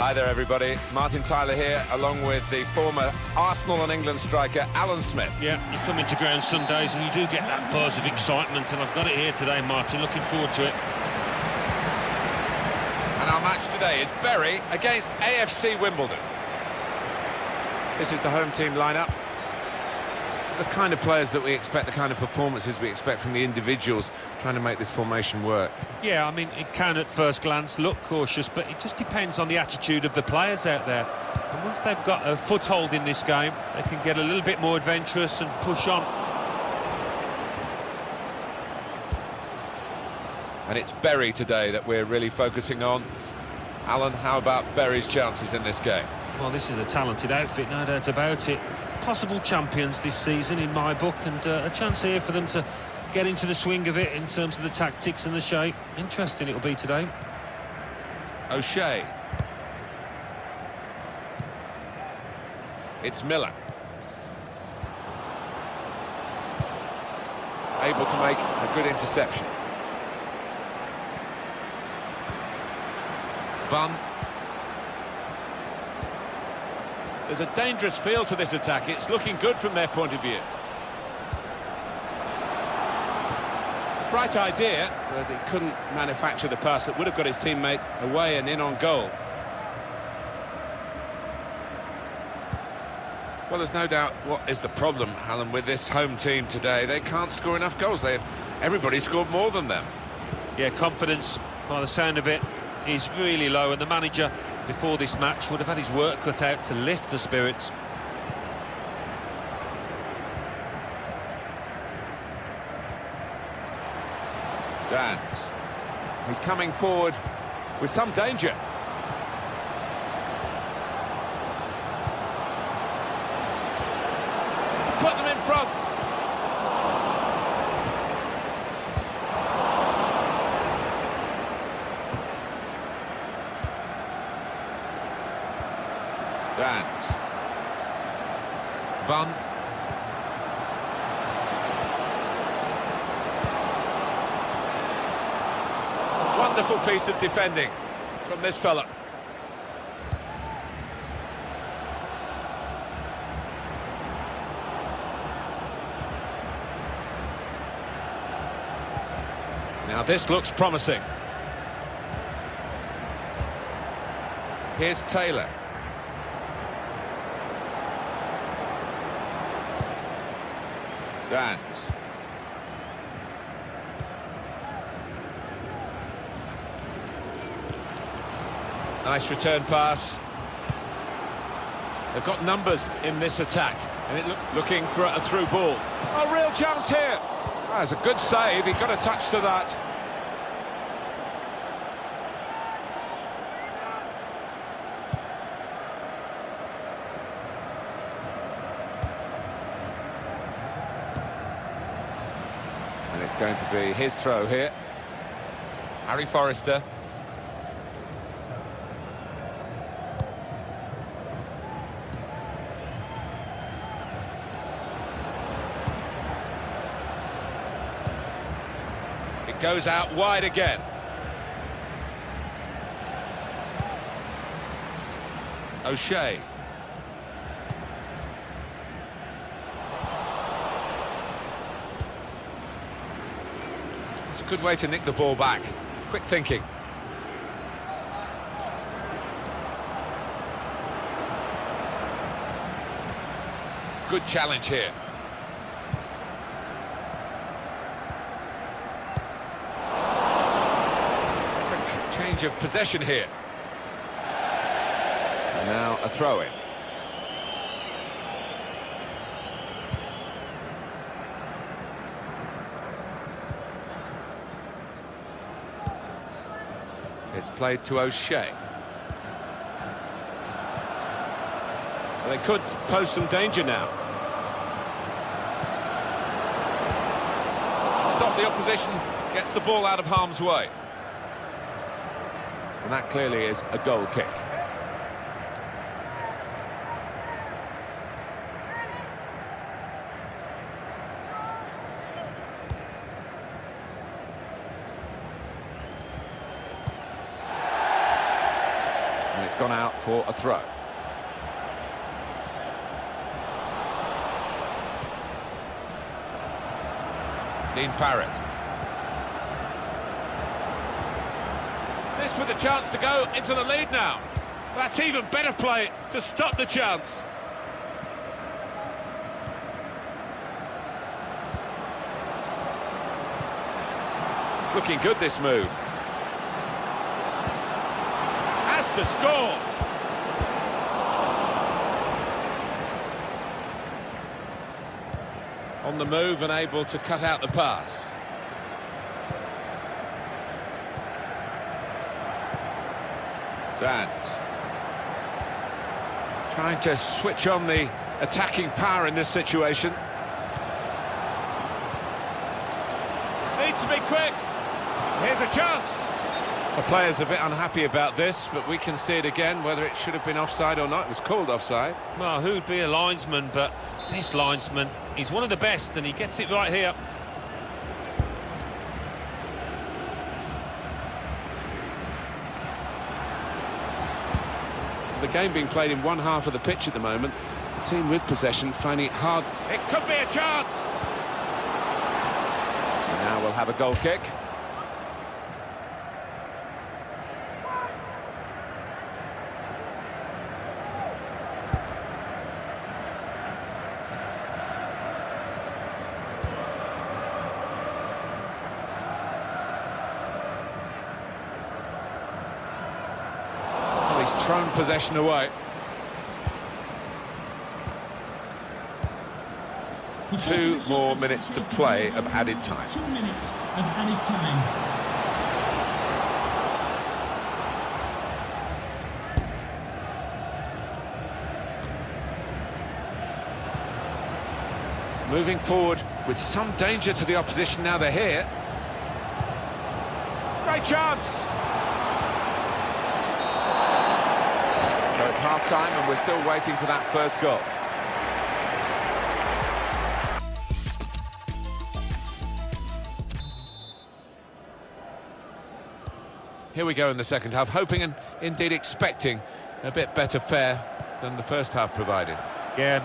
Hi there, everybody. Martin Tyler here, along with the former Arsenal and England striker, Alan Smith. Yeah, you come into ground some days and you do get that buzz of excitement, and I've got it here today, Martin. Looking forward to it. And our match today is Bury against AFC Wimbledon. This is the home team lineup. The kind of players that we expect, the kind of performances we expect from the individuals trying to make this formation work. Yeah, I mean, it can at first glance look cautious, but it just depends on the attitude of the players out there. And once they've got a foothold in this game, they can get a little bit more adventurous and push on. And it's Bury today that we're really focusing on. Alan, how about Bury's chances in this game? Well, this is a talented outfit, no doubt about it. Possible champions this season in my book, and a chance here for them to get into the swing of it in terms of the tactics and the shape. Interesting it'll be today. O'Shea. It's Miller. Able to make a good interception. Bunn. There's a dangerous feel to this attack. It's looking good from their point of view. Bright idea, but he couldn't manufacture the pass that would have got his teammate away and in on goal. Well, there's no doubt what is the problem, Alan, with this home team today. They can't score enough goals. Everybody scored more than them. Yeah, confidence, by the sound of it, is really low, and the manager before this match would have had his work cut out to lift the spirits. Dance. He's coming forward with some danger. Put them in front. Dance. Bunn. Wonderful piece of defending from this fella. Now this looks promising. Here's Taylor. Dance. Nice return pass. They've got numbers in this attack, and looking for a through ball. A real chance here. That's a good save. He got a touch to that. And it's going to be his throw here. Harry Forrester. It goes out wide again. O'Shea. It's a good way to nick the ball back. Quick thinking. Good challenge here. Quick change of possession here. And now a throw-in. It's played to O'Shea. Well, they could pose some danger now. Stop the opposition, gets the ball out of harm's way. And that clearly is a goal kick. gone out for a throw. Dean Parrott. This with a chance to go into the lead now. That's even better play to stop the chance. It's looking good, this move. Has to score. On the move and able to cut out the pass. Dance. Trying to switch on the attacking power in this situation. Needs to be quick. Here's a chance. The player's a bit unhappy about this, but we can see it again, whether it should have been offside or not. It was called offside. Well, who'd be a linesman, but this linesman, he's one of the best, and he gets it right here. The game being played in one half of the pitch at the moment. The team with possession finding it hard. It could be a chance. And now we'll have a goal kick. He's thrown possession away. Two more minutes to play of added time. 2 minutes of added time. Moving forward with some danger to the opposition now they're here. Great chance! So it's half-time and we're still waiting for that first goal. Here we go in the second half, hoping and indeed expecting a bit better fare than the first half provided. Yeah,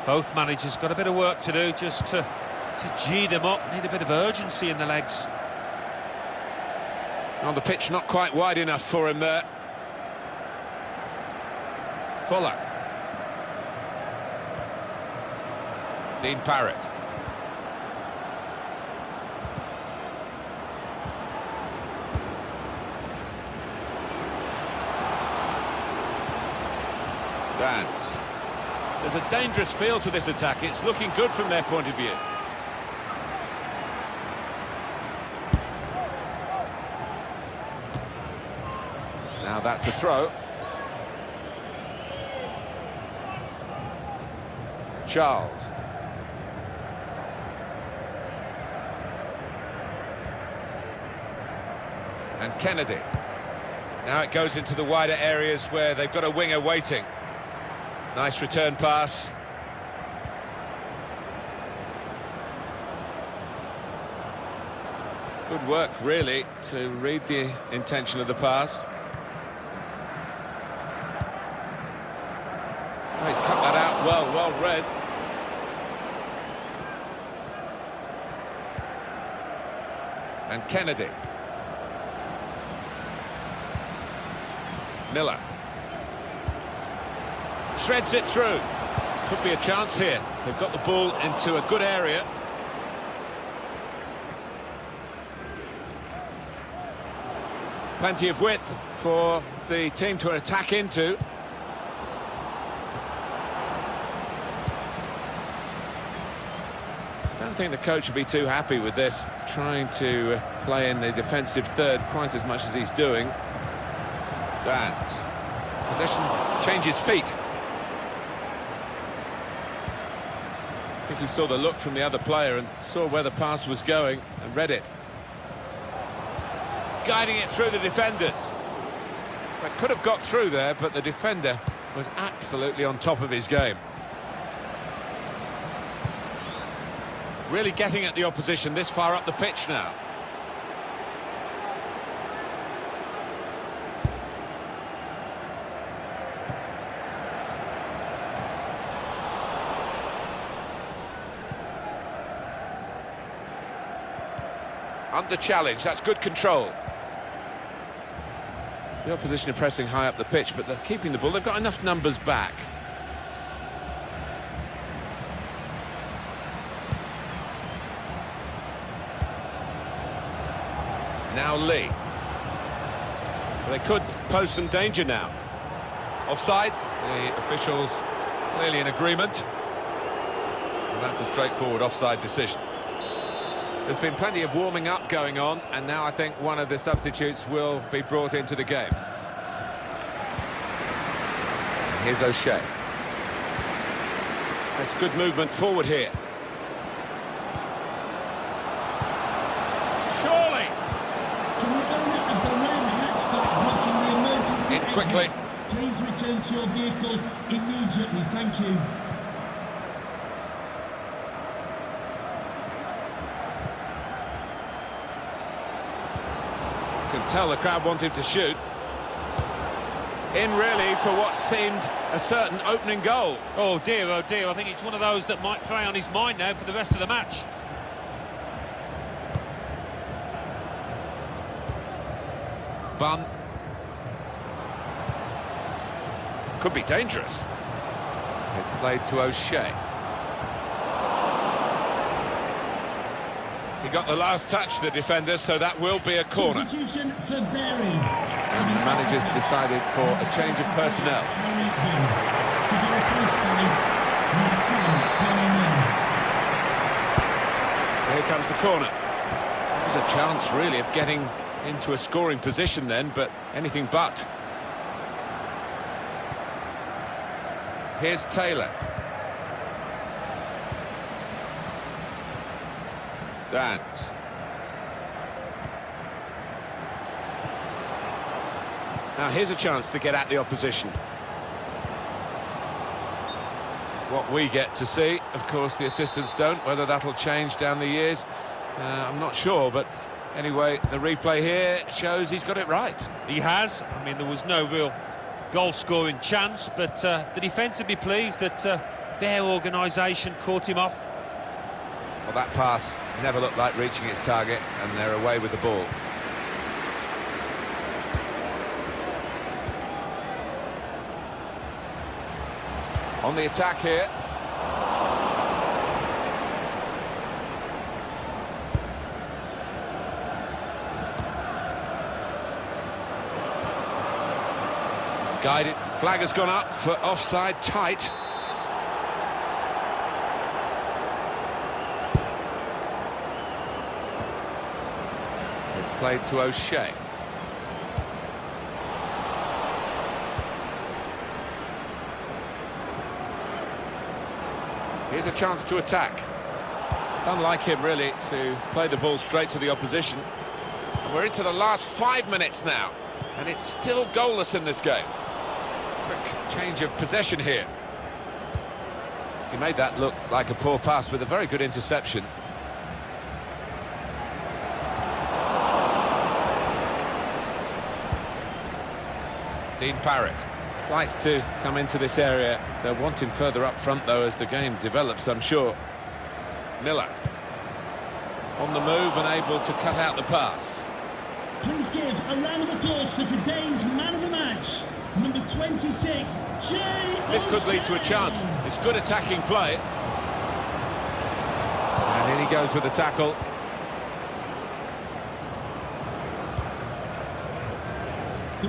both managers got a bit of work to do just to G them up. Need a bit of urgency in the legs. On the pitch, not quite wide enough for him there. Fuller. Dean Parrott. Dance. There's a dangerous feel to this attack. It's looking good from their point of view. Now that's a throw. Charles. And Kennedy. Now it goes into the wider areas where they've got a winger waiting. Nice return pass. Good work, really, to read the intention of the pass. Oh, he's cut that out well read. And Kennedy. Miller. Threads it through. Could be a chance here. They've got the ball into a good area. Plenty of width for the team to attack into. I don't think the coach will be too happy with this, trying to play in the defensive third quite as much as he's doing. Dance. Possession changes feet. I think he saw the look from the other player and saw where the pass was going and read it. Guiding it through the defenders. They could have got through there, but the defender was absolutely on top of his game. Really getting at the opposition this far up the pitch now. Under challenge, that's good control. The opposition are pressing high up the pitch, but they're keeping the ball. They've got enough numbers back. Now Lee. They could pose some danger now. Offside. The officials clearly in agreement. And that's a straightforward offside decision. There's been plenty of warming up going on, and now I think one of the substitutes will be brought into the game. Here's O'Shea. That's good movement forward here. Surely! Can the owner of the red hatchback blocking the emergency In quickly. exit please return to your vehicle immediately? Thank you. Can tell the crowd want him to shoot. In really for what seemed a certain opening goal. Oh dear, I think it's one of those that might play on his mind now for the rest of the match. Bun. Could be dangerous. It's played to O'Shea. He got the last touch, the defender, so that will be a corner. Substitution for Berry. And the manager's decided for a change of personnel. To be replaced by number 10, Here comes the corner. There's a chance, really, of getting into a scoring position then, but anything but. Here's Taylor. Dance. Now here's a chance to get at the opposition. What we get to see, of course the assistants don't. Whether that'll change down the years, I'm not sure, but anyway, the replay here shows he's got it right. He has. I mean, there was no real goal-scoring chance, but the defence would be pleased that their organisation caught him off. Well, that pass never looked like reaching its target, and they're away with the ball. On the attack here. Guided. Flag has gone up for offside tight. It's played to O'Shea. Here's a chance to attack. It's unlike him, really, to play the ball straight to the opposition. And we're into the last 5 minutes now, and it's still goalless in this game. Quick change of possession here. He made that look like a poor pass with a very good interception. Dean Parrott likes to come into this area. They'll want him further up front, though, as the game develops, I'm sure. Miller on the move and able to cut out the pass. Please give a round of applause for today's man of the match, number 26, Jay. This could lead to a chance. It's good attacking play. And in he goes with the tackle.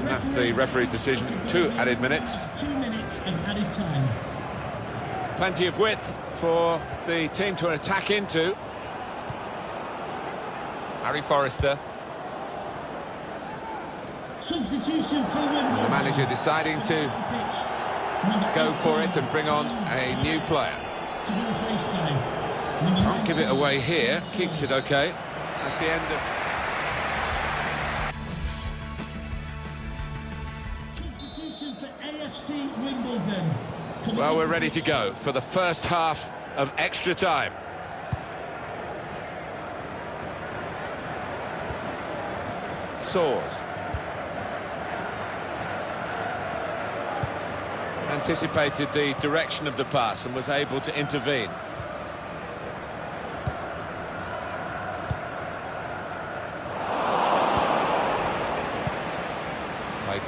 That's the referee's decision. 2 added minutes. 2 minutes of added time. Plenty of width for the team to attack into. Harry Forrester. Substitution for Wimbledon. The manager deciding to go for it and bring on a new player. To be replaced by Can't give it away here. Keeps it okay. That's the end of... Substitution for AFC Wimbledon. Well, we're ready to go for the first half of extra time. Soars. Anticipated the direction of the pass and was able to intervene.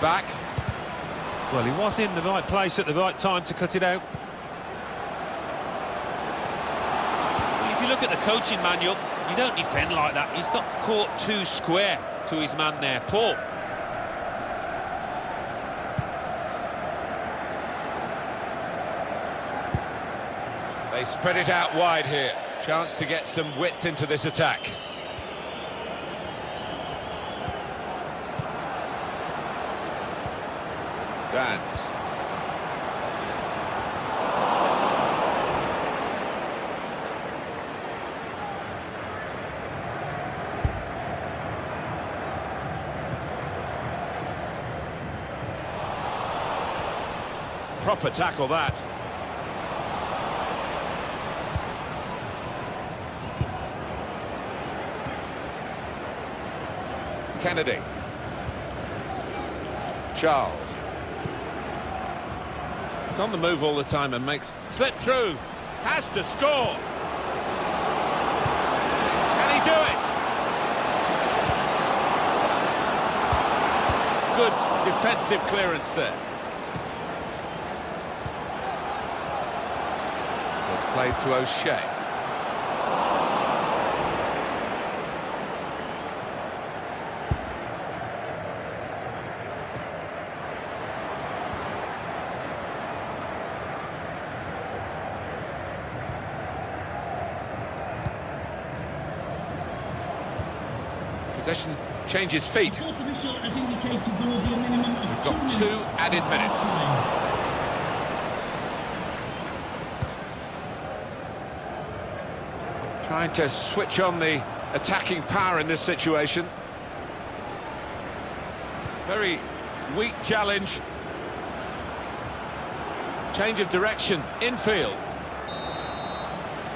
back. Well, he was in the right place at the right time to cut it out. If you look at the coaching manual, you don't defend like that. He's got caught too square to his man there. Paul. They spread it out wide here. Chance to get some width into this attack. Dance. Proper tackle that. Kennedy. Charles. He's on the move all the time and makes slip through. Has to score. Can he do it? Good defensive clearance there. It's played to O'Shea. Possession changes feet. The fourth official has indicated there will be a minimum of We've got 2 added minutes. Trying to switch on the attacking power in this situation. Very weak challenge. Change of direction, infield.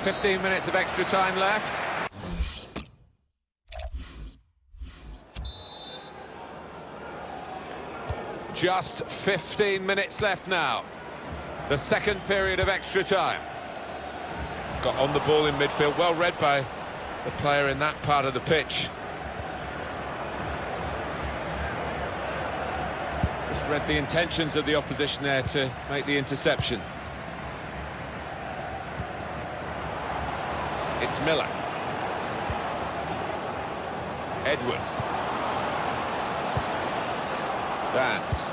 15 minutes of extra time left. Just 15 minutes left now. The second period of extra time. Got on the ball in midfield, well read by the player in that part of the pitch. Just read the intentions of the opposition there to make the interception. It's Miller. Edwards. Dance.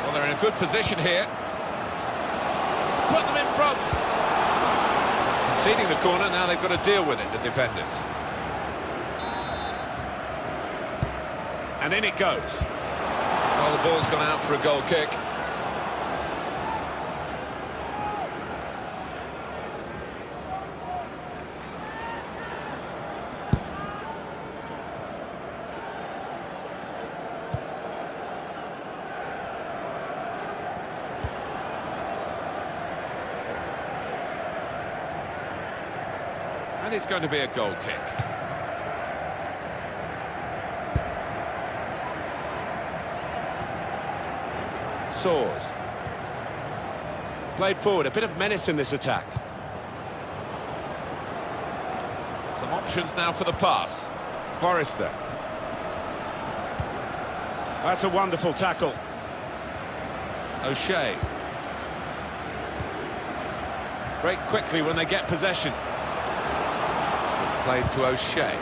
Well, they're in a good position here. Put them in front. Conceding the corner, now they've got to deal with it, the defenders. And in it goes. Well, the ball's gone out for a goal kick. And it's going to be a goal kick. Soars. Played forward, a bit of menace in this attack. Some options now for the pass. Forrester. That's a wonderful tackle. O'Shea. Break quickly when they get possession. Played to O'Shea.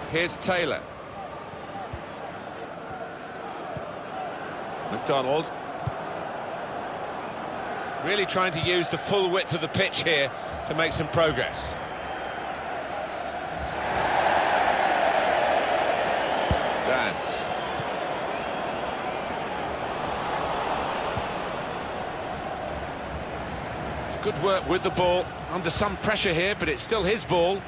Here's Taylor. McDonald. Really trying to use the full width of the pitch here to make some progress. Dance. Good work with the ball, under some pressure here, but it's still his ball.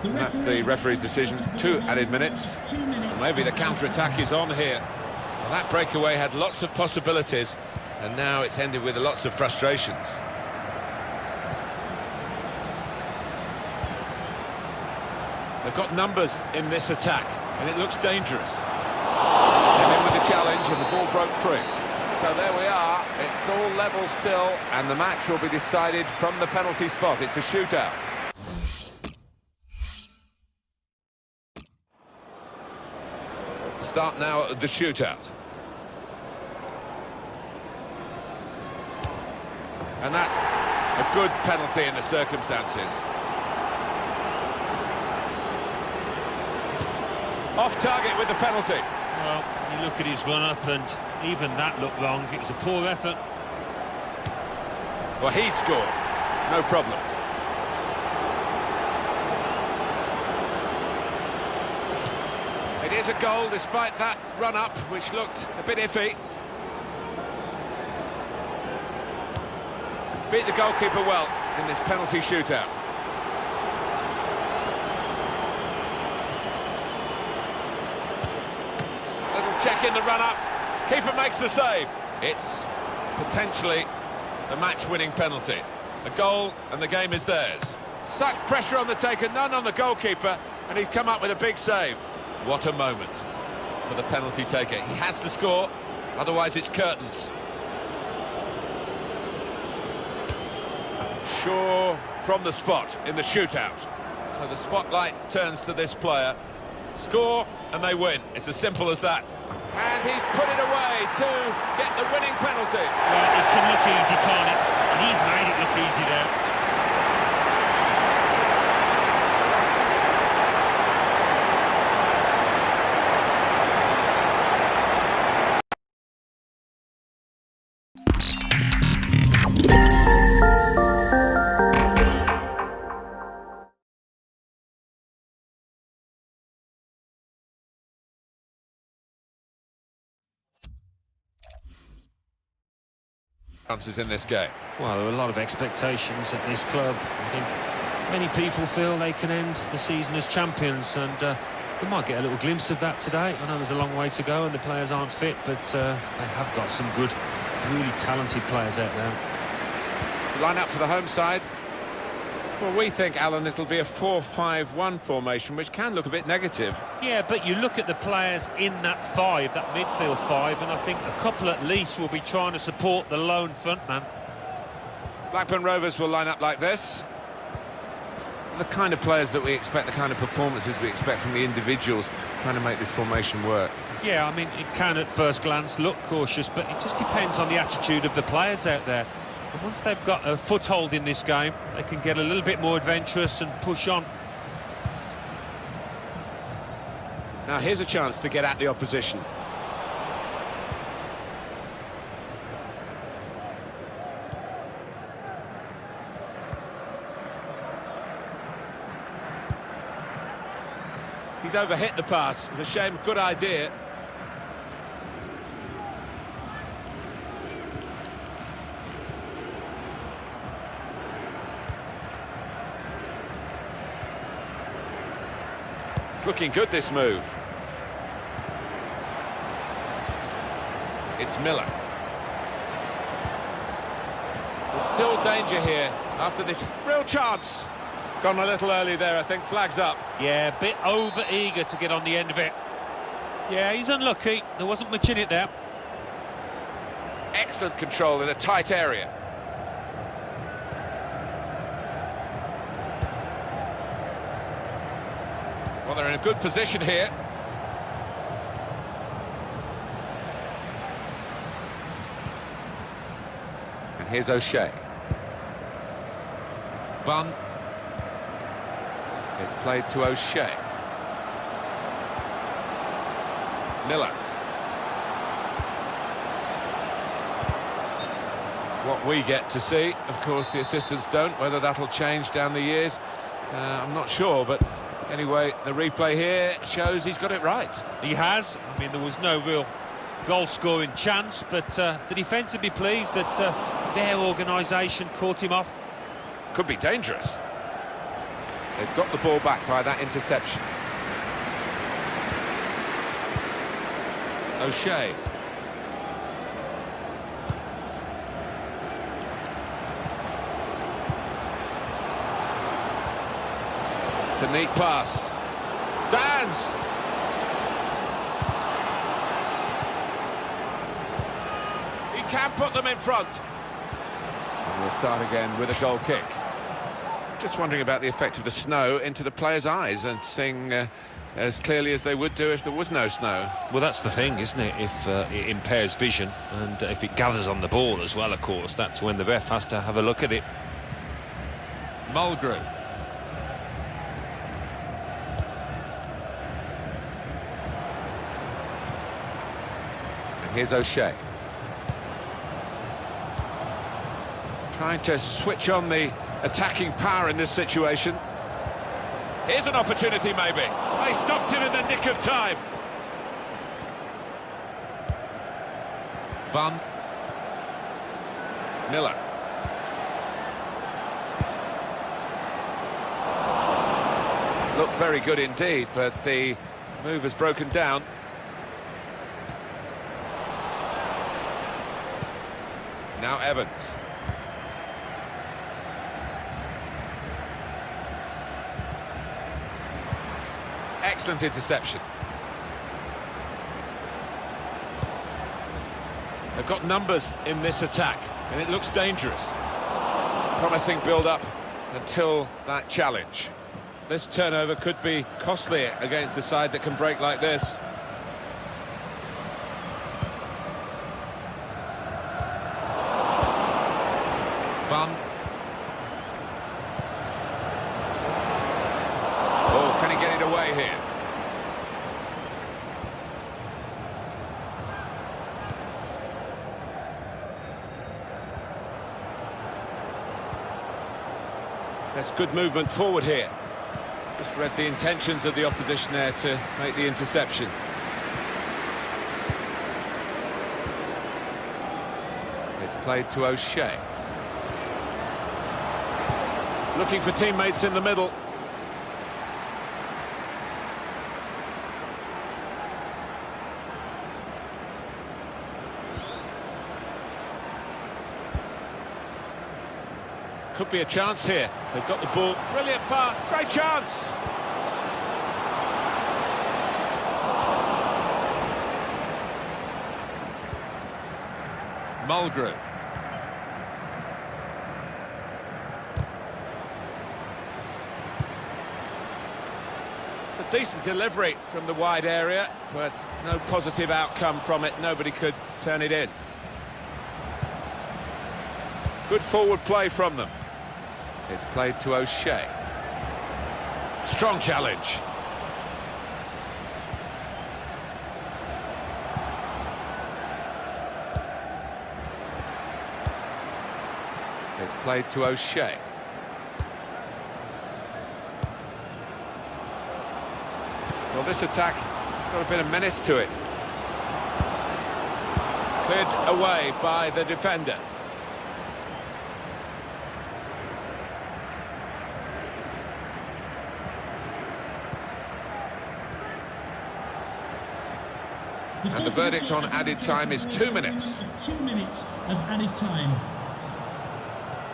And that's the referee's decision, 2 added minutes. And maybe the counter-attack is on here. Well, that breakaway had lots of possibilities, and now it's ended with lots of frustrations. They've got numbers in this attack, and it looks dangerous. Came in with the challenge, and the ball broke free. So there we are, it's all level still, and the match will be decided from the penalty spot. It's a shootout. Start now at the shootout. And that's a good penalty in the circumstances. Off target with the penalty. Well, you look at his run-up and even that looked wrong. It was a poor effort. Well, he scored. No problem. It is a goal despite that run-up, which looked a bit iffy. Beat the goalkeeper well in this penalty shootout. Little check in the run-up. Keeper makes the save. It's potentially the match-winning penalty. A goal and the game is theirs. Such pressure on the taker, none on the goalkeeper, and he's come up with a big save. What a moment for the penalty taker. He has to score, otherwise it's curtains. Shaw from the spot in the shootout. So the spotlight turns to this player. Score and they win. It's as simple as that. And he's put it away to get the winning penalty. Well, it can look easy, can't it? And he's made it look easy there. Chances in this game. Well, there are a lot of expectations at this club. I think many people feel they can end the season as champions, and we might get a little glimpse of that today. I know there's a long way to go and the players aren't fit, but they have got some good, really talented players out there. Line up for the home side. Well, we think, Alan, it'll be a 4-5-1 formation, which can look a bit negative. Yeah, but you look at the players in that five, that midfield five, and I think a couple at least will be trying to support the lone frontman. Blackburn Rovers will line up like this. The kind of players that we expect, the kind of performances we expect from the individuals trying to make this formation work. Yeah, I mean, it can at first glance look cautious, but it just depends on the attitude of the players out there. And once they've got a foothold in this game, they can get a little bit more adventurous and push on. Now here's a chance to get at the opposition. He's overhit the pass. It's a shame, good idea. It's looking good, this move. It's Miller. There's still danger here after this real chance. Gone a little early there, I think. Flags up. Yeah, a bit over-eager to get on the end of it. Yeah, he's unlucky. There wasn't much in it there. Excellent control in a tight area. Well, they're in a good position here. And here's O'Shea. Bunn. It's played to O'Shea. Miller. What we get to see, of course, the assistants don't. Whether that'll change down the years, I'm not sure, but anyway, the replay here shows he's got it right. He has. I mean, there was no real goal-scoring chance, but the defence would be pleased that their organisation caught him off. Could be dangerous. They've got the ball back by that interception. O'Shea. It's a neat pass. Dance! He can put them in front. And we'll start again with a goal kick. Just wondering about the effect of the snow into the players' eyes and seeing as clearly as they would do if there was no snow. Well, that's the thing, isn't it? If it impairs vision, and if it gathers on the ball as well, of course, that's when the ref has to have a look at it. Mulgrew. And here's O'Shea. Trying to switch on the attacking power in this situation. Here's an opportunity, maybe. They stopped him in the nick of time. Bunn. Miller. Looked very good indeed, but the move has broken down. Now Evans. Excellent interception. They've got numbers in this attack, and it looks dangerous. Promising build-up until that challenge. This turnover could be costly against a side that can break like this. Bunn. Oh, can he get it away here? There's good movement forward here. Just read the intentions of the opposition there to make the interception. It's played to O'Shea. Looking for teammates in the middle. Could be a chance here. They've got the ball. Brilliant part. Great chance. Mulgrew. It's a decent delivery from the wide area, but no positive outcome from it. Nobody could turn it in. Good forward play from them. It's played to O'Shea. Strong challenge. It's played to O'Shea. Well, this attack has got a bit of menace to it. Cleared away by the defender. And the verdict on added time is 2 minutes. 2 minutes of added time.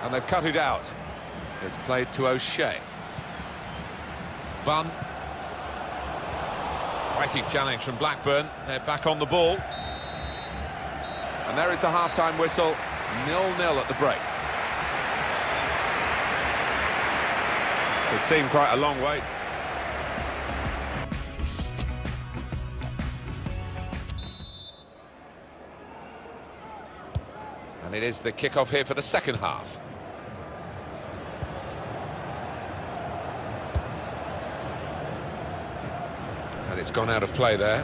And they've cut it out. It's played to O'Shea. Bunn. Fighting challenge from Blackburn. They're back on the ball. And there is the half-time whistle. 0-0 at the break. It seemed quite a long wait. And it is the kick-off here for the second half. And it's gone out of play there.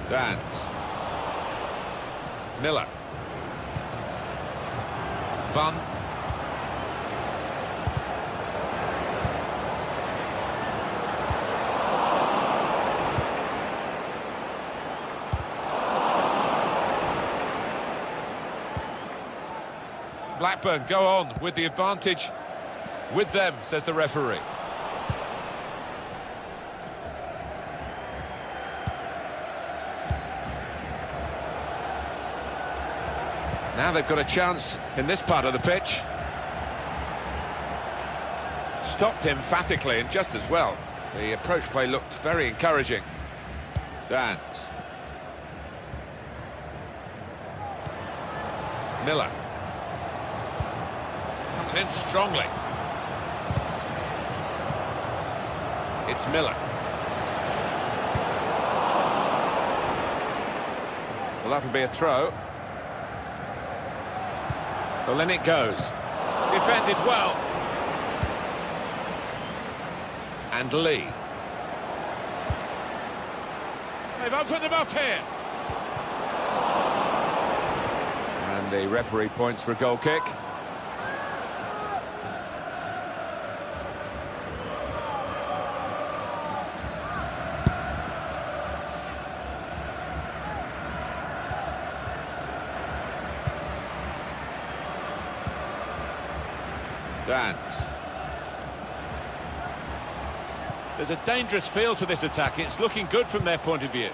Dans. Miller. Bunn. Blackburn go on with the advantage with them, says the referee. Now they've got a chance in this part of the pitch. Stopped emphatically and just as well. The approach play looked very encouraging. Dans. Miller. Comes in strongly. It's Miller. Well, that'll be a throw. Well, in it goes. Defended well. And Lee. They've opened them up here. And the referee points for a goal kick. Dance. There's a dangerous feel to this attack. It's looking good from their point of view.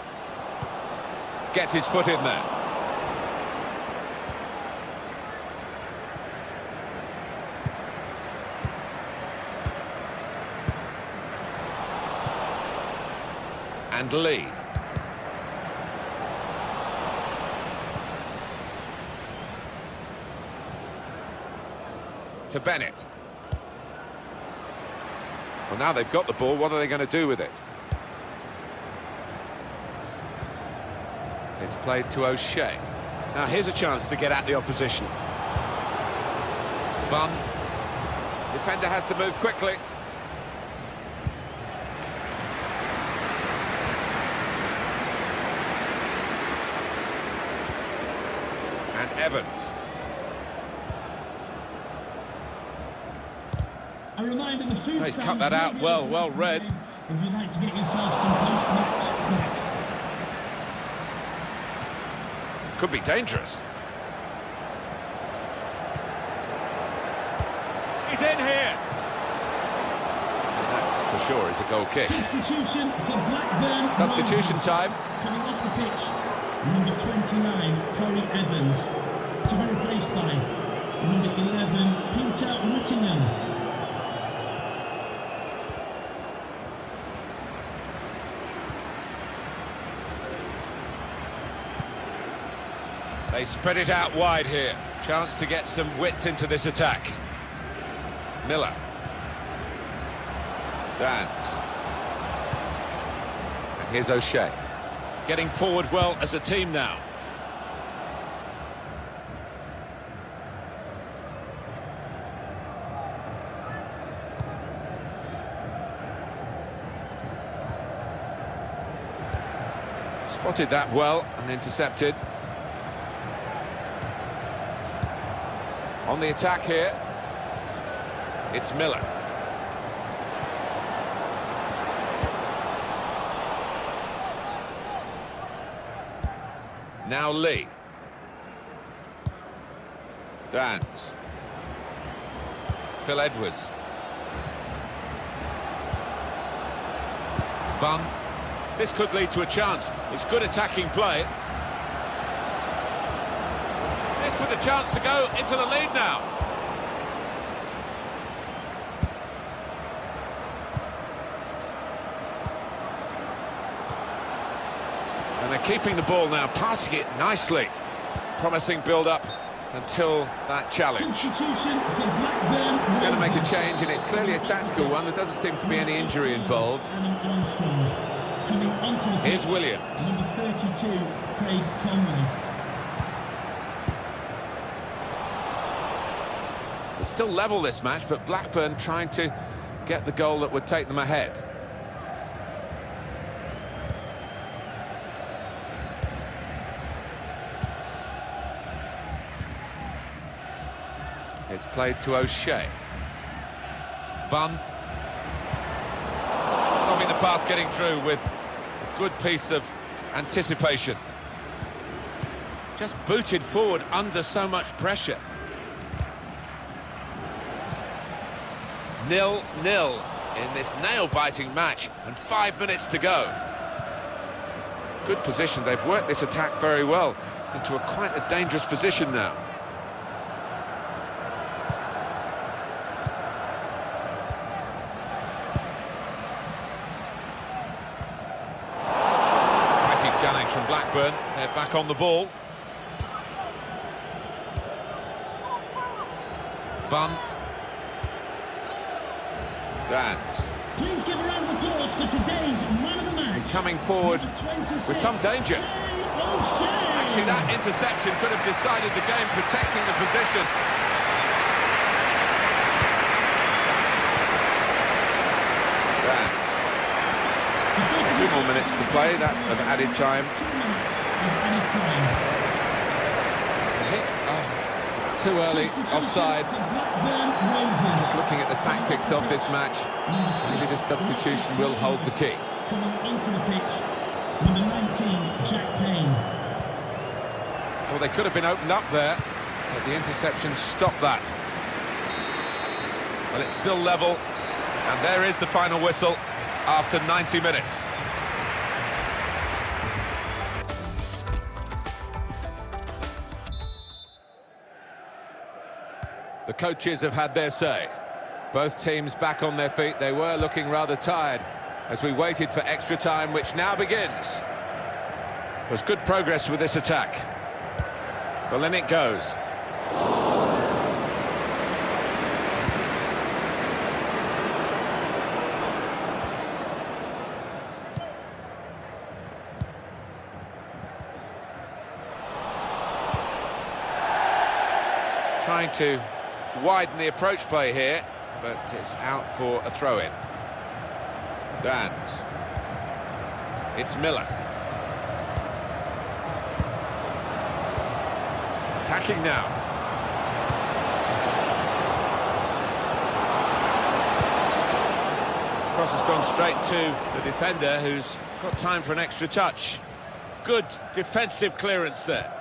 Gets his foot in there. And Lee. To Bennett. Well, now they've got the ball, what are they going to do with it? It's played to O'Shea. Now here's a chance to get at the opposition. Bunn. Defender has to move quickly. And Evans. A reminder, the food He's cut that out well read. If you'd like to get yourself some post-match snacks. Could be dangerous. He's in here. That, for sure, is a goal kick. Substitution for Blackburn. Substitution time. Coming off the pitch, number 29, Corey Evans. To be replaced by number 11, Peter Whittingham. They spread it out wide here. Chance to get some width into this attack. Miller. Dance. And here's O'Shea. Getting forward well as a team now. Spotted that well and intercepted. On the attack here, it's Miller. Now Lee. Dance. Phil Edwards. Bunn. This could lead to a chance. It's good attacking play. This with a chance to go into the lead now. And they're keeping the ball now, passing it nicely. Promising build-up until that challenge. Substitution for Blackburn. He's going to make a change, and it's clearly a tactical one. There doesn't seem to be any injury involved. Coming onto the pitch, Here's Williams. Number 32, Craig Conway. It's still level this match, but Blackburn trying to get the goal that would take them ahead. It's played to O'Shea. Bunn. Stopping the pass, getting through with a good piece of anticipation. Just booted forward under so much pressure. 0-0 in this nail-biting match, and 5 minutes to go. Good position. They've worked this attack very well into quite a dangerous position now. Challenge from Blackburn. They're back on the ball. Bun. Dance. Please give a round of applause for today's man of the match. He's coming forward with some danger. Actually, that interception could have decided the game, protecting the position. Dance. 2 more minutes to play, that of added time. 2 minutes of added time. Too early, offside. For Blackburn Rovers. Just looking at the tactics of this match, maybe the substitution will hold the key. Coming onto the pitch, number 19, Jack Payne. Well, they could have been opened up there, but the interception stopped that. Well, it's still level, and there is the final whistle after 90 minutes. The coaches have had their say. Both teams back on their feet. They were looking rather tired as we waited for extra time, which now begins. There's good progress with this attack. Well, then it goes. Trying to widen the approach play here, but it's out for a throw-in. Dance. It's Miller. Attacking now. Cross has gone straight to the defender, who's got time for an extra touch. Good defensive clearance there.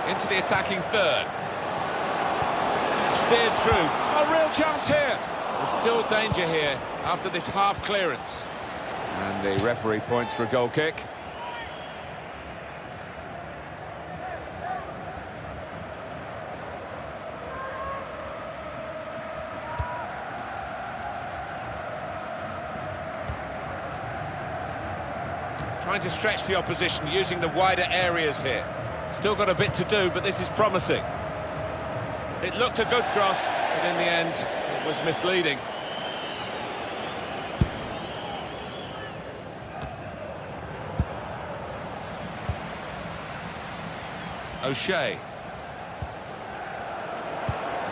Into the attacking third. Steered through. A real chance here. There's still danger here after this half clearance. And the referee points for a goal kick. Trying to stretch the opposition using the wider areas here. Still got a bit to do, but this is promising. It looked a good cross, but in the end, it was misleading. O'Shea.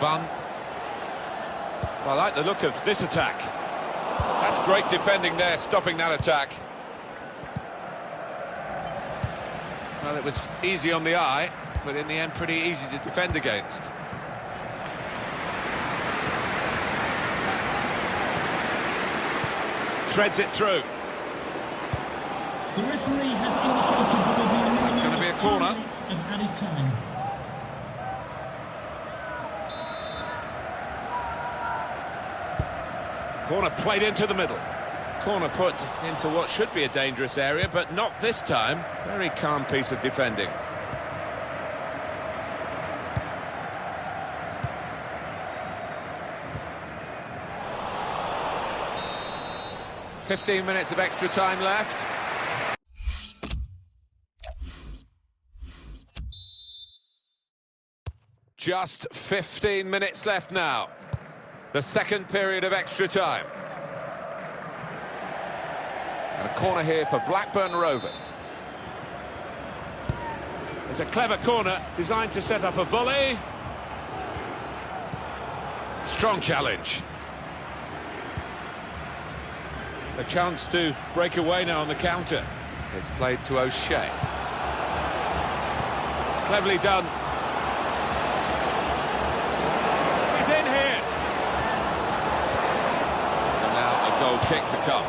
Bun. Well, I like the look of this attack. That's great defending there, stopping that attack. Well, it was easy on the eye, but in the end pretty easy to defend against. Threads it through. The referee has indicated there will be a minimum Going to be a of 2 corner. minutes of added time. Corner played into the middle. Corner put into what should be a dangerous area, but not this time. Very calm piece of defending. "15 minutes of extra time left. Just 15 minutes left now. The second period of extra time. And a corner here for Blackburn Rovers. It's a clever corner designed to set up a volley. Strong challenge. A chance to break away now on the counter. It's played to O'Shea. Cleverly done. He's in here. So now a goal kick to come.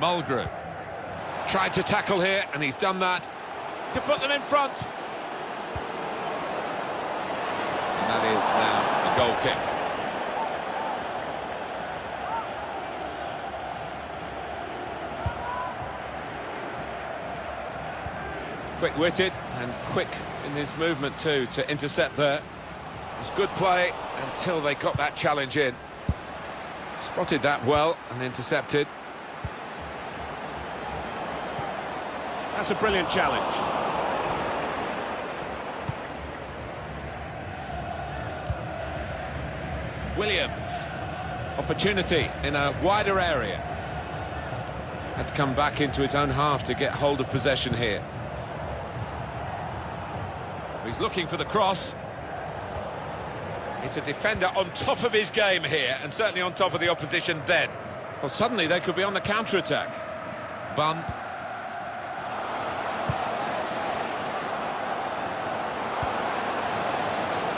Mulgrew tried to tackle here, and he's done that to put them in front. And that is now a goal kick. Quick-witted and quick in his movement too to intercept there. It was good play until they got that challenge in. Spotted that well and intercepted. That's a brilliant challenge. Williams. Opportunity in a wider area. Had to come back into his own half to get hold of possession here. He's looking for the cross. It's a defender on top of his game here, and certainly on top of the opposition then. Well, suddenly they could be on the counter-attack. Bun.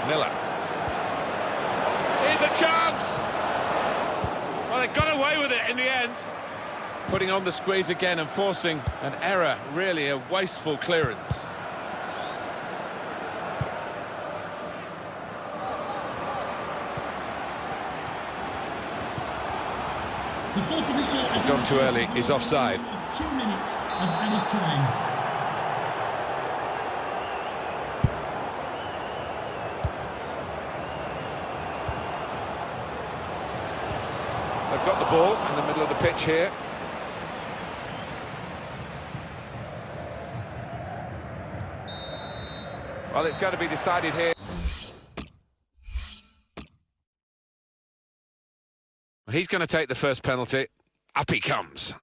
Miller. Here's a chance! Well, they got away with it in the end. Putting on the squeeze again and forcing an error, really a wasteful clearance. The fourth official has He's gone too early, he's offside. 2 minutes of added time. They've got the ball in the middle of the pitch here. Well, it's going to be decided here. He's going to take the first penalty. Up he comes.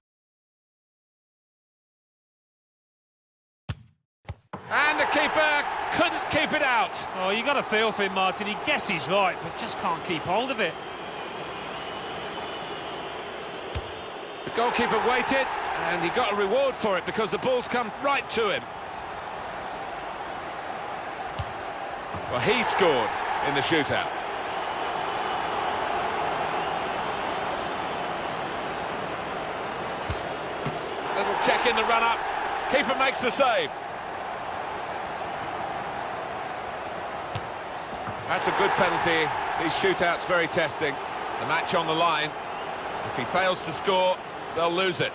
And the keeper couldn't keep it out. Oh, you got to feel for him, Martin. He guesses right, but just can't keep hold of it. The goalkeeper waited, and he got a reward for it because the ball's come right to him. Well, he scored in the shootout. Little check in the run-up. Keeper makes the save. That's a good penalty. These shootouts very testing. The match on the line. If he fails to score, they'll lose it.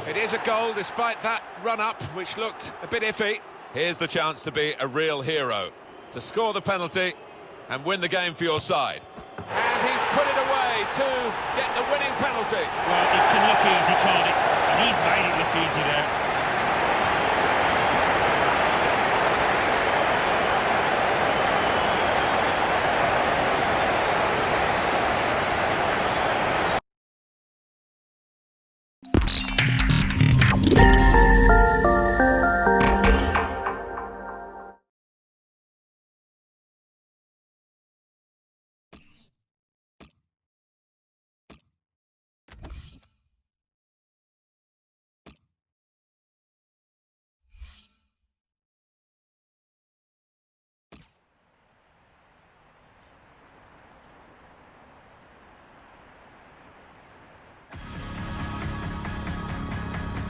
It is a goal despite that run-up, which looked a bit iffy. Here's the chance to be a real hero, to score the penalty and win the game for your side. And he's put it away to get the winning penalty. Well, it can look easy, can't it? And he's made it look easy there.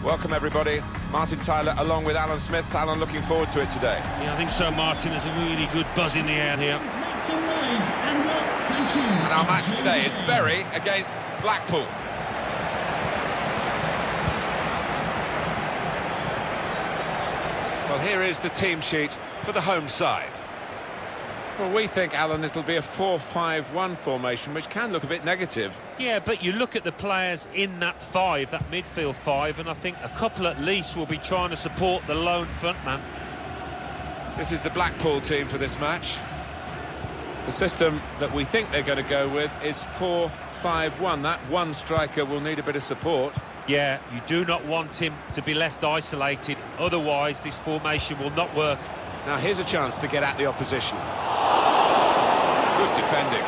Welcome everybody. Martin Tyler along with Alan Smith. Alan, looking forward to it today. Yeah, I think so, Martin. There's a really good buzz in the air here. And our match today is Bury against Blackpool. Well, here is the team sheet for the home side. Well, we think, Alan, it'll be a 4-5-1 formation, which can look a bit negative. Yeah, but you look at the players in that five, that midfield five, and I think a couple at least will be trying to support the lone frontman. This is the Blackpool team for this match. The system that we think they're going to go with is 4-5-1. That one striker will need a bit of support. Yeah, you do not want him to be left isolated, otherwise this formation will not work. Now here's a chance to get at the opposition. Good defending.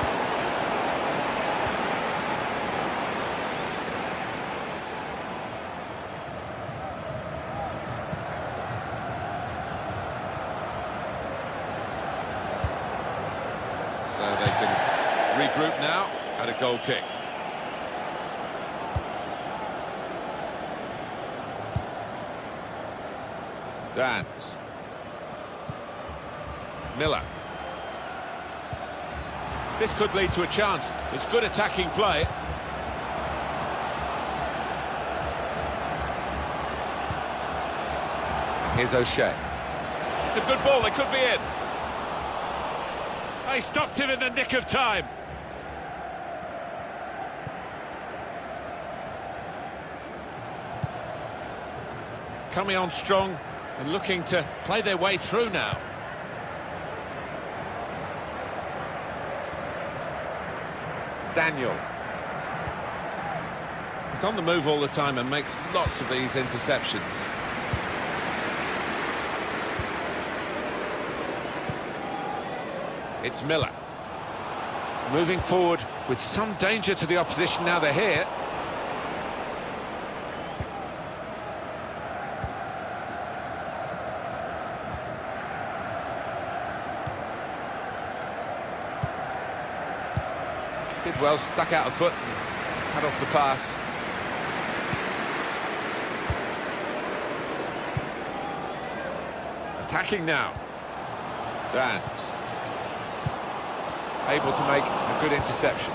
So they can regroup now at a goal kick. Dans. Miller. This could lead to a chance. It's good attacking play. Here's O'Shea. It's a good ball, they could be in. They stopped him in the nick of time. Coming on strong and looking to play their way through now. Daniel. He's on the move all the time and makes lots of these interceptions. It's Miller. Moving forward with some danger to the opposition now they're here. Did well, stuck out a foot and cut off the pass. Attacking now. Dance. Able to make a good interception.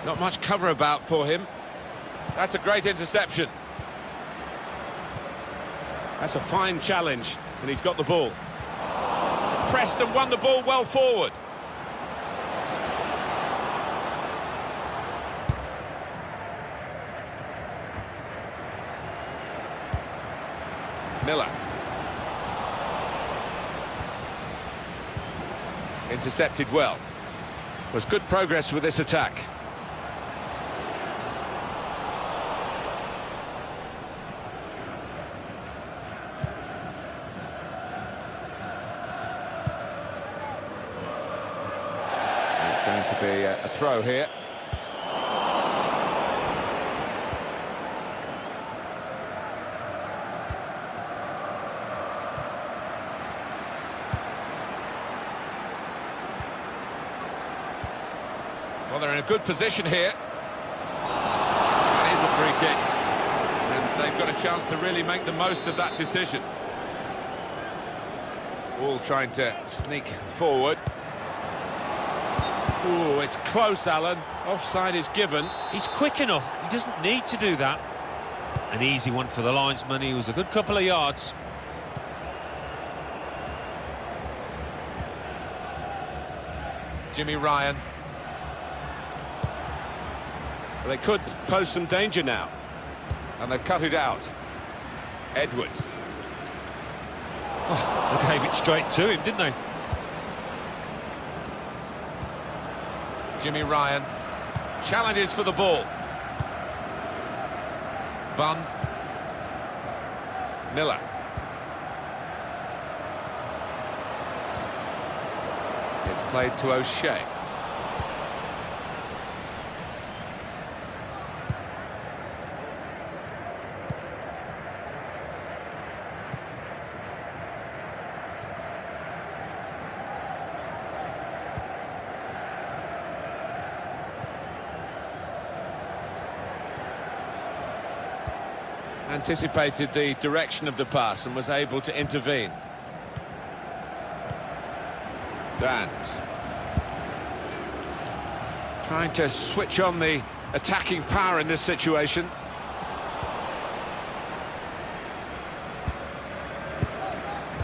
Not much cover about for him. That's a great interception. That's a fine challenge, and he's got the ball. Pressed and won the ball well forward. Miller. Intercepted well. Was good progress with this attack. It's going to be a throw here. Well, they're in a good position here. That is a free kick. And they've got a chance to really make the most of that decision. All trying to sneak forward. Ooh, it's close, Alan. Offside is given. He's quick enough. He doesn't need to do that. An easy one for the linesman. He was a good couple of yards. Jimmy Ryan. Well, they could pose some danger now. And they've cut it out. Edwards. Oh, they gave it straight to him, didn't they? Jimmy Ryan. Challenges for the ball. Bunn. Miller. It's played to O'Shea. Anticipated the direction of the pass and was able to intervene. Dance. Trying to switch on the attacking power in this situation.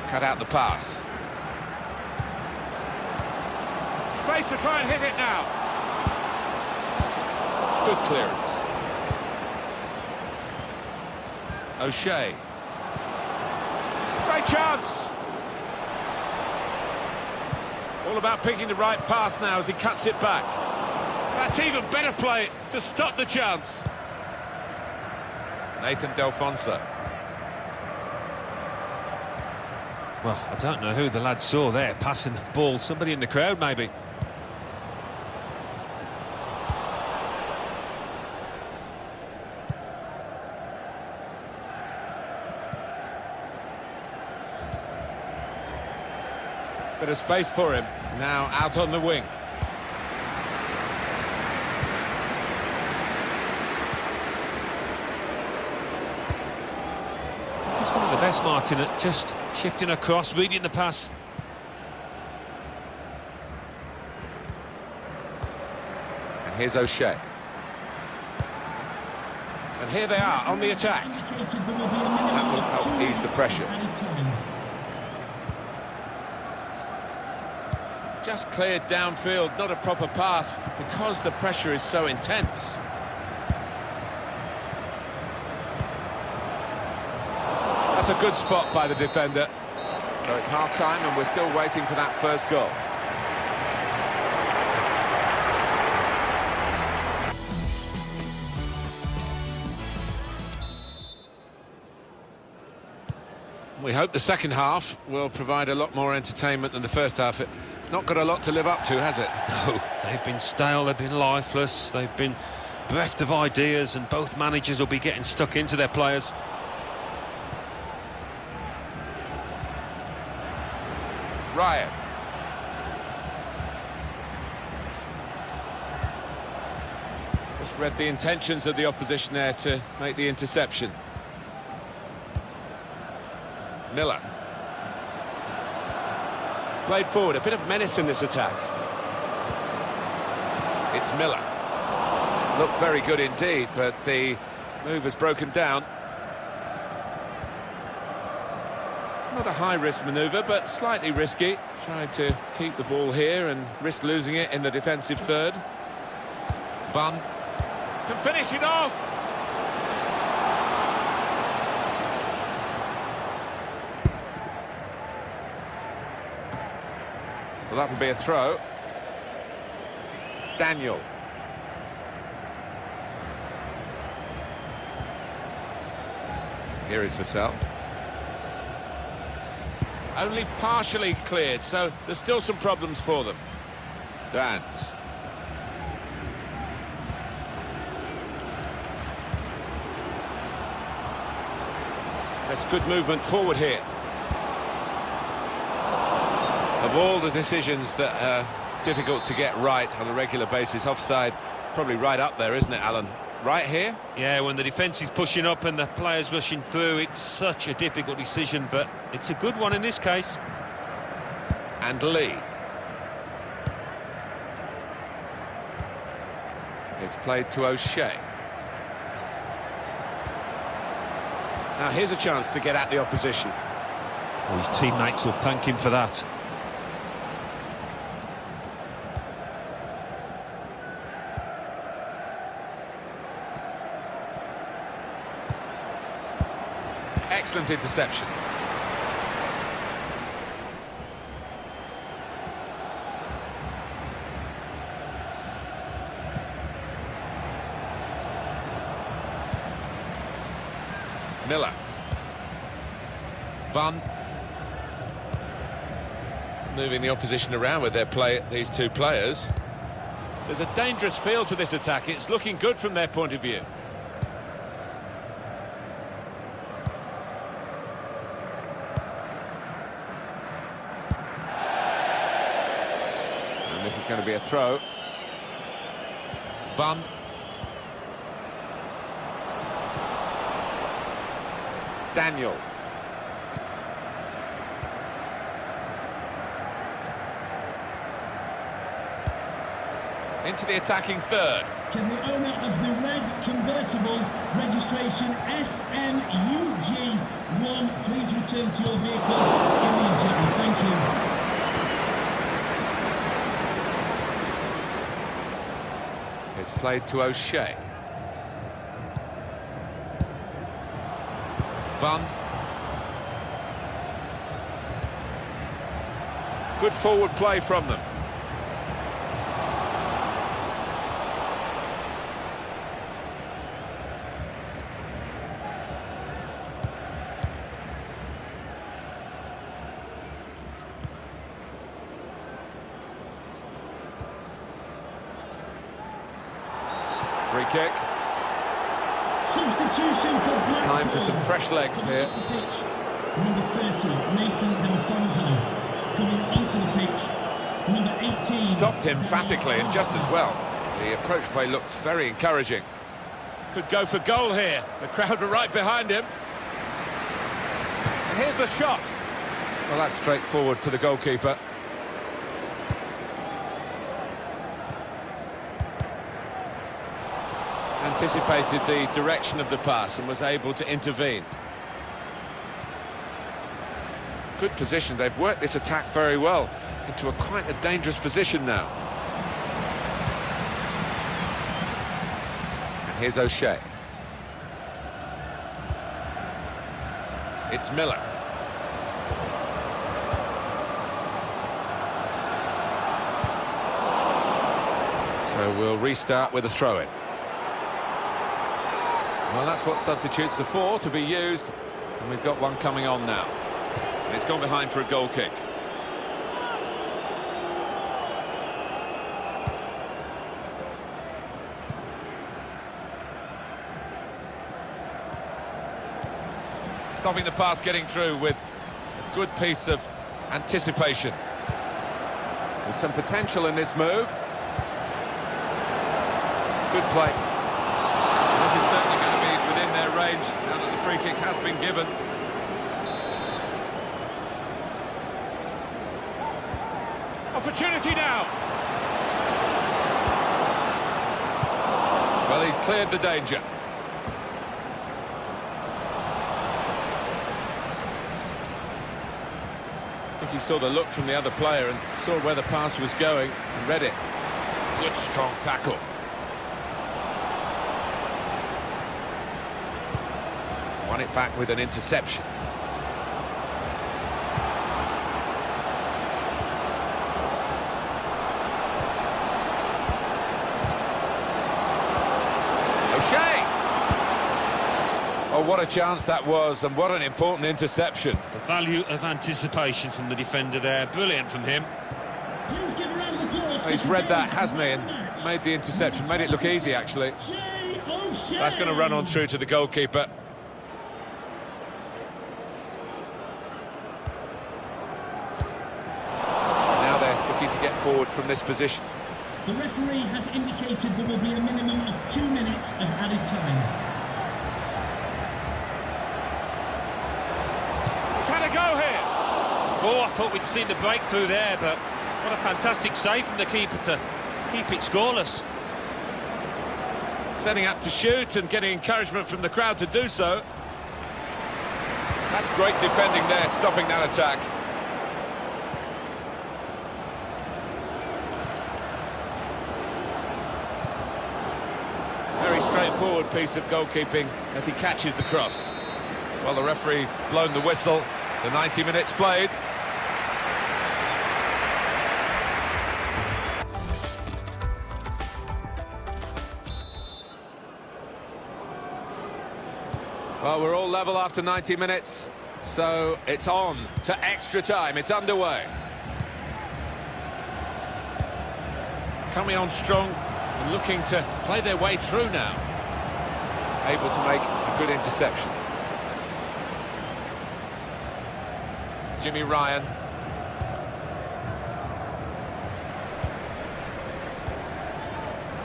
Cut out the pass. Space to try and hit it now. Good clearance. O'Shea. Great chance! All about picking the right pass now as he cuts it back. That's even better play to stop the chance. Nathan Delfonso. Well, I don't know who the lad saw there passing the ball. Somebody in the crowd, maybe. Bit of space for him. Now out on the wing. He's one of the best, Martin, at just shifting across, reading the pass. And here's O'Shea. And here they are on the attack. That will help ease the pressure. Just cleared downfield, not a proper pass, because the pressure is so intense. That's a good spot by the defender. So it's half-time and we're still waiting for that first goal. We hope the second half will provide a lot more entertainment than the first half. It's not got a lot to live up to, has it? No, they've been stale, they've been lifeless, they've been bereft of ideas, and both managers will be getting stuck into their players. Ryan. Just read the intentions of the opposition there to make the interception. Miller. Played forward, a bit of menace in this attack. It's Miller. Looked very good indeed, but the move has broken down. Not a high-risk manoeuvre, but slightly risky. Tried to keep the ball here and risk losing it in the defensive third. Bunn Can finish it off! Well, that'll be a throw. Daniel. Here is Vassell. Only partially cleared, so there's still some problems for them. Dance. That's good movement forward here. Of all the decisions that are difficult to get right on a regular basis, offside probably right up there, isn't it, Alan? Right here? Yeah, when the defence is pushing up and the players rushing through, it's such a difficult decision, but it's a good one in this case. And Lee. It's played to O'Shea. Now here's a chance to get at the opposition. Well, his teammates will thank him for that. Excellent interception. Miller. Bunn. Moving the opposition around with these two players. There's a dangerous feel to this attack. It's looking good from their point of view. And this is going to be a throw. Bunn. Daniel. Into the attacking third. Can the owner of the red convertible registration SMUG1 please return to your vehicle immediately? Thank you. It's played to O'Shea. Bunn. Good forward play from them. Free kick. Substitution for Blackburn. Time for some fresh legs here. Off the pitch, number 30, Nathan Delfonso. Coming onto the pitch, number 18. Stopped emphatically and just as well. The approach play looked very encouraging. Could go for goal here. The crowd are right behind him. And here's the shot. Well, that's straightforward for the goalkeeper. Anticipated the direction of the pass and was able to intervene. Good position. They've worked this attack very well into quite a dangerous position now. And here's O'Shea. It's Miller. So we'll restart with a throw-in. Well, that's what substitutes are for, to be used. And we've got one coming on now. And it's gone behind for a goal kick. Stopping the pass getting through with a good piece of anticipation. There's some potential in this move. Good play. This is certainly going to be within their range now that the free kick has been given. Opportunity now. Well, he's cleared the danger. I think he saw the look from the other player and saw where the pass was going and read it. Good strong tackle. Won it back with an interception. O'Shea! Oh, what a chance that was, and what an important interception. The value of anticipation from the defender there, brilliant from him. Please give a round of applause. He's read that, hasn't he, and made the interception, made it look easy, actually. That's going to run on through to the goalkeeper. Now they're looking to get forward from this position. The referee has indicated there will be a minimum of 2 minutes of added time. He's had a go here. Oh, I thought we'd seen the breakthrough there, but what a fantastic save from the keeper to keep it scoreless. Setting up to shoot and getting encouragement from the crowd to do so. That's great defending there, stopping that attack. Very straightforward piece of goalkeeping as he catches the cross. Well, the referee's blown the whistle. The 90 minutes played. Well, we're all level after 90 minutes, so it's on to extra time. It's underway. Coming on strong and looking to play their way through now. Able to make a good interception. Jimmy Ryan.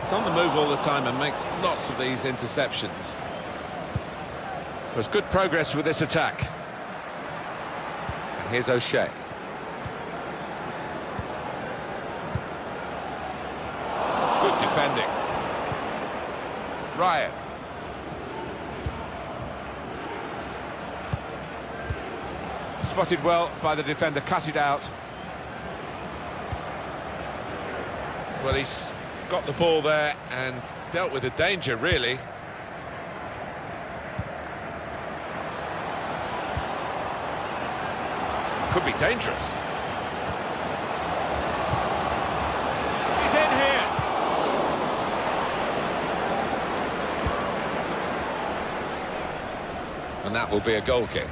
He's on the move all the time and makes lots of these interceptions. There's good progress with this attack. And here's O'Shea. Good defending. Ryan. Spotted well by the defender, cut it out. Well, he's got the ball there and dealt with the danger, really. Could be dangerous. He's in here. And that will be a goal kick.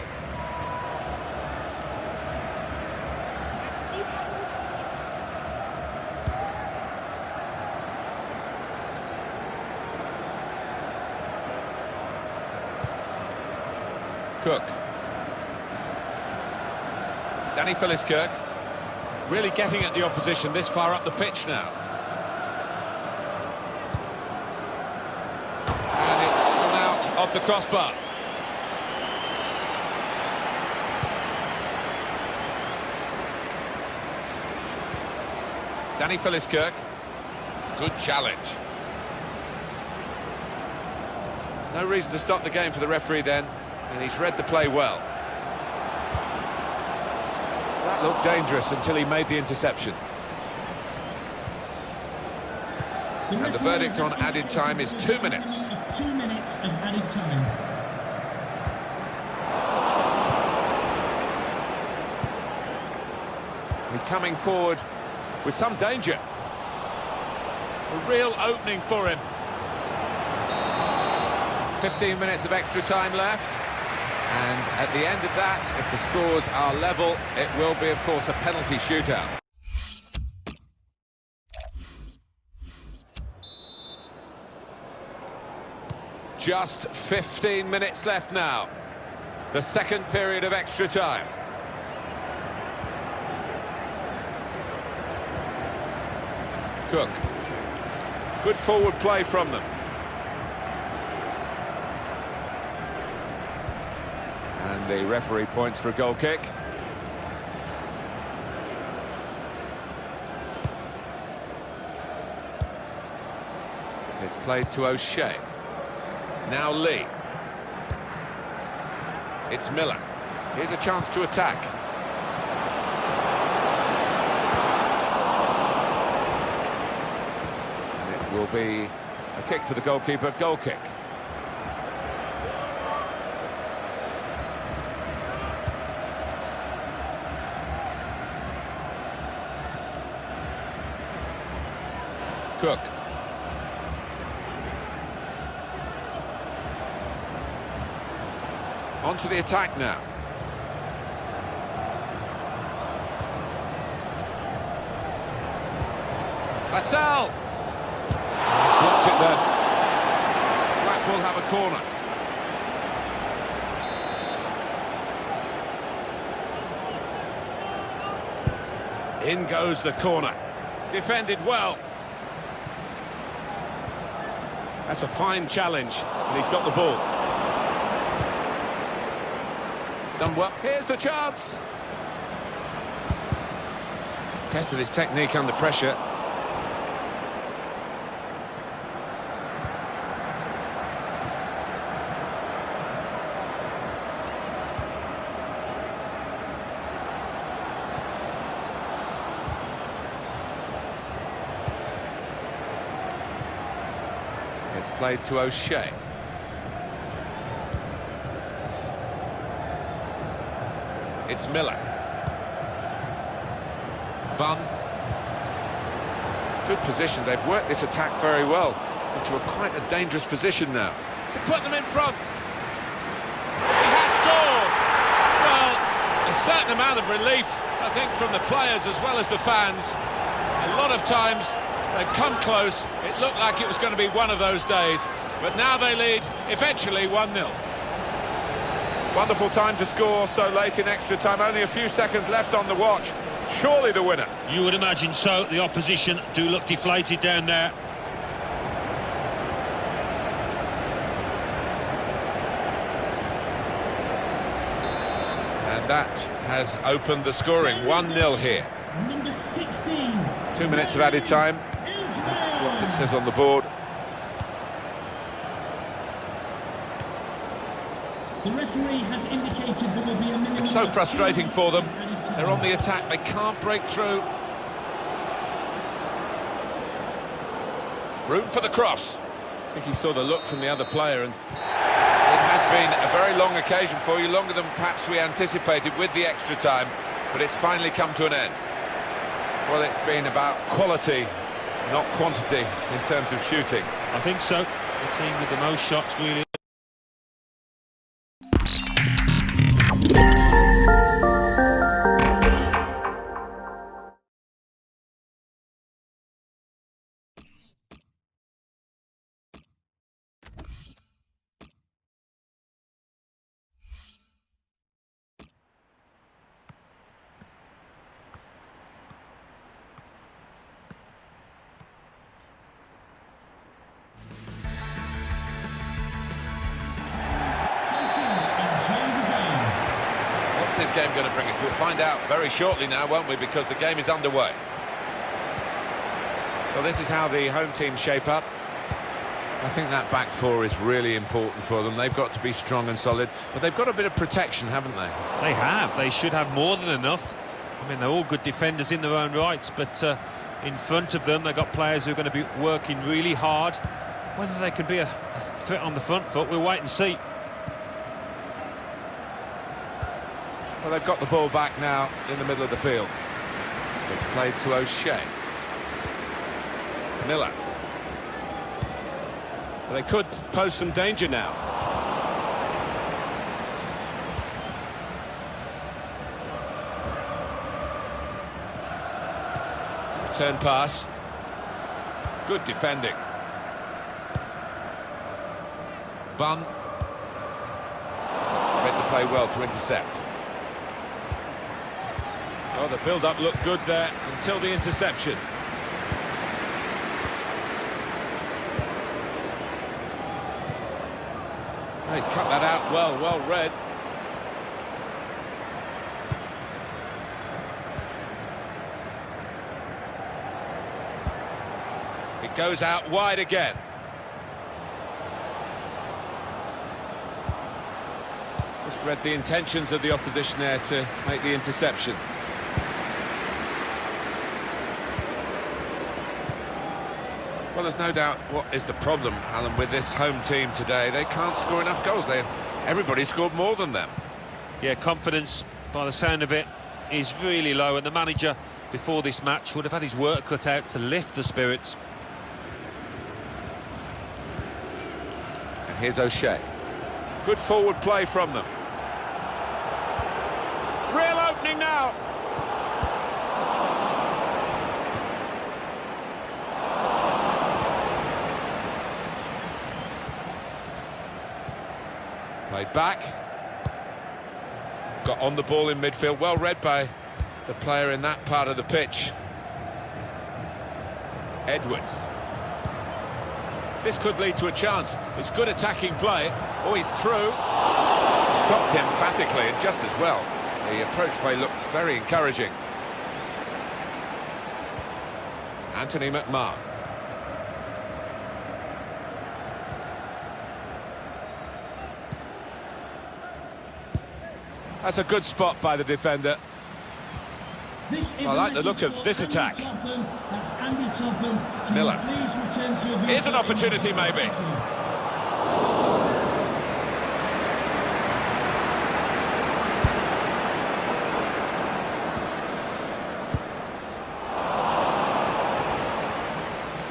Cook. Danny Philliskirk really getting at the opposition this far up the pitch now. And it's gone out off the crossbar. Danny Philliskirk. Good challenge. No reason to stop the game for the referee then, and he's read the play well. That looked dangerous until he made the interception. And the verdict on added time is 2 minutes. 2 minutes of added time. He's coming forward with some danger. A real opening for him. 15 minutes of extra time left. And at the end of that, if the scores are level, it will be, of course, a penalty shootout. Just 15 minutes left now. The second period of extra time. Cook. Good forward play from them. And the referee points for a goal kick. It's played to O'Shea. Now Lee. It's Miller. Here's a chance to attack. And it will be a kick for the goalkeeper, goal kick. Cook. On to the attack now. Lascelles! Blocked it then. Blackpool have a corner. In goes the corner. Defended well. That's a fine challenge, and he's got the ball. Done well. Here's the chance. Tested his technique under pressure. It's played to O'Shea. It's Miller. Bunn. Good position. They've worked this attack very well into quite a dangerous position now. To put them in front. He has scored! Well, a certain amount of relief, I think, from the players as well as the fans. A lot of times they've come close. It looked like it was going to be one of those days. But now they lead, eventually 1-0. Wonderful time to score so late in extra time. Only a few seconds left on the watch. Surely the winner. You would imagine so. The opposition do look deflated down there. And that has opened the scoring. 1-0 here. Number 16. 2 minutes of added time. That's what it says on the board. The referee has indicated there will be a minimum. It's so of frustrating 2 for them. minutes of added time. They're on the attack. They can't break through. Room for the cross. I think he saw the look from the other player, and It has been a very long occasion for you, longer than perhaps we anticipated with the extra time, but it's finally come to an end. Well, it's been about quality, not quantity, in terms of shooting. I think so. The team with the most shots, really. What's this game going to bring us? We'll find out very shortly now, won't we? Because the game is underway. Well, this is how the home team shape up. I think that back four is really important for them. They've got to be strong and solid, but they've got a bit of protection, haven't they? They have. They should have more than enough. I mean, they're all good defenders in their own rights, but in front of them, they've got players who are going to be working really hard. Whether they can be a threat on the front foot, we'll wait and see. Well, they've got the ball back now in the middle of the field. It's played to O'Shea. Miller. They could pose some danger now. Return pass. Good defending. Bunn. Read the play well to intercept. Oh, the build-up looked good there until the interception. Oh, he's cut that out well read. It goes out wide again. Just read the intentions of the opposition there to make the interception. Well, there's no doubt what is the problem, Alan, with this home team today. They can't score enough goals. Everybody scored more than them. Yeah, confidence, by the sound of it, is really low, and the manager, before this match, would have had his work cut out to lift the spirits. And here's O'Shea. Good forward play from them. Real opening now. Played back. Got on the ball in midfield. Well read by the player in that part of the pitch. Edwards. This could lead to a chance. It's good attacking play. Oh, he's through. Stopped emphatically and just as well. The approach play looked very encouraging. Anthony McMahon. That's a good spot by the defender. I like the look of this attack. That's Andy Topham. Can Miller. you please return to your Here's an opportunity, maybe.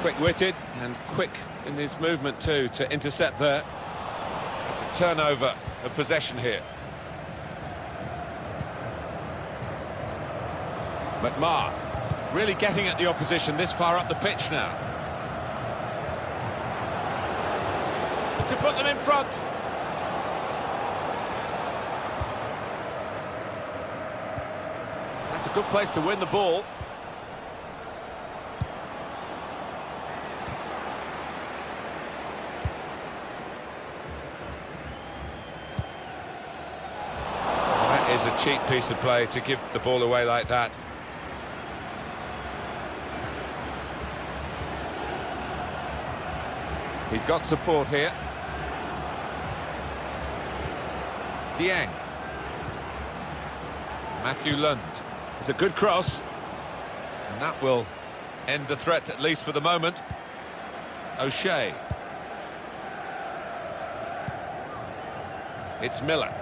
Quick-witted and quick in his movement too to intercept there. It's a turnover of possession here. McMahon really getting at the opposition this far up the pitch now. To put them in front. That's a good place to win the ball. That is a cheap piece of play to give the ball away like that. He's got support here. Dieng. Matthew Lund. It's a good cross. And that will end the threat, at least for the moment. O'Shea. It's Miller.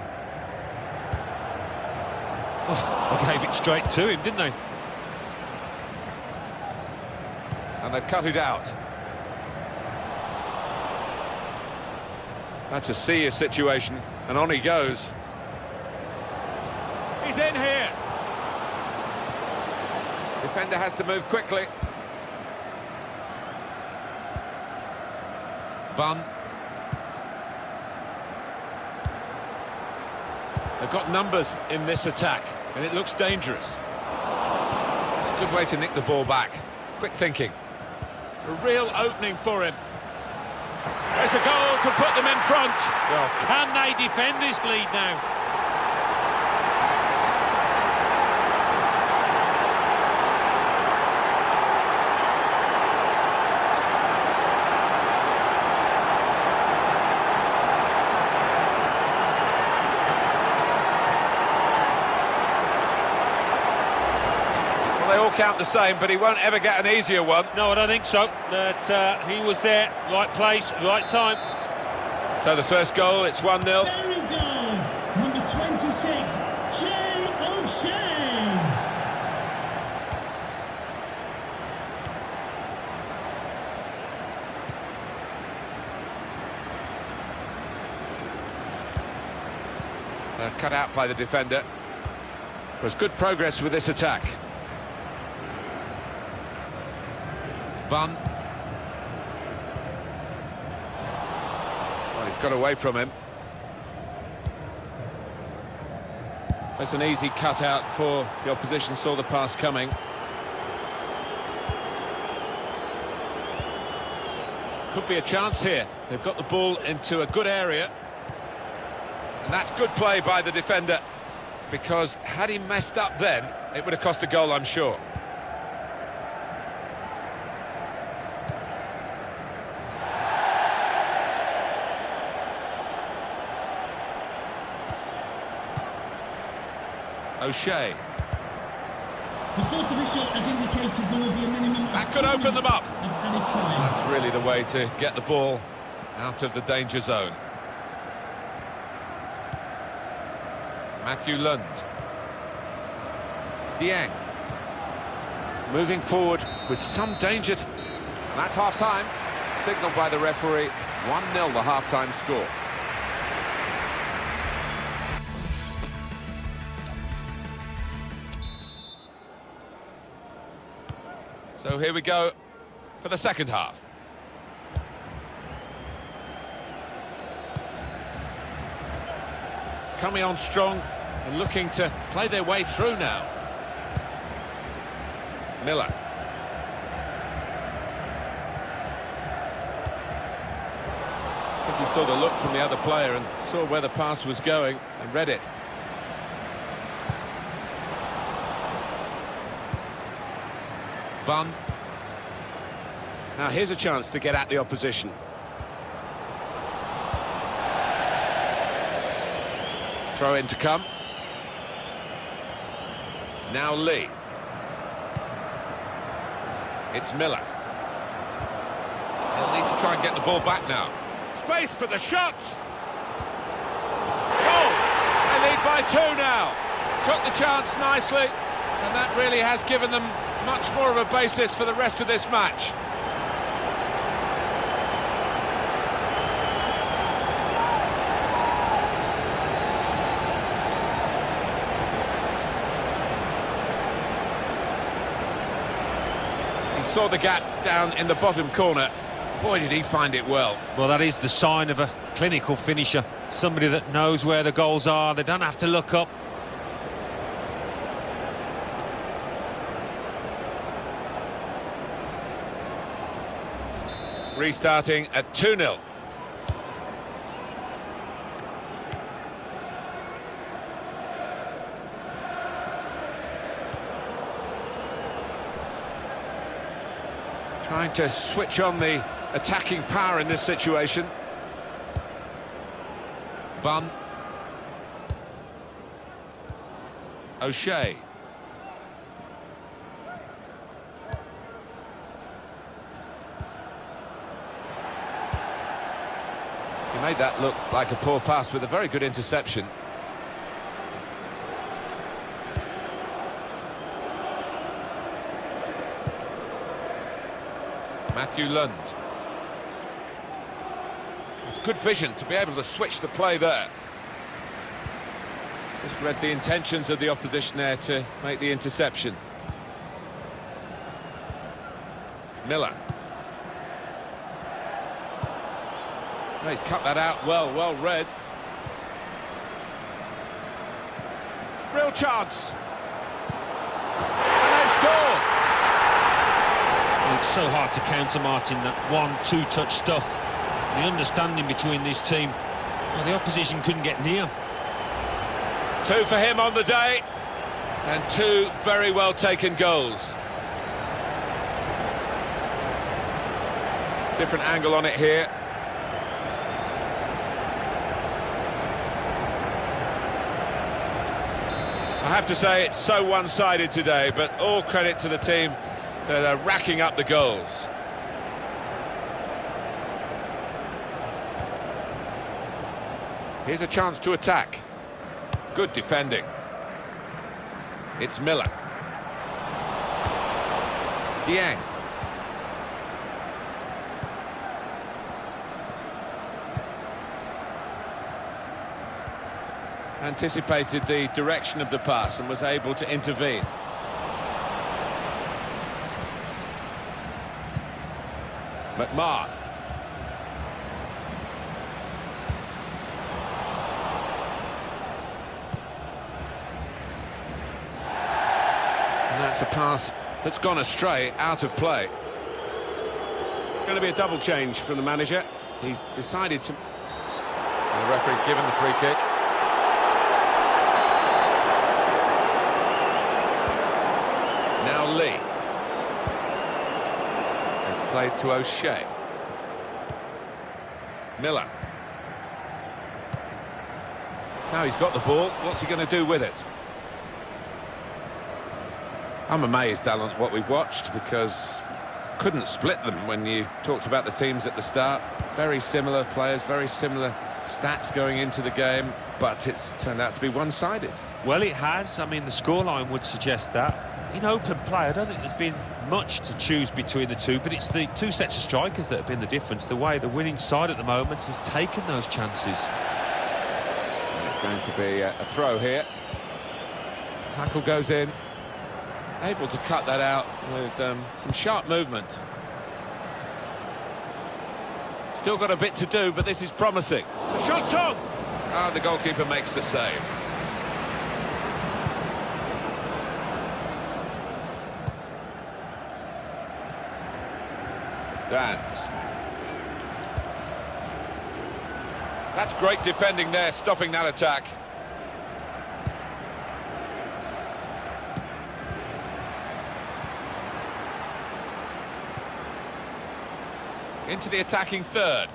Oh, they gave it straight to him, didn't they? And they've cut it out. That's a serious situation, and on he goes. He's in here. Defender has to move quickly. Bunn. They've got numbers in this attack, and it looks dangerous. It's a good way to nick the ball back. Quick thinking. A real opening for him. There's a goal to put them in front. Well, can they defend this lead now? count the same, but he won't ever get an easier one. No, I don't think so. That he was there, right place, right time. So the first goal, it's 1-0. There we go! Number 26, Jay O'Shea! Cut out by the defender. Was good progress with this attack. Bunn. Well, he's got away from him. That's an easy cut out for the opposition, saw the pass coming. Could be a chance here. They've got the ball into a good area. And that's good play by the defender, because had he messed up then, it would have cost a goal, I'm sure. O'Shea. The fourth official has indicated there will be a minimum of That could 2 open them up. of added time. That's really the way to get the ball out of the danger zone. Matthew Lund. Dieng. Moving forward with some danger. That's half-time. Signalled by the referee. 1-0 the half-time score. So here we go for the second half. Coming on strong and looking to play their way through now. Miller. I think he saw the look from the other player and saw where the pass was going and read it. Bunn. Now here's a chance to get at the opposition. Throw in to come. Now Lee. It's Miller. They'll need to try and get the ball back now. Space for the shot. Goal! They lead by 2 now. Took the chance nicely, and that really has given them much more of a basis for the rest of this match. He saw the gap down in the bottom corner. Boy, did he find it well. Well, that is the sign of a clinical finisher. Somebody that knows where the goals are. They don't have to look up. Restarting at 2-0. Trying to switch on the attacking power in this situation. Bunn. O'Shea. He made that look like a poor pass with a very good interception. Matthew Lund. It's good vision to be able to switch the play there. Just read the intentions of the opposition there to make the interception. Miller. Oh, he's cut that out well read. Real chance. And they've scored. It's so hard to counter, Martin, that 1-2 touch stuff. The understanding between this team, well, the opposition couldn't get near. 2 for him on the day, and 2 very well taken goals. Different angle on it here. I have to say it's so one-sided today, but all credit to the team that are racking up the goals. Here's a chance to attack. Good defending. It's Miller. Dieng. Anticipated the direction of the pass and was able to intervene. McMahon. And that's a pass that's gone astray, out of play. It's going to be a double change from the manager. He's decided to... And the referee's given the free kick. Now Lee. It's played to O'Shea. Miller. Now he's got the ball. What's he going to do with it? I'm amazed, Alan, at what we've watched, because couldn't split them when you talked about the teams at the start. Very similar players, very similar stats going into the game, but it's turned out to be one-sided. Well, it has. I mean, the scoreline would suggest that. In open play, I don't think there's been much to choose between the two, but it's the two sets of strikers that have been the difference. The way the winning side at the moment has taken those chances. And it's going to be a throw here. Tackle goes in. Able to cut that out with some sharp movement. Still got a bit to do, but this is promising. The shot's on! Ah, the goalkeeper makes the save. Dance. That's great defending there, stopping that attack. Into the attacking third.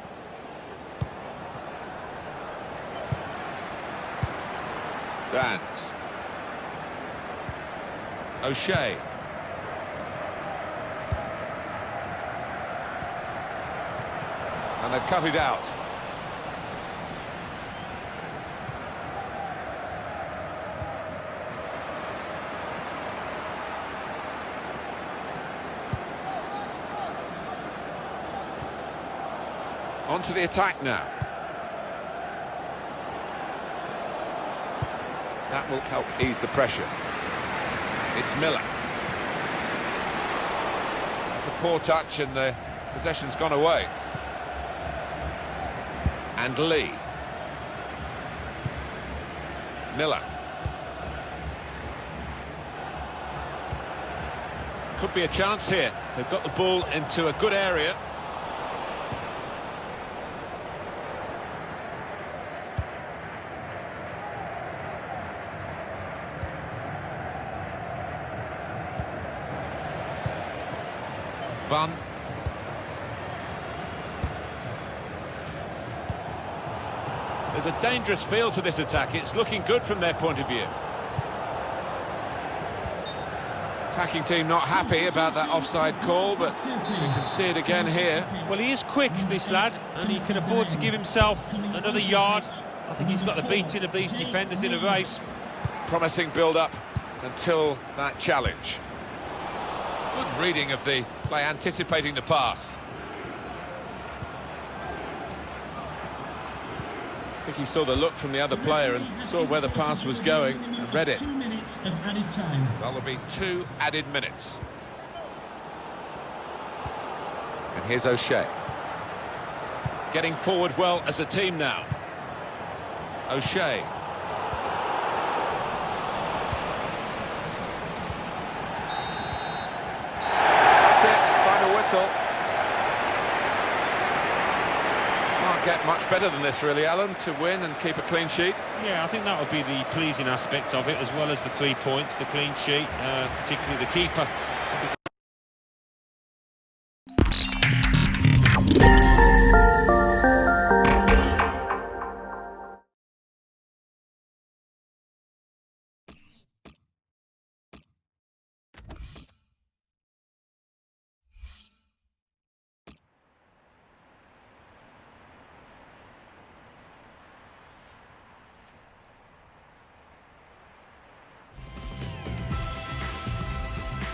Dance. O'Shea. And they've cut it out. On to the attack now. That will help ease the pressure. It's Miller. That's a poor touch and the possession's gone away. And Lee. Miller. Could be a chance here. They've got the ball into a good area. Bun. There's a dangerous feel to this attack. It's looking good from their point of view. Attacking team not happy about that offside call, but we can see it again here. Well, he is quick, this lad, and he can afford to give himself another yard. I think he's got the beating of these defenders in a race. Promising build-up until that challenge. Good reading of the play, anticipating the pass. I think he saw the look from the other player and saw where the pass was going and read it. 2 minutes of added time. Well, there'll be 2 added minutes. And here's O'Shea. Getting forward well as a team now. O'Shea. That's it, final whistle. Can't get much better than this, really, Alan, to win and keep a clean sheet. Yeah, I think that would be the pleasing aspect of it, as well as the 3 points, the clean sheet, particularly the keeper.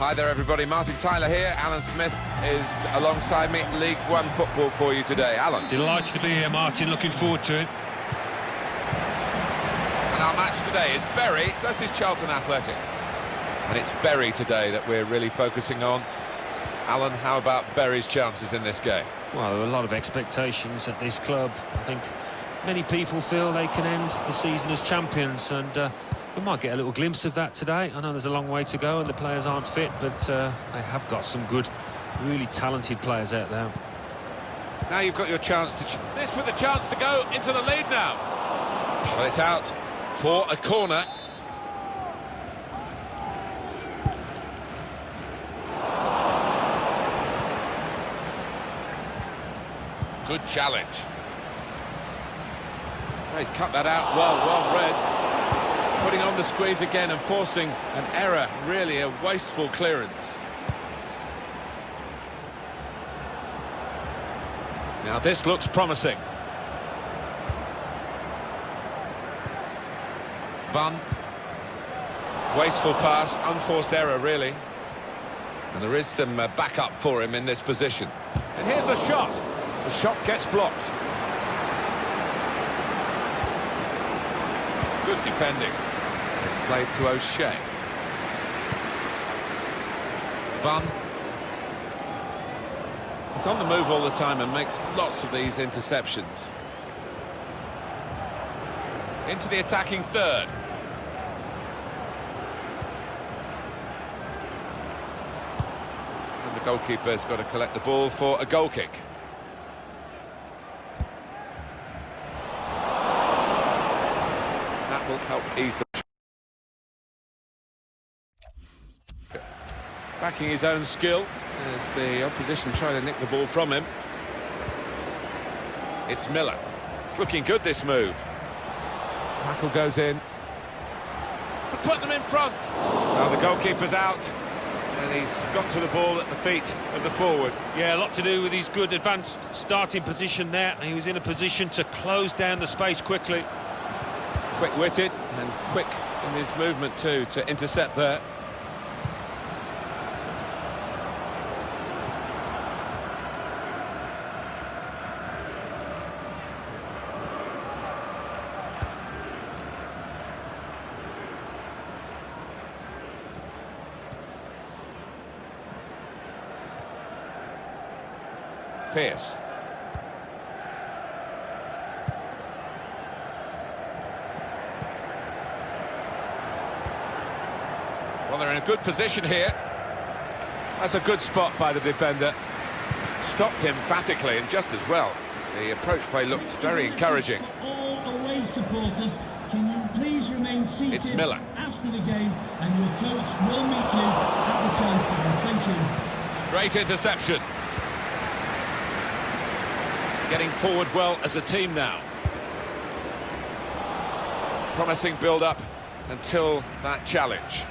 Hi there, everybody. Martin Tyler here. Alan Smith is alongside me. League One football for you today. Alan. Delighted to be here, Martin. Looking forward to it. And our match today is Bury versus Charlton Athletic. And it's Bury today that we're really focusing on. Alan, how about Bury's chances in this game? Well, there are a lot of expectations at this club. I think many people feel they can end the season as champions, and we might get a little glimpse of that today. I know there's a long way to go and the players aren't fit, but they have got some good, really talented players out there. Now you've got your chance to... This with a chance to go into the lead now. Well, it's out for a corner. Good challenge. Oh, he's cut that out well read. Putting on the squeeze again and forcing an error, really a wasteful clearance. Now this looks promising. Bunn. Wasteful pass, unforced error really. And there is some backup for him in this position. And here's the shot. The shot gets blocked. Good defending. It's played to O'Shea. Bunn. He's on the move all the time and makes lots of these interceptions. Into the attacking third. And the goalkeeper's got to collect the ball for a goal kick. That will help ease the... Backing his own skill as the opposition try to nick the ball from him. It's Miller. It's looking good, this move. Tackle goes in. To put them in front. Now the goalkeeper's out. And he's got to the ball at the feet of the forward. Yeah, a lot to do with his good advanced starting position there. He was in a position to close down the space quickly. Quick-witted and quick in his movement too to intercept there. Pearce. Well, they're in a good position here. That's a good spot by the defender. Stopped emphatically and just as well. The approach play looked very encouraging. All away supporters, can you please remain seated It's Miller. after the game, and your coach will meet you at the turnstile. Thank you. Great interception. Getting forward well as a team now. Promising build-up until that challenge.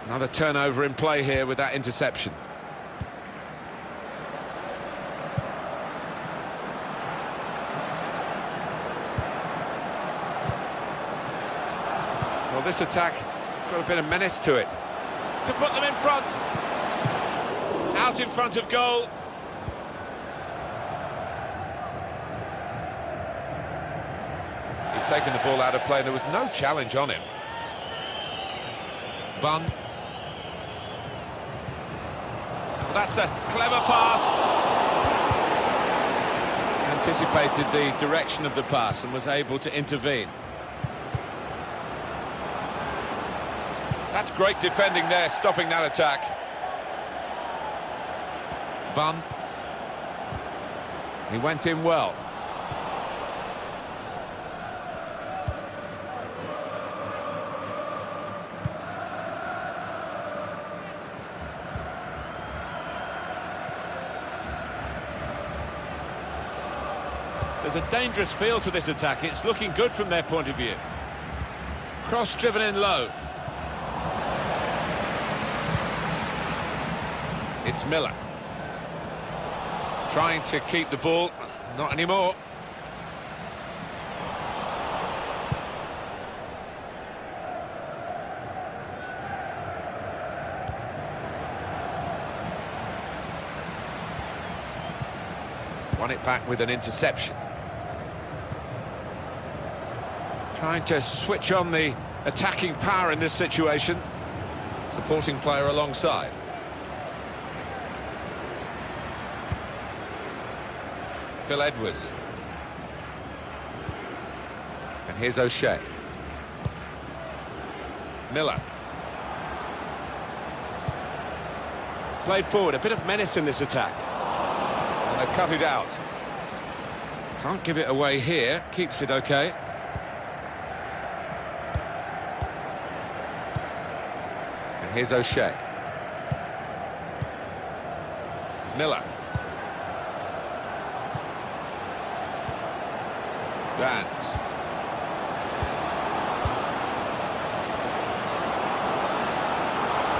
Another turnover in play here with that interception. Well, this attack got a bit of menace to it. To put them in front. Out in front of goal. He's taken the ball out of play. There was no challenge on him. Bunn. Well, that's a clever pass. Anticipated the direction of the pass and was able to intervene. That's great defending there, stopping that attack. Bunn. He went in well. There's a dangerous feel to this attack. It's looking good from their point of view. Cross driven in low. It's Miller. Trying to keep the ball. Not anymore. Won it back with an interception. Trying to switch on the attacking power in this situation. Supporting player alongside. Phil Edwards. And here's O'Shea. Miller. Played forward, a bit of menace in this attack. And they've cut it out. Can't give it away here, keeps it okay. And here's O'Shea. Miller. Vance.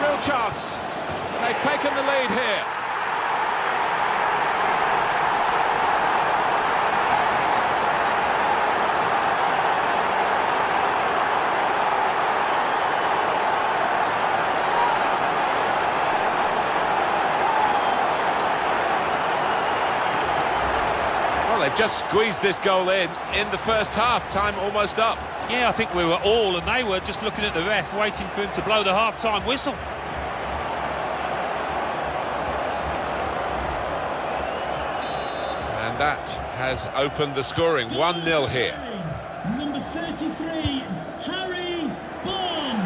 Real chance. They've taken the lead here. Well, they've just squeezed this goal in the first half. Time almost up. Yeah, I think we were all, and they were just looking at the ref, waiting for him to blow the half-time whistle. And that has opened the scoring. 1-0 here. Number 33, Harry Bond.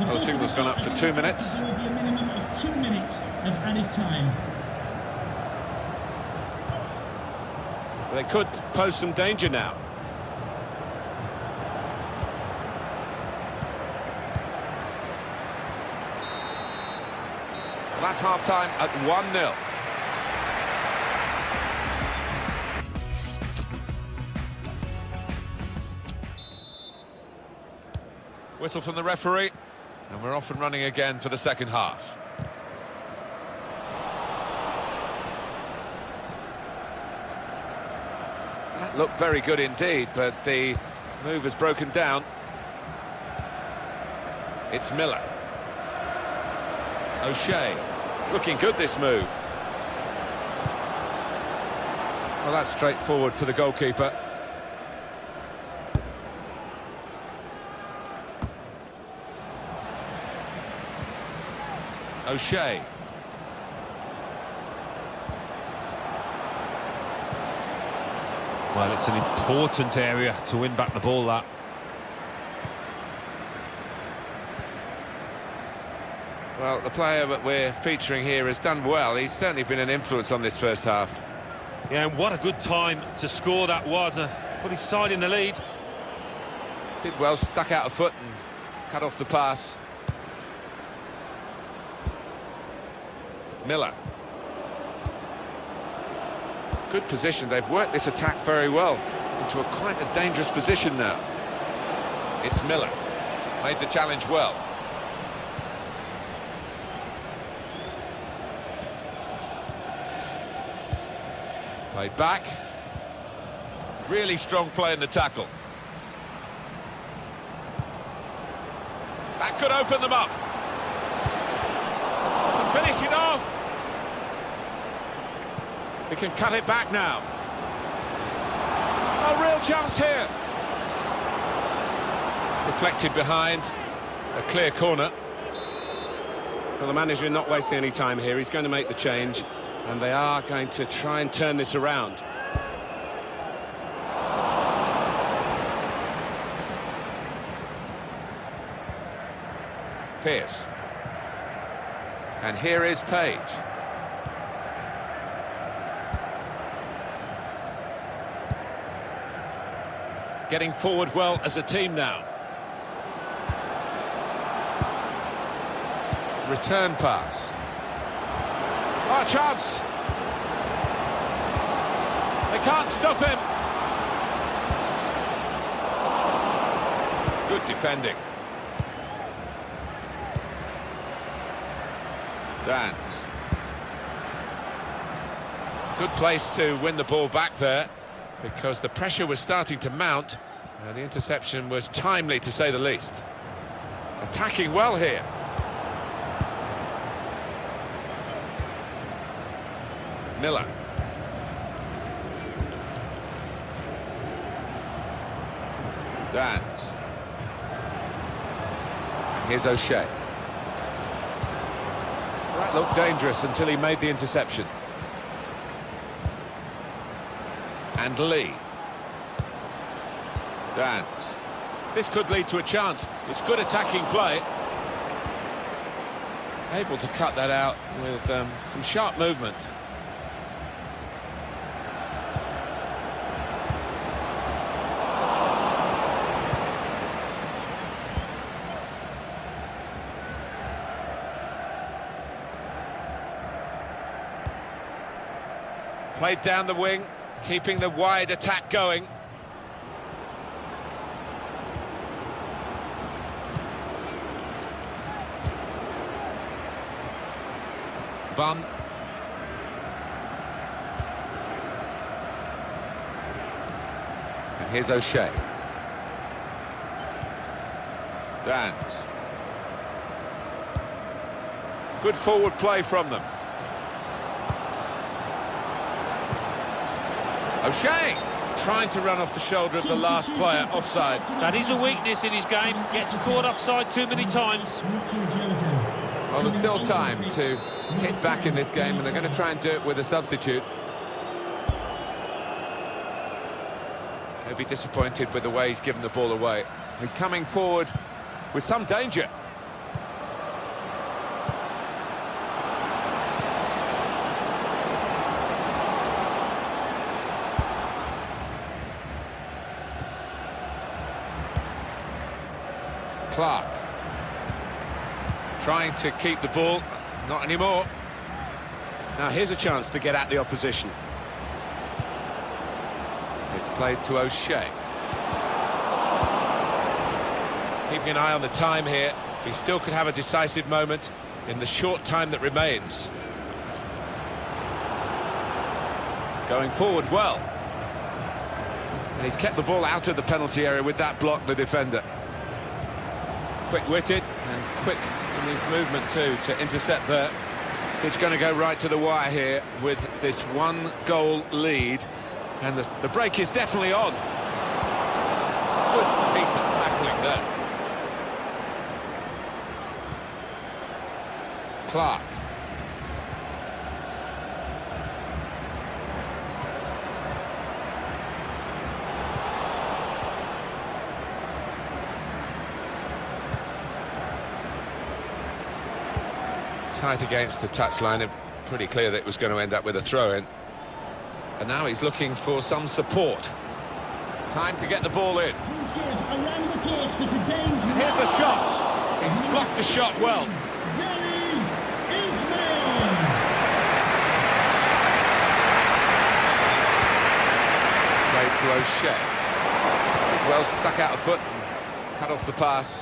Well, the signal's gone up for 2 minutes. There will be a minimum of 2 minutes of added time. They could pose some danger now. Well, that's half-time at 1-0. Whistle from the referee, and we're off and running again for the second half. That looked very good indeed, but the move has broken down. It's Miller. O'Shea. It's looking good, this move. Well, that's straightforward for the goalkeeper. O'Shea. Well, it's an important area to win back the ball, that. Well, the player that we're featuring here has done well. He's certainly been an influence on this first half. Yeah, and what a good time to score that was. Put his side in the lead. Did well, stuck out a foot and cut off the pass. Miller. Good position. They've worked this attack very well into quite a dangerous position now. It's Miller. Made the challenge well. Played back. Really strong play in the tackle. That could open them up. Finish it off. They can cut it back now. A real chance here. Reflected behind. A clear corner. Well, the manager not wasting any time here. He's going to make the change, and they are going to try and turn this around. Pearce. And here is Page. Getting forward well as a team now. Return pass. Oh, chance! They can't stop him. Good defending. Dance. Good place to win the ball back there, because the pressure was starting to mount and the interception was timely, to say the least. Attacking well here. Miller. Dance. And here's O'Shea. That looked dangerous until he made the interception. And Lee. Dance. This could lead to a chance. It's good attacking play. Able to cut that out with some sharp movement. Played down the wing, keeping the wide attack going. Bun. And here's O'Shea. Dance. Good forward play from them. O'Shea trying to run off the shoulder of the last player, offside. That is a weakness in his game. Gets caught offside too many times. Well, there's still time to hit back in this game, and they're going to try and do it with a substitute. He'll be disappointed with the way he's given the ball away. He's coming forward with some danger. Clark trying to keep the ball, not anymore. Now here's a chance to get at the opposition. It's played to O'Shea. Keeping an eye on the time here. He still could have a decisive moment in the short time that remains. Going forward well. And he's kept the ball out of the penalty area with that block, the defender. Quick-witted and quick in his movement too to intercept there. It's going to go right to the wire here with this one-goal lead, and the break is definitely on. Good piece of tackling there. Clark. Tight against the touchline, pretty clear that it was going to end up with a throw-in. And now he's looking for some support. Time to get the ball in. Please give a round of applause for today's And here's the shot. He's blocked the shot well. Played to O'Shea. Well stuck out a foot and cut off the pass.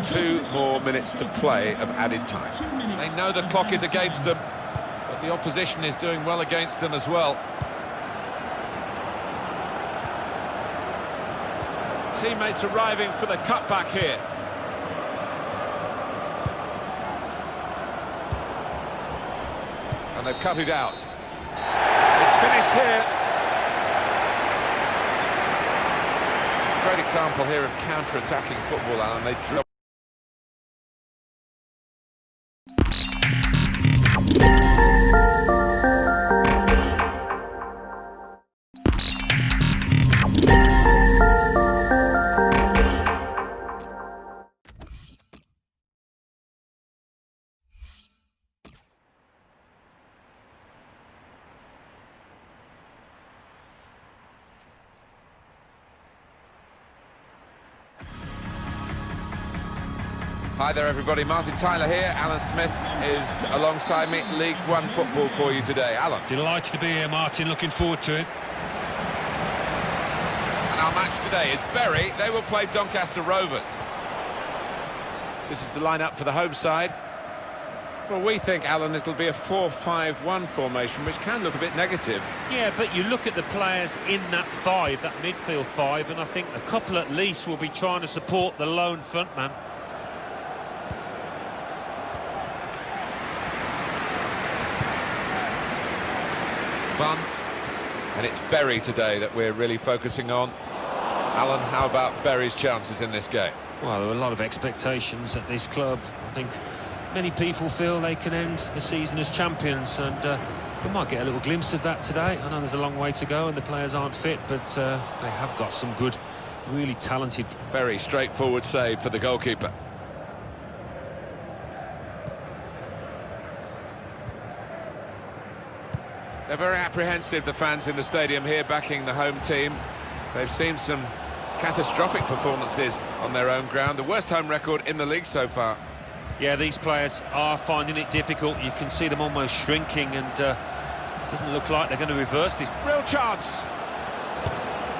Two more minutes to play of added time. They know the clock is against them, but the opposition is doing well against them as well. Teammates arriving for the cutback here. And they've cut it out. It's finished here. Great example here of counter-attacking football, Alan. They drilled. Hi there everybody, Martin Tyler here. Alan Smith is alongside me. League One football for you today. Alan. Delighted to be here, Martin. Looking forward to it. And our match today is Bury. They will play Doncaster Rovers. This is the lineup for the home side. Well, we think, Alan, it'll be a 4-5-1 formation, which can look a bit negative. Yeah, but you look at the players in that five, that midfield five, and I think a couple at least will be trying to support the lone frontman. Fun. And it's Berry today that we're really focusing on. Alan, how about Berry's chances in this game? Well, there are a lot of expectations at this club. I think many people feel they can end the season as champions, and we might get a little glimpse of that today. I know there's a long way to go and the players aren't fit, but they have got some good, really talented... Very straightforward save for the goalkeeper. They're very apprehensive, the fans in the stadium here, backing the home team. They've seen some catastrophic performances on their own ground. The worst home record in the league so far. Yeah, these players are finding it difficult. You can see them almost shrinking, and it doesn't look like they're going to reverse this. Real chance.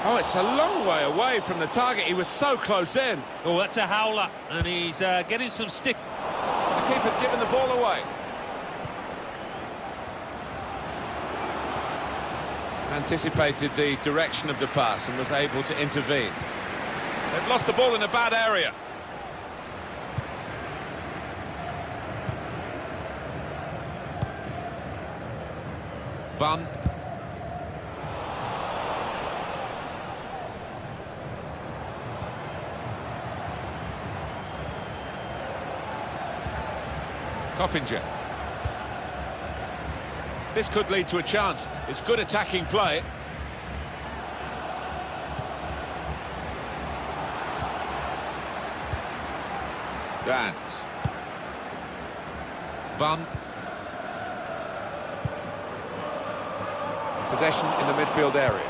Oh, it's a long way away from the target. He was so close in. Oh, that's a howler, and he's getting some stick. The keeper's given the ball away. Anticipated the direction of the pass and was able to intervene. They've lost the ball in a bad area. Bun. Coppinger. This could lead to a chance. It's good attacking play. Dance. Bun. Possession in the midfield area.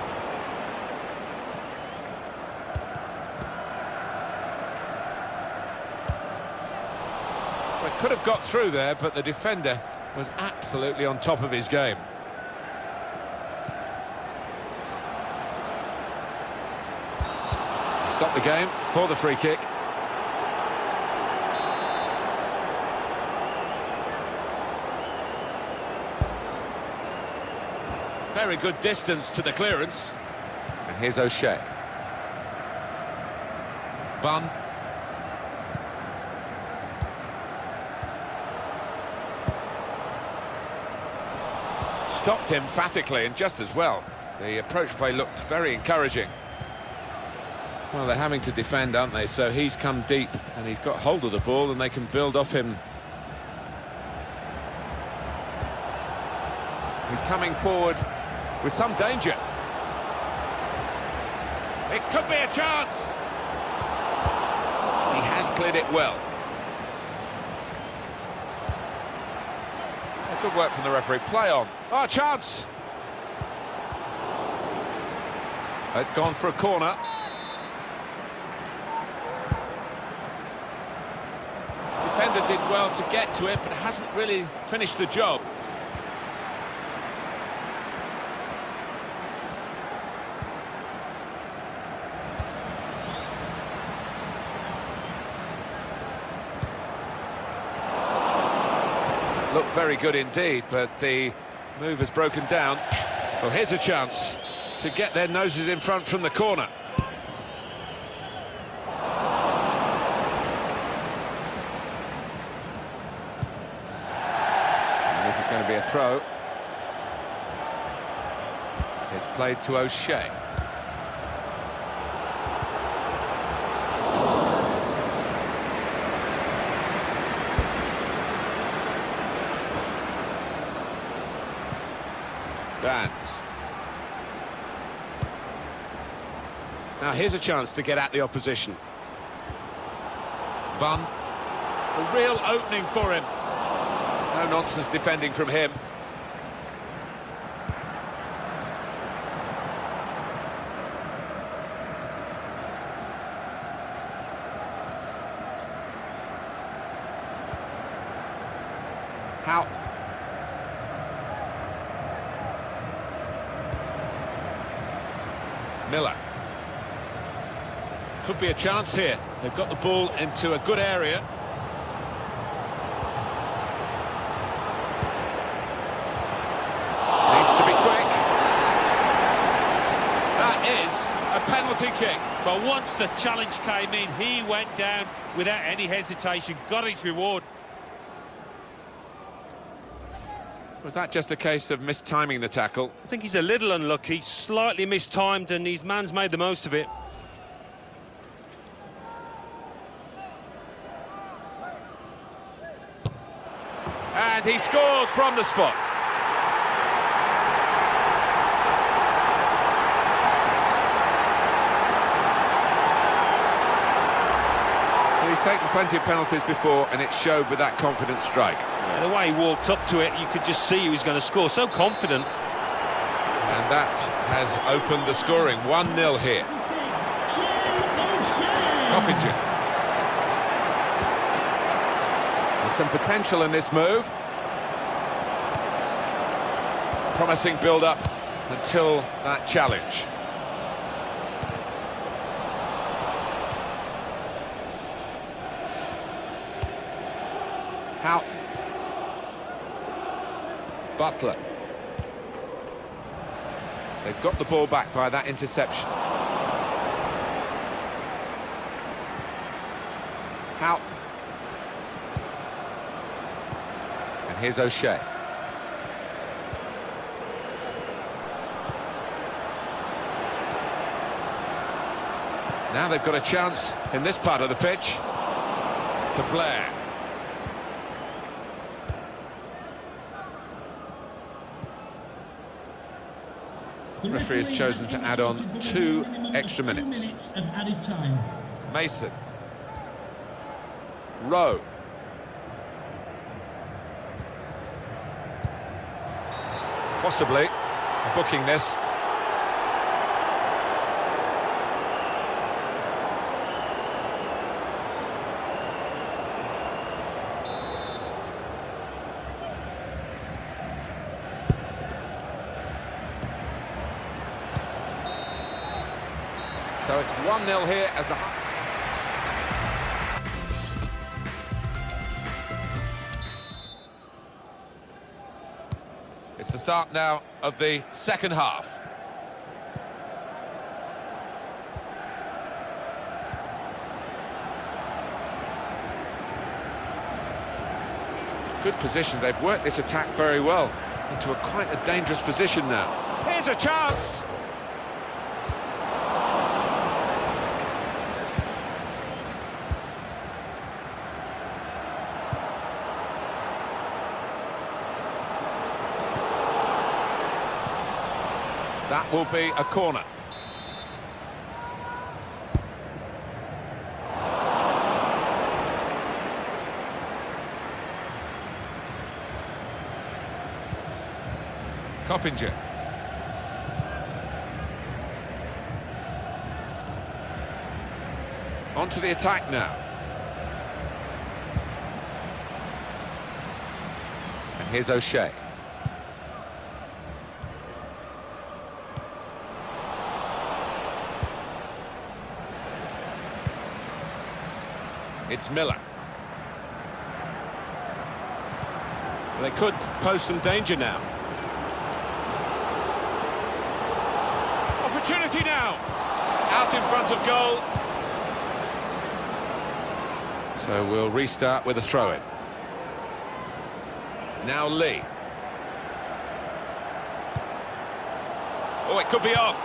Well, it could have got through there, but the defender was absolutely on top of his game. Stop the game for the free kick. Very good distance to the clearance. And here's O'Shea. Bun. Stopped emphatically, and just as well. The approach play looked very encouraging. Well, they're having to defend, aren't they? So he's come deep and he's got hold of the ball and they can build off him. He's coming forward with some danger. It could be a chance. He has cleared it well. Good work from the referee. Play on. Oh, chance! It's gone for a corner. Defender did well to get to it, but hasn't really finished the job. Looked very good indeed, but the move has broken down. Well, here's a chance to get their noses in front from the corner. And this is going to be a throw. It's played to O'Shea. Dance. Now here's a chance to get at the opposition. Bun. A real opening for him. No nonsense defending from him. How? Miller. Could be a chance here. They've got the ball into a good area. that is a penalty kick. But once the challenge came in, he went down without any hesitation, got his reward. Was that just a case of mistiming the tackle? I think he's a little unlucky, slightly mistimed, and his man's made the most of it. And he scores from the spot. Well, he's taken plenty of penalties before, and it showed with that confident strike. Yeah, the way he walked up to it, you could just see he was going to score, so confident. And that has opened the scoring. 1-0 here. Coppinger. There's some potential in this move. Promising build-up until that challenge. How? Butler. They've got the ball back by that interception. How? And here's O'Shea. Now they've got a chance in this part of the pitch to Blair. The referee has chosen to add on 2 extra minutes. Of added time. Mason. Rowe. Possibly booking this. So it's 1-0 here as the... It's the start now of the second half. Good position. They've worked this attack very well into quite a dangerous position now. Here's a chance! That will be a corner. Coppinger. On to the attack now. And here's O'Shea. It's Miller. They could pose some danger now. Opportunity now. Out in front of goal. So we'll restart with a throw-in. Now Lee. Oh, it could be on.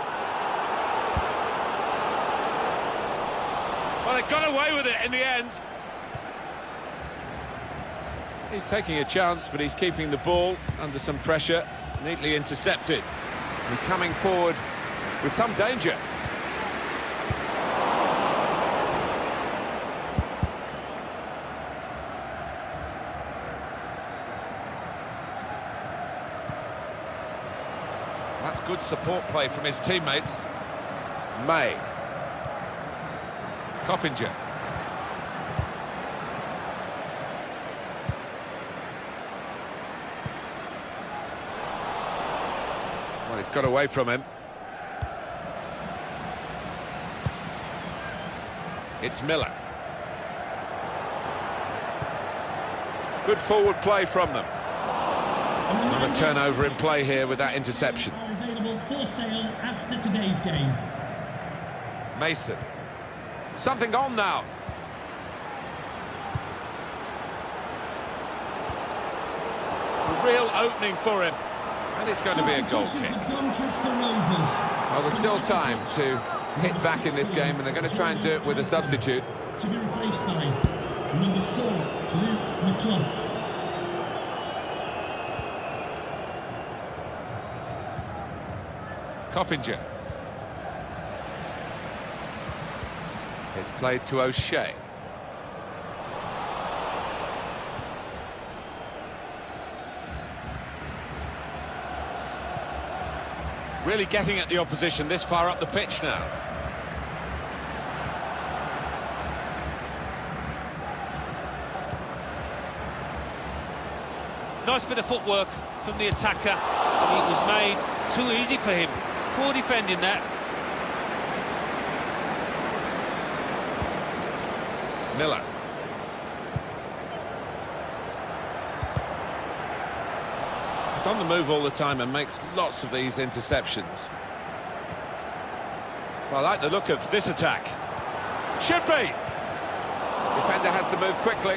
Well, it got away with it in the end. He's taking a chance, but he's keeping the ball under some pressure. Neatly intercepted. He's coming forward with some danger. That's good support play from his teammates. May. Coppinger. Well, he's got away from him. It's Miller. Good forward play from them. Not a turnover in play here with that interception. Are available for sale after today's game. Mason. Something on now. A real opening for him. And it's going to be a goal kick. Well, there's still time to hit back in this game, and they're going to try and do it with a substitute. To be replaced by number 4, Luke McClough. Coppinger. It's played to O'Shea. Really getting at the opposition this far up the pitch now. Nice bit of footwork from the attacker, and it was made too easy for him. Poor defending that. Miller. He's on the move all the time and makes lots of these interceptions. Well, I like the look of this attack. Should be! Defender has to move quickly.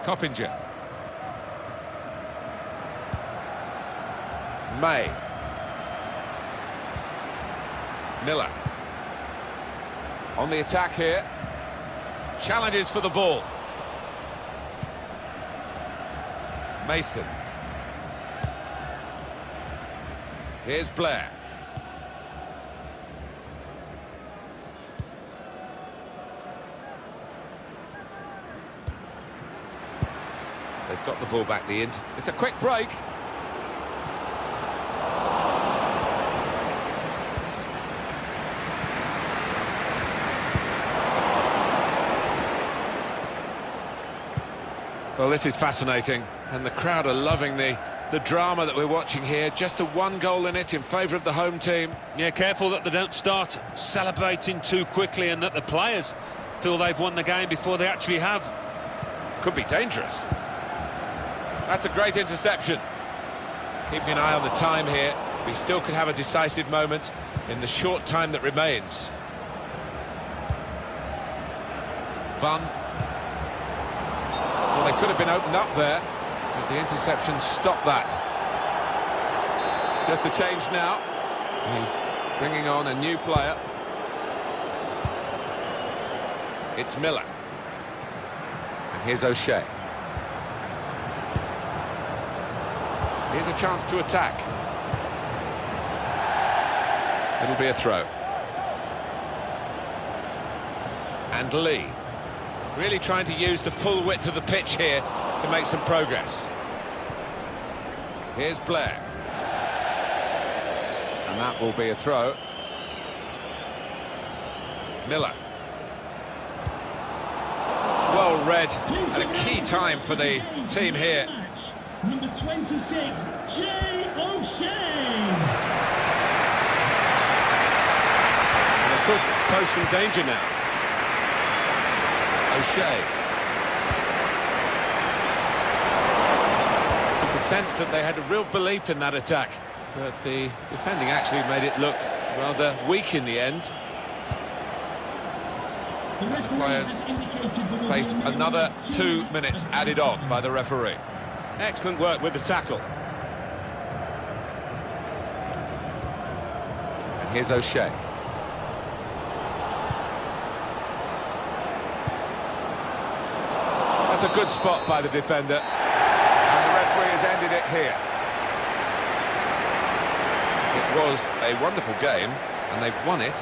Coppinger. May. Miller. On the attack here. Challenges for the ball. Mason. Here's Blair. They've got the ball back the end. It's a quick break. Well, this is fascinating, and the crowd are loving the drama that we're watching here. Just a one goal in it in favour of the home team. Yeah, careful that they don't start celebrating too quickly and that the players feel they've won the game before they actually have. Could be dangerous. That's a great interception. Keeping an eye on the time here. We still could have a decisive moment in the short time that remains. Bunn. Well, they could have been opened up there, but the interception stopped that. Just a change now. He's bringing on a new player. It's Miller. And here's O'Shea. Here's a chance to attack. It'll be a throw. And Lee. Really trying to use the full width of the pitch here to make some progress. Here's Blair. And that will be a throw. Miller. Well read, and a key time for the team here. Number 26, Jay O'Shea. They could pose some danger now. O'Shea. You could sense that they had a real belief in that attack, but the defending actually made it look rather weak in the end. The players face another 2 minutes added on by the referee. Excellent work with the tackle. And here's O'Shea. That's a good spot by the defender. And the referee has ended it here. It was a wonderful game, and they've won it.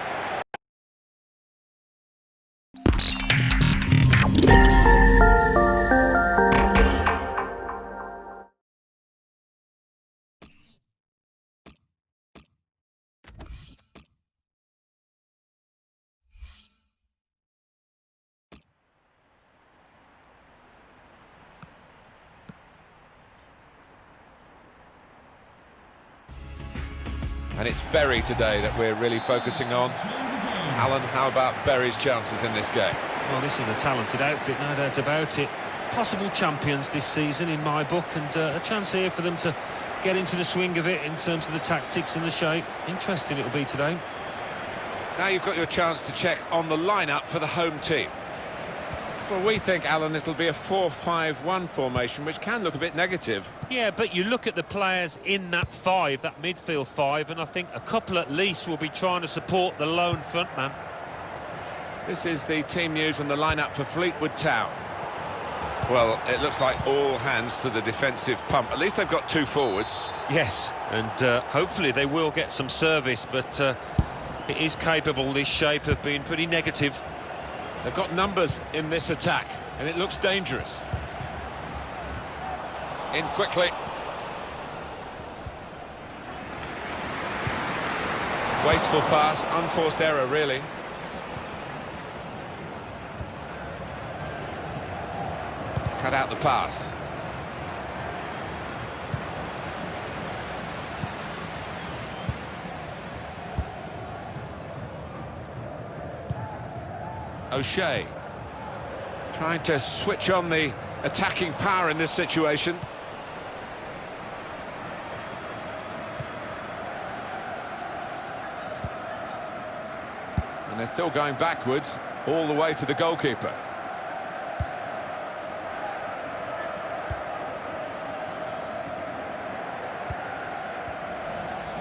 And it's Berry today that we're really focusing on. Alan, how about Berry's chances in this game? Well, this is a talented outfit, no doubt about it. possible champions this season in my book, and a chance here for them to get into the swing of it in terms of the tactics and the shape. Interesting it'll be today. Now you've got your chance to check on the lineup for the home team. Well, we think, Alan, it'll be a 4-5-1 formation, which can look a bit negative. Yeah, but you look at the players in that five, that midfield five, and I think a couple at least will be trying to support the lone front man. This is the team news and the lineup for Fleetwood Town. Well, it looks like all hands to the defensive pump. At least they've got two forwards. Yes, and hopefully they will get some service, but it is capable, this shape, of being pretty negative. They've got numbers in this attack, and it looks dangerous. In quickly. Wasteful pass, unforced error, really. Cut out the pass. O'Shea. Trying to switch on the attacking power in this situation. And they're still going backwards, all the way to the goalkeeper.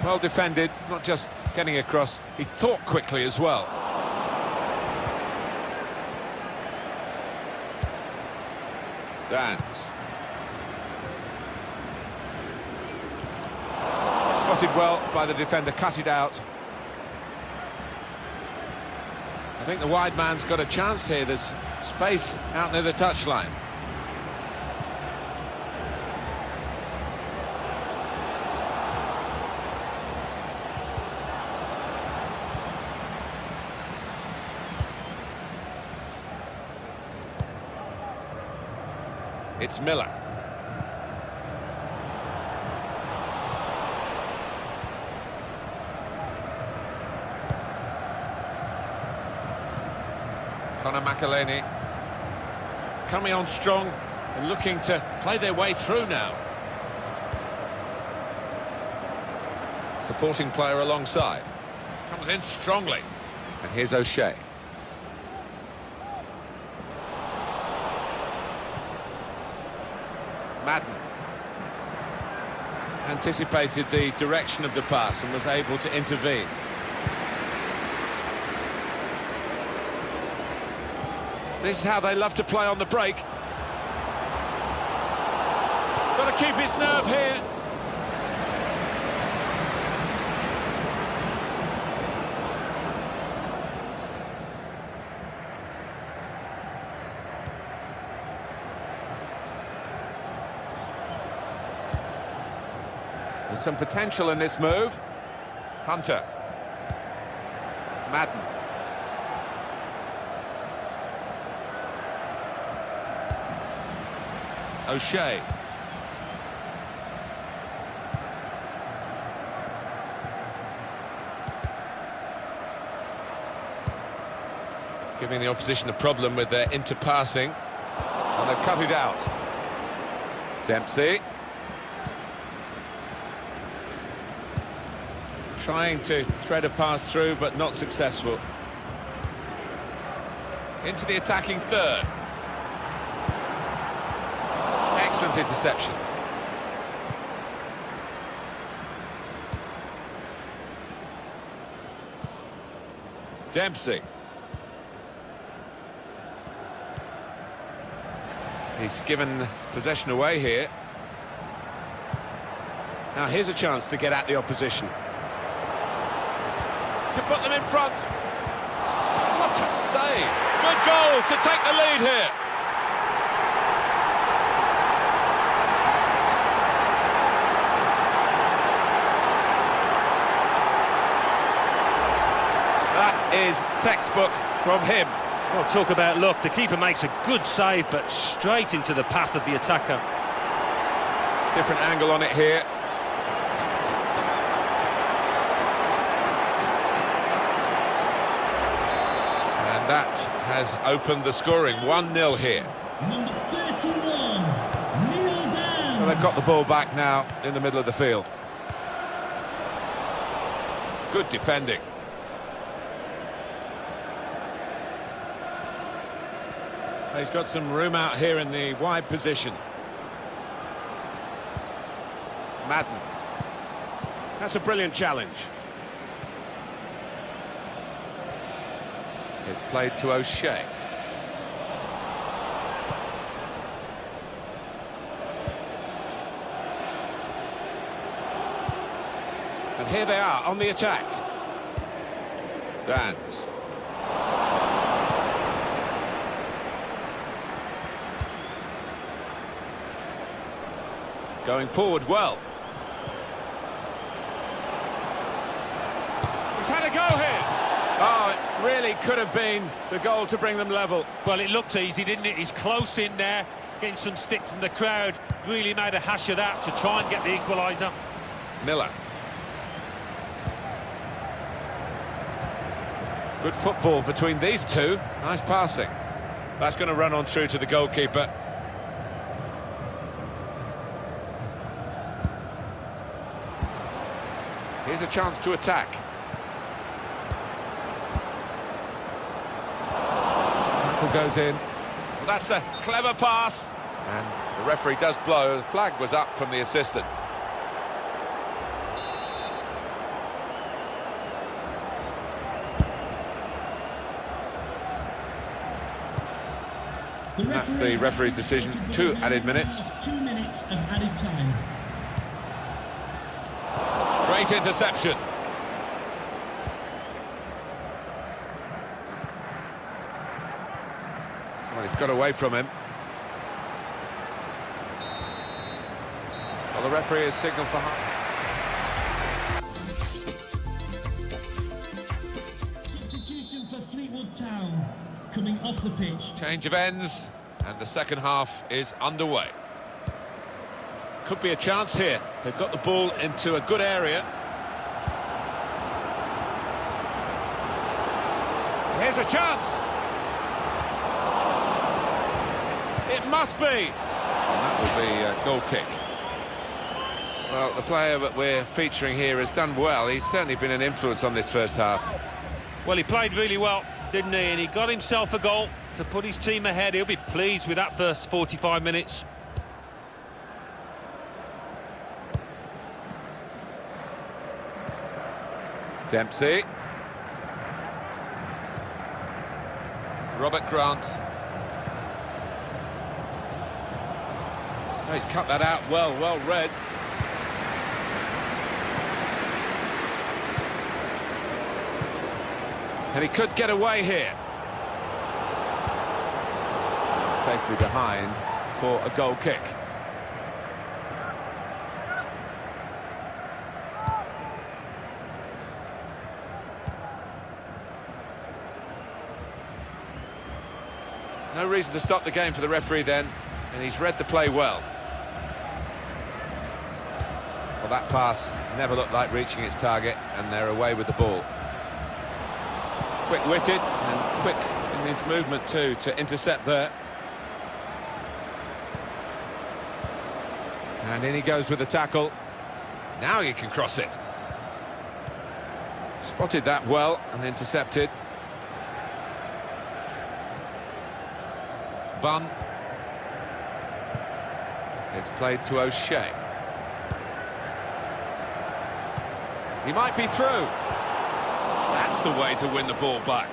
Well defended, not just getting across, he thought quickly as well. Dance. Spotted well by the defender, cut it out. I think the wide man's got a chance here. There's space out near the touchline. It's Miller. Conor McAleny coming on strong and looking to play their way through now. Supporting player alongside. Comes in strongly. And here's O'Shea. Madden anticipated the direction of the pass and was able to intervene. This is how they love to play on the break. Got to keep his nerve here. There's some potential in this move. Hunter. Madden. O'Shea. Giving the opposition a problem with their interpassing. And they've cut it out. Dempsey. Trying to thread a pass through, but not successful. Into the attacking third. Excellent interception. Dempsey. He's given possession away here. Now here's a chance to get at the opposition. To put them in front. What a save! Good goal to take the lead here. That is textbook from him. Well, talk about luck. The keeper makes a good save, but straight into the path of the attacker. Different angle on it here. And that has opened the scoring. 1-0 here. Number 31, kneel down. Well, they've got the ball back now in the middle of the field. Good defending. He's got some room out here in the wide position. Madden. That's a brilliant challenge. It's played to O'Shea. And here they are on the attack. Dance. Going forward well. He's had a go here. Oh, it really could have been the goal to bring them level. Well, it looked easy, didn't it? He's close in there, getting some stick from the crowd. Really made a hash of that to try and get the equaliser. Miller. Good football between these two. Nice passing. That's going to run on through to the goalkeeper. Here's a chance to attack. Tackle goes in. Well, that's a clever pass. And the referee does blow. The flag was up from the assistant. That's the referee's decision. 2 added minutes. 2 minutes of added time. Great interception. Well, he's got away from him. Well, the referee has signalled for Substitution for Fleetwood Town. Coming off the pitch. change of ends, and the second half is underway. Could be a chance here. They've got the ball into a good area. Here's a chance. It must be. And that will be a goal kick. Well, the player that we're featuring here has done well. He's certainly been an influence on this first half. Well, he played really well, didn't he? And he got himself a goal to put his team ahead. He'll be pleased with that first 45 minutes. Dempsey. Robert Grant. Oh, he's cut that out well read. And he could get away here. Safely behind for a goal kick. No reason to stop the game for the referee then, and he's read the play well. Well, that pass never looked like reaching its target, and they're away with the ball. Quick-witted and quick in his movement too to intercept there. And in he goes with the tackle. Now he can cross it. Spotted that well and intercepted. Bunn. It's played to O'Shea. He might be through. That's the way to win the ball back.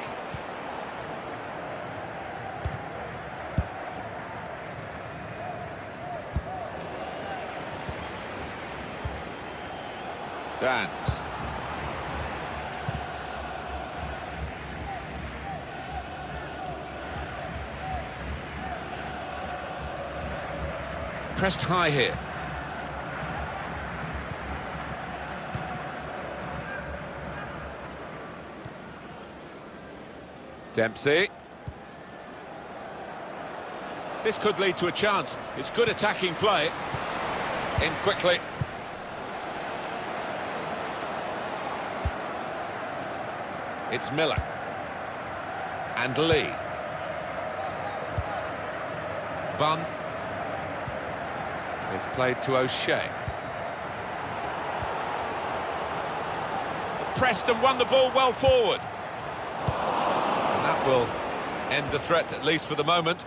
Dance. Pressed high here. Dempsey. This could lead to a chance. It's good attacking play. In quickly. It's Miller. And Lee. Bunn. It's played to O'Shea. Preston won the ball well forward. And that will end the threat, at least for the moment.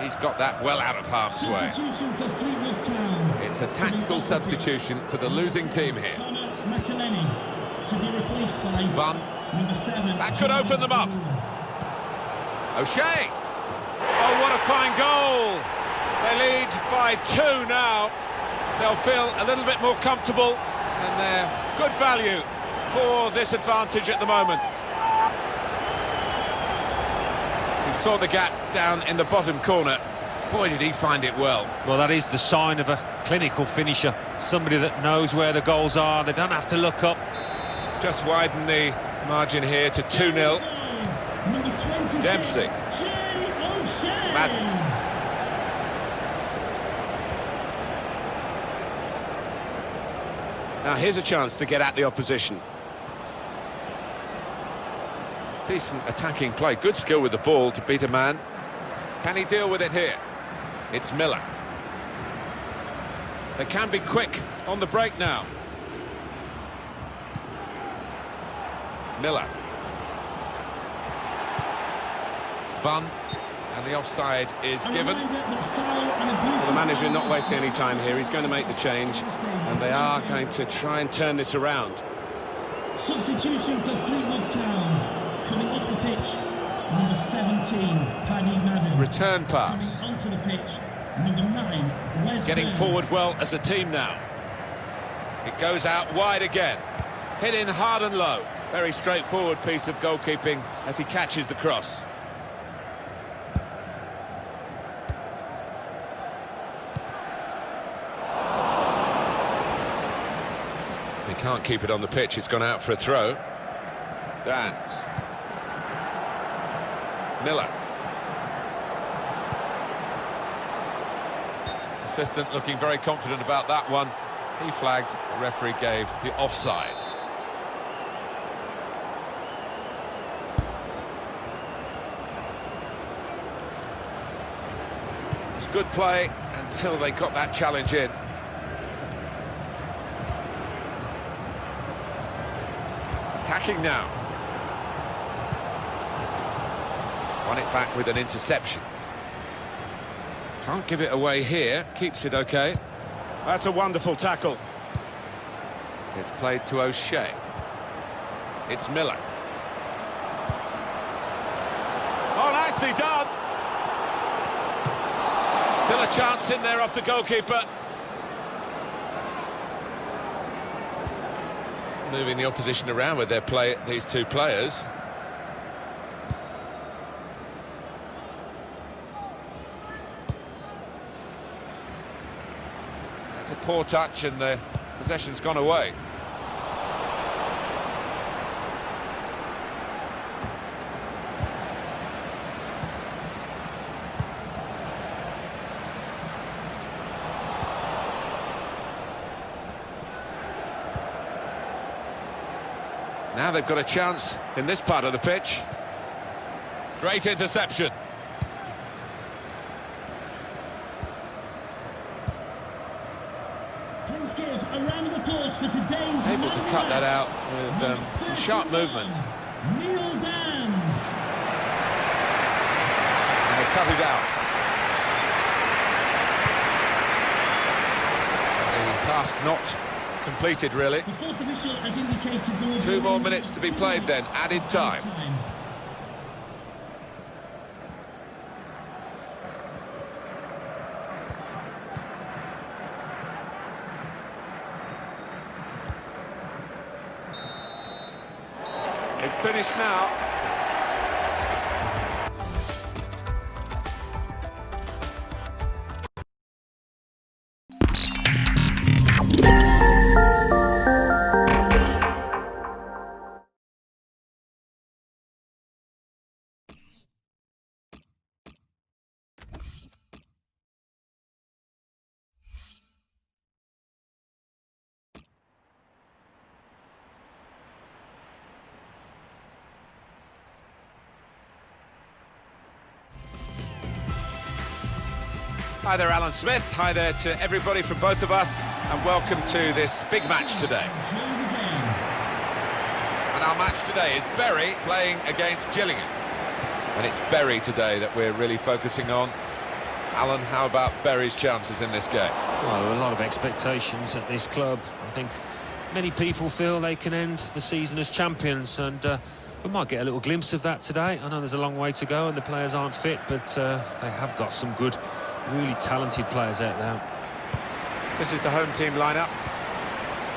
He's got that well out of harm's way. Substitution for Fleetwood Town. It's a tactical substitution for the losing team here. To be replaced by Bunn. number 7. That could open them up. O'Shea. Oh, what a fine goal. They lead by 2 now. They'll feel a little bit more comfortable, and they're good value for this advantage at the moment. He saw the gap down in the bottom corner. Boy, did he find it well. Well, that is the sign of a clinical finisher. Somebody that knows where the goals are. They don't have to look up. Just widen the margin here to 2-0. Number 26, Dempsey. O'Shea. Madden. Now here's a chance to get at the opposition. It's decent attacking play. Good skill with the ball to beat a man. Can he deal with it here? It's Miller. They can be quick on the break now. Miller. Bunn. And the offside is given. Well, the manager not wasting any time here. He's going to make the change. And they are going to try and turn this around. Substitution for Fleetwood Town. Coming off the pitch, number 17, Paddy Madden. Return pass. Coming onto the pitch, number 9, Wes Getting Burns. forward well as a team now. It goes out wide again. Hit in hard and low. Very straightforward piece of goalkeeping as he catches the cross. He can't keep it on the pitch. It's gone out for a throw. Dance. Miller. Assistant looking very confident about that one. He flagged, the referee gave the offside. It's good play until they got that challenge in. Attacking now. Won it back with an interception. Can't give it away here. Keeps it okay. That's a wonderful tackle. It's played to O'Shea. It's Miller. Oh, nicely done. Still a chance in there off the goalkeeper. Moving the opposition around with their play, these two players. That's a poor touch and the possession's gone away. Now they've got a chance in this part of the pitch. Great interception. Please give a round of applause for today's Able to cut that out with some sharp movement. Neil Dans. And they cut it out. The task not completed, really. The fourth official has indicated there will be 2 more minutes to be played then, added time. It's finished now. Hi there, Alan Smith. Hi there to everybody from both of us, and welcome to this big match today. And our match today is Bury playing against Gillingham. And it's Bury today that we're really focusing on. Alan, how about Bury's chances in this game? Well, a lot of expectations at this club. I think many people feel they can end the season as champions, and we might get a little glimpse of that today. I know there's a long way to go and the players aren't fit, but they have got some good, really talented players out there. This is the home team lineup.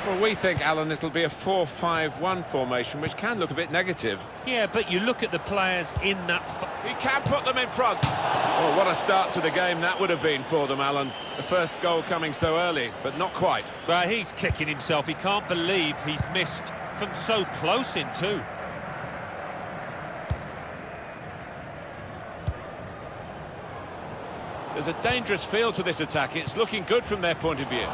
Well, we think, Alan, it'll be a 4-5-1 formation, which can look a bit negative. Yeah, but you look at the players in that... He can put them in front. Oh, what a start to the game that would have been for them, Alan. The first goal coming so early, but not quite. Well, he's kicking himself. He can't believe he's missed from so close in too. There's a dangerous feel to this attack. It's looking good from their point of view.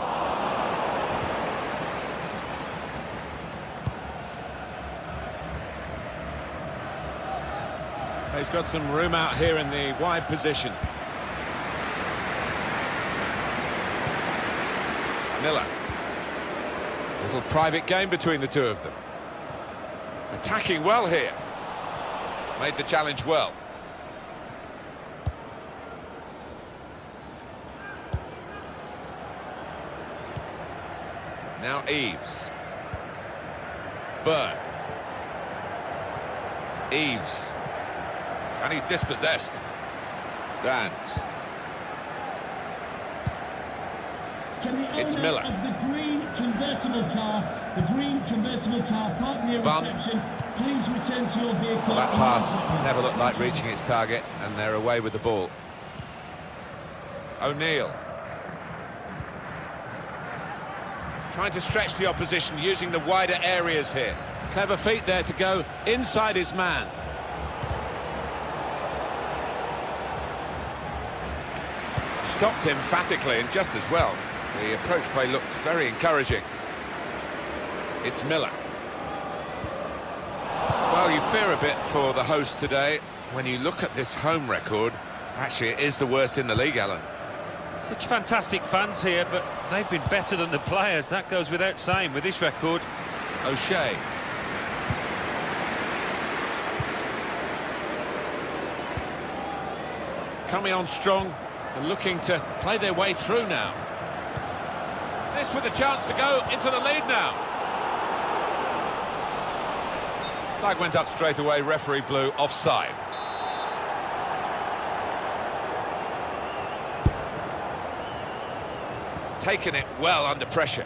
He's got some room out here in the wide position. Miller. Little private game between the two of them. Attacking well here. Made the challenge well. Now Eves. Byrne. Eves. And he's dispossessed. Dance. Can the It's owner Miller. of the green convertible car parked near Bun. reception, please return to your vehicle. Well, that pass never looked like reaching its target, and they're away with the ball. O'Neill. Trying to stretch the opposition, using the wider areas here. Clever feet there to go inside his man. Stopped emphatically and just as well. The approach play looked very encouraging. It's Miller. Well, you fear a bit for the host today. When you look at this home record, actually it is the worst in the league, Alan. Such fantastic fans here, but they've been better than the players. That goes without saying with this record. O'Shea. Coming on strong and looking to play their way through now. This with a chance to go into the lead now. Flag went up straight away, referee blew offside. Taken it well under pressure.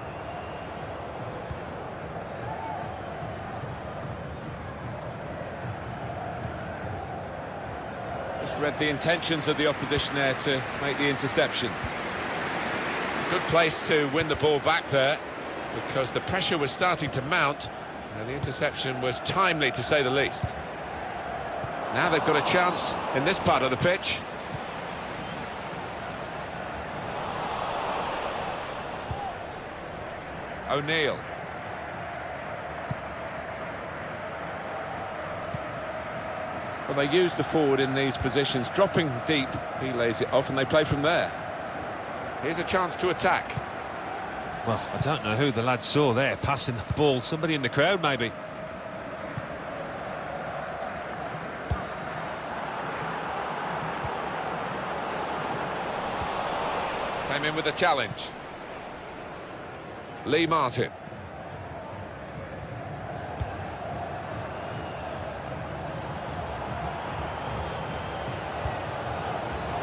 Just read the intentions of the opposition there to make the interception. Good place to win the ball back there, because the pressure was starting to mount, and the interception was timely, to say the least. Now they've got a chance in this part of the pitch. O'Neill. Well, they use the forward in these positions, dropping deep. He lays it off and they play from there. Here's a chance to attack. Well, I don't know who the lad saw there passing the ball. Somebody in the crowd, maybe. Came in with a challenge. Lee Martin.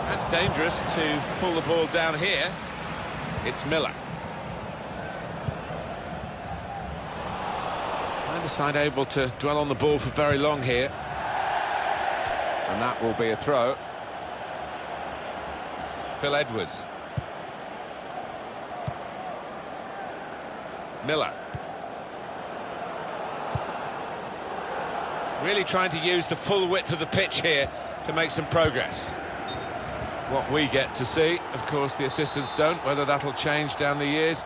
That's dangerous to pull the ball down here. It's Miller. Neither side able to dwell on the ball for very long here. And that will be a throw. Phil Edwards. Miller. Really trying to use the full width of the pitch here to make some progress. What we get to see, of course the assistants don't. Whether that'll change down the years,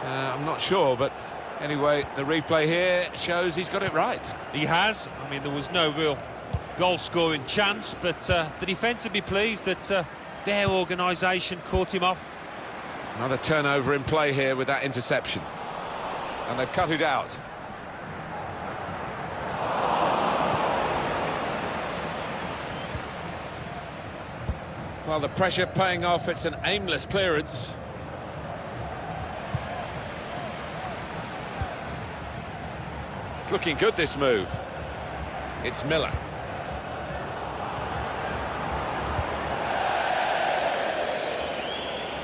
I'm not sure, but anyway, the replay here shows he's got it right. He has. I mean, there was no real goal-scoring chance, but the defence would be pleased that Their organisation caught him off. Another turnover in play here with that interception. And they've cut it out. Well, the pressure paying off. It's an aimless clearance. It's looking good, this move. It's Miller.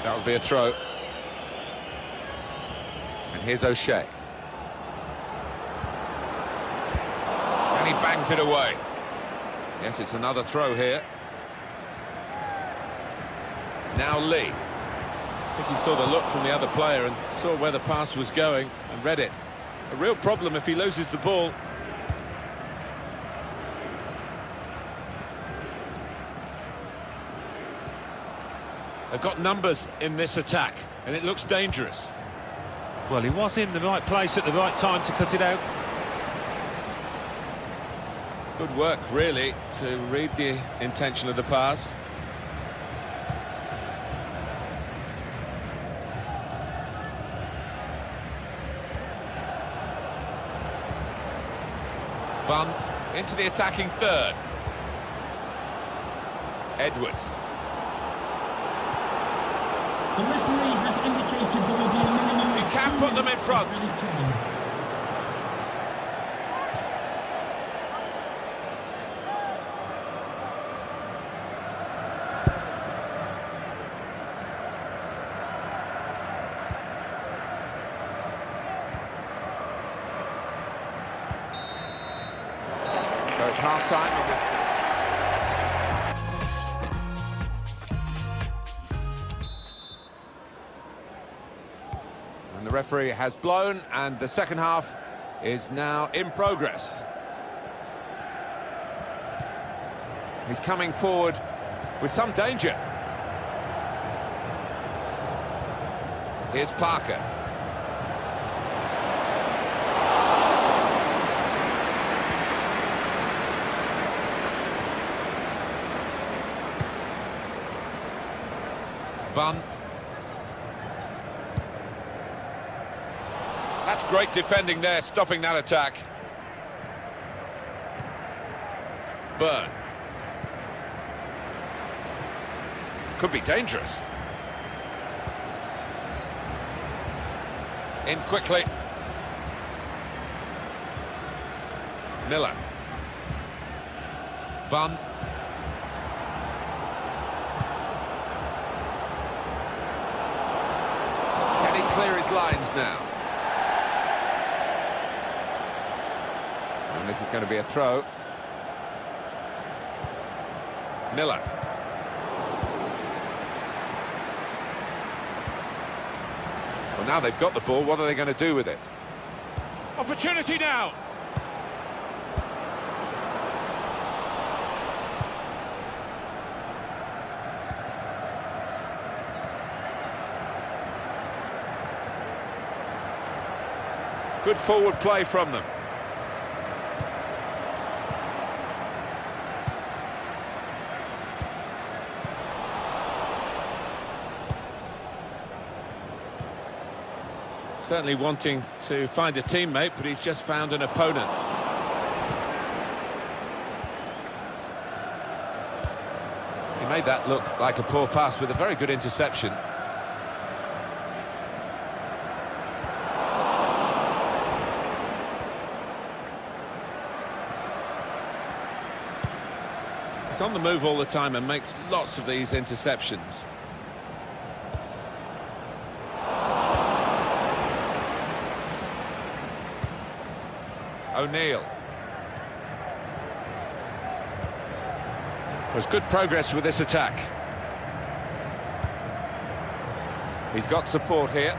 That would be a throw. And here's O'Shea. And he bangs it away. Yes, it's another throw here. Now Lee. I think he saw the look from the other player and saw where the pass was going and read it. A real problem if he loses the ball. They've got numbers in this attack, and it looks dangerous. Well, he was in the right place at the right time to cut it out. Good work, really, to read the intention of the pass. Bunn into the attacking third. Edwards. The referee has indicated there will be a minimum. He can put them in front. So it's half-time. And the referee has blown, and the second half is now in progress. He's coming forward with some danger. Here's Parker. Bunn. That's great defending there, stopping that attack. Byrne. Could be dangerous. In quickly. Miller. Bunn. Can he clear his lines now? And this is going to be a throw. Miller. Well, now they've got the ball, what are they going to do with it? Opportunity now! Good forward play from them. Certainly wanting to find a teammate, but he's just found an opponent. He made that look like a poor pass with a very good interception. He's on the move all the time and makes lots of these interceptions. O'Neill. There's good progress with this attack. He's got support here.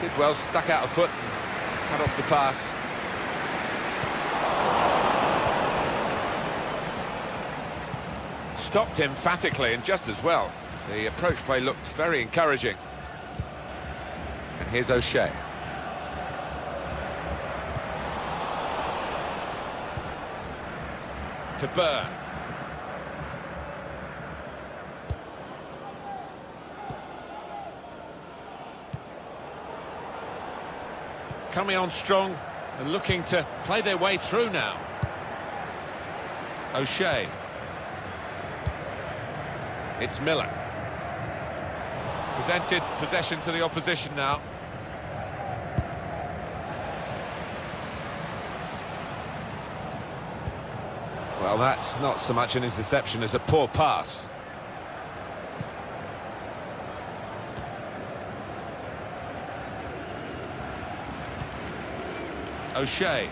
Did well, stuck out a foot and cut off the pass. Stopped emphatically and just as well. The approach play looked very encouraging. And here's O'Shea. to Burn. Coming on strong and looking to play their way through now. O'Shea. It's Miller. Presented possession to the opposition now. Well, that's not so much an interception as a poor pass. O'Shea.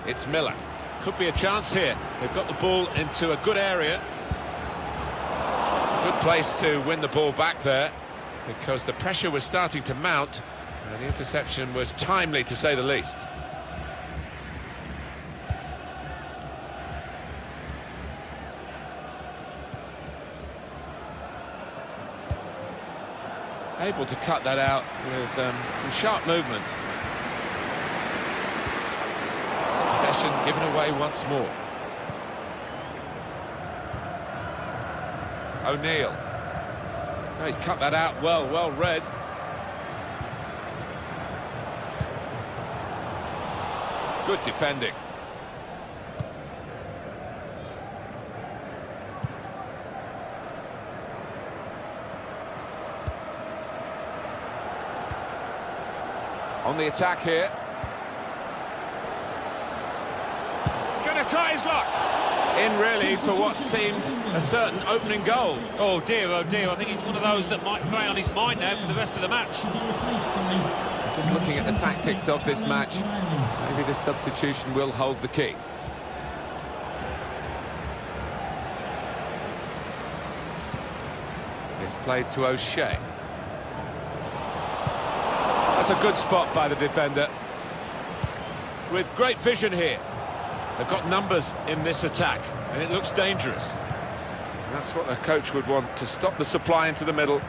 It's Miller. Could be a chance here. They've got the ball into a good area. Good place to win the ball back there, because the pressure was starting to mount, and the interception was timely, to say the least. Able to cut that out with some sharp movement. Possession given away once more. O'Neill. Oh, he's cut that out well read. Good defending. On the attack here. Gonna try his luck. In really for what seemed a certain opening goal. Oh dear, I think it's one of those that might play on his mind now for the rest of the match. Just looking at the tactics of this match, maybe this substitution will hold the key. It's played to O'Shea. That's a good spot by the defender. With great vision here. They've got numbers in this attack, and it looks dangerous. And that's what the coach would want, to stop the supply into the middle.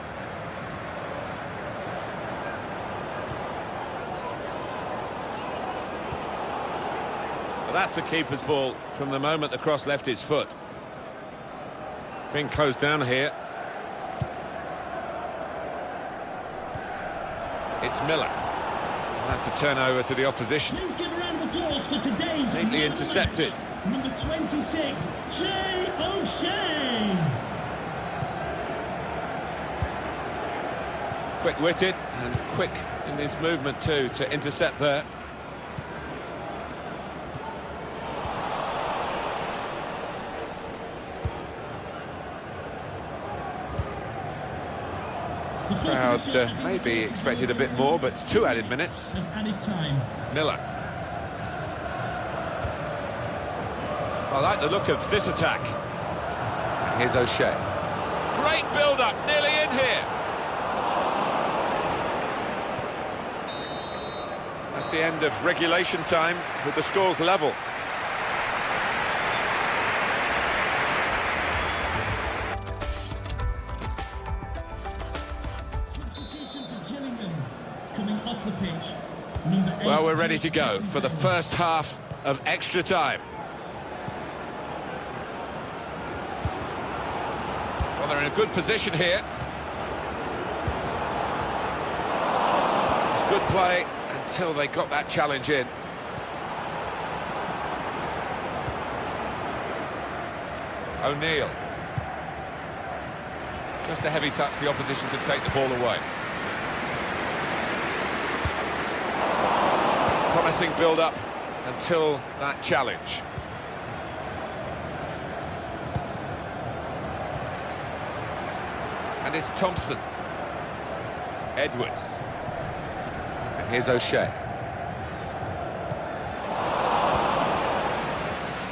But that's the keeper's ball from the moment the cross left his foot. Being closed down here. It's Miller. And that's a turnover to the opposition. Please give a round of applause for today's Neatly intercepted. Number 26, Jay O'Shea. Quick-witted and quick in his movement too, to intercept there. The Crowd fourth official maybe expected a bit more, but it's 2 added minutes. of added time. Miller. I like the look of this attack. And here's O'Shea. Great build-up, nearly in here. That's the end of regulation time with the scores level. Substitution for Gillingham coming off the pitch. Number 8, Well, we're ready to go Jason for the Fenton. first half of extra time. Well, they're in a good position here. It's good play until they got that challenge in. O'Neill. Just a heavy touch, the opposition could take the ball away. Promising build-up until that challenge. And it's Thompson. Edwards. And here's O'Shea.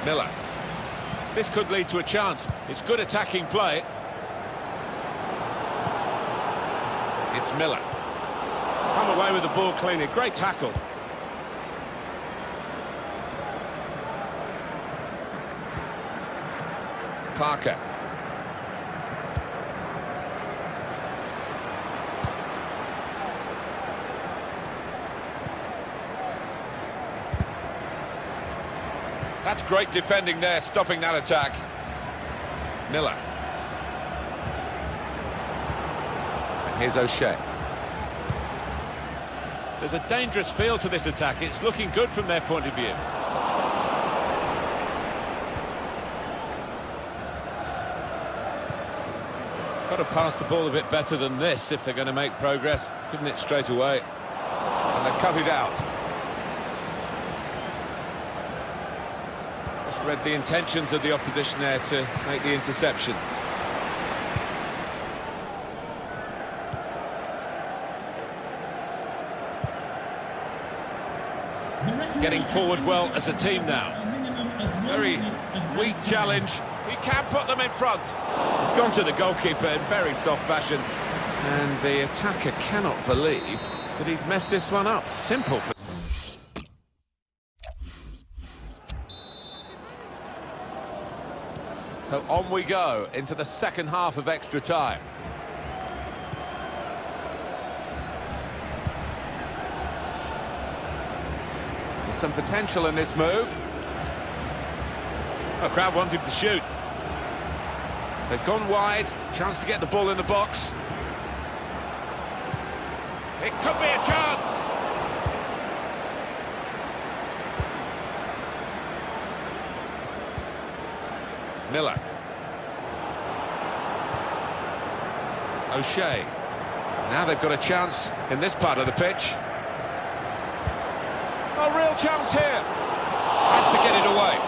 Miller. This could lead to a chance. It's good attacking play. It's Miller. Come away with the ball cleanly. Great tackle. Parker. That's great defending there, stopping that attack. Miller. And here's O'Shea. There's a dangerous feel to this attack. It's looking good from their point of view. Got to pass the ball a bit better than this if they're going to make progress. Couldn't it straight away. And they cut it out. Just read the intentions of the opposition there to make the interception. Getting forward well as a team now. Very weak challenge. He can put them in front. He's gone to the goalkeeper in very soft fashion. And the attacker cannot believe that he's messed this one up. Simple. So on we go into the second half of extra time. There's some potential in this move. The crowd want him to shoot. They've gone wide, chance to get the ball in the box. It could be a chance. Miller. O'Shea. Now they've got a chance in this part of the pitch. A real chance here. Has to get it away.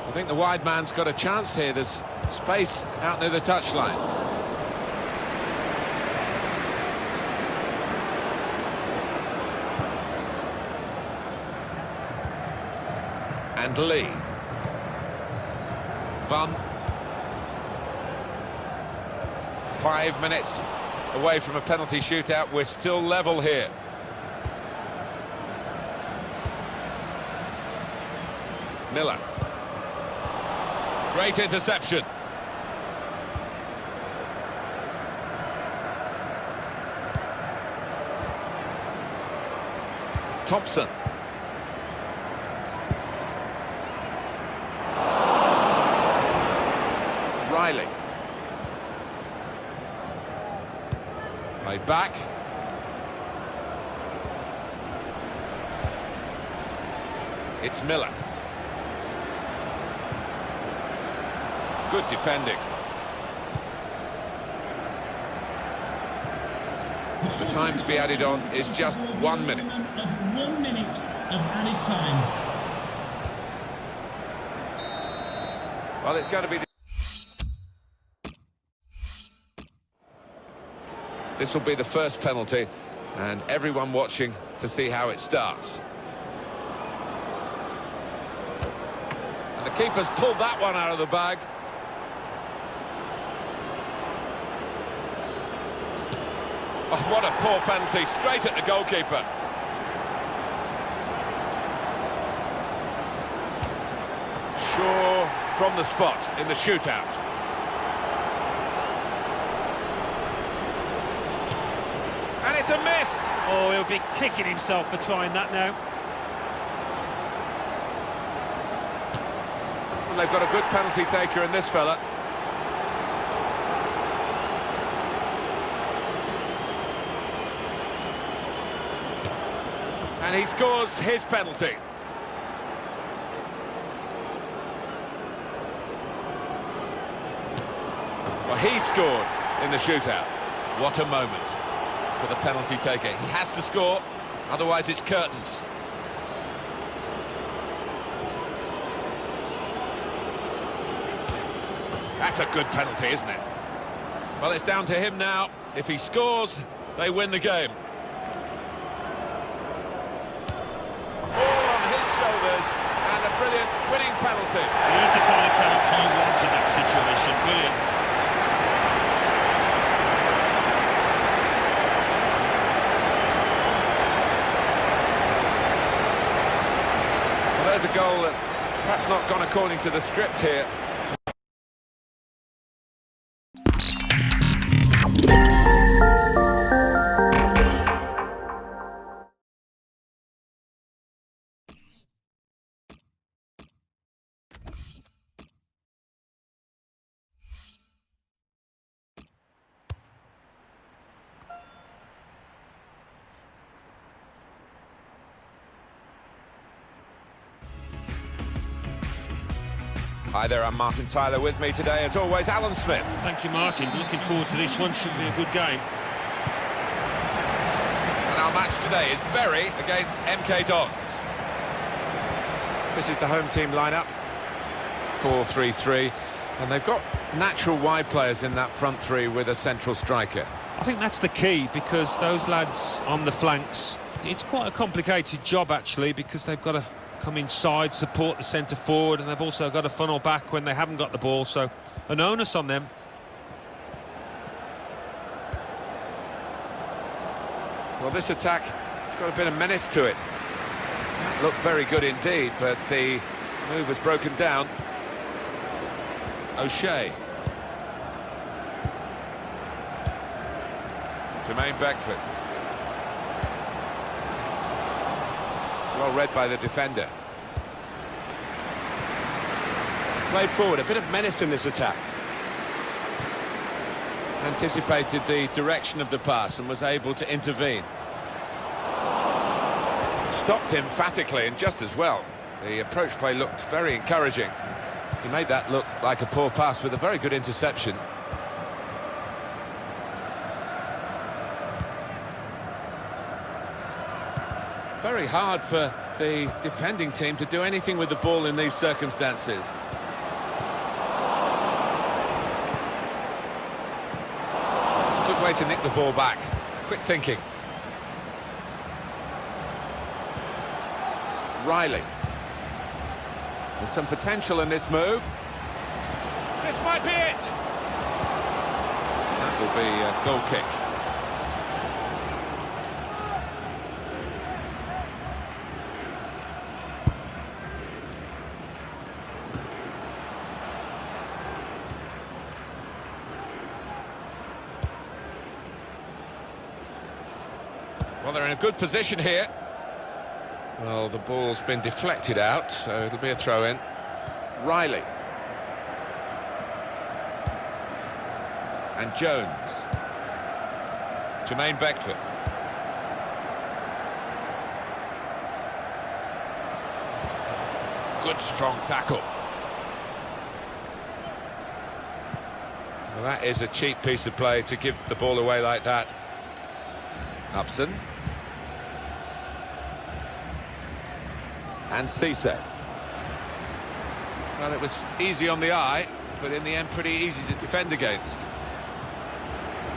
I think the wide man's got a chance here. There's space out near the touchline. And Lee. Bunn. 5 minutes away from a penalty shootout. We're still level here. Miller. Great interception. Thompson. Riley. Played back. It's Miller. Good defending. The time to be added on is just 1 minute. 1 minute of added time. Well, it's going to be... This will be the first penalty, and everyone watching to see how it starts. And the keeper's pulled that one out of the bag. Oh, what a poor penalty, straight at the goalkeeper. Shaw from the spot in the shootout. And it's a miss! Oh, he'll be kicking himself for trying that now. Well, they've got a good penalty taker in this fella. And he scores his penalty. Well, he scored in the shootout. What a moment for the penalty taker. He has to score, otherwise it's curtains. That's a good penalty, isn't it? Well, it's down to him now. If he scores, they win the game. Shoulders and a brilliant winning penalty. Here's the kind of penalty you want in that situation. Brilliant. Well, there's a goal that's perhaps not gone according to the script here. Hi there, I'm Martin Tyler. With me today, as always, Alan Smith. Thank you, Martin. Looking forward to this one. Should be a good game. And our match today is Bury against MK Dons. This is the home team lineup. 4-3-3. And they've got natural wide players in that front three with a central striker. I think that's the key, because those lads on the flanks, it's quite a complicated job, actually, because they've got to come inside, support the centre forward, and they've also got to funnel back when they haven't got the ball, so an onus on them. Well, this attack has got a bit of menace to it. Looked very good indeed, but the move has broken down. O'Shea. Jermaine Beckford. Well read by the defender. Played forward, a bit of menace in this attack. Anticipated the direction of the pass and was able to intervene. Stopped emphatically and just as well. The approach play looked very encouraging. He made that look like a poor pass with a very good interception. Very hard for the defending team to do anything with the ball in these circumstances. It's a good way to nick the ball back. Quick thinking. Riley. There's some potential in this move. This might be it! That will be a goal kick. Well, they're in a good position here. Well, the ball's been deflected out, so it'll be a throw-in. Riley. And Jones. Jermaine Beckford. Good, strong tackle. Well, that is a cheap piece of play to give the ball away like that. Upson. And Cisse. Well, it was easy on the eye, but in the end pretty easy to defend against.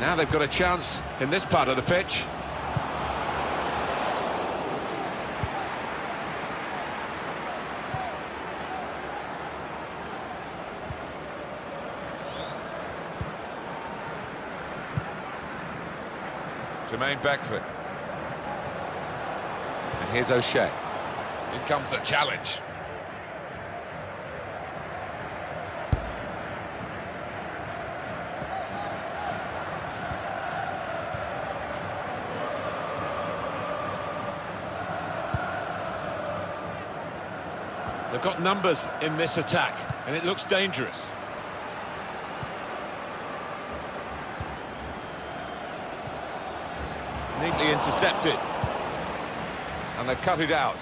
Now they've got a chance in this part of the pitch. Jermaine Beckford. And here's O'Shea. In comes the challenge. They've got numbers in this attack, and it looks dangerous. Neatly intercepted. And they've cut it out.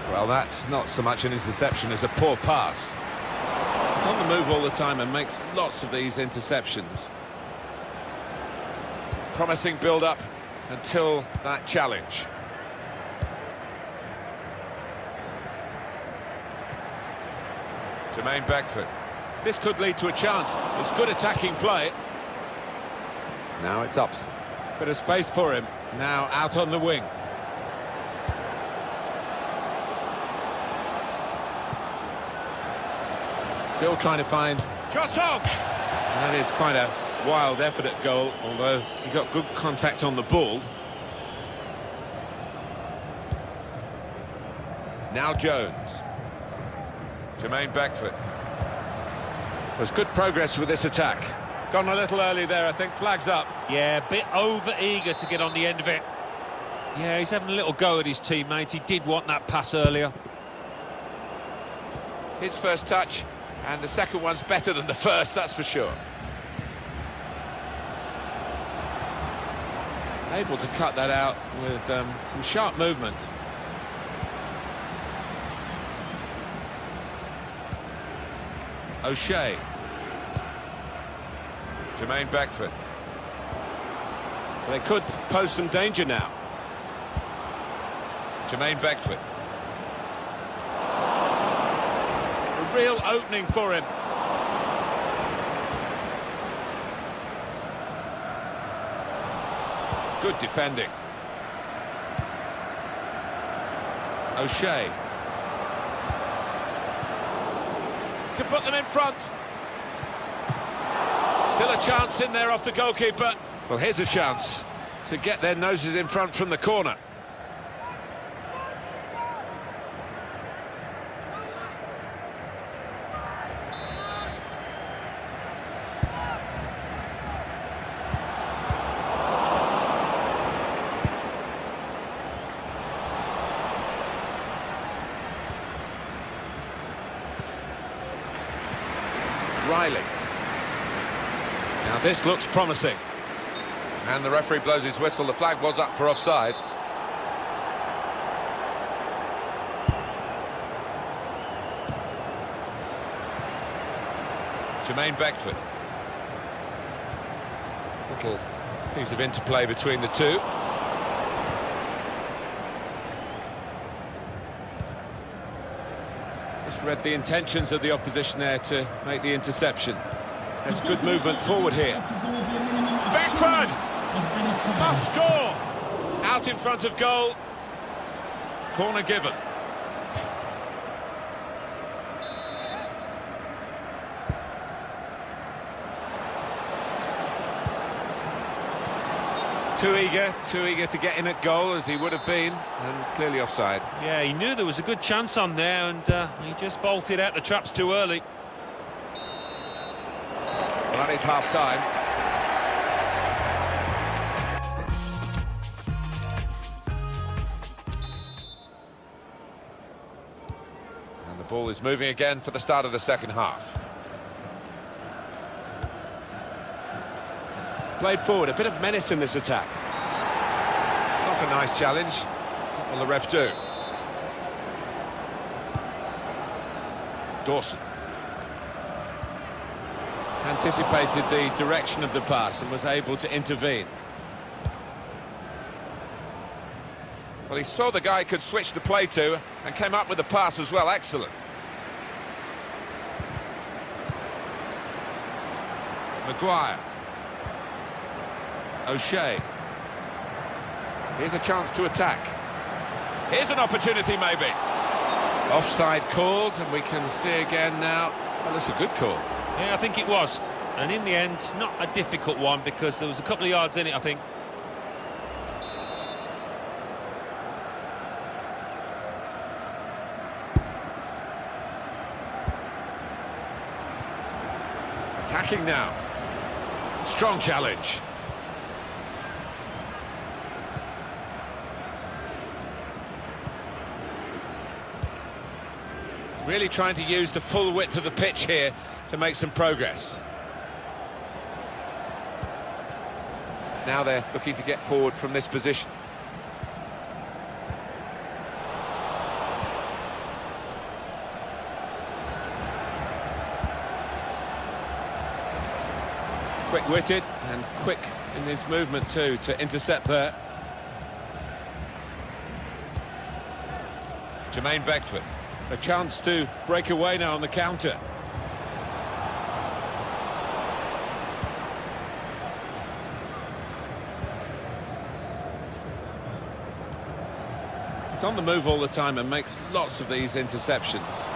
Well, that's not so much an interception as a poor pass. He's on the move all the time and makes lots of these interceptions. Promising build-up until that challenge. Jermaine Beckford. This could lead to a chance. It's good attacking play. Now it's Upson. Bit of space for him. Now out on the wing. Still trying to find... Shot on! That is quite a wild effort at goal, although he got good contact on the ball. Now Jones. Jermaine Beckford. There's good progress with this attack. Gone a little early there, I think. Flags up. Yeah, a bit over-eager to get on the end of it. Yeah, he's having a little go at his teammate. He did want that pass earlier. His first touch, and the second one's better than the first, that's for sure. able to cut that out with some sharp movement. O'Shea. Jermaine Beckford. They could pose some danger now. Jermaine Beckford. A real opening for him. Good defending. O'Shea. To put them in front. Still a chance in there off the goalkeeper. Well, here's a chance to get their noses in front from the corner. Riley. Now this looks promising. And the referee blows his whistle. The flag was up for offside. Jermaine Beckford. Little piece of interplay between the two. Just read the intentions of the opposition there to make the interception. There's good movement forward here. Beckford must score. Out in front of goal. Corner given. Too eager to get in at goal as he would have been, and clearly offside. Yeah, he knew there was a good chance on there, and he just bolted out the traps too early. Well, that is half-time. And the ball is moving again for the start of the second half. Played forward, a bit of menace in this attack. Not a nice challenge. What will the ref do? Dawson. Anticipated the direction of the pass and was able to intervene. Well, he saw the guy could switch the play to and came up with the pass as well. Excellent. Maguire. O'Shea. Here's a chance to attack. Here's an opportunity, maybe. Offside called, and we can see again now. Well, it's a good call. Yeah, I think it was. And in the end, not a difficult one, because there was a couple of yards in it, I think. Attacking now. Strong challenge. Really trying to use the full width of the pitch here to make some progress. Now they're looking to get forward from this position. Quick-witted and quick in his movement too to intercept there. Jermaine Beckford. A chance to break away now on the counter. He's on the move all the time and makes lots of these interceptions.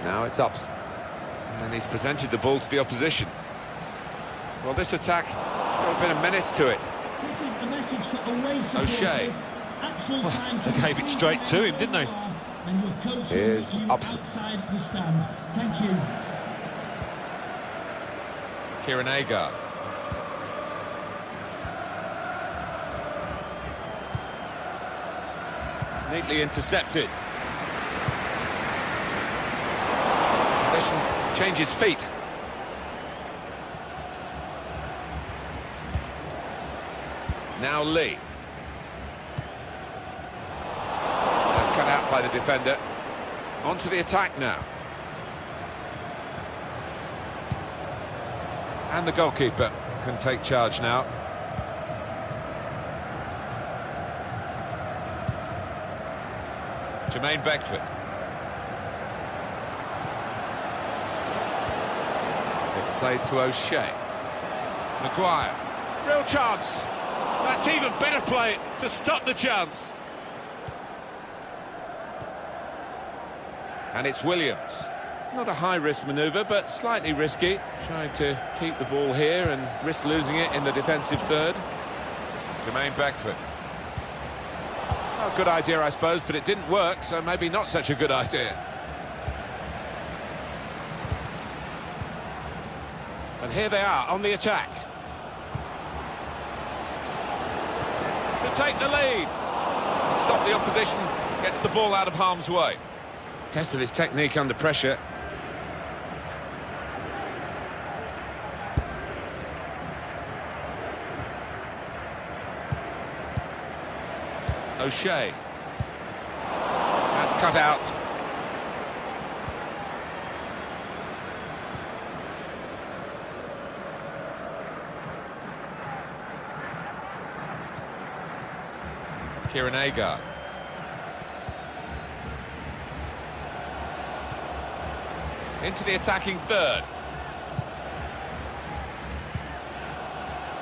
Now it's up. And he's presented the ball to the opposition. Well, this attack has got a bit of menace to it. This is the message for away supporters. O'Shea. They gave it straight to him, didn't they? And your coach Here's will meet you Upson. outside the stand. Thank you. Kieran Agar. Neatly intercepted. Possession changes feet. Now Lee. And cut out by the defender. On to the attack now. And the goalkeeper can take charge now. Jermaine Beckford. It's played to O'Shea. Maguire. Real chance. That's even better play to stop the chance. And it's Williams. Not a high-risk manoeuvre, but slightly risky. Trying to keep the ball here and risk losing it in the defensive third. Jermaine Beckford. Oh, good idea, I suppose, but it didn't work, so maybe not such a good idea. And here they are on the attack. To take the lead. Stop the opposition, gets the ball out of harm's way. Test of his technique under pressure. O'Shea. That's cut out. Kieran Agard. Into the attacking third.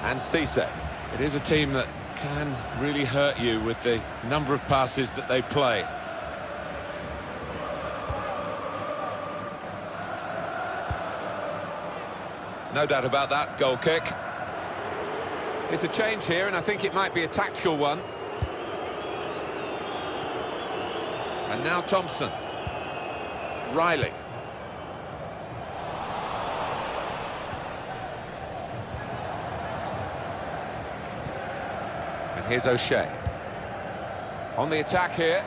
And Cisse. It is a team that can really hurt you with the number of passes that they play. No doubt about that, goal kick. It's a change here, and I think it might be a tactical one. And now Thompson. Riley. And here's O'Shea. On the attack here.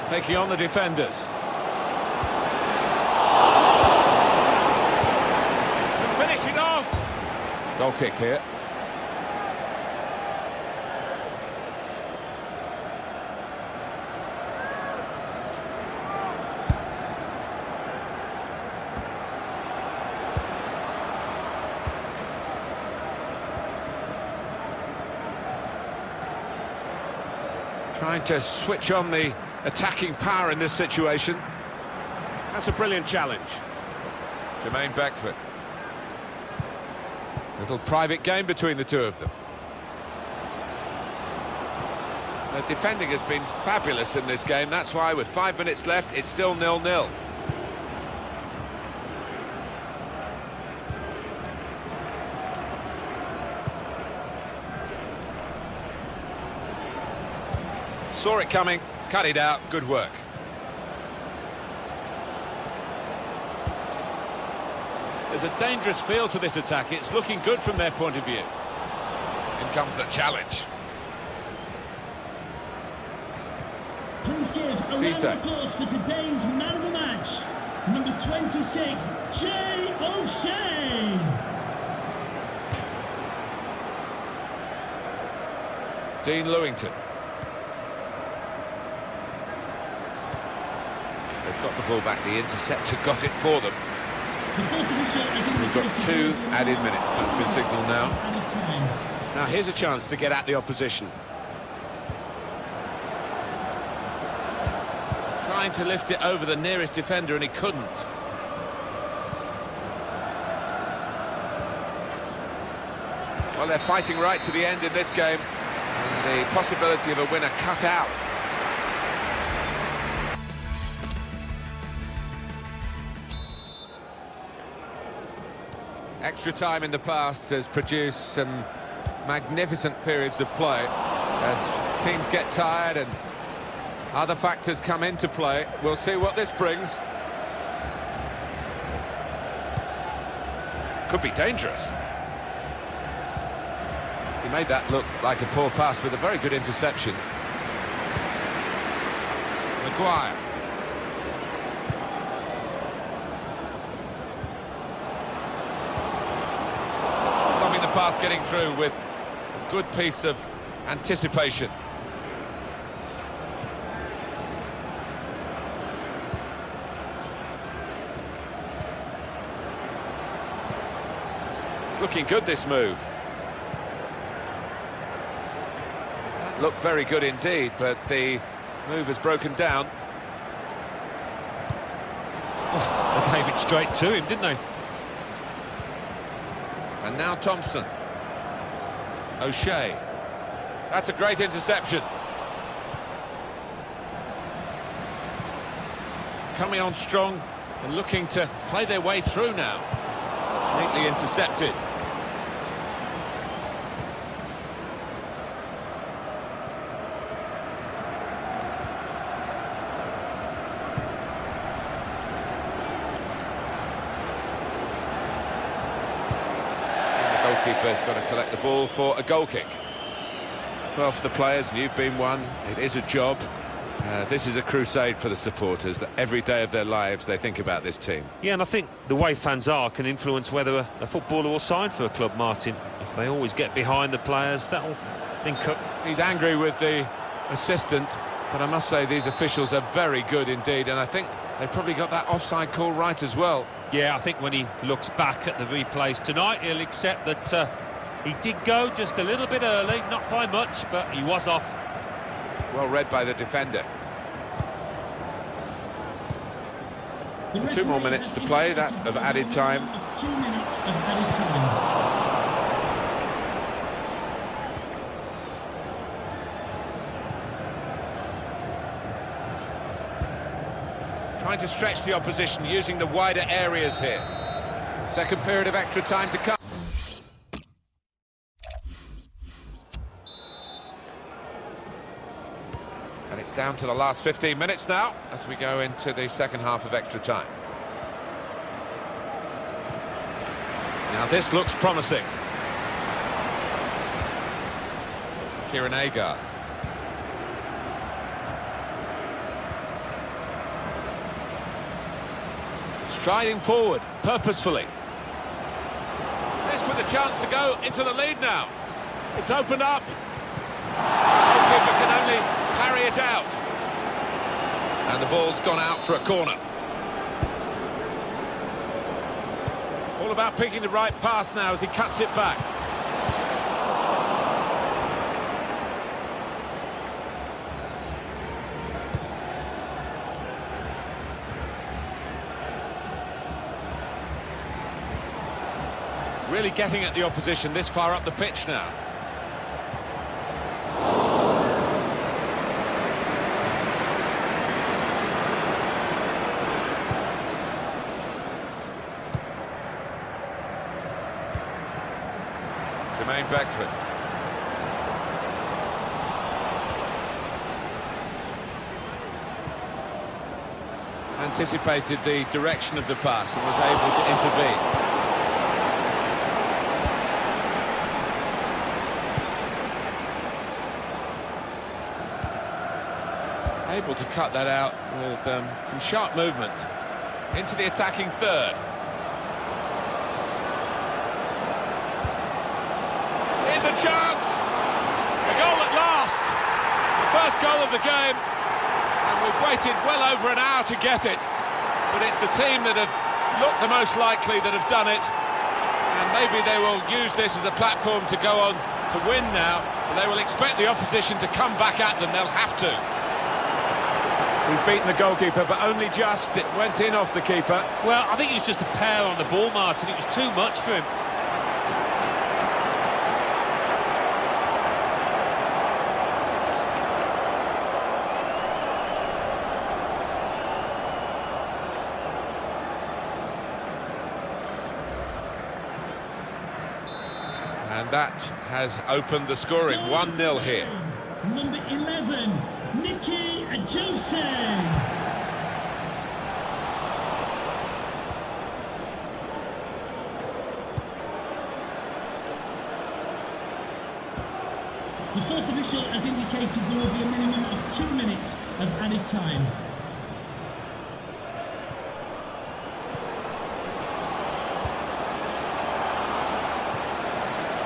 Taking on the defenders. Finishing off. Goal kick here. Trying to switch on the attacking power in this situation. That's a brilliant challenge. Jermaine Beckford. Little private game between the two of them. The defending has been fabulous in this game. That's why with 5 minutes left, it's still 0-0. Saw it coming, cut it out, good work. There's a dangerous feel to this attack. It's looking good from their point of view. In comes the challenge. Please give a round Cisse. of applause for today's man of the match, number 26, Jay O'Shea. Dean Lewington. They've got the ball back, the interceptor got it for them. We've got 2 added minutes, that's been signalled now. Now here's a chance to get at the opposition. Trying to lift it over the nearest defender and he couldn't. Well, they're fighting right to the end in this game. And the possibility of a winner cut out. Extra time in the past has produced some magnificent periods of play. As teams get tired and other factors come into play, we'll see what this brings. Could be dangerous. He made that look like a poor pass with a very good interception. Maguire. Stopping the pass getting through with Good piece of anticipation. It's looking good, this move. That looked very good indeed, but the move has broken down. They gave it straight to him, didn't they? And now Thompson. O'Shea. That's a great interception. Coming on strong and looking to play their way through now. Neatly intercepted. Keeper's got to collect the ball for a goal kick. Well, for the players, and you've been one, it is a job. This is a crusade for the supporters, that every day of their lives they think about this team. Yeah, and I think the way fans are can influence whether a footballer will sign for a club, Martin. If they always get behind the players, that'll link up. He's angry with the assistant, but I must say these officials are very good indeed, and I think they probably got that offside call right as well. Yeah, I think when he looks back at the replays tonight, he'll accept that he did go just a little bit early, not by much, but he was off. Well read by the defender. 2 more minutes to play, that of added time. 2 minutes of added time. Trying to stretch the opposition using the wider areas here. Second period of extra time to come. And it's down to the last 15 minutes now as we go into the second half of extra time. Now this looks promising. Kieran Agar. Striding forward, purposefully. This with a chance to go into the lead now. It's opened up. Goalkeeper can only parry it out. And the ball's gone out for a corner. All about picking the right pass now as he cuts it back. Really getting at the opposition this far up the pitch now. Jermaine Beckford. Anticipated the direction of the pass and was able to intervene. Able to cut that out with some sharp movement into the attacking third. Here's a chance! A goal at last! The first goal of the game, and we've waited well over an hour to get it. But it's the team that have looked the most likely that have done it, and maybe they will use this as a platform to go on to win now. But they will expect the opposition to come back at them, they'll have to. He's beaten the goalkeeper, but only just. It went in off the keeper. Well, I think it was just a pair on the ball, Martin. It was too much for him. And that has opened the scoring. 1-0 here. Number 11, Nicky Jose. The fourth official has indicated there will be a minimum of 2 minutes of added time.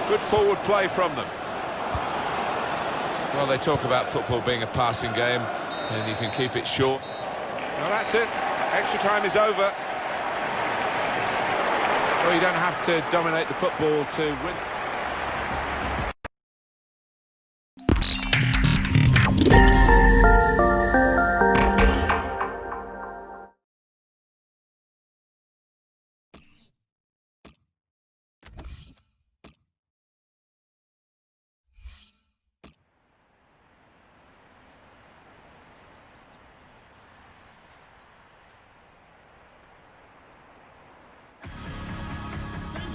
Good forward play from them. Well, they talk about football being a passing game, and you can keep it short. Well, that's it. Extra time is over. Well, you don't have to dominate the football to win.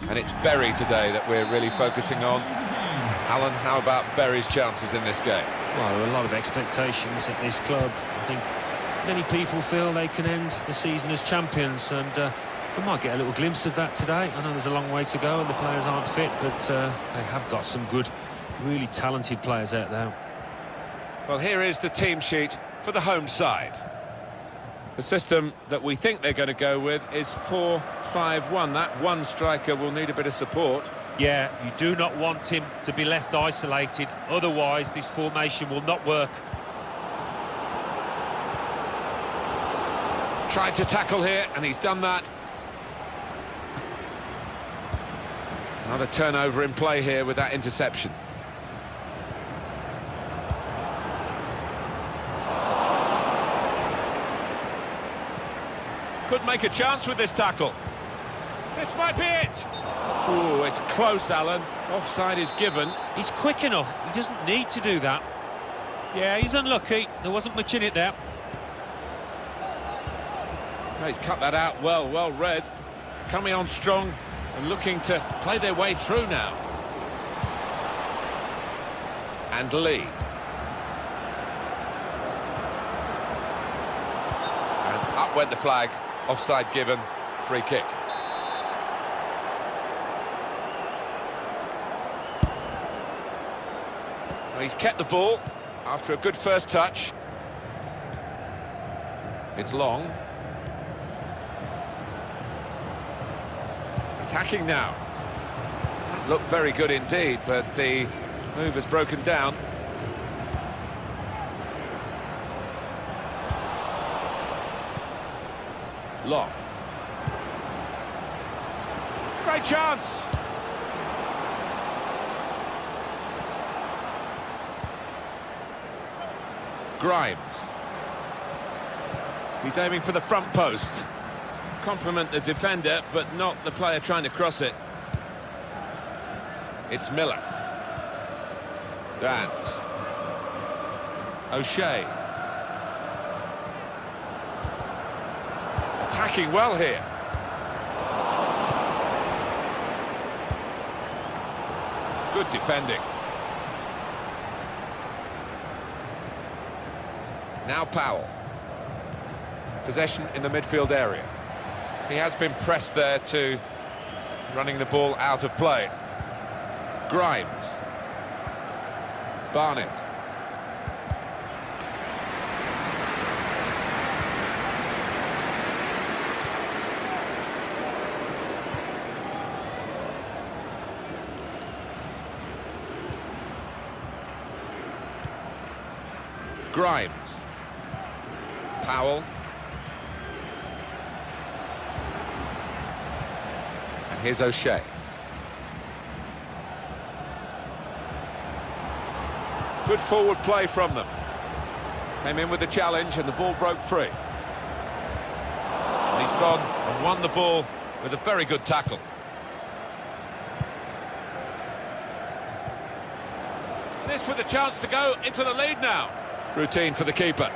And it's Bury today that we're really focusing on. Alan, how about Bury's chances in this game? Well, there are a lot of expectations at this club. I think many people feel they can end the season as champions, and we might get a little glimpse of that today. I know there's a long way to go and the players aren't fit, but they have got some good, really talented players out there. Well, here is the team sheet for the home side. The system that we think they're going to go with is 4-5-1. That one striker will need a bit of support. Yeah, you do not want him to be left isolated, otherwise this formation will not work. Tried to tackle here, and he's done that. Another turnover in play here with that interception. Could make a chance with this tackle. This might be it. Oh, it's close, Alan. Offside is given. He's quick enough, he doesn't need to do that. Yeah, he's unlucky, there wasn't much in it there. No, he's cut that out well read. Coming on strong and looking to play their way through now. And Lee. And up went the flag. Offside given. Free kick. Well, he's kept the ball after a good first touch. It's Long. Attacking now. That looked very good indeed, but the move has broken down. Long. Great chance! Grimes. He's aiming for the front post. Compliment the defender, but not the player trying to cross it. It's Miller. Dance. O'Shea. Attacking well here. Good defending. Now Powell. Possession in the midfield area. He has been pressed there to running the ball out of play. Grimes. Barnett. Grimes. Powell. And here's O'Shea. Good forward play from them. Came in with the challenge and the ball broke free. And he's gone and won the ball with a very good tackle. This with a chance to go into the lead now. Routine for the keeper.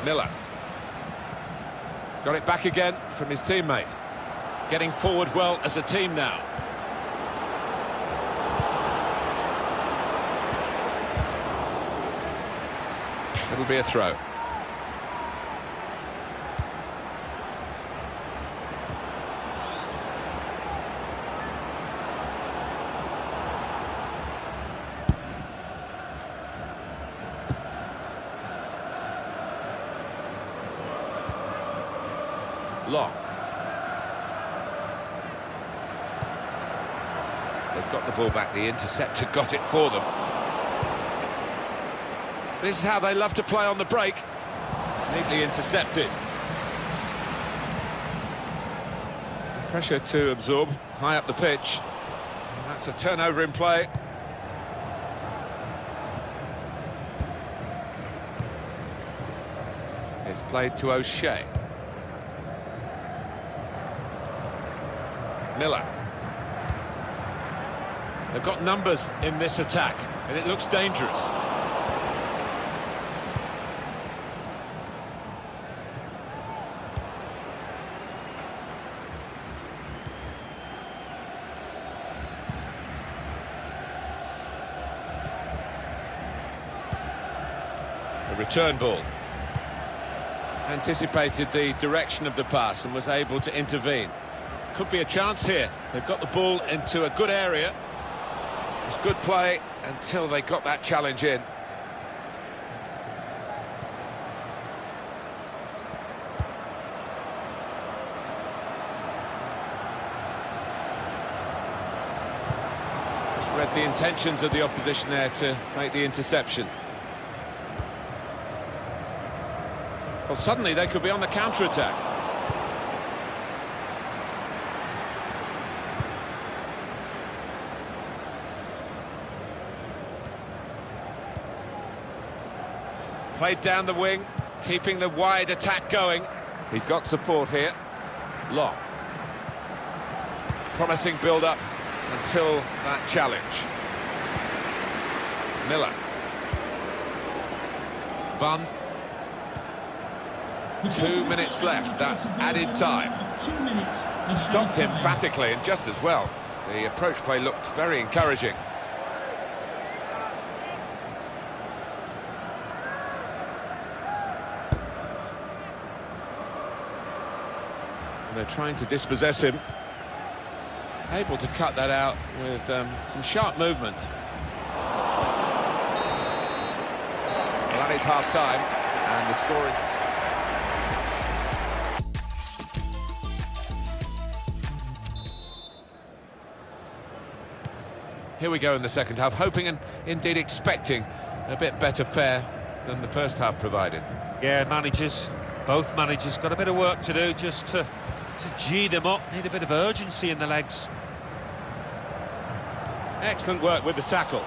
Miller. He's got it back again from his teammate. Getting forward well as a team now. It'll be a throw. Long. They've got the ball back, the interceptor got it for them. This is how they love to play on the break. Neatly intercepted. Pressure to absorb, high up the pitch. And that's a turnover in play. It's played to O'Shea. Miller. They've got numbers in this attack, and it looks dangerous. A return ball. Anticipated the direction of the pass and was able to intervene. Could be a chance here. They've got the ball into a good area. It's good play until they got that challenge in. Just read the intentions of the opposition there to make the interception. Well, suddenly they could be on the counter-attack. Played down the wing, keeping the wide attack going. He's got support here. Long. Promising build-up until that challenge. Miller. Bunn. 2 minutes left, that's added time. 2 minutes. Stopped emphatically and just as well. The approach play looked very encouraging. And they're trying to dispossess him. Able to cut that out with some sharp movement. Well, that is half-time, and the score is... Here we go in the second half, hoping and indeed expecting a bit better fare than the first half provided. Yeah, both managers got a bit of work to do just to G them up. Need a bit of urgency in the legs. Excellent work with the tackle.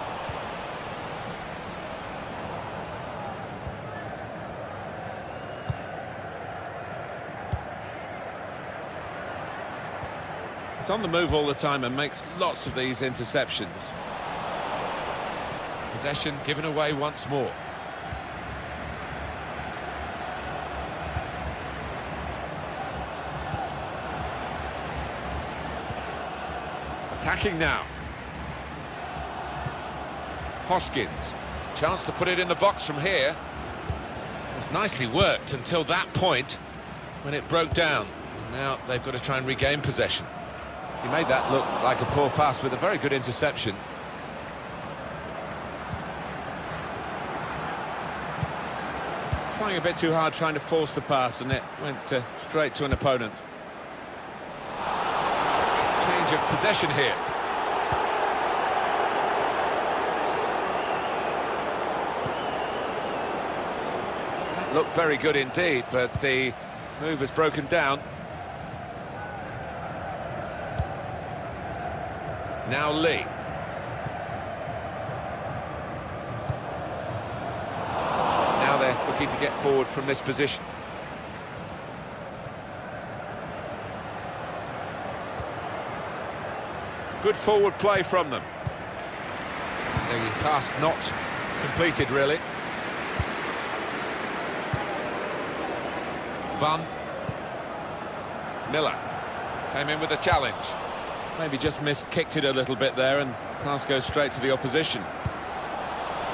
He's on the move all the time and makes lots of these interceptions. Possession given away once more. Attacking now. Hoskins. Chance to put it in the box from here. It was nicely worked until that point when it broke down. And now they've got to try and regain possession. He made that look like a poor pass with a very good interception. Trying a bit too hard, trying to force the pass, and it went straight to an opponent. Change of possession here. That looked very good indeed, but the move has broken down. Now Lee. Now they're looking to get forward from this position. Good forward play from them. The pass not completed, really. Bunn. Miller came in with a challenge. Maybe just kicked it a little bit there, and pass goes straight to the opposition.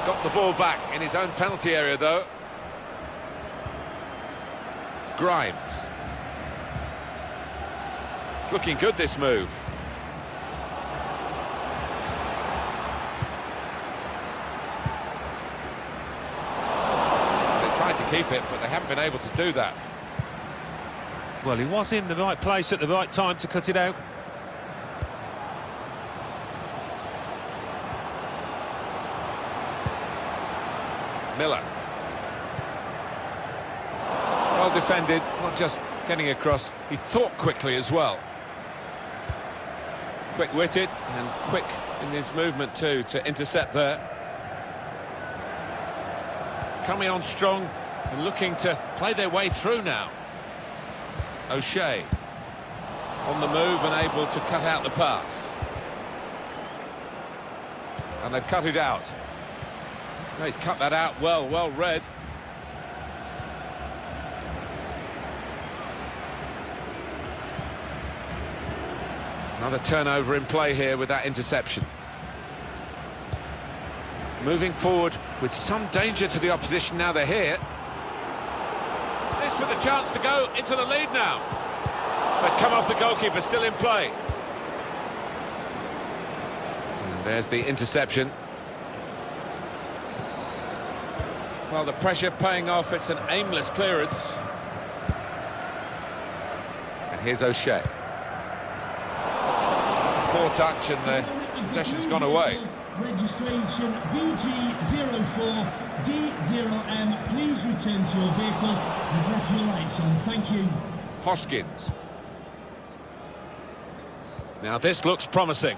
Got the ball back in his own penalty area, though. Grimes. It's looking good, this move. They tried to keep it, but they haven't been able to do that. Well, he was in the right place at the right time to cut it out. Miller. Well defended, not just getting across, he thought quickly as well. Quick-witted and quick in his movement too to intercept there. Coming on strong and looking to play their way through now. O'Shea on the move and able to cut out the pass. And they've cut it out. No, he's cut that out well read. Another turnover in play here with that interception. Moving forward with some danger to the opposition now they're here. This with a chance to go into the lead now. But it's come off the goalkeeper, still in play. And there's the interception. Well, the pressure paying off, it's an aimless clearance. And here's O'Shea. It's a poor touch and the possession's gone away. Registration BG04D0M. Please return to your vehicle and left your lights on. Thank you. Hoskins. Now this looks promising.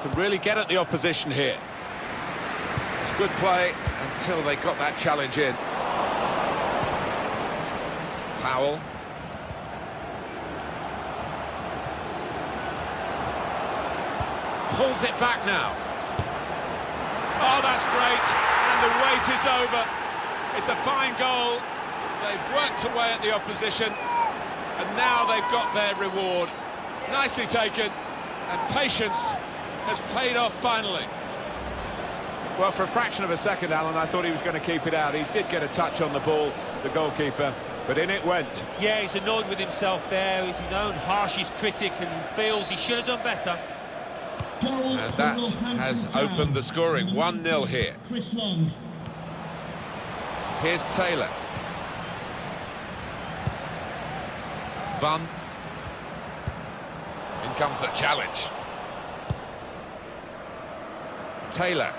Can really get at the opposition here. It's good play until they got that challenge in. Powell. Pulls it back now. Oh, that's great. And the wait is over. It's a fine goal. They've worked away at the opposition. And now they've got their reward. Nicely taken. And patience has paid off finally. Well, for a fraction of a second, Alan, I thought he was going to keep it out. He did get a touch on the ball, the goalkeeper, but in it went. Yeah, he's annoyed with himself there. He's his own harshest critic and feels he should have done better. Goal And for that Northampton has Town. opened the scoring. 1-0 here. Chris Long. Here's Taylor. Bunn. In comes the challenge. Taylor.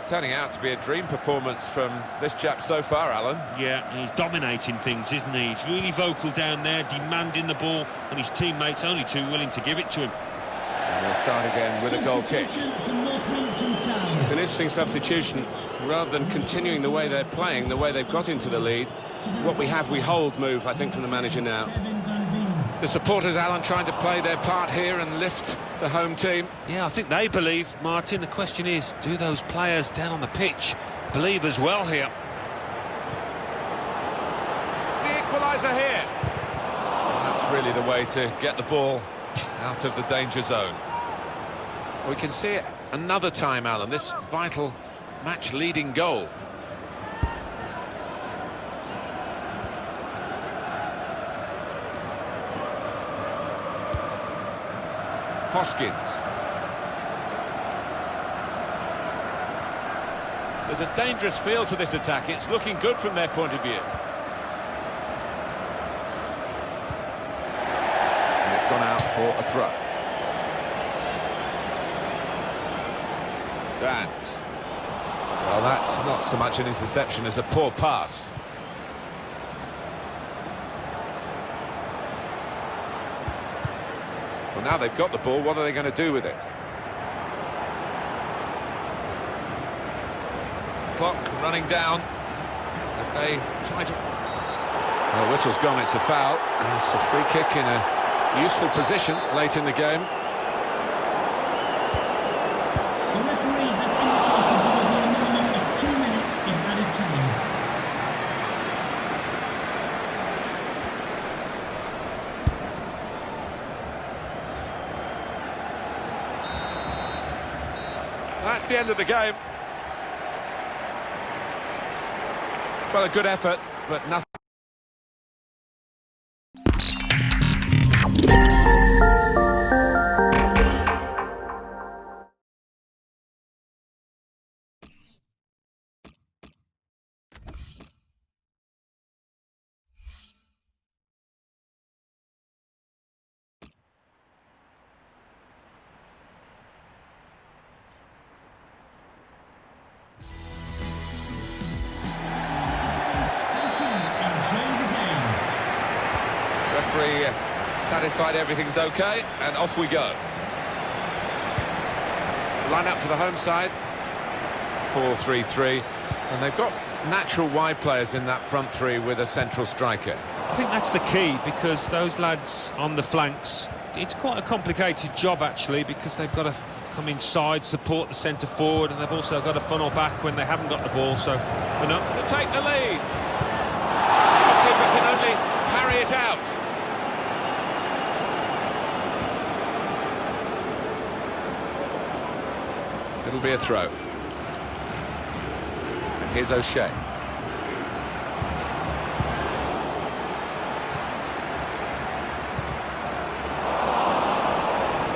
Turning out to be a dream performance from this chap so far, Alan. Yeah, he's dominating things, isn't he? He's really vocal down there, demanding the ball, and his teammates only too willing to give it to him. And we'll start again with a goal kick. Substitution for Northampton Town. It's an interesting substitution. Rather than continuing the way they're playing, the way they've got into the lead, what we have, we hold move, I think, from the manager now. Kevin Van Veen. The supporters, Alan, trying to play their part here and lift the home team. Yeah, I think they believe, Martin. The question is, do those players down on the pitch believe as well here? The equaliser here. That's really the way to get the ball out of the danger zone. We can see it another time, Alan, this vital match-leading goal. Hoskins. There's a dangerous feel to this attack. It's looking good from their point of view. And it's gone out for a throw. Dance. Well, that's not so much an interception as a poor pass. Well, now they've got the ball, what are they going to do with it? Clock running down as they try to... Well, whistle's gone, it's a foul. It's a free kick in a useful position late in the game. The referee has indicated there will be a minimum of 2 minutes of added time. That's the end of the game. Well, a good effort, but nothing. Satisfied everything's okay, and off we go. Line up for the home side. 4-3-3. And they've got natural wide players in that front three with a central striker. I think that's the key, because those lads on the flanks, it's quite a complicated job actually, because they've got to come inside, support the centre forward, and they've also got to funnel back when they haven't got the ball. So, you know, To take the lead. The keeper can only parry it out. It'll be a throw. And here's O'Shea.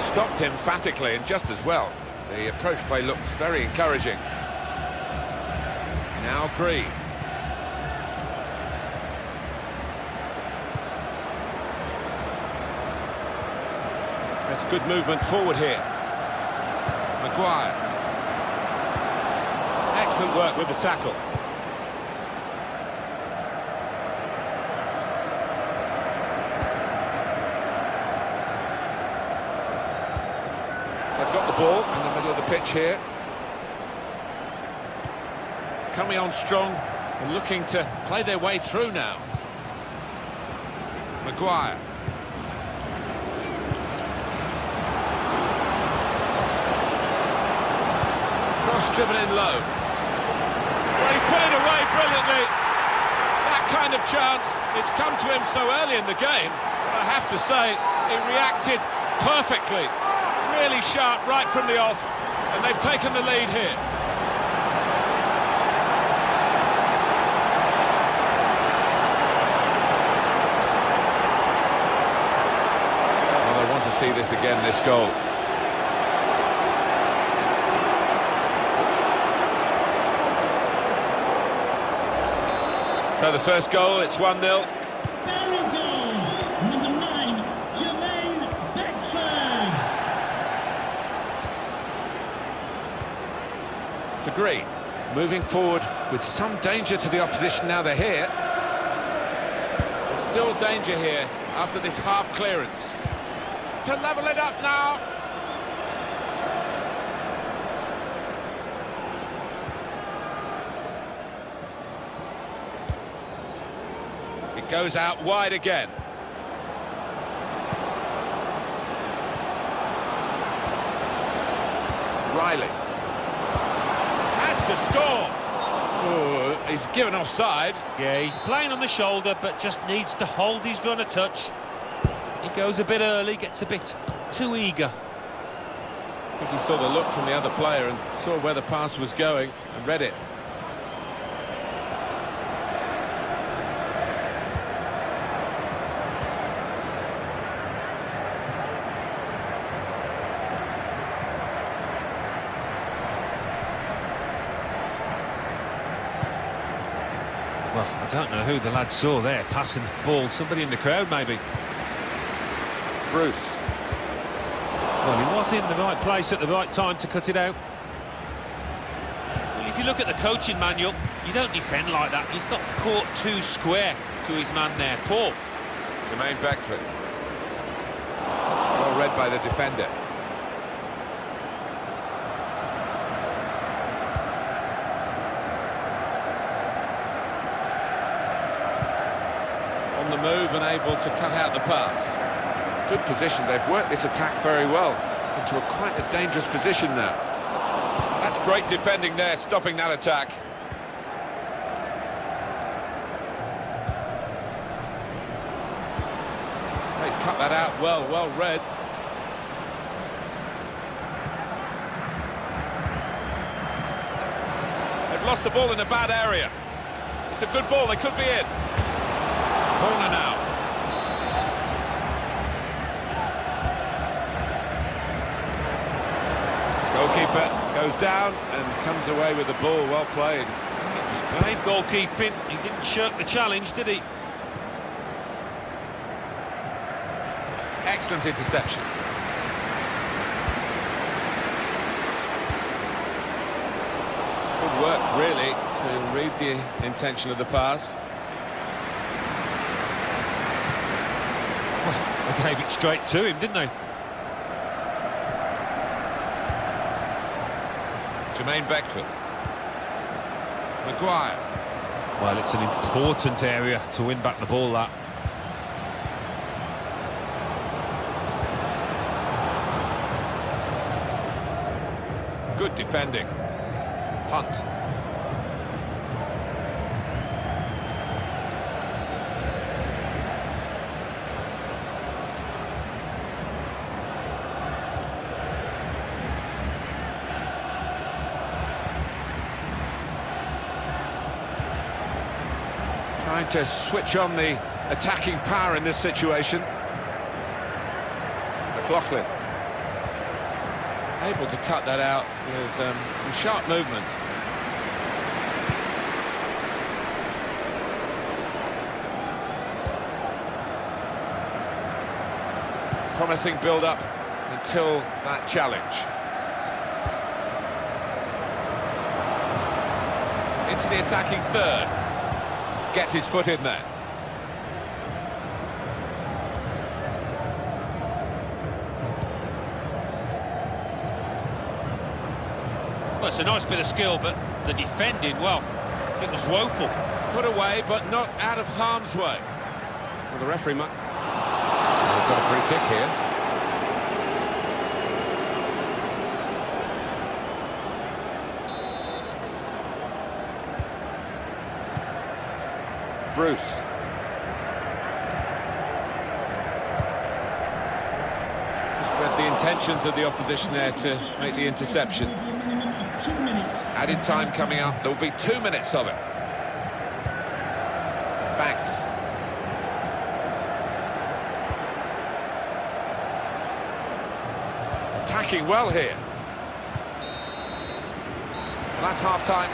Stopped emphatically, and just as well. The approach play looked very encouraging. Now Green. That's good movement forward here. Maguire. Excellent work with the tackle. They've got the ball in the middle of the pitch here. Coming on strong and looking to play their way through now. Maguire. Cross driven in low. Well, he's put it away brilliantly. That kind of chance has come to him so early in the game. I have to say, he reacted perfectly. Really sharp right from the off, and they've taken the lead here. Well, I want to see this again, this goal. So the first goal, it's 1-0. Very goal. Number 9, Jermaine Beckford. To Green, moving forward with some danger to the opposition now they're here. There's still danger here after this half clearance. To level it up now. It goes out wide again. Riley. Has to score. Oh, he's given offside. yeah, he's playing on the shoulder, but just needs to hold his run a touch. He goes a bit early, gets a bit too eager. I think he saw the look from the other player and saw where the pass was going and read it. Well, I don't know who the lad saw there, passing the ball. Somebody in the crowd, maybe. Bruce. Well, he was in the right place at the right time to cut it out. Well, if you look at the coaching manual, you don't defend like that. He's got caught too square to his man there. Paul. Jermaine Beckford. Well read by the defender. On the move and able to cut out the pass. Good position. They've worked this attack very well into quite a dangerous position now. That's great defending there, stopping that attack. He's cut that out well read. They've lost the ball in a bad area. It's a good ball, they could be in. Corner now. Goalkeeper goes down and comes away with the ball. Well played. Great goalkeeping. He didn't shirk the challenge, did he? Excellent interception. Good work, really, to read the intention of the pass. A They gave it straight to him, didn't they? Jermaine Beckford. Maguire. Well, it's an important area to win back the ball, that. Good defending. Hunt. Trying to switch on the attacking power in this situation. McLaughlin. Able to cut that out with some sharp movement. Promising build-up until that challenge. Into the attacking third. Gets his foot in there. Well, it's a nice bit of skill, but the defending, well, it was woeful. Put away, but not out of harm's way. Well, the referee might... We've got a free kick here. Bruce. Just read the intentions of the opposition there to make the interception. Added time coming up. There will be 2 minutes of it. Banks. Attacking well here. Well, that's half-time.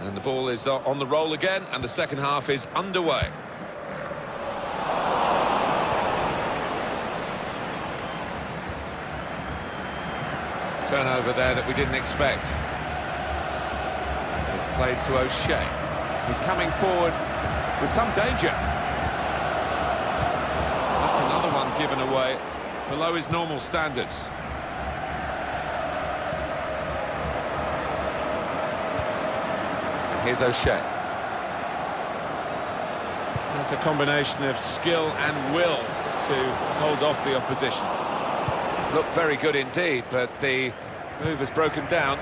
And the ball is on the roll again, and the second half is underway. Turnover there that we didn't expect. It's played to O'Shea. He's coming forward with some danger. That's another one given away below his normal standards. Here's O'Shea. That's a combination of skill and will to hold off the opposition. Looked very good indeed, but the move has broken down.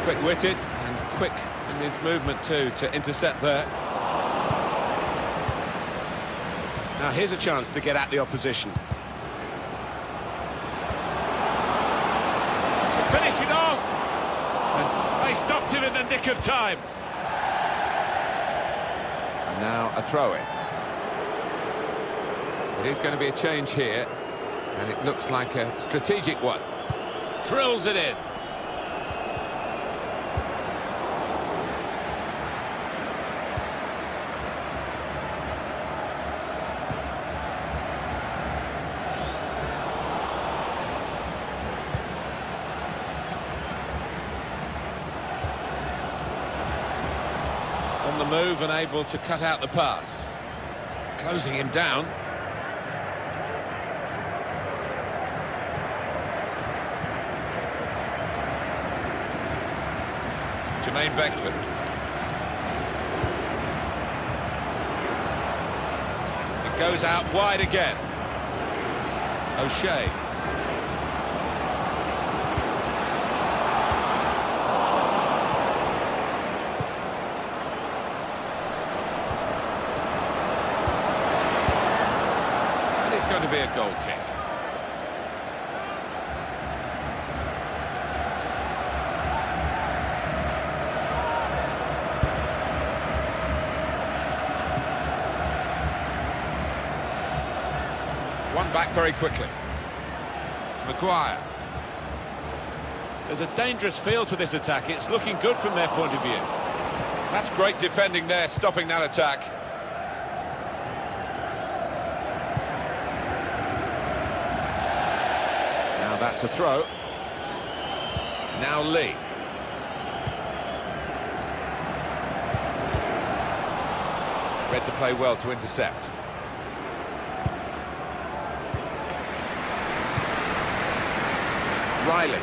Quick-witted and quick in his movement too to intercept there. Now here's a chance to get at the opposition. Finish it off! And they stopped him in the nick of time. And now a throw-in. It is going to be a change here, and it looks like a strategic one. Drills it in. On the move and able to cut out the pass. Closing him down. Jermaine Beckford. It goes out wide again. O'Shea. And it's going to be a goal kick. One back very quickly. Maguire. There's a dangerous feel to this attack. It's looking good from their point of view. That's great defending there, stopping that attack. Now that's a throw. Now Lee. Read the play well to intercept. Riley.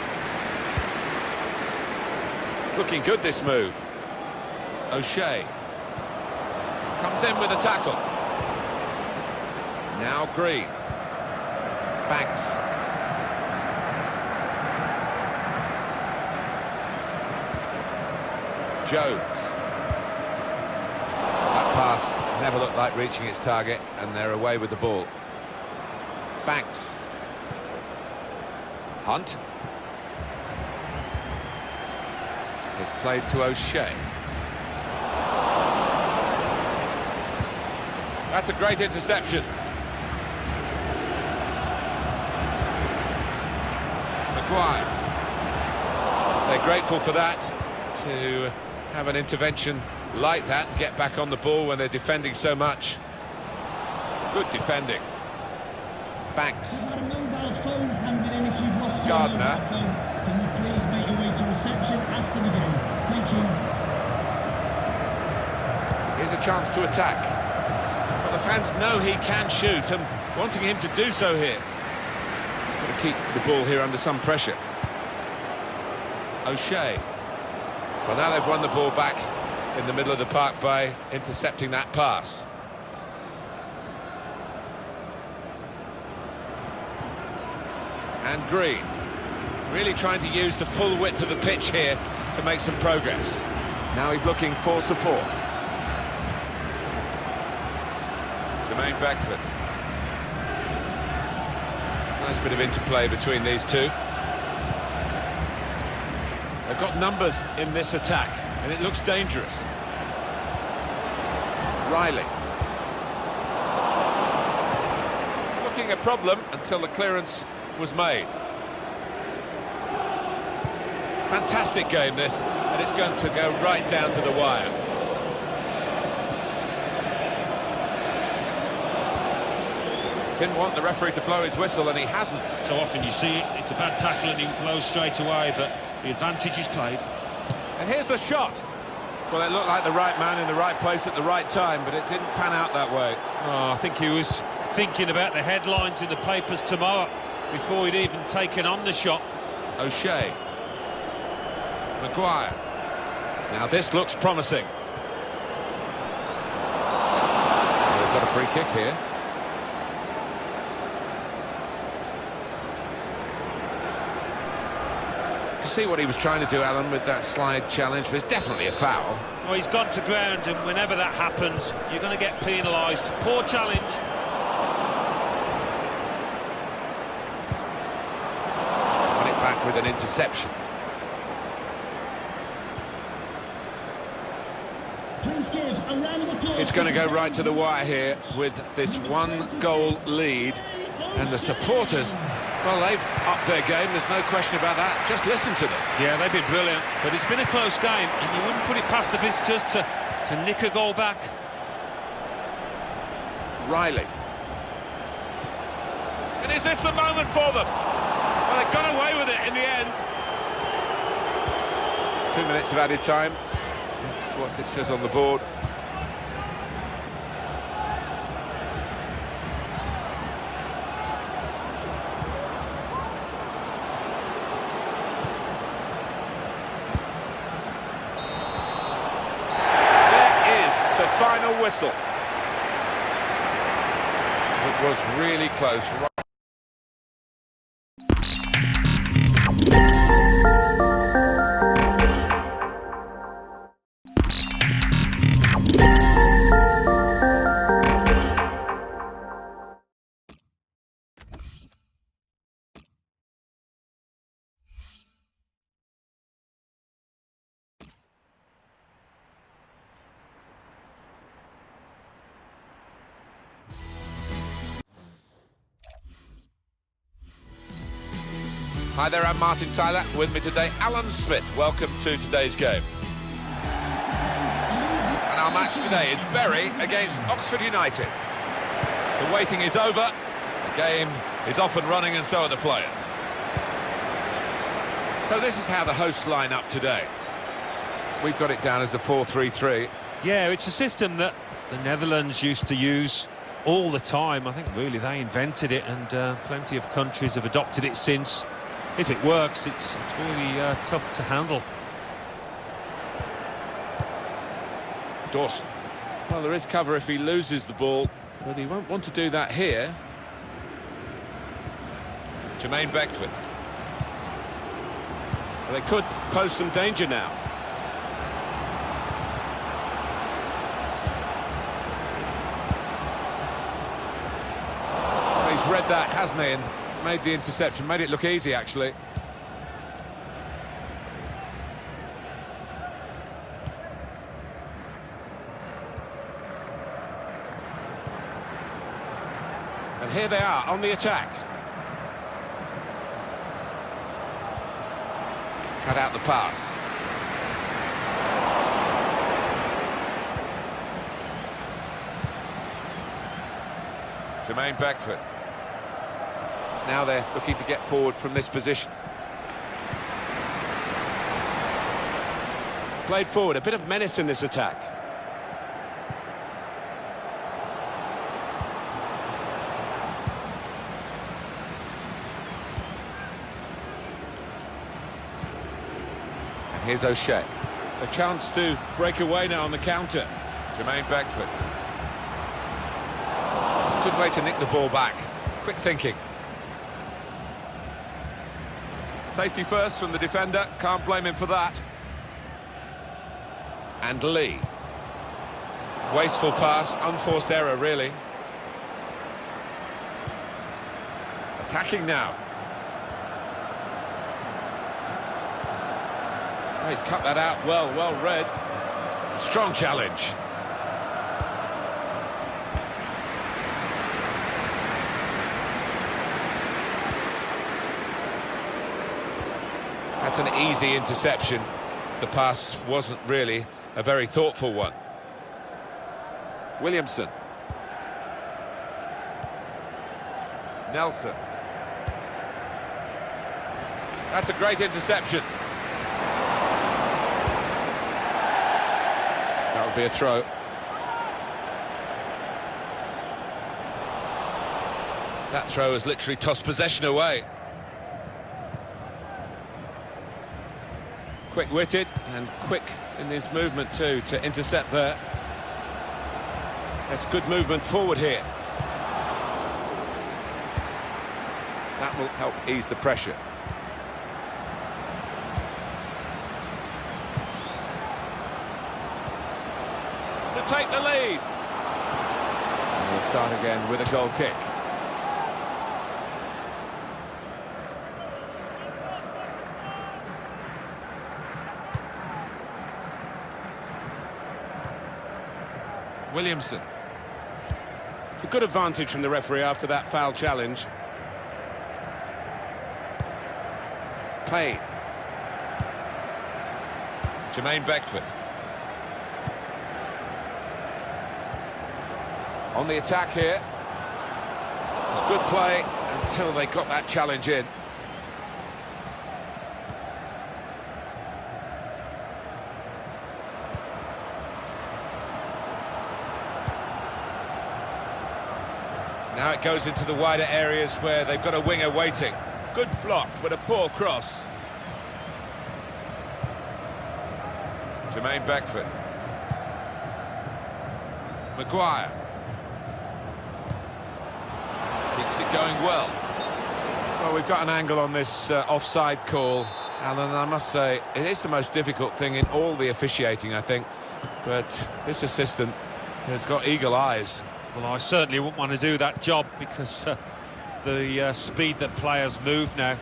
It's looking good, this move. O'Shea. Comes in with a tackle. Now Green. Banks. Jones. That pass never looked like reaching its target, and they're away with the ball. Banks. Hunt. It's played to O'Shea. That's a great interception. Maguire. They're grateful for that, to have an intervention like that and get back on the ball when they're defending so much. Good defending. Banks. Gardner. Can you please make your way to reception after the game? Thank you. Here's a chance to attack. Well, the fans know he can shoot and wanting him to do so here. Got to keep the ball here under some pressure. O'Shea. Well, now they've won the ball back in the middle of the park by intercepting that pass. And Green, really trying to use the full width of the pitch here to make some progress. Now he's looking for support. Jermaine Beckford. Nice bit of interplay between these two. They've got numbers in this attack, and it looks dangerous. Riley. Looking a problem until the clearance was made. Fantastic game, this, and it's going to go right down to the wire. Didn't want the referee to blow his whistle, and he hasn't. So often you see it, it's a bad tackle and he blows straight away, but the advantage is played. And here's the shot. Well, it looked like the right man in the right place at the right time, but it didn't pan out that way. Oh, I think he was thinking about the headlines in the papers tomorrow before he'd even taken on the shot. O'Shea. Maguire. Now this looks promising. Well, they've got a free kick here. You can see what he was trying to do, Alan, with that slide challenge, but it's definitely a foul. Well, he's gone to ground, and whenever that happens, you're going to get penalised. Poor challenge. Won it back with an interception. Please give a round of applause. It's going to go right to the wire here with this one-goal lead, and the supporters, well, they've upped their game, there's no question about that. Just listen to them. Yeah, they've been brilliant, but it's been a close game, and you wouldn't put it past the visitors to nick a goal back. Riley. And is this the moment for them? Well, they got away with it in the end. 2 minutes of added time. That's what it says on the board. Final whistle. It was really close. Hi there, I'm Martin Tyler. With me today, Alan Smith. Welcome to today's game. And our match today is Bury against Oxford United. The waiting is over. The game is off and running, and so are the players. So this is how the hosts line up today. We've got it down as a 4-3-3. Yeah, it's a system that the Netherlands used to use all the time. I think really they invented it, and plenty of countries have adopted it since. If it works, it's really tough to handle. Dawson. Well, there is cover if he loses the ball, but he won't want to do that here. Jermaine Beckford. Well, they could pose some danger now. Well, he's read that, hasn't he, and made the interception, made it look easy, actually. And here they are on the attack. Cut out the pass. Jermaine Beckford. Now they're looking to get forward from this position. Played forward, a bit of menace in this attack. And here's O'Shea. A chance to break away now on the counter. Jermaine Beckford. It's a good way to nick the ball back. Quick thinking. Safety first from the defender, can't blame him for that. And Lee. Wasteful pass, unforced error, really. Attacking now. Oh, he's cut that out well read. Strong challenge. That's an easy interception. The pass wasn't really a very thoughtful one. Williamson. Nelson. That's a great interception. That would be a throw. That throw has literally tossed possession away. Quick-witted and quick in his movement too to intercept there. That's good movement forward here. That will help ease the pressure. To take the lead. And we'll start again with a goal kick. Williamson. It's a good advantage from the referee after that foul challenge. Payne. Jermaine Beckford. On the attack here. It's good play until they got that challenge in. Now it goes into the wider areas where they've got a winger waiting. Good block, but a poor cross. Jermaine Beckford. Maguire. Keeps it going well. Well, we've got an angle on this offside call, Alan, and I must say, it is the most difficult thing in all the officiating, I think. But this assistant has got eagle eyes. Well, I certainly wouldn't want to do that job because the speed that players move now,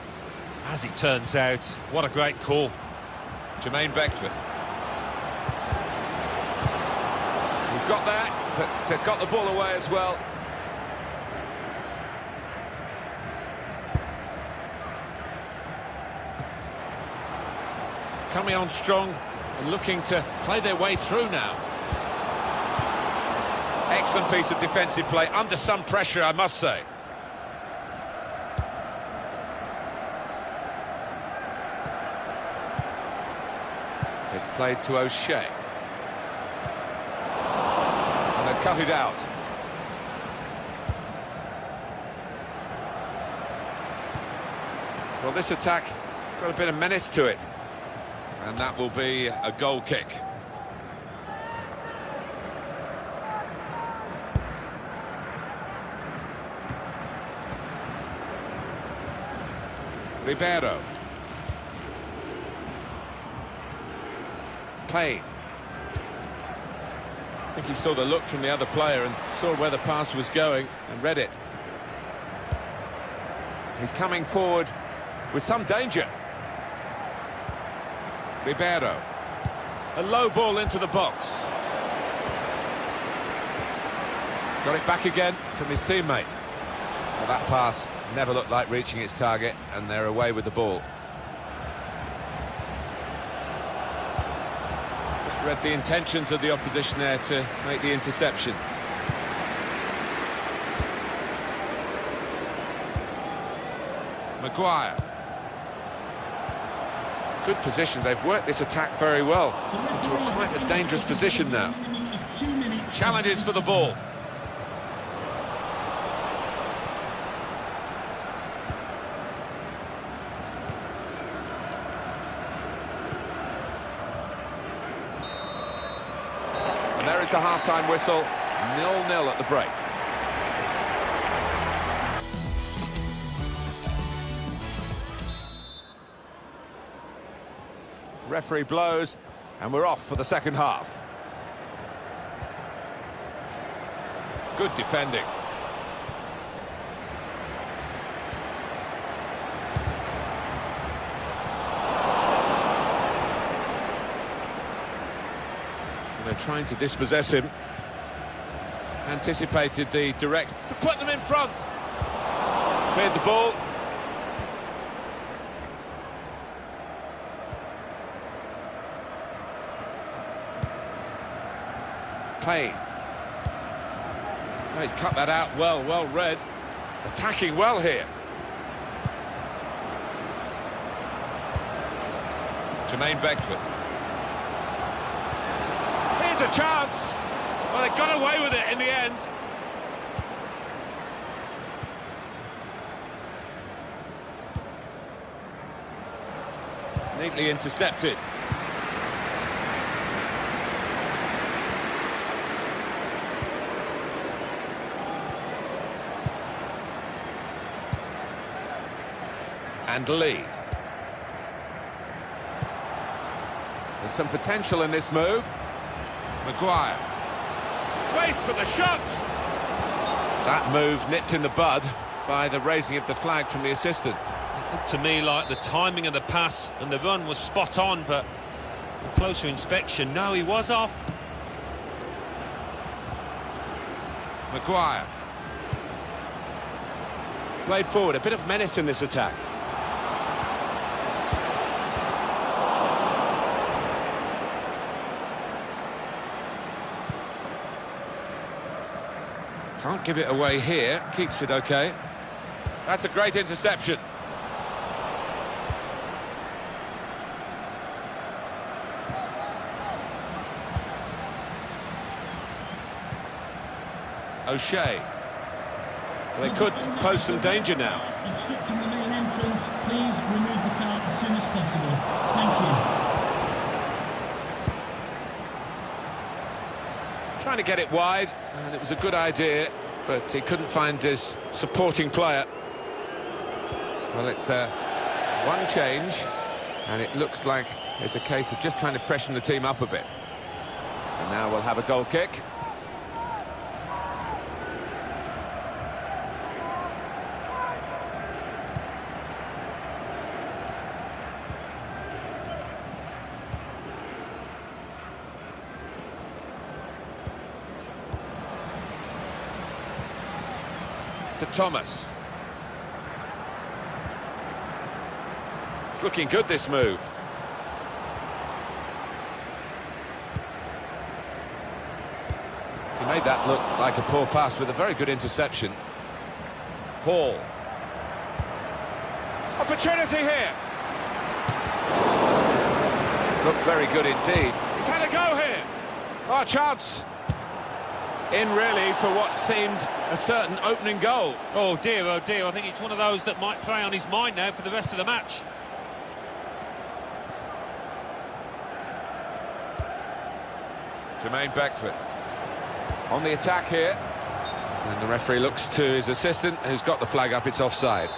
as it turns out, what a great call. Jermaine Beckford. He's got that, but got the ball away as well. Coming on strong and looking to play their way through now. Excellent piece of defensive play, under some pressure, I must say. It's played to O'Shea. And they've cut it out. Well, this attack got a bit of menace to it. And that will be a goal kick. Ribeiro. Payne. I think he saw the look from the other player and saw where the pass was going and read it. He's coming forward with some danger. Ribeiro. A low ball into the box. Got it back again from his teammate. Well, that pass never looked like reaching its target, and they're away with the ball. Just read the intentions of the opposition there to make the interception. Maguire. Good position. They've worked this attack very well into quite a dangerous position now. Challenges for the ball. And there is the half-time whistle. 0-0 at the break. Referee blows, and we're off for the second half. Good defending. And they're trying to dispossess him. Anticipated the direct to put them in front. Cleared the ball. Payne. Oh, he's cut that out well read. Attacking well here. Jermaine Beckford. Here's a chance. Well, they got away with it in the end. Neatly intercepted. And Lee. There's some potential in this move. Maguire. Space for the shot! That move nipped in the bud by the raising of the flag from the assistant. It looked to me like the timing of the pass and the run was spot on, but on closer inspection, no, he was off. Maguire. Played forward, a bit of menace in this attack. Can't give it away here, keeps it okay. That's a great interception. O'Shea. Well, they could pose some danger now. Obstructing the main entrance, please remove the car as soon as possible. Thank you. Trying to get it wide, and it was a good idea, but he couldn't find his supporting player. Well, it's one change, and it looks like it's a case of just trying to freshen the team up a bit. And now we'll have a goal kick. To Thomas. It's looking good, this move. He made that look like a poor pass with a very good interception. Hall. Opportunity here. Looked very good indeed. He's had a go here. Oh, chance! In really for what seemed a certain opening goal. Oh dear, I think it's one of those that might play on his mind now for the rest of the match. Jermaine Beckford on the attack here. And the referee looks to his assistant, who's got the flag up. It's offside.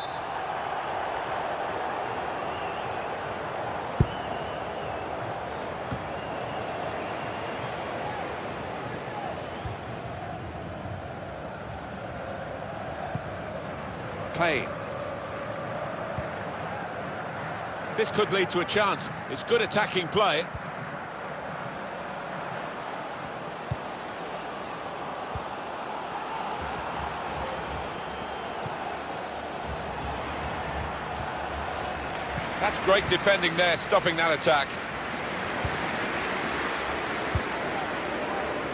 Payne. This could lead to a chance. It's good attacking play. That's great defending there, stopping that attack.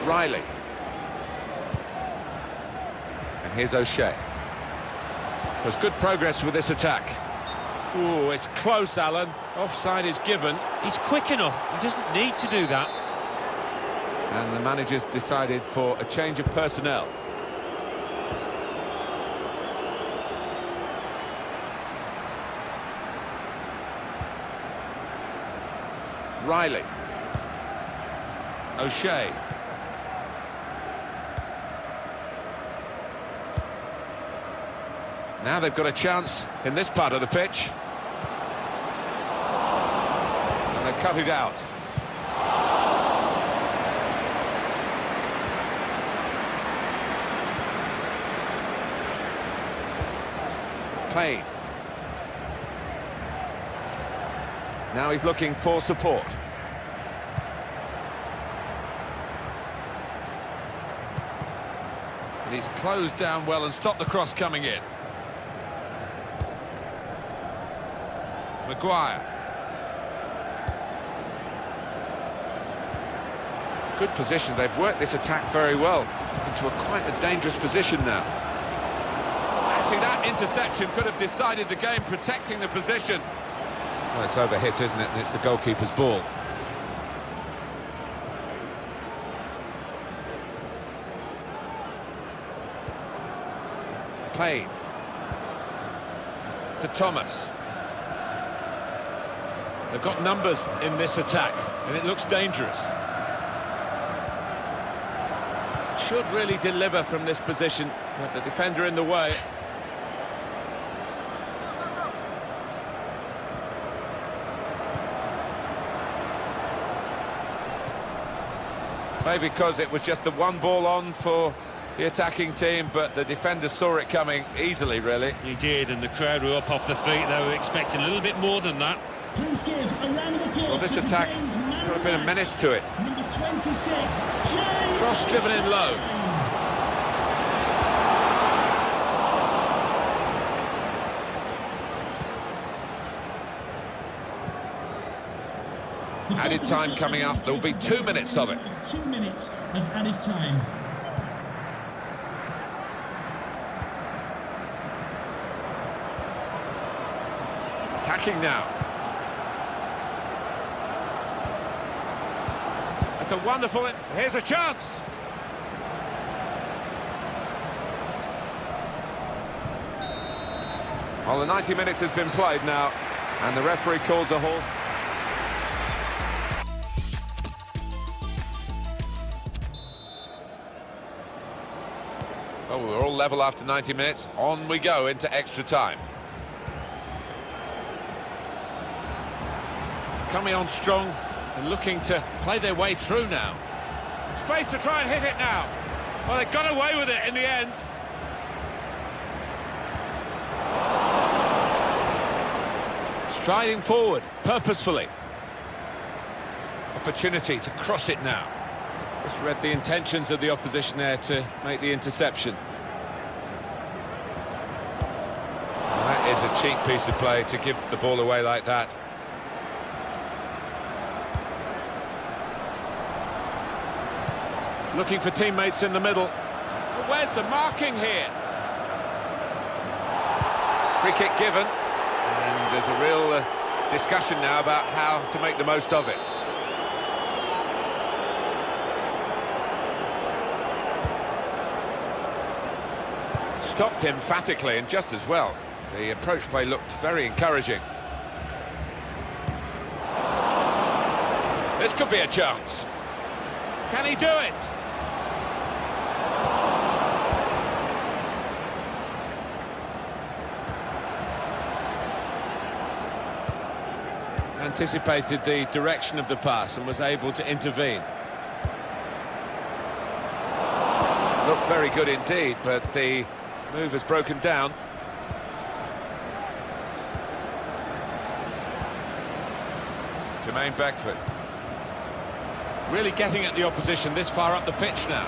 Riley. And here's O'Shea. There's good progress with this attack. Ooh, it's close, Alan. Offside is given. He's quick enough, he doesn't need to do that. And the manager's decided for a change of personnel. Riley. O'Shea. Now they've got a chance in this part of the pitch. And they've cut it out. Payne. Now he's looking for support. And he's closed down well and stopped the cross coming in. Maguire. Good position. They've worked this attack very well into quite a dangerous position now. Actually, that interception could have decided the game, protecting the position. Well, it's overhit, isn't it? And it's the goalkeeper's ball. Payne. To Thomas. They've got numbers in this attack, and it looks dangerous. Should really deliver from this position, but the defender in the way. Maybe because it was just the one ball on for the attacking team, but the defender saw it coming easily, really. He did, and the crowd were up off the feet. They were expecting a little bit more than that. Please give a round of applause. Well, this attack could have been a menace to it. Number 26, Cross driven in low. Added time coming up. There will be 2 minutes of it. 2 minutes of added time. Attacking now. That's a wonderful... Here's a chance! Well, the 90 minutes has been played now, and the referee calls a halt. Well, we're all level after 90 minutes. On we go into extra time. Coming on strong and looking to play their way through now. Space to try and hit it now. Well, they got away with it in the end. Striding forward, purposefully. Opportunity to cross it now. Just read the intentions of the opposition there to make the interception. Well, that is a cheap piece of play to give the ball away like that. Looking for teammates in the middle. But where's the marking here? Free kick given. And there's a real discussion now about how to make the most of it. Stopped emphatically and just as well. The approach play looked very encouraging. This could be a chance. Can he do it? Anticipated the direction of the pass and was able to intervene. Looked very good indeed, but the move has broken down. Jermaine Beckford. Really getting at the opposition this far up the pitch now.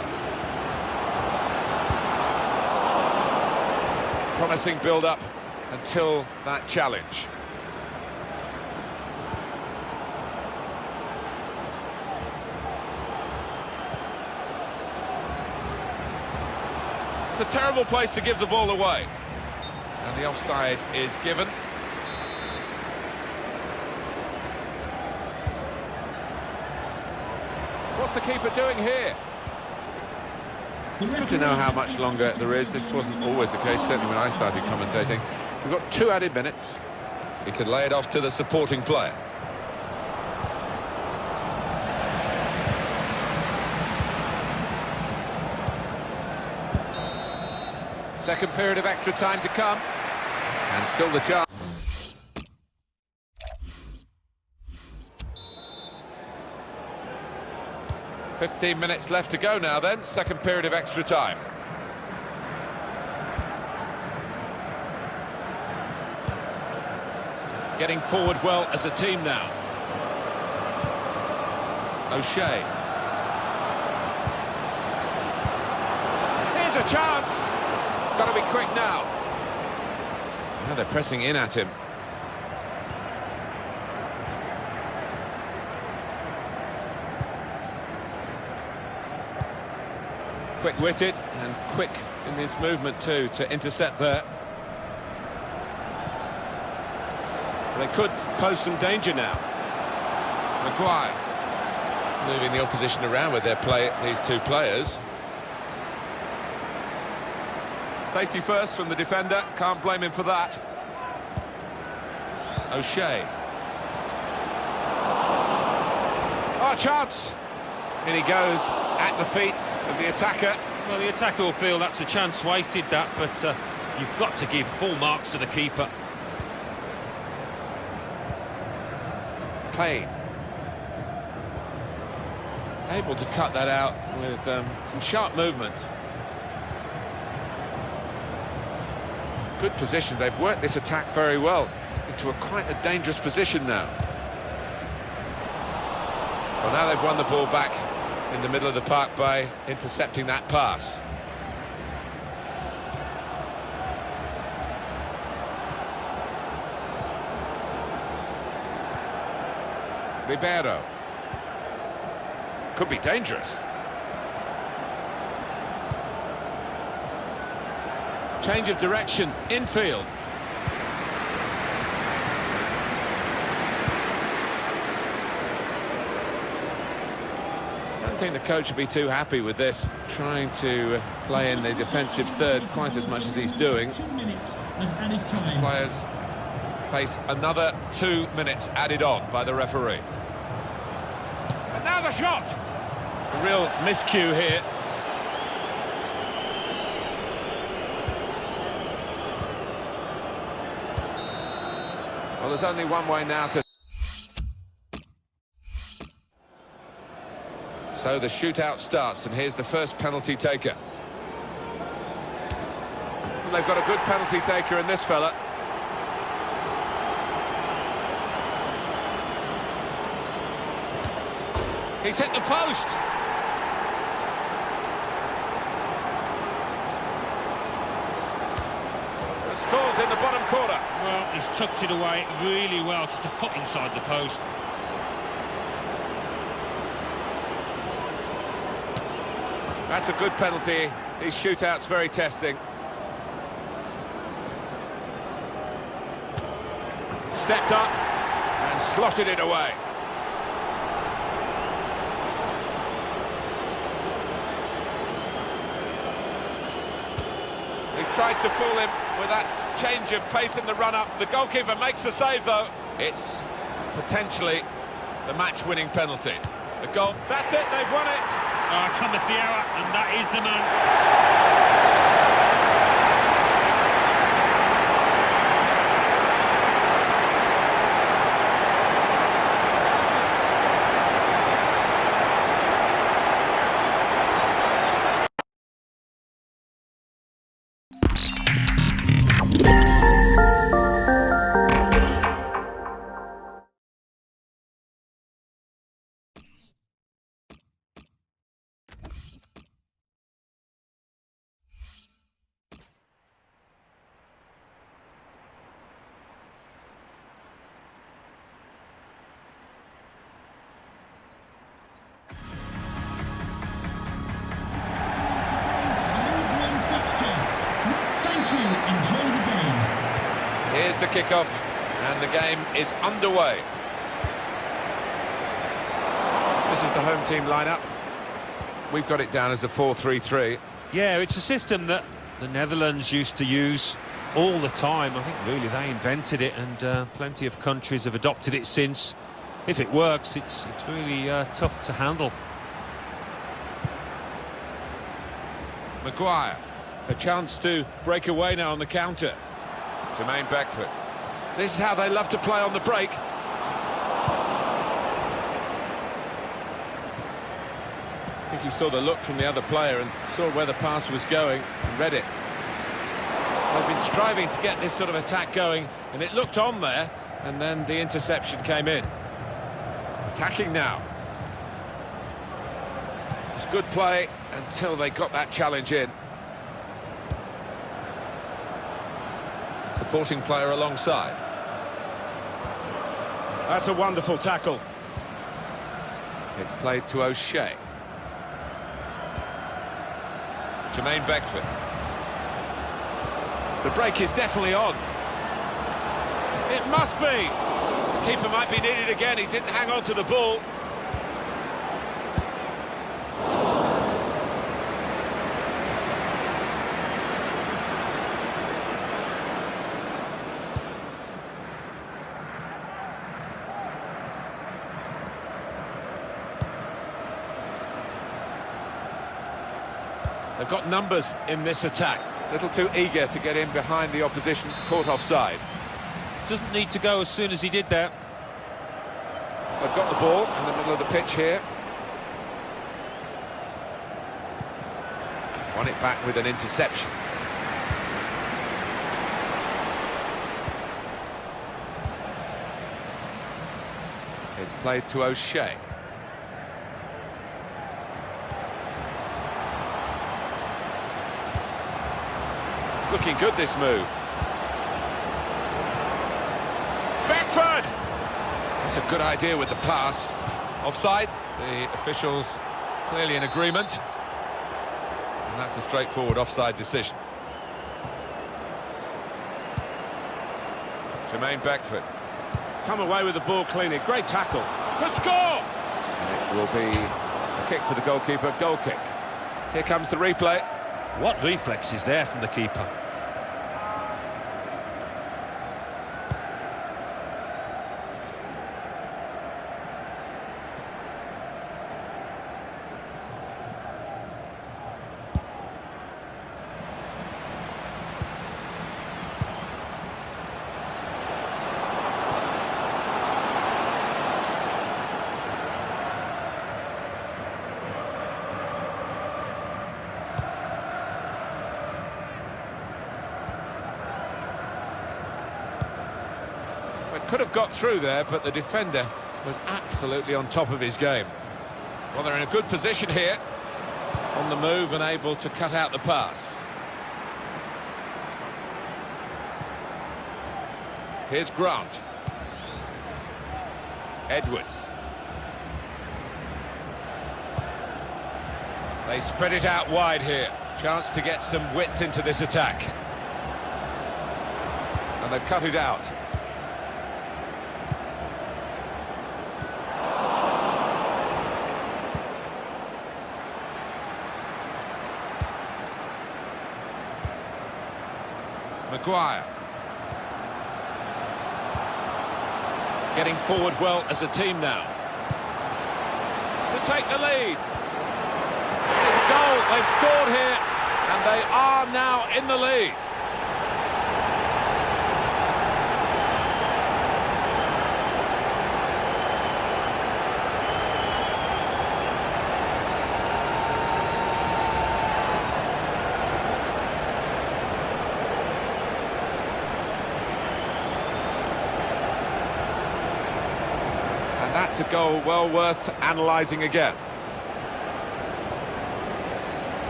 Promising build-up until that challenge. It's a terrible place to give the ball away. And the offside is given. What's the keeper doing here? It's good to know how much longer there is. This wasn't always the case, certainly when I started commentating. We've got 2 added minutes. He can lay it off to the supporting player. Second period of extra time to come. And still the chance. 15 minutes left to go now then, second period of extra time. Getting forward well as a team now. O'Shea. Here's a chance! Got to be quick now. Now they're pressing in at him. Quick-witted and quick in his movement too to intercept there. They could pose some danger now. Maguire moving the opposition around with their play, these 2 players. Safety first from the defender, can't blame him for that. O'Shea. Oh, chance! In he goes at the feet of the attacker. Well, the attacker will feel that's a chance wasted, that, but you've got to give full marks to the keeper. Payne. Able to cut that out with some sharp movement. Good position. They've worked this attack very well into quite a dangerous position now. Well, now they've won the ball back in the middle of the park by intercepting that pass. Ribeiro. Could be dangerous. Change of direction, infield. I don't think the coach would be too happy with this, trying to play in the defensive third quite as much as he's doing. 2 minutes of added time. Players face another 2 minutes added on by the referee. And now the shot! A real miscue here. Well, there's only one way now to... So the shootout starts, and here's the first penalty taker. And they've got a good penalty taker in this fella. He's hit the post. The score's in the bottom corner. Well, he's tucked it away really well, just a foot inside the post. That's a good penalty. These shootouts very testing. Stepped up. slotted it away. He's tried to fool him with that change of pace in the run-up. The goalkeeper makes the save, though. It's potentially the match-winning penalty. The goal, that's it, they've won it! Cometh the hour, and that is the man. Here's the kickoff, and the game is underway. This is the home team lineup. We've got it down as a 4-3-3. Yeah, it's a system that the Netherlands used to use all the time. I think really they invented it, and plenty of countries have adopted it since. If it works, it's really tough to handle. Maguire, a chance to break away now on the counter. Jermaine Beckford. This is how they love to play on the break. I think he saw the look from the other player and saw where the pass was going and read it. They've been striving to get this sort of attack going, and it looked on there, and then the interception came in. Attacking now. It's good play until they got that challenge in. Supporting player alongside. That's a wonderful tackle. It's played to O'Shea. Jermaine Beckford. The break is definitely on. It must be. The keeper might be needed again. He didn't hang on to the ball. They've got numbers in this attack. A little too eager to get in behind the opposition, caught offside. Doesn't need to go as soon as he did that. They've got the ball in the middle of the pitch here. Won it back with an interception. It's played to O'Shea. Looking good, this move. Beckford! That's a good idea with the pass. Offside. The officials clearly in agreement. And that's a straightforward offside decision. Jermaine Beckford. Come away with the ball cleanly. Great tackle. Could score! And it will be a kick for the goalkeeper, goal kick. Here comes the replay. What reflex is there from the keeper? Could have got through there, but the defender was absolutely on top of his game. Well, they're in a good position here. On the move and able to cut out the pass. Here's Grant. Edwards. They spread it out wide here. Chance to get some width into this attack. And they've cut it out. Maguire. Getting forward well as a team now. To take the lead. There's a goal, they've scored here, and they are now in the lead. That's a goal well worth analysing again.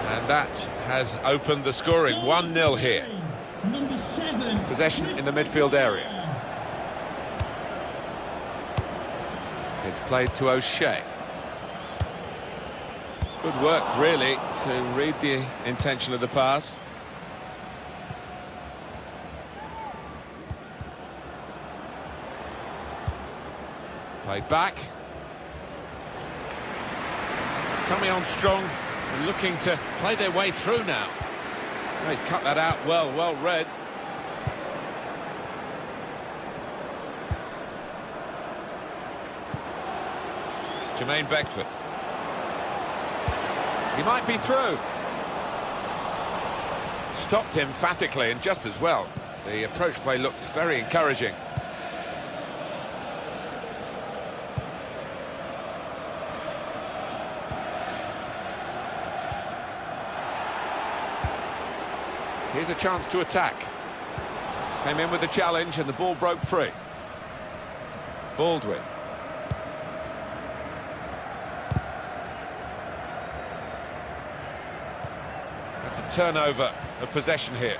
And that has opened the scoring. 1-0 here. Number 7. Possession in the midfield area. It's played to O'Shea. Good work, really, to read the intention of the pass. Played back. Coming on strong and looking to play their way through now. Oh, he's cut that out well read. Jermaine Beckford. He might be through. Stopped emphatically and just as well. The approach play looked very encouraging. Here's a chance to attack. Came in with the challenge and the ball broke free. Baldwin. That's a turnover of possession here.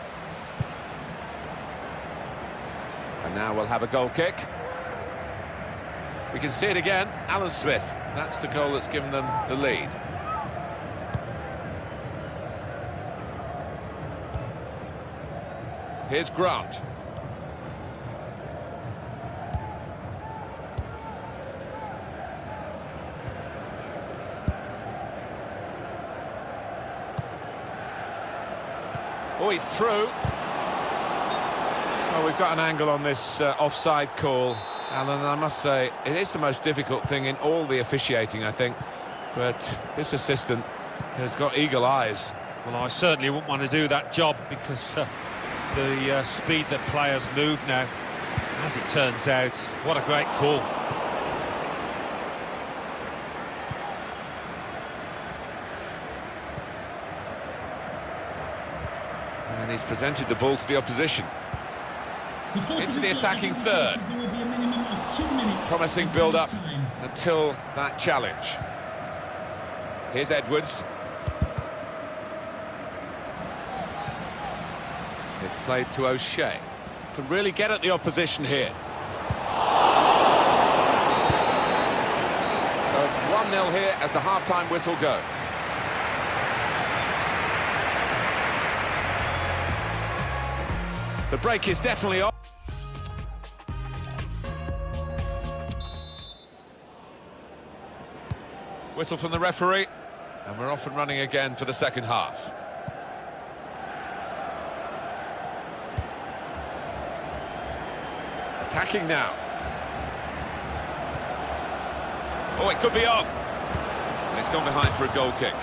And now we'll have a goal kick. We can see it again. Alan Smith. That's the goal that's given them the lead. Here's Grant. Oh, he's through. Well, we've got an angle on this offside call, Alan, and I must say, it is the most difficult thing in all the officiating, I think. But this assistant has got eagle eyes. Well, I certainly wouldn't want to do that job because the speed that players move now, as it turns out, what a great call. And he's presented the ball to the opposition. Into the attacking third. Promising build-up until that challenge. Here's Edwards. It's played to O'Shea. Can really get at the opposition here. So it's 1-0 here as the half-time whistle goes. The break is definitely on. Whistle from the referee, and we're off and running again for the second half. Attacking now. Oh, it could be on. And it's gone behind for a goal kick.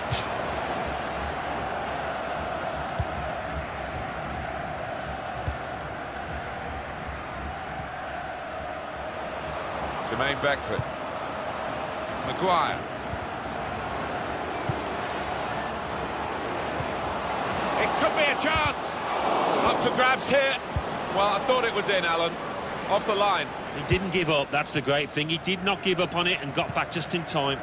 Jermaine Beckford. Maguire. It could be a chance. Up for grabs here. Well, I thought it was in, Alan. Off the line. He didn't give up, that's the great thing. He did not give up on it and got back just in time.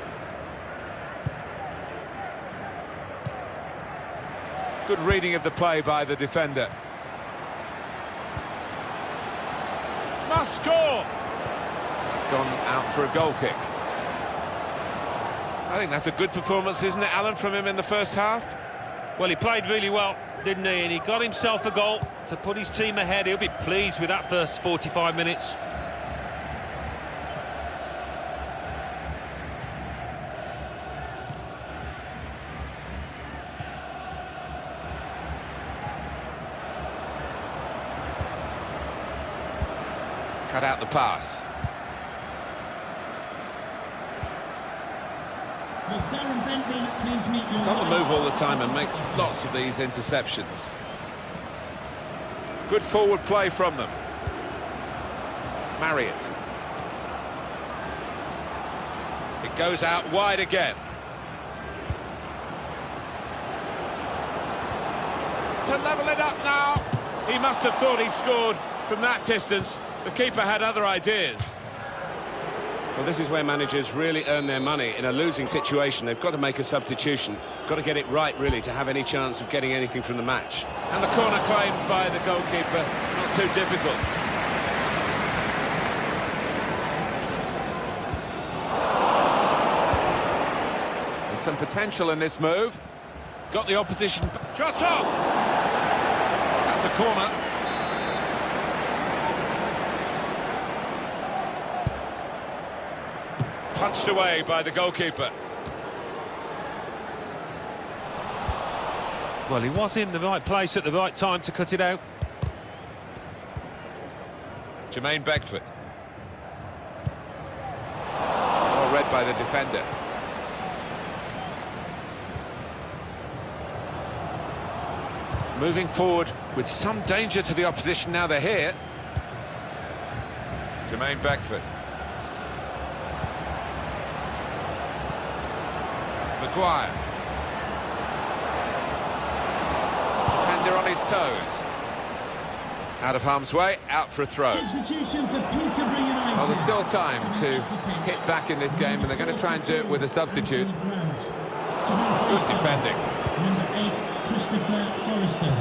Good reading of the play by the defender. Must score. It's gone out for a goal kick. I think that's a good performance, isn't it, Alan, from him in the first half? Well, he played really well, didn't he? And he got himself a goal to put his team ahead. He'll be pleased with that first 45 minutes. cut out the pass. Well, Darren Bentley, please meet your... He's on the move all the time and makes lots of these interceptions. Good forward play from them. Marriott. It goes out wide again. To level it up now. He must have thought he'd scored from that distance. The keeper had other ideas. Well, this is where managers really earn their money. In a losing situation, they've got to make a substitution. Got to get it right, really, to have any chance of getting anything from the match. And the corner claimed by the goalkeeper, not too difficult. There's some potential in this move. Got the opposition. Shot on! That's a corner. Punched away by the goalkeeper. Well, he was in the right place at the right time to cut it out. Jermaine Beckford. Well read by the defender. Moving forward with some danger to the opposition now they're here. Jermaine Beckford. Maguire. Defender on his toes. Out of harm's way, out for a throw. Substitution for Peterborough United. Well, there's still time to hit back in this game, and they're going to try and do it with a substitute. Good defending. Number 8, Christopher Forrester.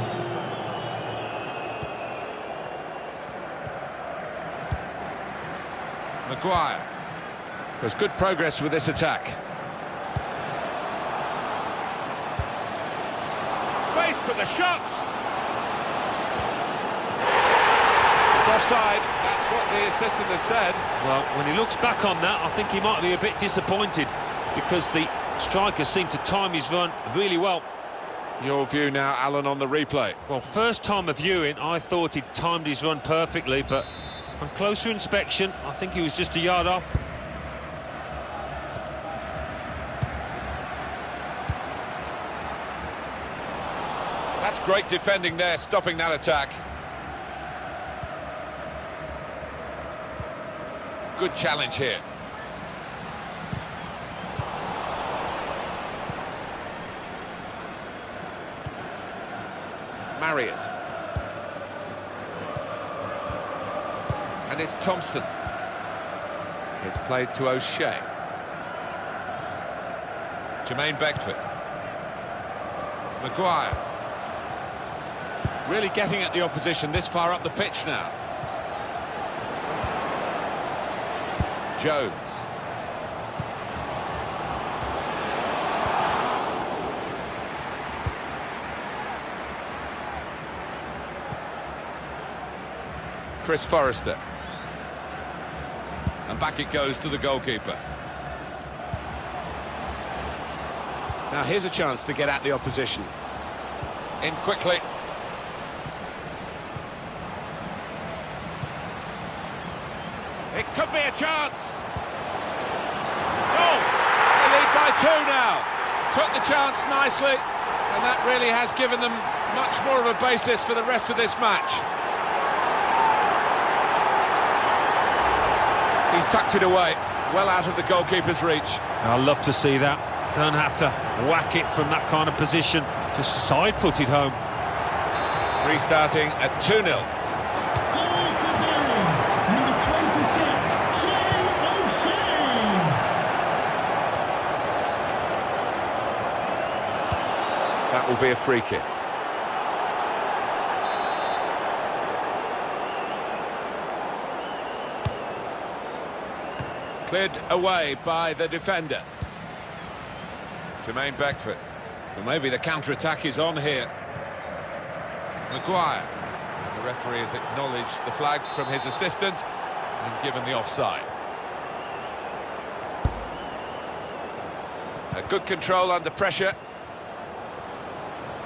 Maguire. There's good progress with this attack. Space for the shot. It's offside. That's what the assistant has said. Well, when he looks back on that, I think he might be a bit disappointed because the striker seemed to time his run really well. Your view now, Alan, on the replay. Well, first time of viewing, I thought he'd timed his run perfectly, but on closer inspection, I think he was just a yard off. That's great defending there, stopping that attack. Good challenge here. Marriott. And it's Thompson. It's played to O'Shea. Jermaine Beckford. Maguire. Really getting at the opposition this far up the pitch now. Jones. Chris Forrester. And back it goes to the goalkeeper. Now here's a chance to get at the opposition. In quickly. It could be a chance. Oh, they lead by 2 now. Took the chance nicely, and that really has given them much more of a basis for the rest of this match. He's tucked it away, well out of the goalkeeper's reach. I love to see that. Don't have to whack it from that kind of position. Just side-foot it home. Restarting at 2-0. Goal for Barry. Number 26, Jay O'Shea. That will be a free kick. Cleared away by the defender. Jermaine Beckford. Well, maybe the counter-attack is on here. Maguire. The referee has acknowledged the flag from his assistant and given the offside. A good control under pressure.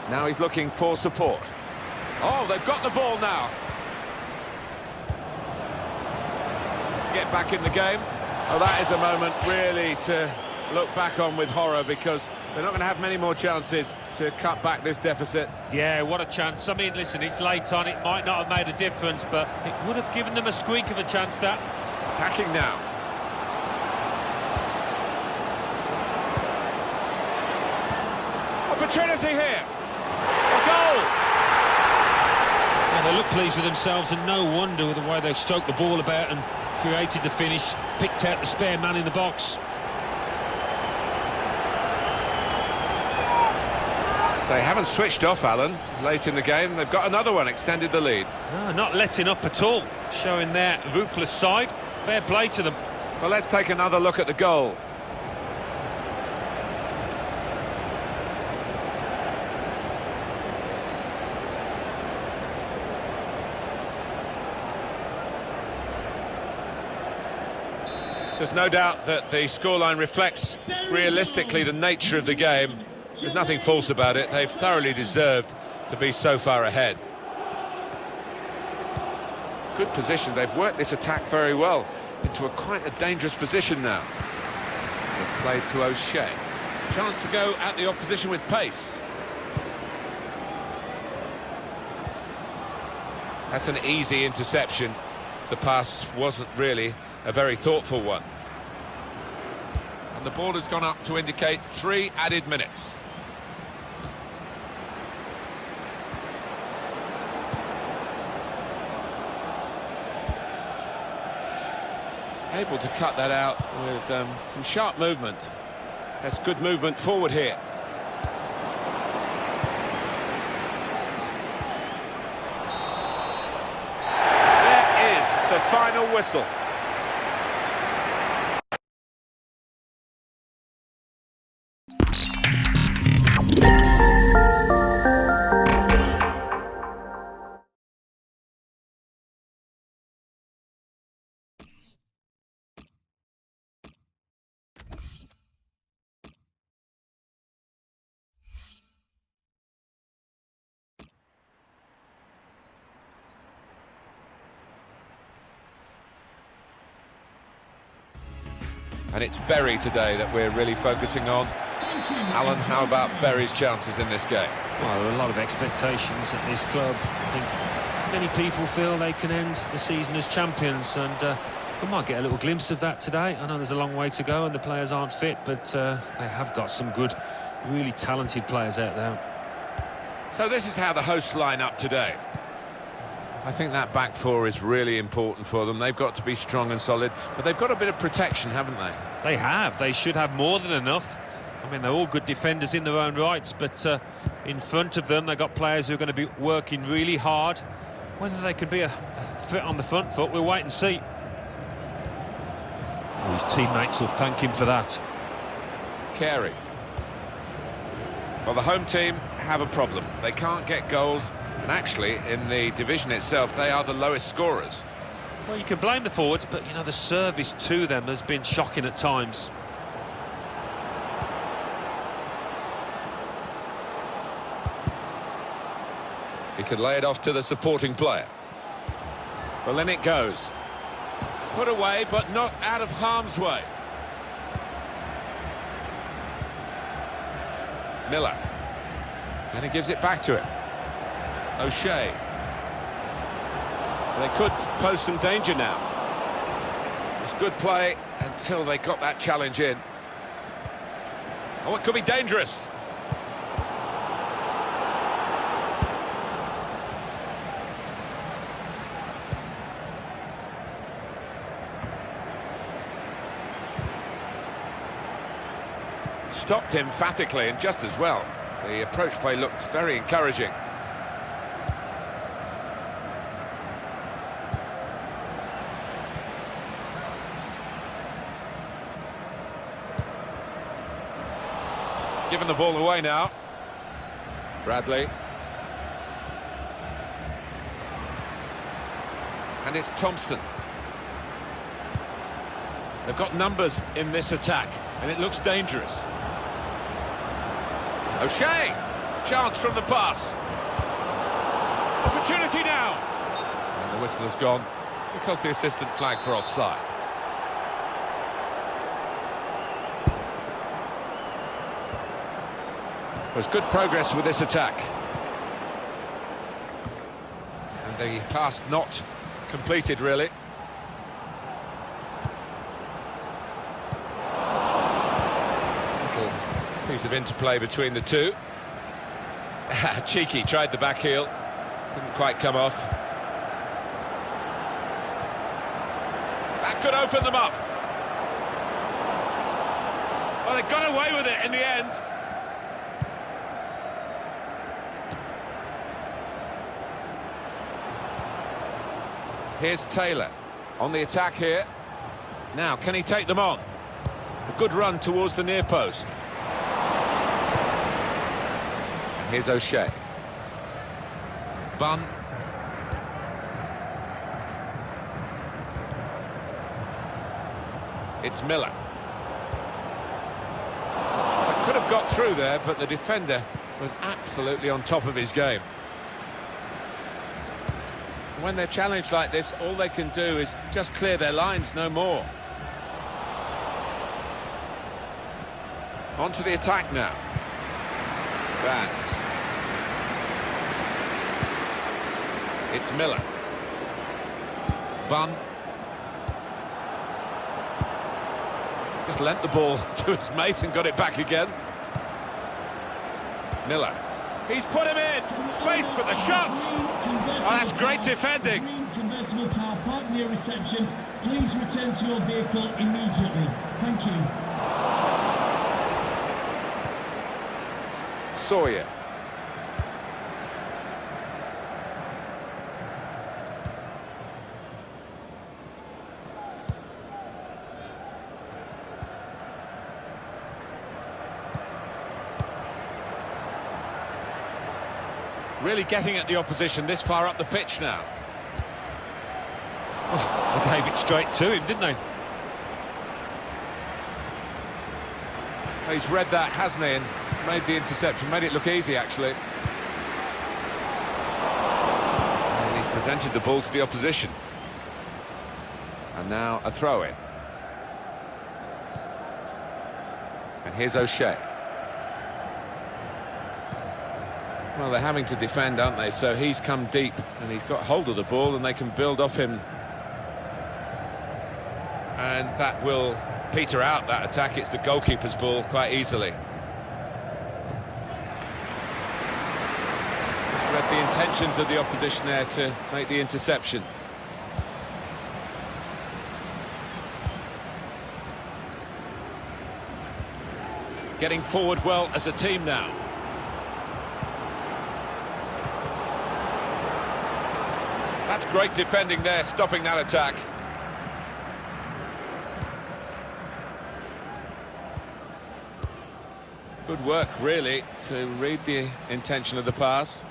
Now he's looking for support. Oh, they've got the ball now. get back in the game. Oh, that is a moment really to look back on with horror, because they're not going to have many more chances to cut back this deficit. Yeah, what a chance. I mean, listen, it's late on, it might not have made a difference, but it would have given them a squeak of a chance, that. Attacking now. Opportunity here. A goal! Yeah, they look pleased with themselves, and no wonder with the way they stroked the ball about and created the finish, picked out the spare man in the box. They haven't switched off, Alan, late in the game. They've got another one, extended the lead. No, not letting up at all, showing their ruthless side. Fair play to them. Well, let's take another look at the goal. There's no doubt that the scoreline reflects realistically the nature of the game. There's nothing false about it. They've thoroughly deserved to be so far ahead. Good position. They've worked this attack very well into quite a dangerous position now. It's played to O'Shea. Chance to go at the opposition with pace. That's an easy interception. The pass wasn't really a very thoughtful one. And the ball has gone up to indicate 3 added minutes. Able to cut that out with some sharp movement. That's good movement forward here. There is the final whistle. And it's Bury today that we're really focusing on. Alan, how about Bury's chances in this game? Well, there are a lot of expectations at this club. I think many people feel they can end the season as champions, and we might get a little glimpse of that today. I know there's a long way to go and the players aren't fit, but they have got some good, really talented players out there. So this is how the hosts line up today. I think that back four is really important for them. They've got to be strong and solid, but they've got a bit of protection, haven't they? They have. They should have more than enough. I mean, they're all good defenders in their own rights, but in front of them, they've got players who are going to be working really hard. Whether they could be a threat on the front foot, we'll wait and see. Oh, his teammates will thank him for that. Carey. Well, the home team have a problem. They can't get goals, and actually, in the division itself, they are the lowest scorers. Well, you can blame the forwards, but, you know, the service to them has been shocking at times. He can lay it off to the supporting player. Well, in it goes. Put away, but not out of harm's way. Miller. And he gives it back to him. O'Shea. They could pose some danger now. It's good play until they got that challenge in. Oh, it could be dangerous. Stopped emphatically and just as well. The approach play looked very encouraging. Giving the ball away now. Bradley. And it's Thompson. They've got numbers in this attack, and it looks dangerous. O'Shea, chance from the pass. Opportunity now. And the whistle has gone because the assistant flagged for offside. There's good progress with this attack. And the pass not completed, really. Little piece of interplay between the two. Cheeky, tried the back heel. Didn't quite come off. That could open them up. Well, they got away with it in the end. Here's Taylor on the attack here. Now, can he take them on? A good run towards the near post. And here's O'Shea. Bunn. It's Miller. Could have got through there, but the defender was absolutely on top of his game. When they're challenged like this, all they can do is just clear their lines, no more. On to the attack now. Vance. It's Miller. Bunn. Just lent the ball to his mate and got it back again. Miller. He's put him in. Space for the shot. Oh, that's great defending. Convertible car parked near reception. Please return to your vehicle immediately. Thank you. Sawyer. Really getting at the opposition this far up the pitch now. Oh, they gave it straight to him, didn't they? He's read that, hasn't he, and made the interception, made it look easy, actually. And he's presented the ball to the opposition. And now a throw-in. And here's O'Shea. Well, they're having to defend, aren't they? So he's come deep and he's got hold of the ball and they can build off him. And that will peter out, that attack. It's the goalkeeper's ball quite easily. Just read the intentions of the opposition there to make the interception. Getting forward well as a team now. That's great defending there, stopping that attack. Good work, really, to read the intention of the pass.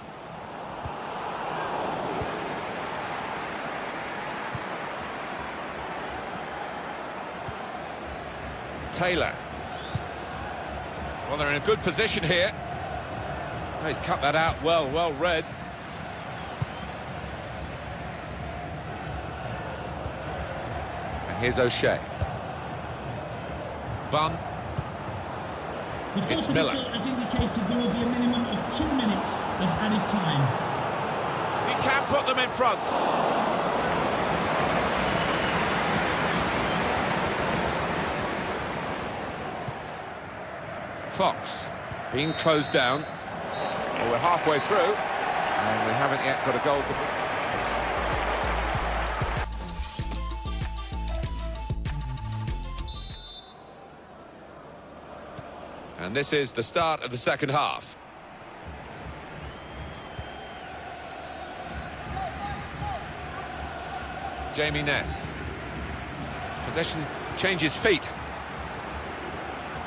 Taylor. Well, they're in a good position here. Oh, he's cut that out well read. And here's O'Shea. Bunn. The It's fourth Miller. official has indicated there will be a minimum of 2 minutes of added time. He can put them in front. Fox being closed down. Well, we're halfway through, and we haven't yet got a goal to... And this is the start of the second half. Jamie Ness. Possession changes feet.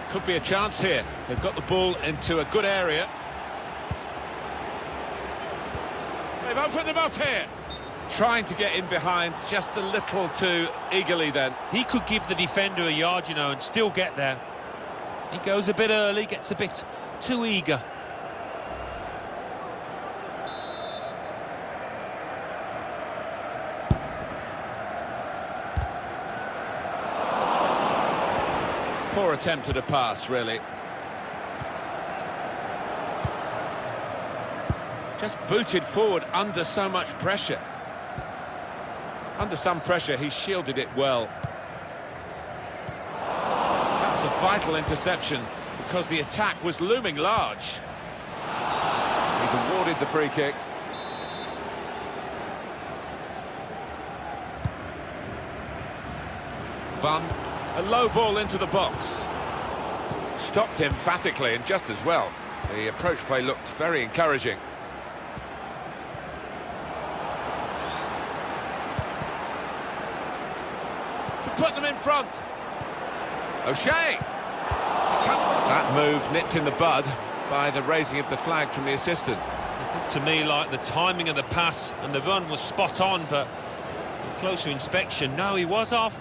Could be a chance here. They've got the ball into a good area. They've opened them up here. Trying to get in behind just a little too eagerly then. He could give the defender a yard, you know, and still get there. He goes a bit early, gets a bit too eager. Poor attempt at a pass, really. Just booted forward under so much pressure. Under some pressure, he shielded it well. That's a vital interception because the attack was looming large. He's awarded the free kick. Bun, a low ball into the box. Stopped emphatically and just as well. The approach play looked very encouraging. To put them in front. O'Shea! That move nipped in the bud by the raising of the flag from the assistant. To me, like the timing of the pass and the run was spot on, but on closer inspection, no, he was off.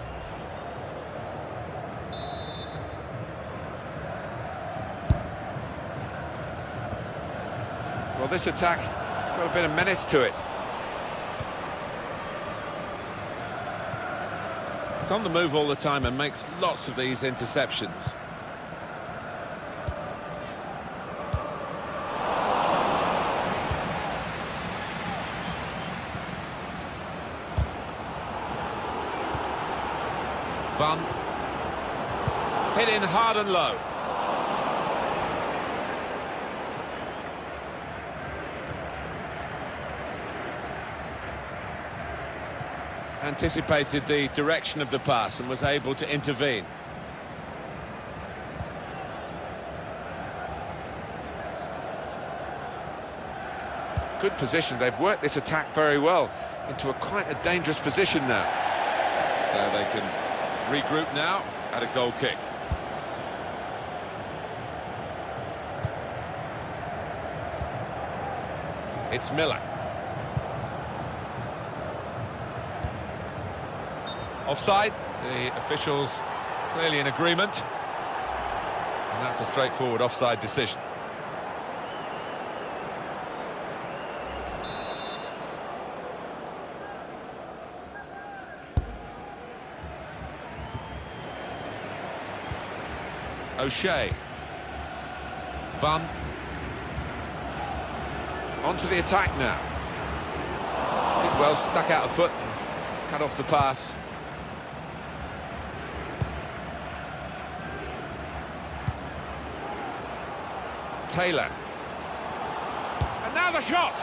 Well, this attack has got a bit of menace to it. It's on the move all the time and makes lots of these interceptions. Bun. Hit in hard and low. Anticipated the direction of the pass and was able to intervene. Good position. They've worked this attack very well into quite a dangerous position now. So they can regroup now at a goal kick. It's Miller. Offside. The officials clearly in agreement. And that's a straightforward offside decision. O'Shea. Bun. Onto the attack now. Did well, stuck out a foot and cut off the pass. Taylor. And now the shot!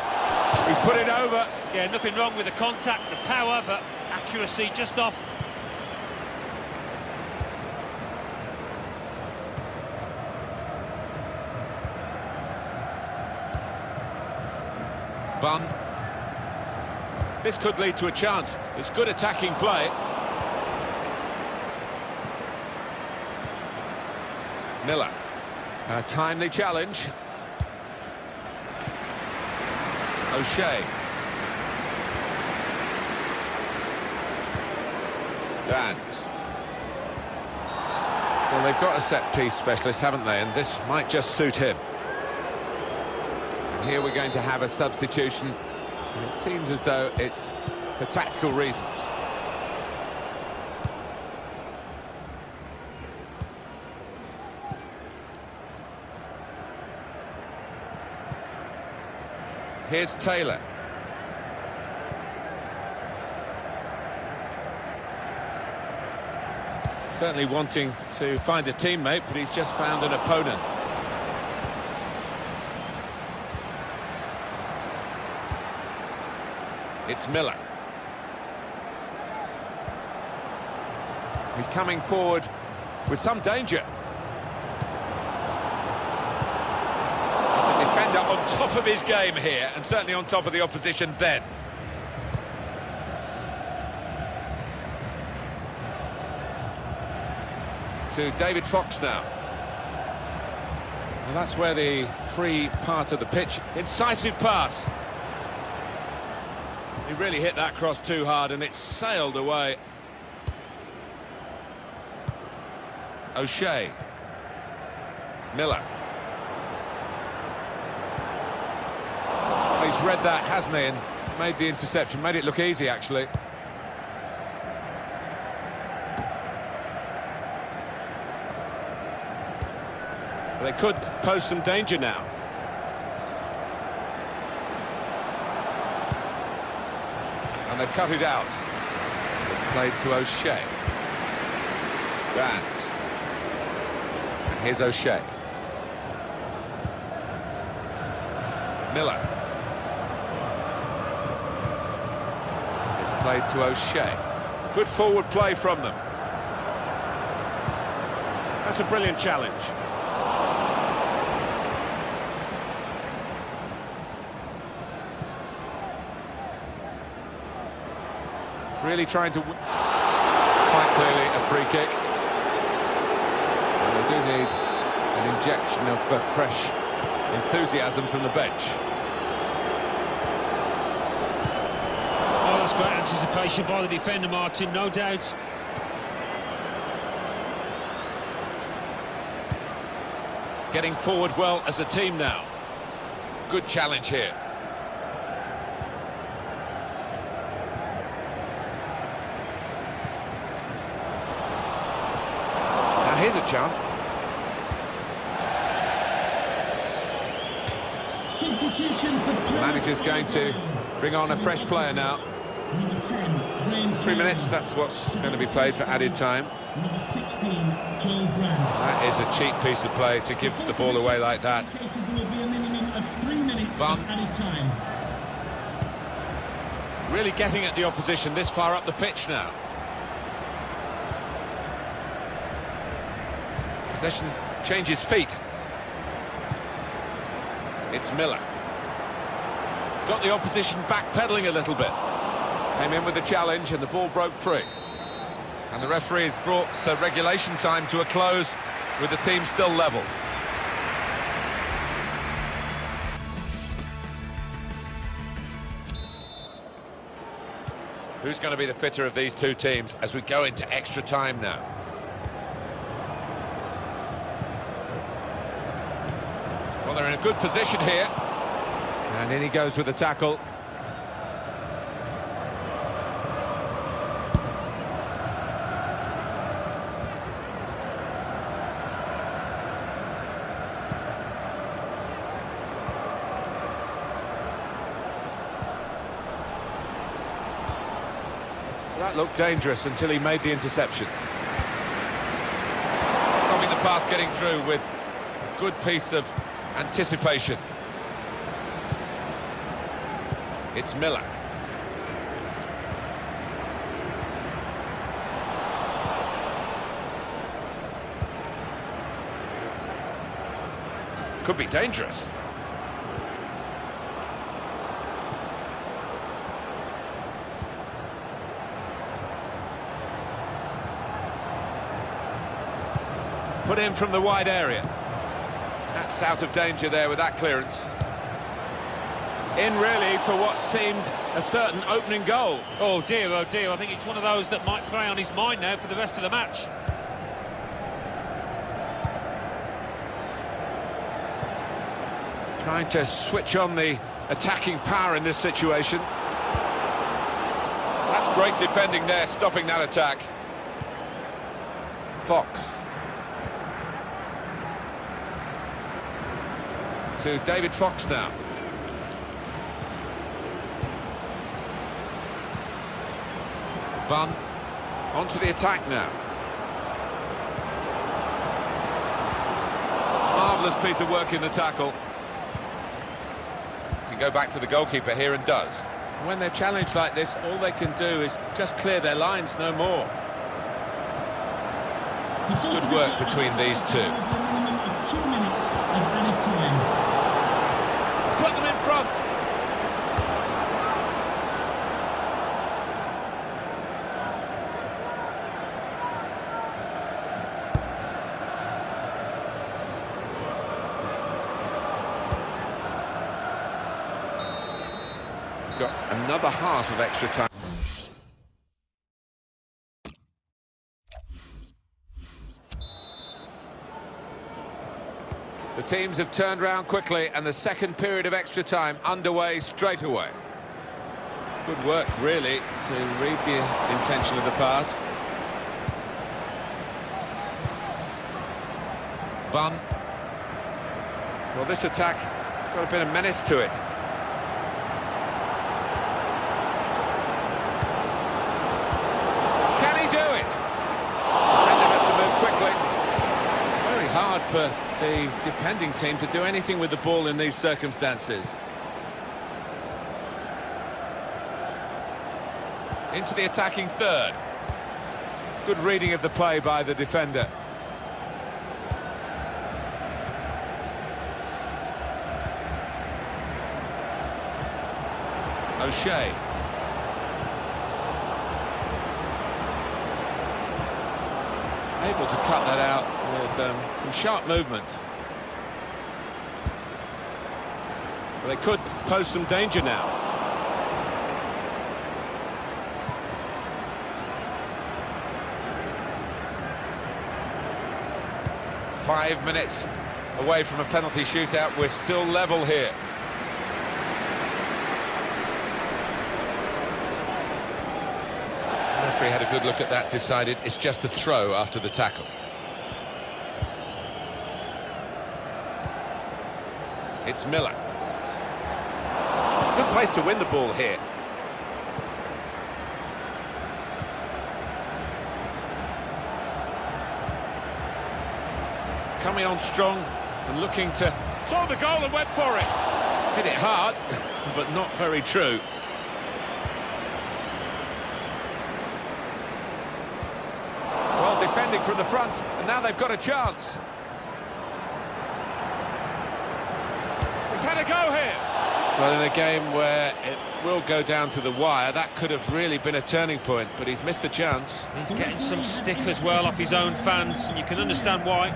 He's put it over. Yeah, nothing wrong with the contact, the power, but accuracy just off. Bun. This could lead to a chance. It's good attacking play. Miller. A timely challenge. O'Shea. Dance. Well, they've got a set-piece specialist, haven't they? And this might just suit him. And here we're going to have a substitution. And it seems as though it's for tactical reasons. Here's Taylor. Certainly wanting to find a teammate, but he's just found an opponent. It's Miller. He's coming forward with some danger. Defender on top of his game here, and certainly on top of the opposition then. To David Fox now. Well, that's where the free part of the pitch. Incisive pass. He really hit that cross too hard and it sailed away. O'Shea. Miller. He's read that, hasn't he, and made the interception, made it look easy, actually. They could pose some danger now. And they've cut it out. It's played to O'Shea. Vans. And here's O'Shea. Miller. It's played to O'Shea. Good forward play from them. That's a brilliant challenge. Really trying to... Quite clearly a free kick. And they do need an injection of fresh enthusiasm from the bench. Oh, that's great anticipation by the defender, Martin, no doubt. Getting forward well as a team now. Good challenge here. Now here's a chance. Substitution for The manager's going to bring on a fresh player now. Number 10, Graham 3 minutes, that's what's going to be played for added time. Number 16, Joel Grant. That is a cheap piece of play to give the ball away like that. There will be a minimum of 3 minutes Bun. of added time. Really getting at the opposition this far up the pitch now. Possession changes feet. It's Miller. Got the opposition backpedaling a little bit. Came in with a challenge and the ball broke free. And the referee has brought the regulation time to a close with the team still level. Who's going to be the fitter of these two teams as we go into extra time now? Well, they're in a good position here. And in he goes with the tackle. That looked dangerous until he made the interception. Stopping the pass getting through with a good piece of anticipation. It's Miller. Could be dangerous. Put in from the wide area. That's out of danger there with that clearance. In really for what seemed a certain opening goal. Oh dear, I think it's one of those that might play on his mind now for the rest of the match. Trying to switch on the attacking power in this situation. That's great defending there, stopping that attack. Fox. To David Fox now. Bunn onto the attack now. Marvellous piece of work in the tackle. Can go back to the goalkeeper here and does. When they're challenged like this, all they can do is just clear their lines, no more. It's good work between these two. A minimum of 2 minutes of added time. Put them in front. Got another half of extra time. The teams have turned round quickly and the second period of extra time underway straight away. Good work, really, to read the intention of the pass. Bunn. Well, this attack has got a bit of menace to it. hard for the defending team to do anything with the ball in these circumstances. Into the attacking third. Good reading of the play by the defender. O'Shea. Able to cut that out with some sharp movement. Well, they could pose some danger now. Five minutes away from a penalty shootout. We're still level here. The referee had a good look at that, decided it's just a throw after the tackle. It's Miller. Good place to win the ball here. Coming on strong and looking to... Saw the goal and went for it. Hit it hard, but not very true. Well, defending from the front, and now they've got a chance. He's had a go here. Well, in a game where it will go down to the wire, that could have really been a turning point, but he's missed a chance. He's getting some stick as well off his own fans, and you can understand why.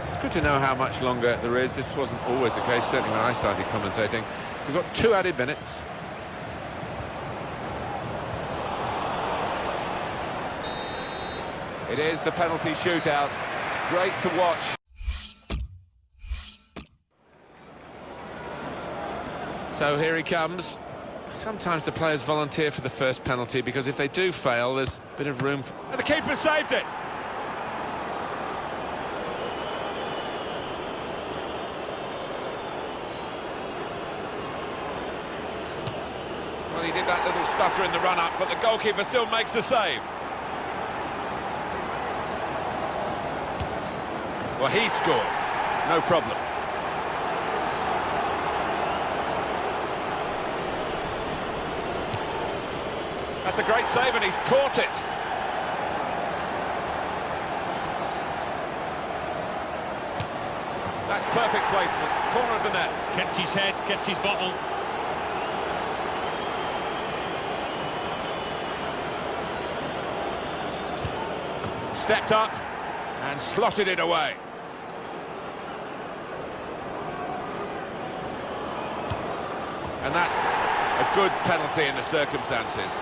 It's good to know how much longer there is. This wasn't always the case, certainly when I started commentating. We've got 2 added minutes. It is the penalty shootout. Great to watch. So here he comes. Sometimes the players volunteer for the first penalty because if they do fail, there's a bit of room for... And the keeper saved it. Well, he did that little stutter in the run-up, but the goalkeeper still makes the save. Well, he scored. No problem. That's a great save, and he's caught it. That's perfect placement. Corner of the net. Kept his head, kept his bottle. Stepped up and slotted it away. And that's a good penalty in the circumstances.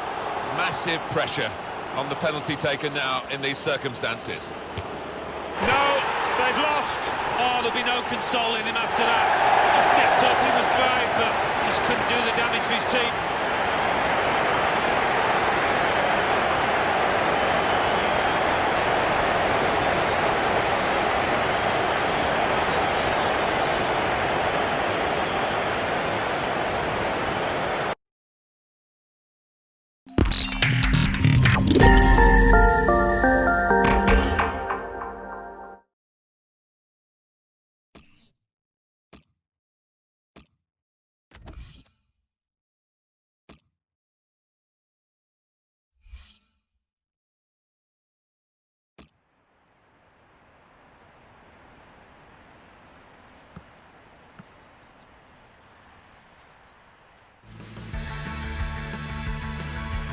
Massive pressure on the penalty taken now in these circumstances. No, they've lost. Oh, there'll be no consoling him after that. He stepped up, he was brave, but just couldn't do the damage for his team.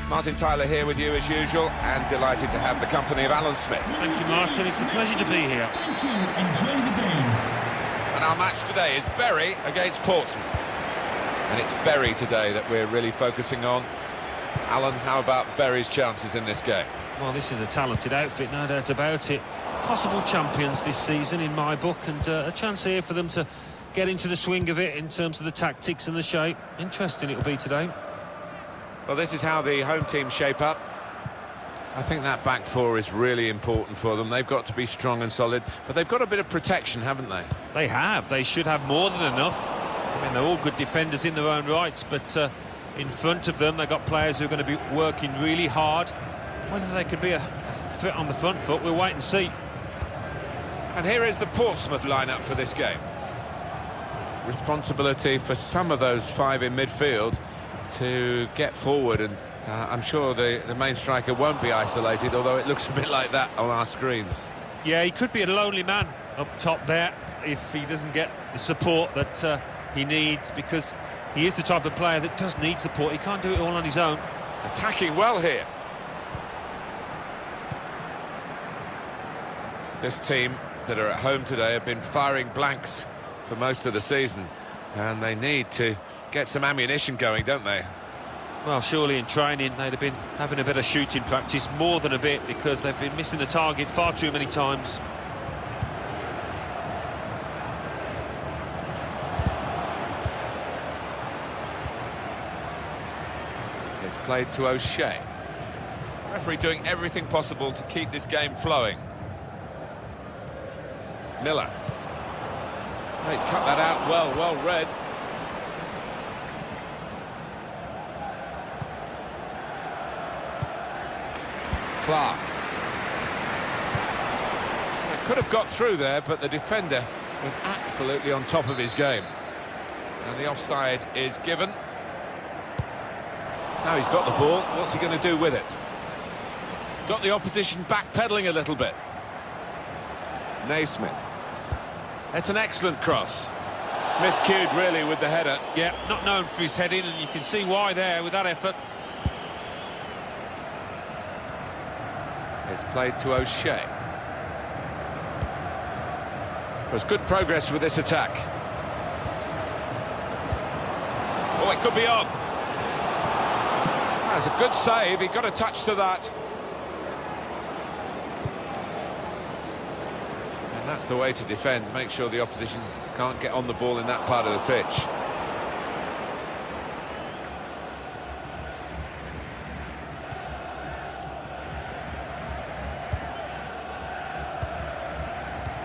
Martin Tyler here with you as usual, and delighted to have the company of Alan Smith. Thank you, Martin. It's a pleasure to be here. Thank you. Enjoy the game. And our match today is Bury against Portsmouth. And it's Bury today that we're really focusing on. Alan, how about Bury's chances in this game? Well, this is a talented outfit, no doubt about it. Possible champions this season in my book, and a chance here for them to get into the swing of it in terms of the tactics and the shape. Interesting it'll be today. Well, this is how the home team shape up. I think that back four is really important for them. They've got to be strong and solid, but they've got a bit of protection, haven't they? They have. They should have more than enough. I mean, they're all good defenders in their own rights, but in front of them, they've got players who are going to be working really hard. Whether they could be a fit on the front foot, we'll wait and see. And here is the Portsmouth lineup for this game. Responsibility for some of those five in midfield to get forward, and I'm sure the main striker won't be isolated, although it looks a bit like that on our screens. Yeah, he could be a lonely man up top there if he doesn't get the support that he needs, because he is the type of player that does need support. He can't do it all on his own. Attacking well here. This team that are at home today have been firing blanks for most of the season, and they need to get some ammunition going, don't they? Well, surely in training they'd have been having a bit of shooting practice, more than a bit, because they've been missing the target far too many times. It's played to O'Shea. Referee doing everything possible to keep this game flowing. Miller. Oh, he's cut that out well read. Clark. It could have got through there, but the defender was absolutely on top of his game. And the offside is given. Now he's got the ball, what's he going to do with it? Got the opposition backpedaling a little bit. Naismith. It's an excellent cross. Miscued, really, with the header. Yeah, not known for his heading, and you can see why there with that effort. It's played to O'Shea. There's good progress with this attack. Oh, it could be on. That's a good save, he got a touch to that. And that's the way to defend. Make sure the opposition can't get on the ball in that part of the pitch.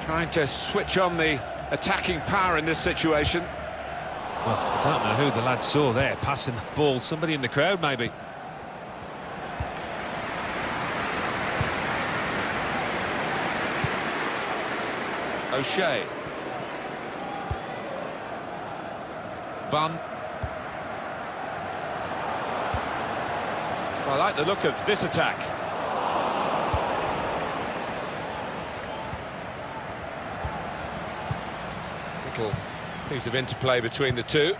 Trying to switch on the attacking power in this situation. Well, I don't know who the lad saw there passing the ball. Somebody in the crowd, maybe. O'Shea. Bunn. I like the look of this attack. Little piece of interplay between the two.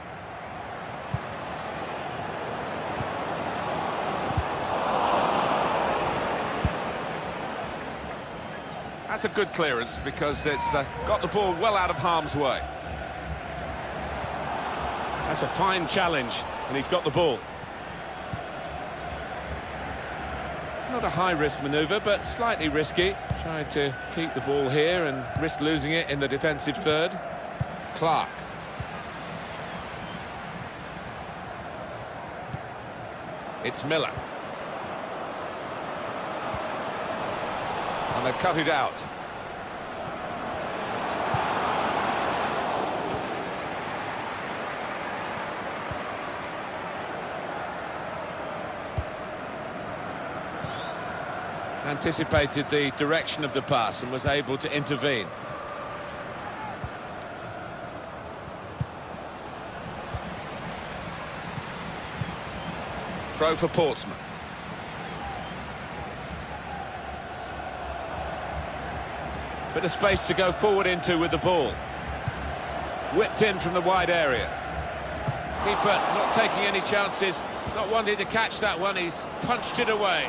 That's a good clearance because it's got the ball well out of harm's way. That's a fine challenge, and he's got the ball. Not a high-risk manoeuvre, but slightly risky. Trying to keep the ball here and risk losing it in the defensive third. Clark. It's Miller. And they've cut it out. Anticipated the direction of the pass and was able to intervene. Throw for Portsmouth. Bit of space to go forward into with the ball. Whipped in from the wide area. Keeper not taking any chances, not wanting to catch that one, he's punched it away.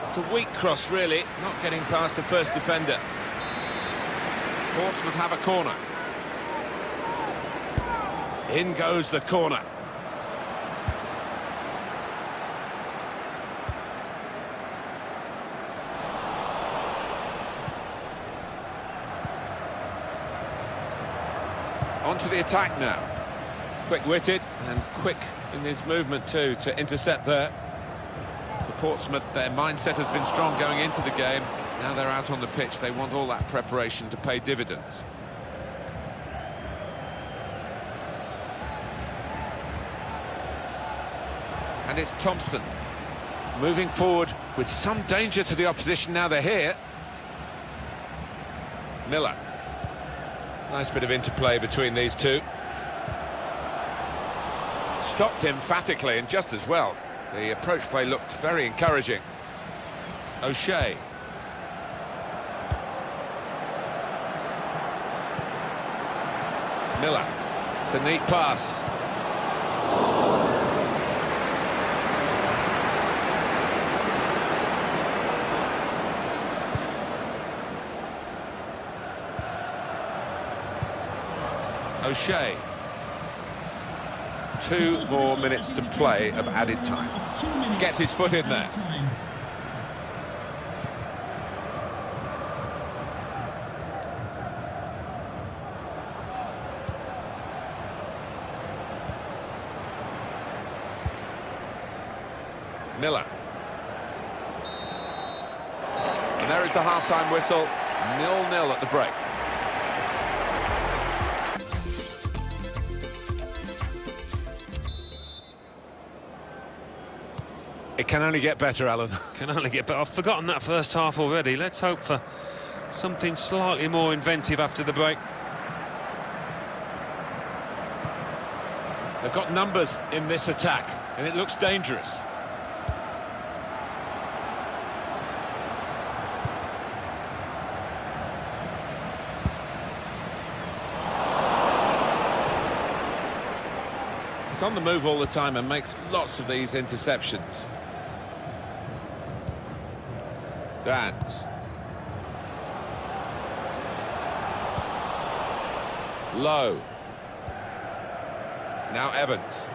It's a weak cross, really, not getting past the first defender. Portsmouth have a corner. In goes the corner. On to the attack now. Quick-witted and quick in his movement too to intercept there. For Portsmouth, their mindset has been strong going into the game. Now they're out on the pitch, they want all that preparation to pay dividends. And it's Thompson. Moving forward with some danger to the opposition now they're here. Miller. Nice bit of interplay between these two. Stopped emphatically and just as well. The approach play looked very encouraging. O'Shea. Miller. It's a neat pass. O'Shea. 2 more minutes to play of added time. Gets his foot in there. Miller. And there is the half-time whistle. 0-0 at the break. It can only get better, Alan. Can only get better. I've forgotten that first half already. Let's hope for something slightly more inventive after the break. They've got numbers in this attack, and it looks dangerous. He's on the move all the time and makes lots of these interceptions. Dance. Low. Now Evans.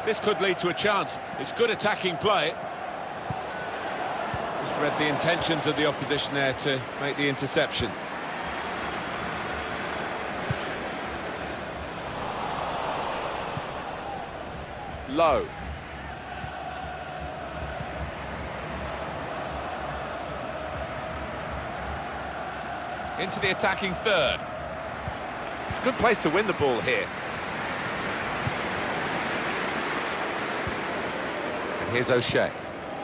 This could lead to a chance. It's good attacking play. Just read the intentions of the opposition there to make the interception. Low. Into the attacking third. It's a good place to win the ball here. And here's O'Shea.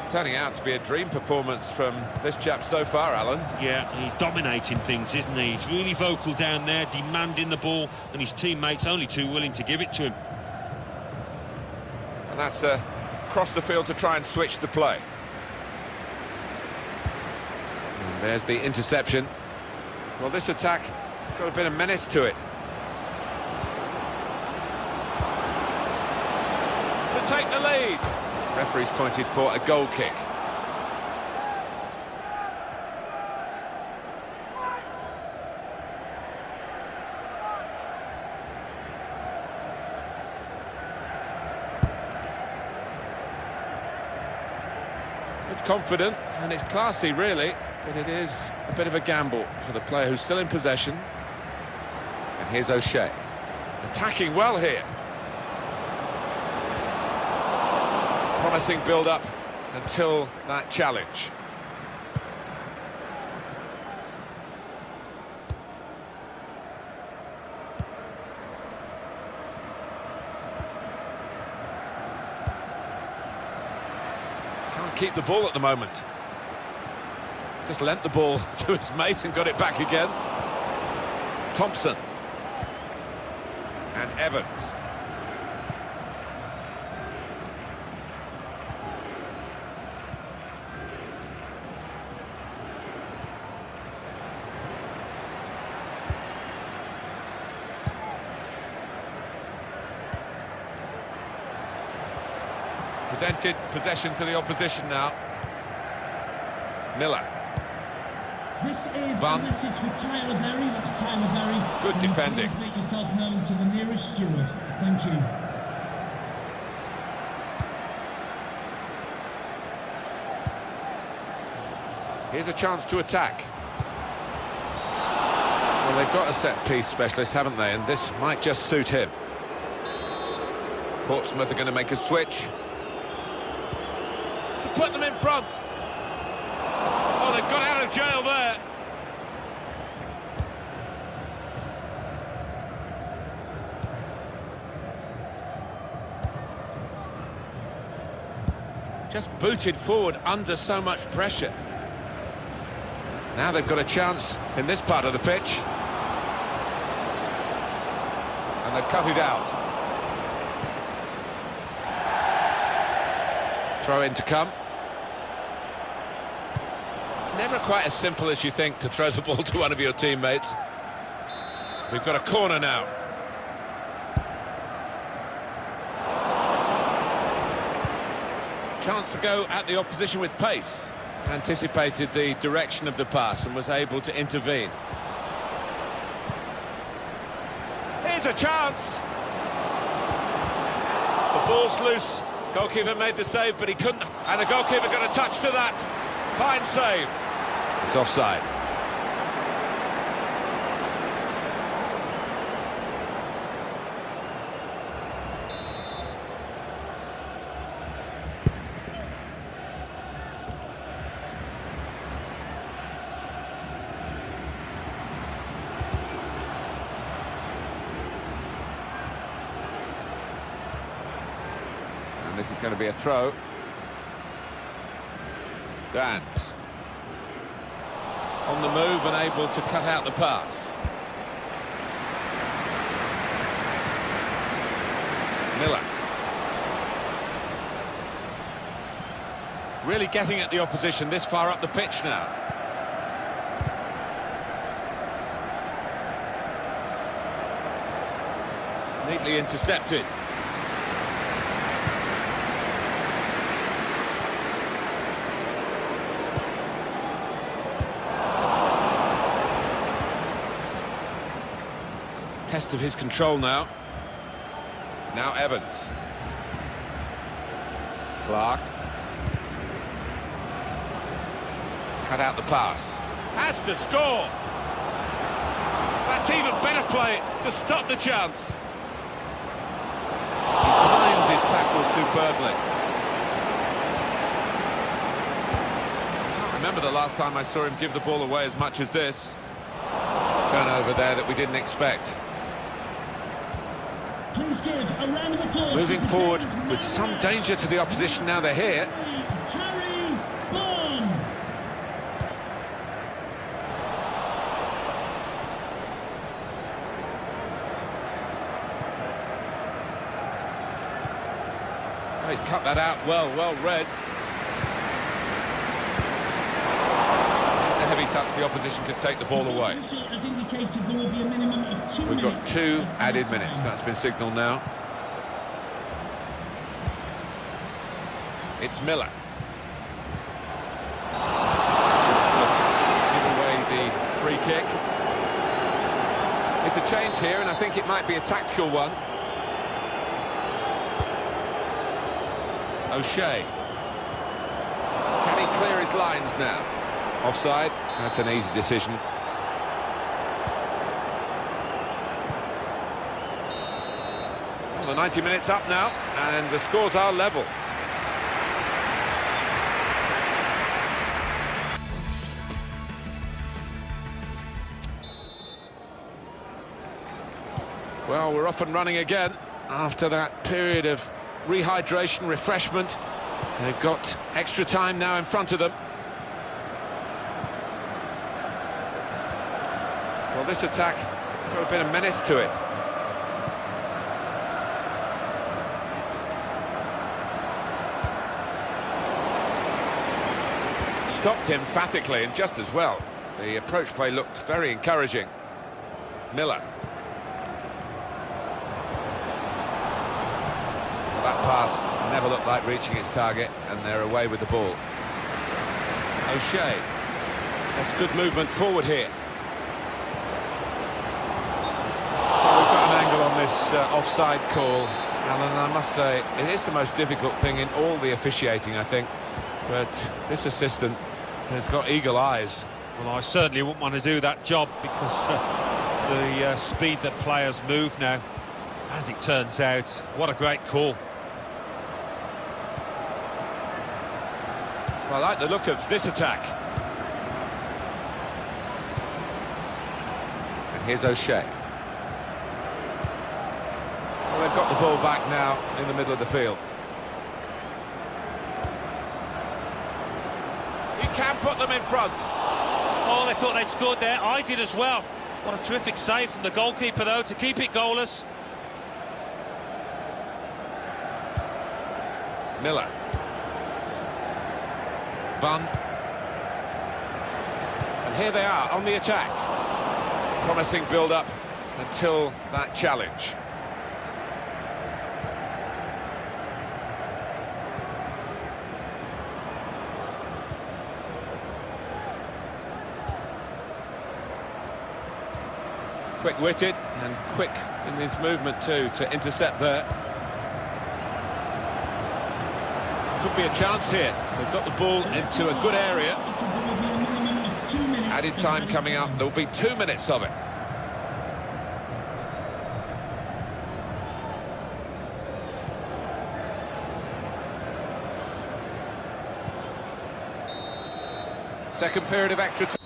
Turning out to be a dream performance from this chap so far, Alan. Yeah, he's dominating things, isn't he? He's really vocal down there, demanding the ball, and his teammates only too willing to give it to him. And that's across the field to try and switch the play. And there's the interception. Well, this attack has got a bit of menace to it. To take the lead. Referee's pointed for a goal kick. It's confident and it's classy, really, but it is a bit of a gamble for the player who's still in possession. And here's O'Shea. Attacking well here. Promising build-up until that challenge. Can't keep the ball at the moment. Just lent the ball to his mate and got it back again. Thompson. And Evans. Presented possession to the opposition now. Miller. This is Van. a message for Tyler Berry. That's Tyler Berry. Good defending. Please make yourself known to the nearest steward. Thank you. Here's a chance to attack. Well, they've got a set-piece specialist, haven't they? And this might just suit him. Portsmouth are going to make a switch. To put them in front. Oh, they've got out of jail there. Just booted forward under so much pressure. Now they've got a chance in this part of the pitch. And they've cut it out. Throw in to come. Never quite as simple as you think to throw the ball to one of your teammates. We've got a corner now. Chance to go at the opposition with pace. Anticipated the direction of the pass and was able to intervene. Here's a chance. The ball's loose. Goalkeeper made the save, but he couldn't. And the goalkeeper got a touch to that. Fine save. It's offside. And this is going to be a throw. Dance. On the move and able to cut out the pass. Miller. Really getting at the opposition this far up the pitch now. Neatly intercepted. Test of his control now. Now Evans. Clark. Cut out the pass. Has to score. That's even better play to stop the chance. He times his tackle superbly. I can't remember the last time I saw him give the ball away as much as this. Turnover there that we didn't expect. Please give a round of applause. Moving forward with some danger to the opposition now they're here. Harry Bond. Oh, he's cut that out well read. Just a heavy touch, the opposition could take the ball away. As indicated, there will be a minimum of 2 We've got minutes. 2 added minutes. That's been signalled now. It's Miller. Give away the free kick. It's a change here, and I think it might be a tactical one. O'Shea. Can he clear his lines now? Offside. That's an easy decision. Well, the 90 minutes up now, and the scores are level. Well, we're off and running again after that period of rehydration, refreshment. They've got extra time now in front of them. Well, this attack has got a bit of menace to it. Stopped emphatically and just as well. The approach play looked very encouraging. Miller. That pass never looked like reaching its target, and they're away with the ball. O'Shea. That's good movement forward here. Well, we've got an angle on this offside call, Alan. I must say, it is the most difficult thing in all the officiating, I think. But this assistant has got eagle eyes. Well, I certainly wouldn't want to do that job because the speed that players move now, as it turns out, what a great call. Well, I like the look of this attack. And here's O'Shea. Well, they've got the ball back now in the middle of the field. can put them in front. Oh, they thought they'd scored there. I did as well. What a terrific save from the goalkeeper, though, to keep it goalless. Miller. Bunn. And here they are on the attack. Promising build-up until that challenge. Quick-witted and quick in his movement too to intercept there. Could be a chance here. They've got the ball into a good area. Added time coming up. There'll be 2 minutes of it. Second period of extra time.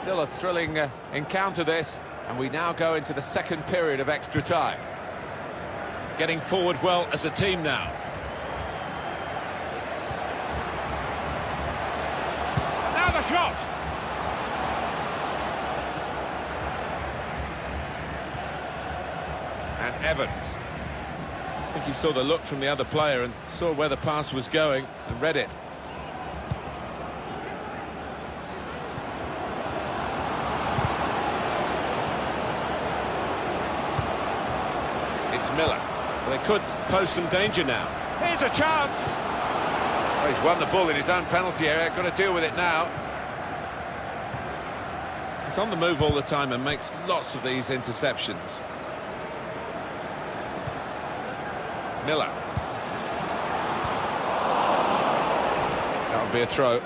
Still a thrilling encounter this, and we now go into the second period of extra time. Getting forward well as a team now. Now the shot! And Evans. I think he saw the look from the other player and saw where the pass was going and read it. It's Miller. They could pose some danger now. Here's a chance! Well, he's won the ball in his own penalty area. Got to deal with it now. He's on the move all the time and makes lots of these interceptions. Miller. That would be a throw.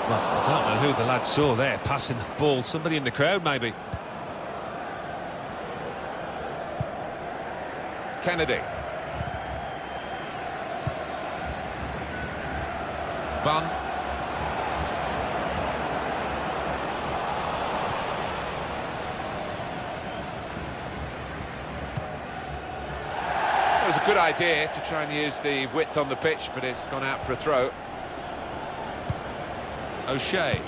Well, I don't know who the lad saw there passing the ball. Somebody in the crowd, maybe. Kennedy. Bunn. It was a good idea to try and use the width on the pitch, but it's gone out for a throw. O'Shea.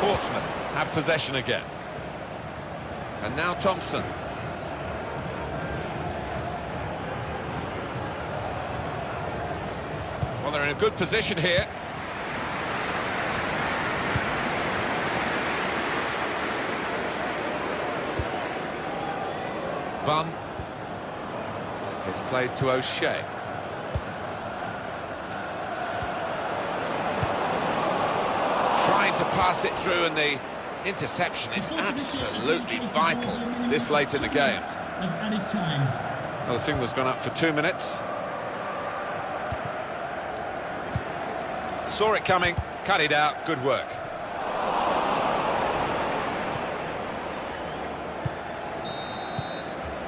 Portsmouth have possession again. And now Thompson. Well, they're in a good position here. Bunn. It's played to O'Shea. Trying to pass it through, and the interception is absolutely vital this late in the game. Well, the signal's gone up for 2 minutes. Saw it coming, cut it out, good work.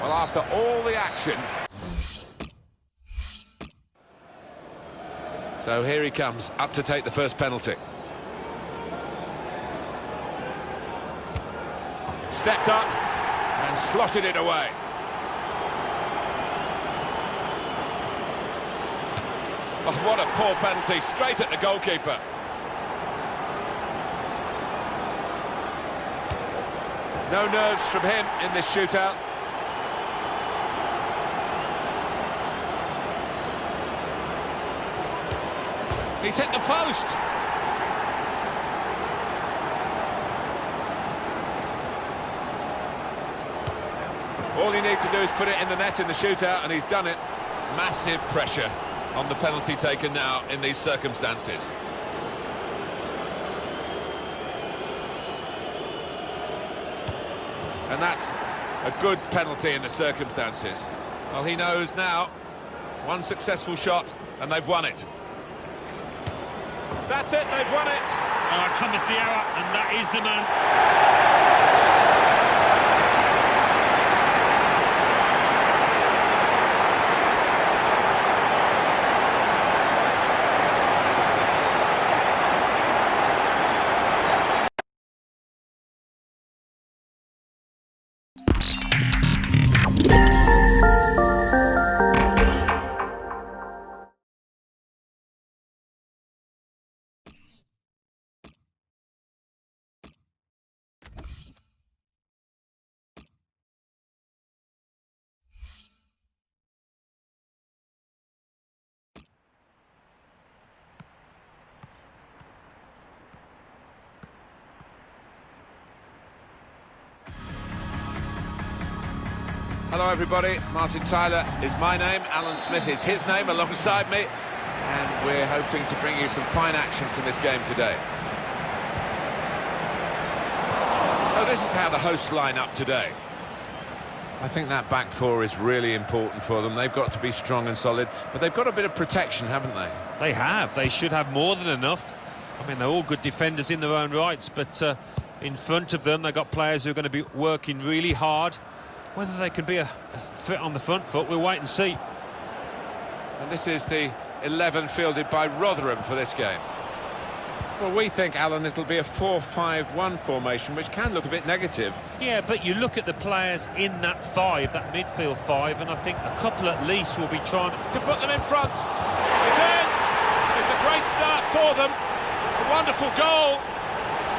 Well, after all the action... So here he comes, up to take the first penalty. Stepped up and slotted it away. Oh, what a poor penalty, straight at the goalkeeper. No nerves from him in this shootout. He's hit the post. All he needs to do is put it in the net in the shootout, and he's done it. Massive pressure on the penalty taken now in these circumstances. And that's a good penalty in the circumstances. Well, he knows now, one successful shot, and they've won it. That's it, they've won it! Cometh the hour, and that is the man. Hello everybody, Martin Tyler is my name, Alan Smith is his name alongside me, and we're hoping to bring you some fine action from this game today. So this is how the hosts line up today. I think that back four is really important for them. They've got to be strong and solid, but they've got a bit of protection, haven't they? They have. They should have more than enough. I mean, they're all good defenders in their own rights, but in front of them, they've got players who are going to be working really hard. Whether they can be a fit on the front foot, we'll wait and see. And this is the 11 fielded by Rotherham for this game. Well, we think, Alan, it'll be a 4-5-1 formation, which can look a bit negative. Yeah, but you look at the players in that five, that midfield five, and I think a couple at least will be trying To put them in front. It's in. It's a great start for them. A wonderful goal.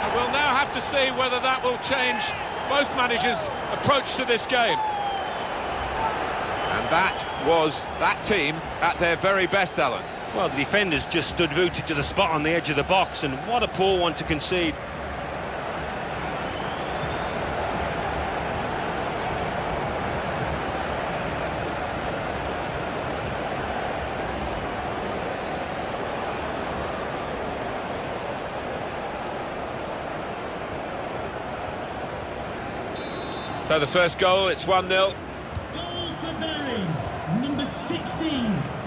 And we'll now have to see whether that will change both managers' approach to this game. And that was that team at their very best, Alan. Well, the defenders just stood rooted to the spot on the edge of the box, and what a poor one to concede. So the first goal, it's 1-0. Goal for Bury, number 16,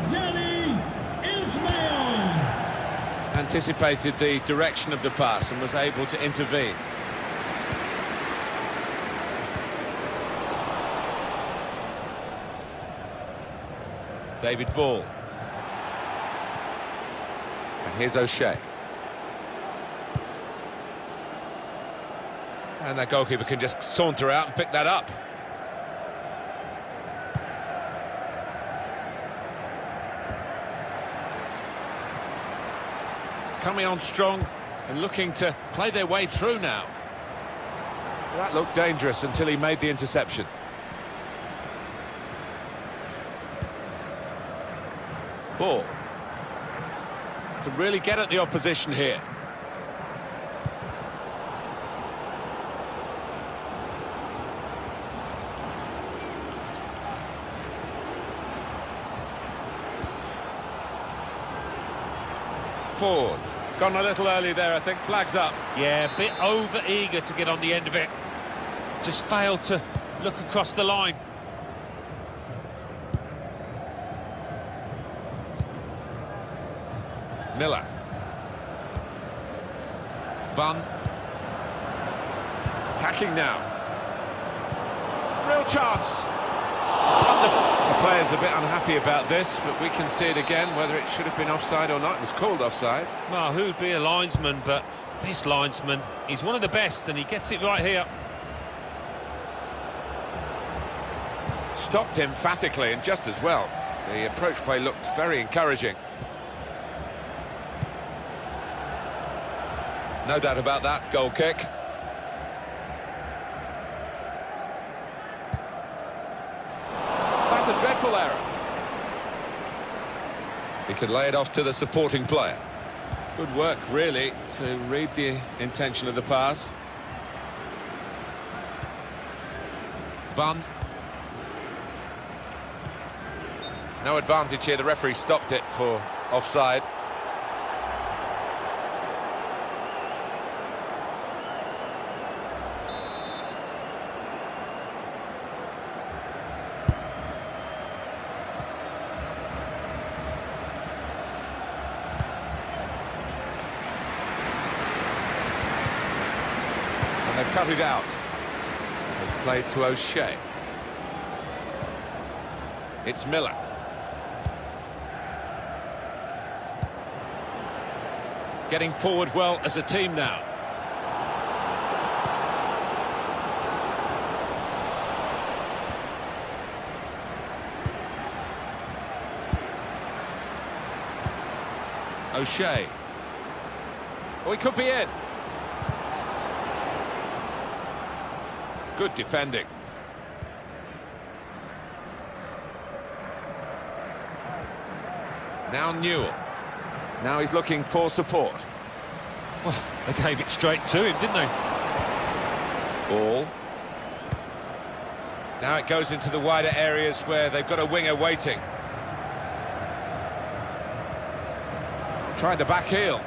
Zeli Ismail. Anticipated the direction of the pass and was able to intervene. David Ball. And here's O'Shea. And that goalkeeper can just saunter out and pick that up. Coming on strong and looking to play their way through now. Well, that looked dangerous until he made the interception. Ball. To really get at the opposition here. Forward. Gone a little early there, I think. Flags up. Yeah, a bit over-eager to get on the end of it. Just failed to look across the line. Miller. Bunn. Attacking now. Real chance. The player's a bit unhappy about this, but we can see it again, whether it should have been offside or not. It was called offside. Well, who'd be a linesman, but this linesman, he's one of the best, and he gets it right here. Stopped emphatically and just as well. The approach play looked very encouraging. No doubt about that. Goal kick. That's a dreadful error. He can lay it off to the supporting player. Good work, really, to read the intention of the pass. Bunn. No advantage here. The referee stopped it for offside. And they've cut it out. It's played to O'Shea. It's Miller. Getting forward well as a team now. O'Shea. Oh, he could be in. Good defending. Now Newell. Now he's looking for support. Well, they gave it straight to him, didn't they? Ball. Now it goes into the wider areas where they've got a winger waiting. Tried the back heel.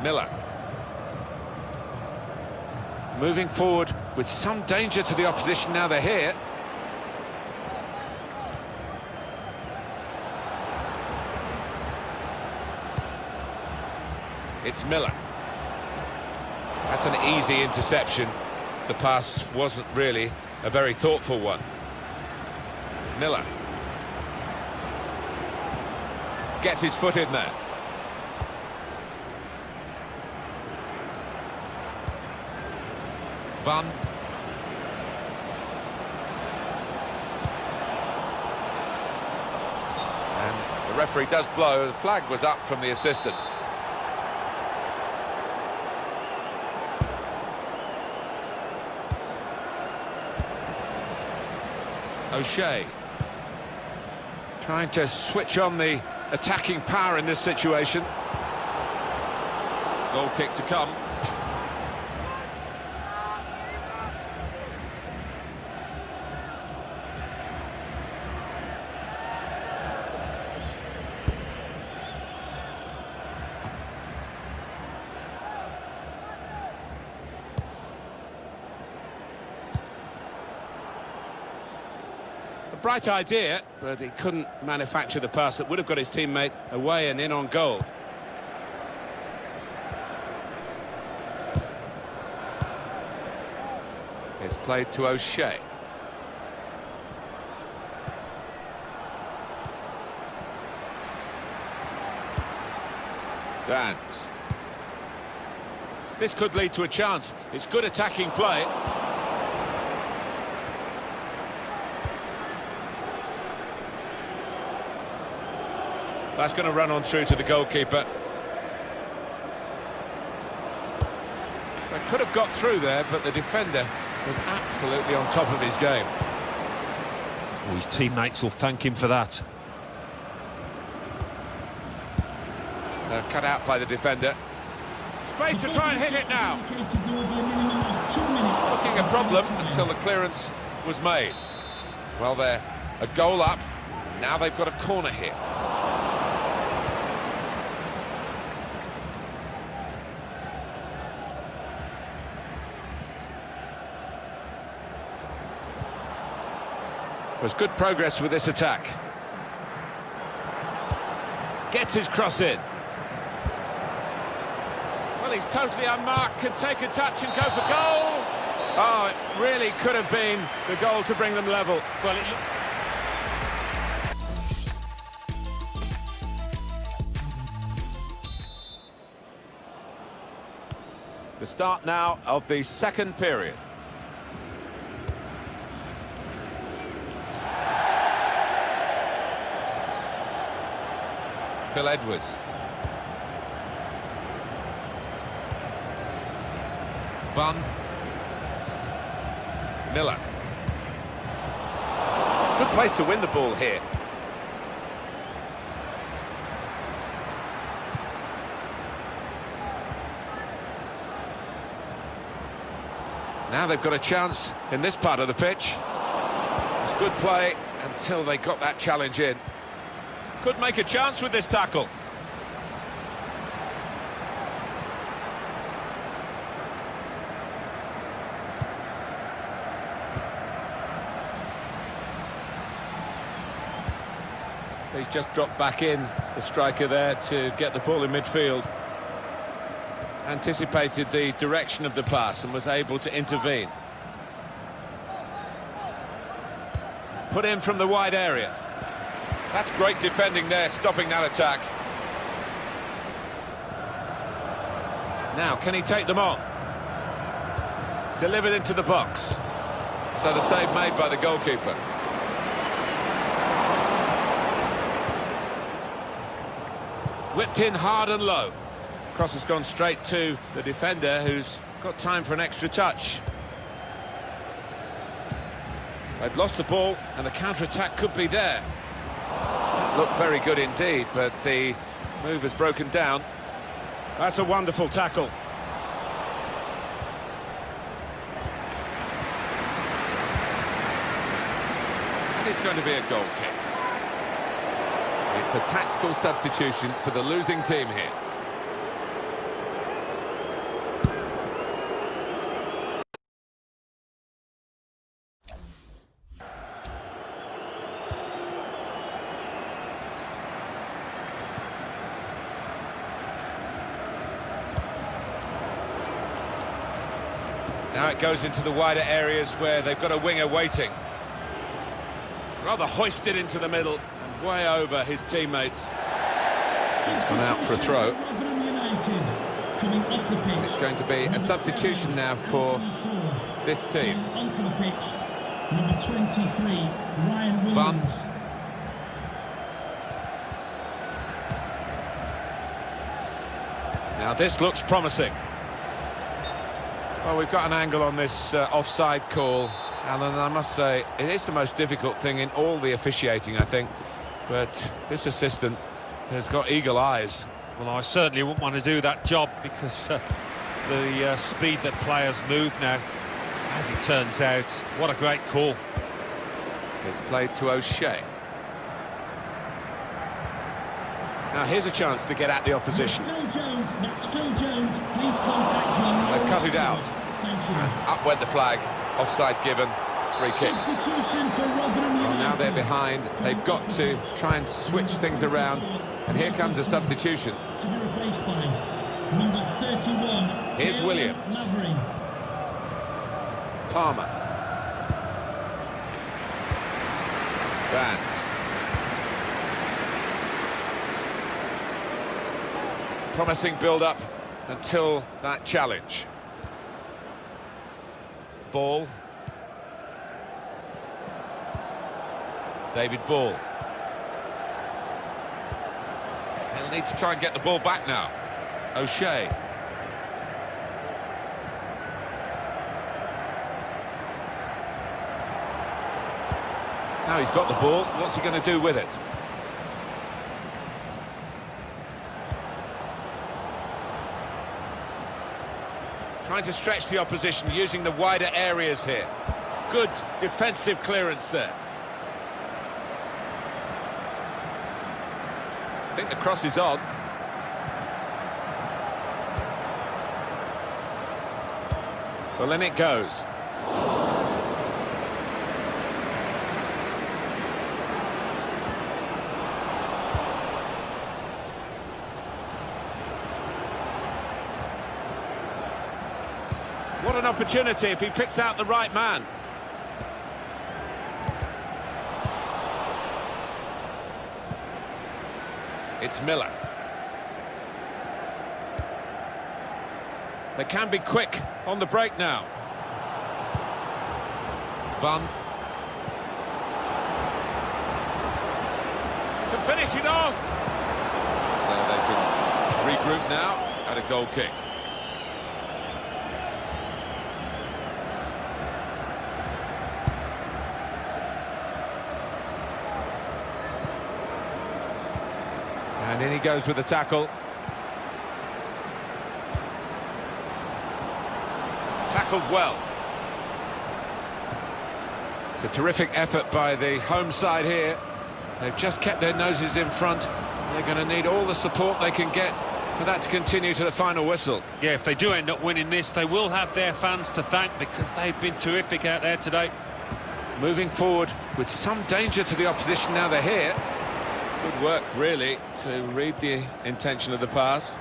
Miller. Moving forward with some danger to the opposition now they're here. It's Miller. That's an easy interception. The pass wasn't really a very thoughtful one. Miller. Gets his foot in there. Van. And the referee does blow. The flag was up from the assistant. O'Shea. Trying to switch on the attacking power in this situation. Goal kick to come. Bright idea, but he couldn't manufacture the pass that would have got his teammate away and in on goal. It's played to O'Shea. Dance. This could lead to a chance. It's good attacking play. That's going to run on through to the goalkeeper. They could have got through there, but the defender was absolutely on top of his game. Oh, his teammates will thank him for that. They're cut out by the defender. Space to try and hit it now. Looking a problem until the clearance was made. Well, they're a goal up. Now they've got a corner here. There's good progress with this attack. Gets his cross in. Well, he's totally unmarked, can take a touch and go for goal. Oh, it really could have been the goal to bring them level. Well, The start now of the second period. Phil Edwards. Van. Miller. It's a good place to win the ball here. Now they've got a chance in this part of the pitch. It's good play until they got that challenge in. Could make a chance with this tackle. He's just dropped back in, the striker there, to get the ball in midfield. Anticipated the direction of the pass and was able to intervene. Put in from the wide area. That's great defending there, stopping that attack. Now, can he take them on? Delivered into the box. So the save made by the goalkeeper. Whipped in hard and low. Cross has gone straight to the defender, who's got time for an extra touch. They've lost the ball, and the counter-attack could be there. Looked very good indeed, but the move has broken down. That's a wonderful tackle. is going to be a goal kick. It's a tactical substitution for the losing team here. Now it goes into the wider areas where they've got a winger waiting. Rather hoisted into the middle and way over his teammates. It's gone out for a throw. It's going to be a substitution now for this team. Onto the pitch, number 23, Ryan Williams. Now this looks promising. Well, we've got an angle on this offside call, Alan, and I must say, it is the most difficult thing in all the officiating, I think. But this assistant has got eagle eyes. Well, I certainly wouldn't want to do that job because the speed that players move now, as it turns out, what a great call. It's played to O'Shea. Now here's a chance to get at the opposition. Phil Jones, that's Phil Jones. Please contact him. They've cut it out. Thank you. Up went the flag, offside given, free kick. Substitution for Rotherham United. Well, now they're behind. They've got to try and switch things around. And here comes a substitution. To be replaced by number 31. Here's Dale Williams. Lavering. Palmer. Vans. Promising build-up until that challenge. Ball. David Ball. They'll need to try and get the ball back now. O'Shea. Now he's got the ball. What's he going to do with it? Trying to stretch the opposition, using the wider areas here. Good defensive clearance there. I think the cross is on. Well, in it goes. What an opportunity if he picks out the right man. It's Miller. They can be quick on the break now. Bunn. Can finish it off. So they can regroup now at a goal kick. And in he goes with the tackle. Tackled well. It's a terrific effort by the home side here. They've just kept their noses in front. They're going to need all the support they can get for that to continue to the final whistle. Yeah, if they do end up winning this, they will have their fans to thank because they've been terrific out there today. Moving forward with some danger to the opposition now they're here. Good work, really, to read the intention of the pass.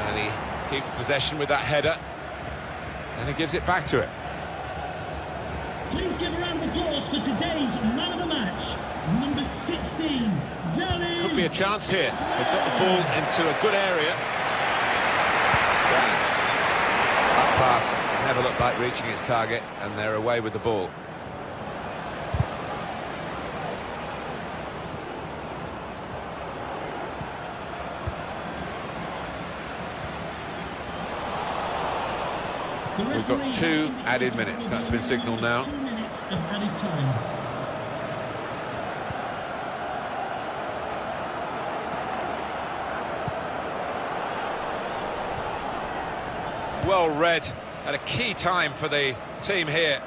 And he keeps possession with that header. And he gives it back to it. Please give a round of applause for today's man of the match, number 16, Zoli. Could be a chance here. They've got the ball into a good area. That pass never looked like reaching its target, and they're away with the ball. We've got 2 added minutes. That's been signalled now. 2 minutes of added time. well read at a key time for the team here.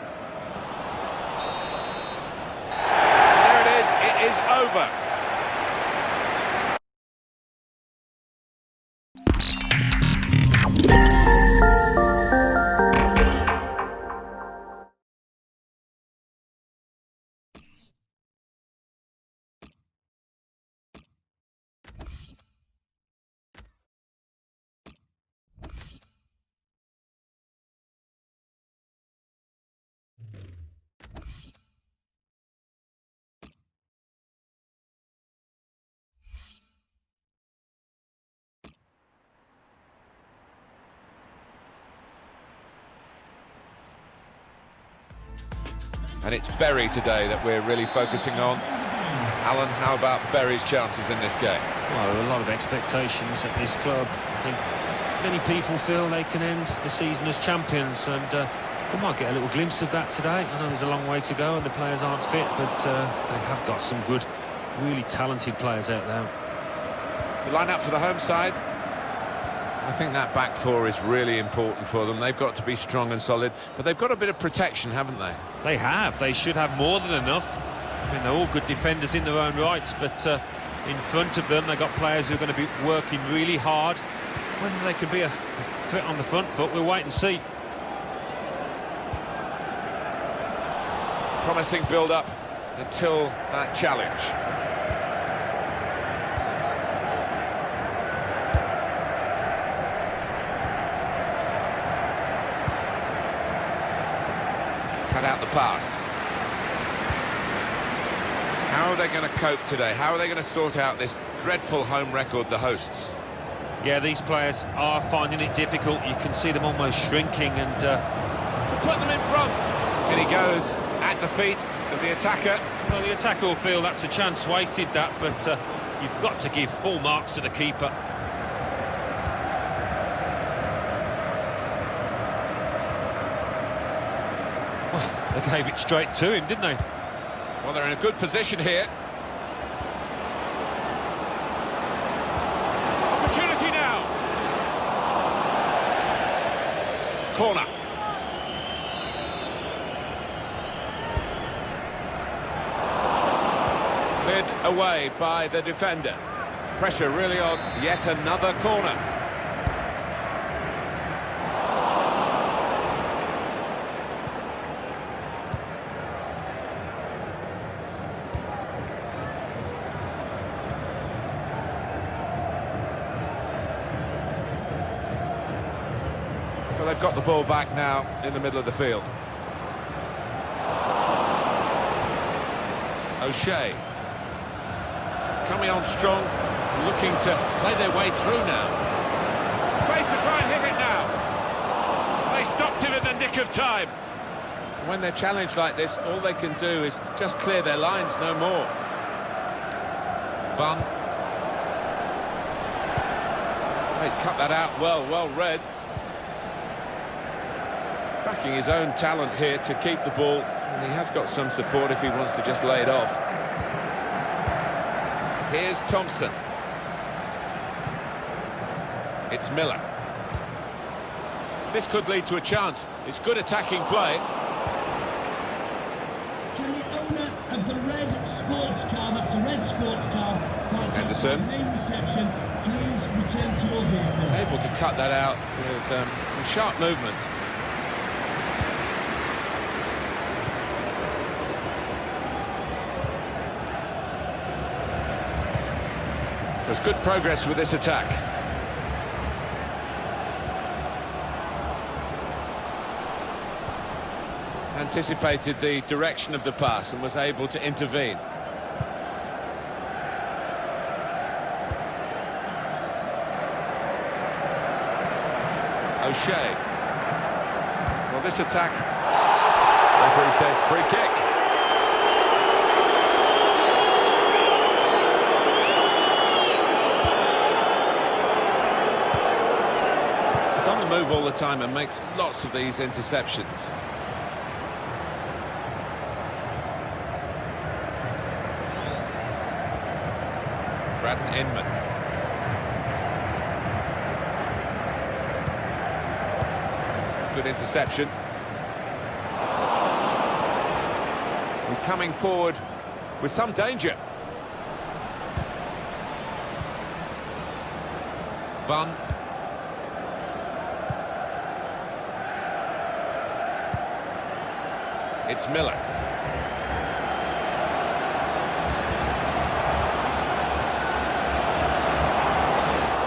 There it is over. And it's Bury today that we're really focusing on. Alan, how about Bury's chances in this game? Well, there are a lot of expectations at this club. I think many people feel they can end the season as champions, and we might get a little glimpse of that today. I know there's a long way to go and the players aren't fit, but they have got some good, really talented players out there. The line-up for the home side. I think that back four is really important for them. They've got to be strong and solid, but they've got a bit of protection, haven't they? They have. They should have more than enough. I mean, they're all good defenders in their own rights, but in front of them, they've got players who are going to be working really hard. Whether they can be a threat on the front foot, we'll wait and see. Promising build-up until that challenge. Cut out the pass. How are they going to cope today? How are they going to sort out this dreadful home record, the hosts? Yeah, these players are finding it difficult. You can see them almost shrinking, and to put them in front. And he goes at the feet of the attacker. Well, the attacker will feel that's a chance wasted, that, but you've got to give full marks to the keeper. Well, they gave it straight to him, didn't they? Well, they're in a good position here. Opportunity now. Corner. Cleared away by the defender. Pressure really on yet another corner. Well, they've got the ball back now in the middle of the field. O'Shea. Coming on strong, looking to play their way through now. Space to try and hit it now. They stopped him in the nick of time. When they're challenged like this, all they can do is just clear their lines, no more. Bunn. He's cut that out well read. Backing his own talent here to keep the ball, and he has got some support if he wants to just lay it off. Here's Thompson. It's Miller. This could lead to a chance. It's good attacking play. Can the owner of the red sports car, that's a red sports car, Henderson. main reception, please return to your vehicle. Able to cut that out with some sharp movement. There's good progress with this attack. Anticipated the direction of the pass and was able to intervene. O'Shea. Well, this attack, referee says free kick. He's on the move all the time and makes lots of these interceptions. Braden Inman. Good interception. He's coming forward with some danger. Bun. It's Miller.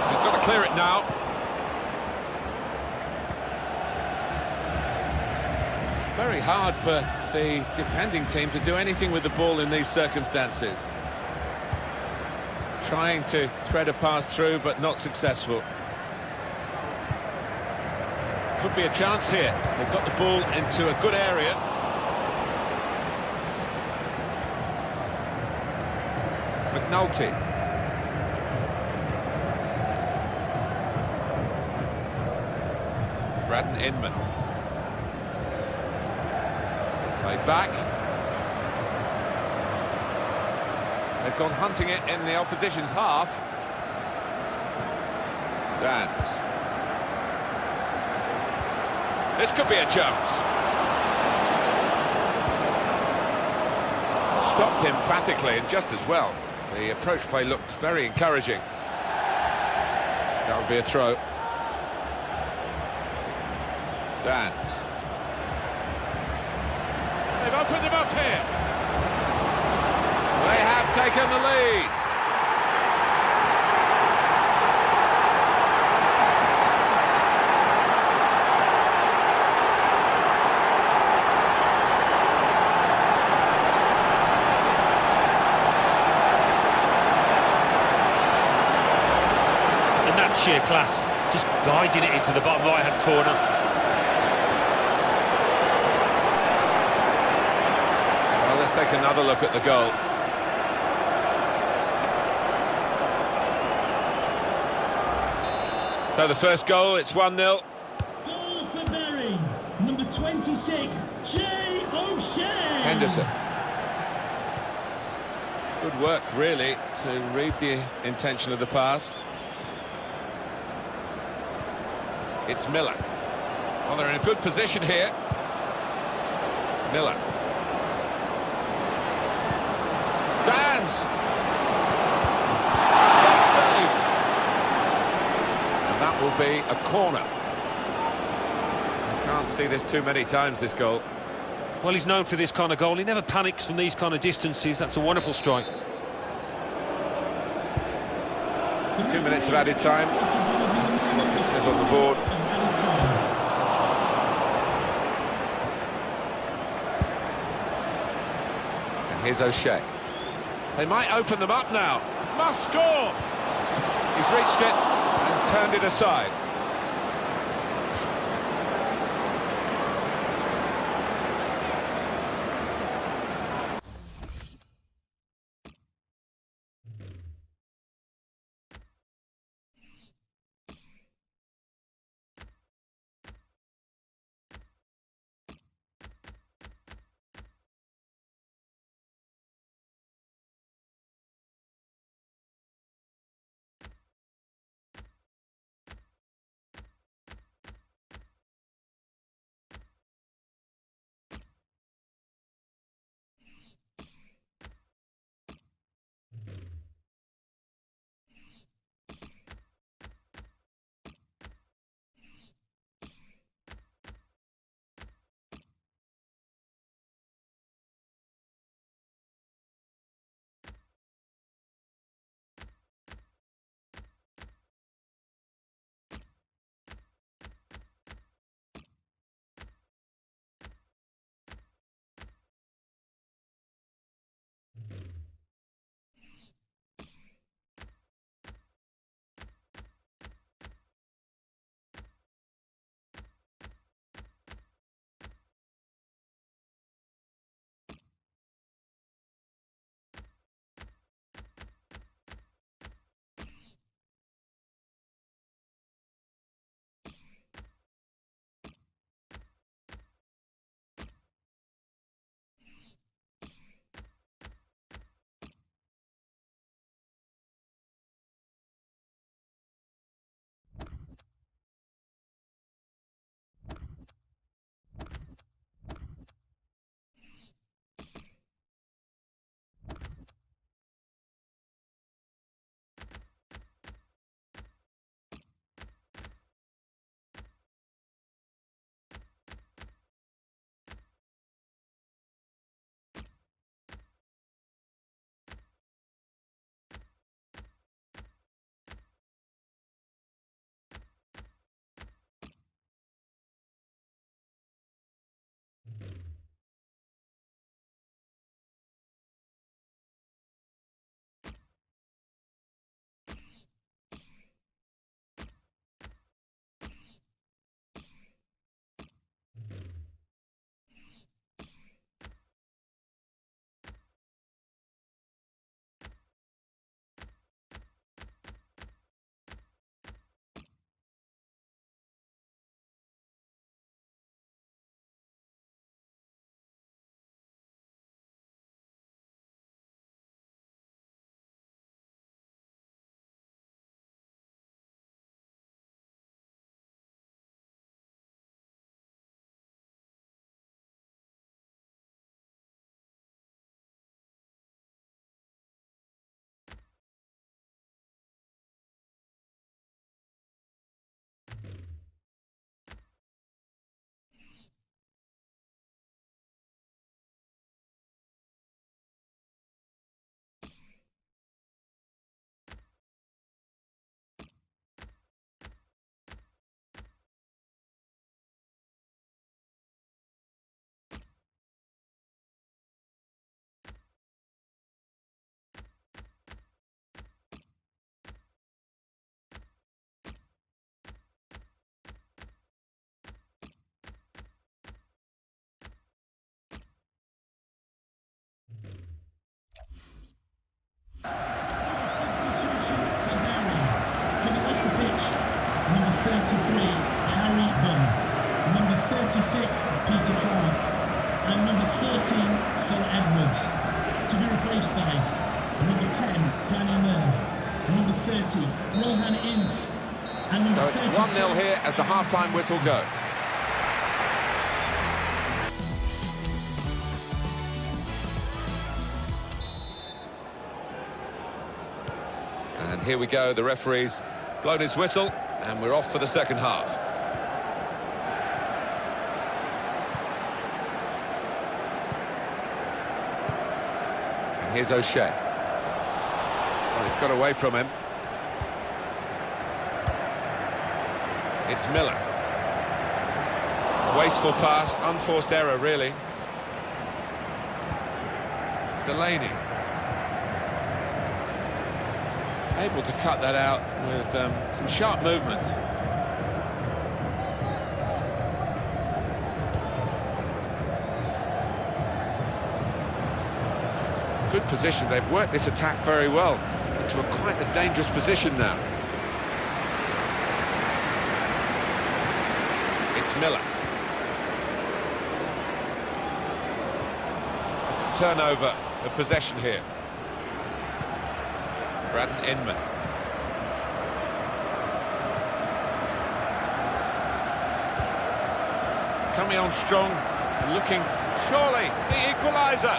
We've got to clear it now. Very hard for the defending team to do anything with the ball in these circumstances. Trying to thread a pass through, but not successful. Could be a chance here. They've got the ball into a good area. McNulty. Braden Inman. Played back. They've gone hunting it in the opposition's half. Dance. This could be a chance. Stopped emphatically and just as well. The approach play looked very encouraging. That would be a throw. Dance. They've opened them up here. They have taken the lead. And that's sheer class, just guiding it into the bottom right-hand corner. Well, let's take another look at the goal. So the first goal, it's 1-0. Goal for Bury, number 26, Jay O'Shea. Henderson. Good work, really, to read the intention of the pass. It's Miller. Well, they're in a good position here. Miller. Dance! Great save. And that will be a corner. You can't see this too many times, this goal. Well, he's known for this kind of goal. He never panics from these kind of distances. That's a wonderful strike. 2 minutes of added time. That's what it says on the board. And here's O'Shea. They might open them up now. Must score! He's reached it and turned it aside. 20, Rohan Ince. And So number it's 32, 1-0 here as the half-time whistle goes. And here we go, the referee's blown his whistle, and we're off for the second half. And here's O'Shea. Well, he's got away from him. It's Miller. Wasteful pass, unforced error, really. Delaney. Able to cut that out with some sharp movement. Good position. They've worked this attack very well into quite a dangerous position now. It's Miller. It's a turnover of possession here. Braden Inman. Coming on strong and looking, surely the equaliser.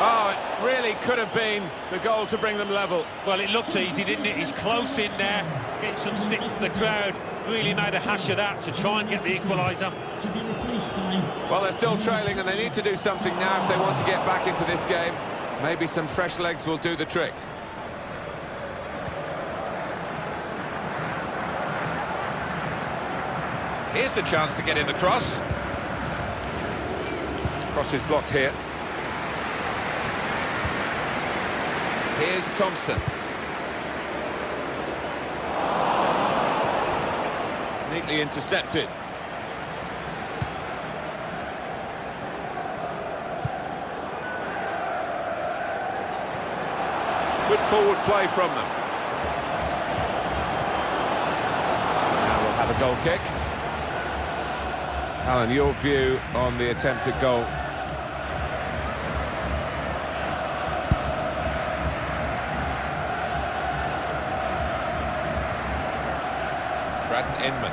Oh, it really could have been the goal to bring them level. Well, it looked easy, didn't it? He's close in there, getting some stick from the crowd. Really made a hash of that to try and get the equaliser. to be replaced by Well, they're still trailing and they need to do something now if they want to get back into this game. Maybe some fresh legs will do the trick. Here's the chance to get in the cross. Cross is blocked here. Here's Thompson. Neatly intercepted. Good forward play from them. Now we'll have a goal kick. Alan, your view on the attempted goal? Braden Inman.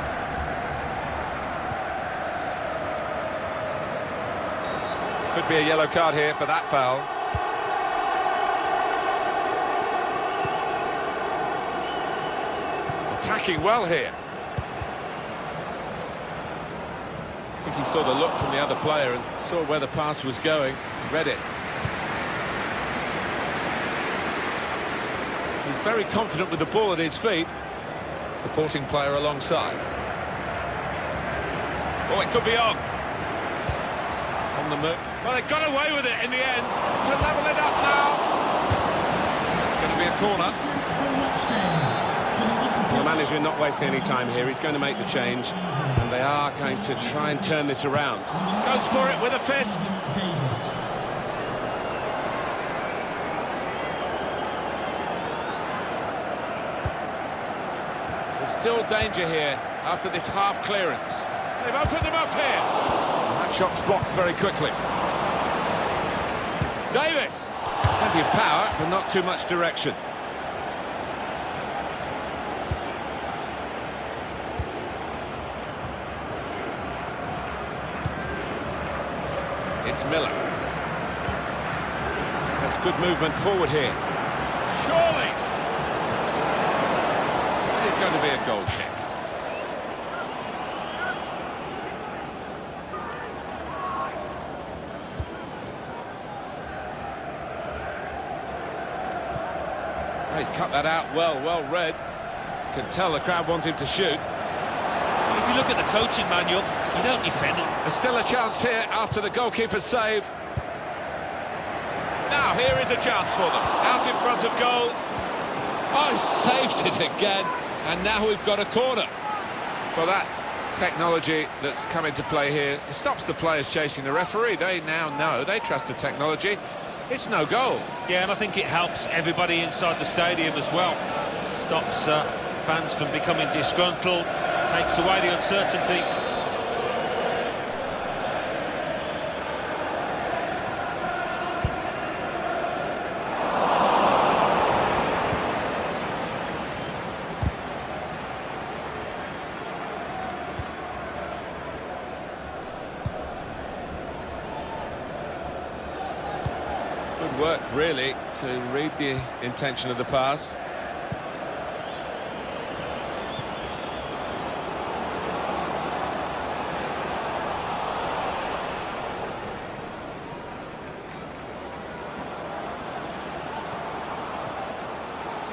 Could be a yellow card here for that foul. Attacking well here. I think he saw the look from the other player and saw where the pass was going, read it. He's very confident with the ball at his feet. Supporting player alongside. Oh, it could be on. On the move. Well, they got away with it in the end. To level it up now. It's going to be a corner. the The manager not wasting any time here. He's going to make the change. And they are going to try and turn this around. Goes for it with a fist. Davis. There's still danger here after this half clearance. They've opened them up here. That shot's blocked very quickly. Davis. Plenty of power, but not too much direction. It's Miller. That's good movement forward here. Surely. It is going to be a goal kick. He's cut that out well read. Can tell the crowd want him to shoot. If you look at the coaching manual, you don't defend it. There's still a chance here after the goalkeeper's save. Now here is a chance for them. Out in front of goal. Oh, he saved it again. And now we've got a corner. Well, that technology that's come into play here stops the players chasing the referee. They now know, they trust the technology. It's no goal. Yeah, and I think it helps everybody inside the stadium as well. Stops fans from becoming disgruntled, takes away the uncertainty. work, really, to read the intention of the pass.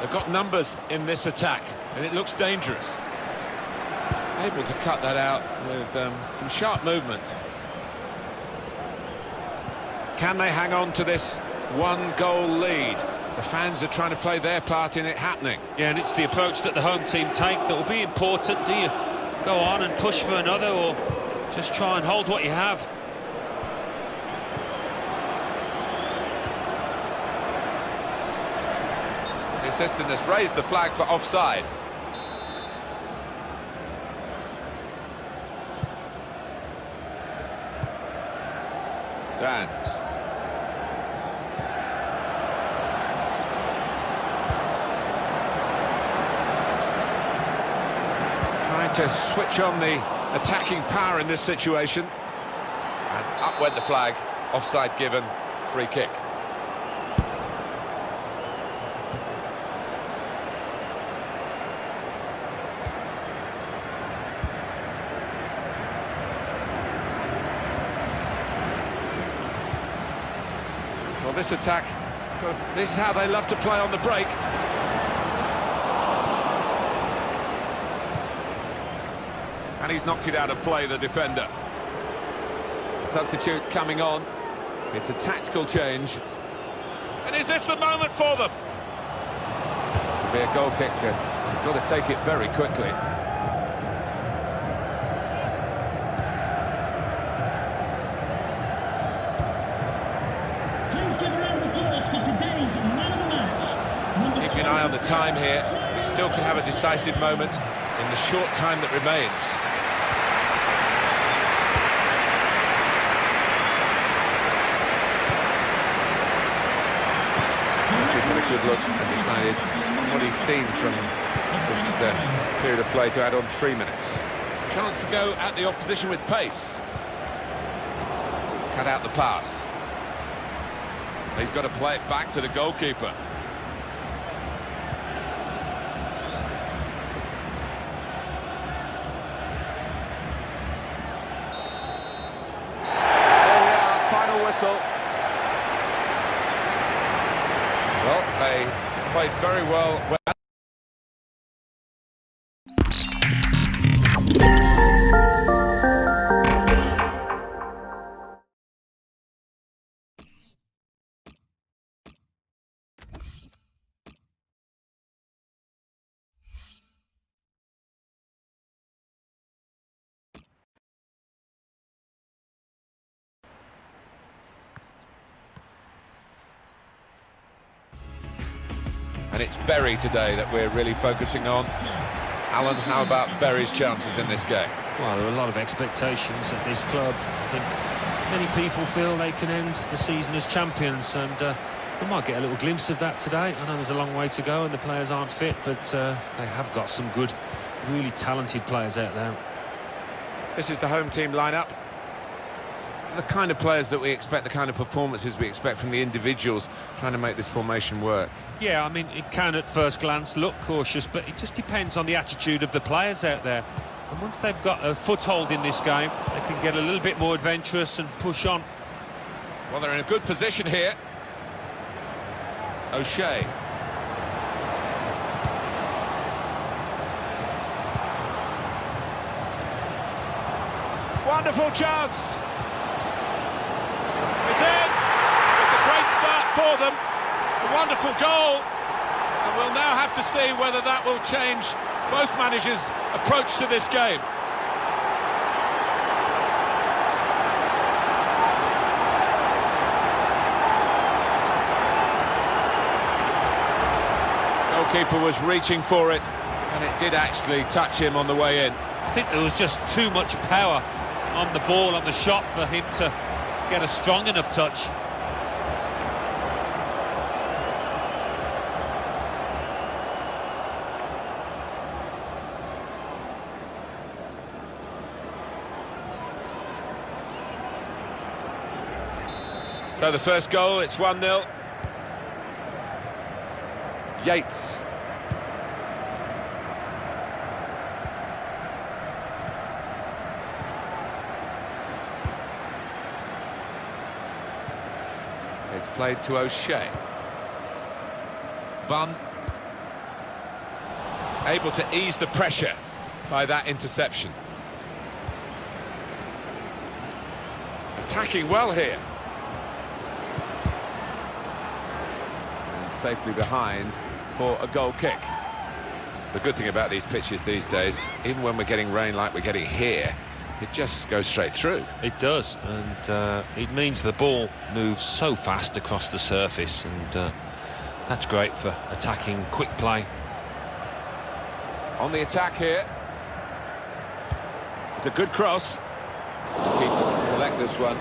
They've got numbers in this attack, and it looks dangerous. Able to cut that out with some sharp movement. Can they hang on to this one-goal lead? The fans are trying to play their part in it happening. Yeah, and it's the approach that the home team take that will be important. Do you go on and push for another, or just try and hold what you have? The assistant has raised the flag for offside. Dance. Trying to switch on the attacking power in this situation. And up went the flag. Offside given. Free kick. Well, this attack, this is how they love to play on the break. And he's knocked it out of play, the defender. Substitute coming on. It's a tactical change. And is this the moment for them? Could be a goal kick. You've got to take it very quickly. Keep an eye on the time here. We still could have a decisive moment in the short time that remains. He's had a good look and decided what he's seen from this period of play to add on 3 minutes. Chance to go at the opposition with pace. Cut out the pass. He's got to play it back to the goalkeeper. Whistle. Well, they played very well. And it's Bury today that we're really focusing on. Alan, how about Bury's chances in this game? Well, there are a lot of expectations at this club. I think many people feel they can end the season as champions, and we might get a little glimpse of that today. I know there's a long way to go and the players aren't fit, but they have got some good, really talented players out there. This is the home team lineup. The kind of players that we expect, the kind of performances we expect from the individuals trying to make this formation work. Yeah, I mean, it can at first glance look cautious, but it just depends on the attitude of the players out there. And once they've got a foothold in this game, they can get a little bit more adventurous and push on. Well, they're in a good position here. O'Shea. Wonderful chance! It's in! It's a great start for them. A wonderful goal. And we'll now have to see whether that will change both managers' approach to this game. Goalkeeper was reaching for it, and it did actually touch him on the way in. I think there was just too much power on the ball, on the shot, for him to get a strong enough touch. So the first goal, it's 1-0. Yates. It's played to O'Shea. Bunn. Able to ease the pressure by that interception. Attacking well here. And safely behind for a goal kick. The good thing about these pitches these days, even when we're getting rain like we're getting here, it just goes straight through. It does, and it means the ball moves so fast across the surface, and that's great for attacking quick play. On the attack here. It's a good cross. Keep to collect this one.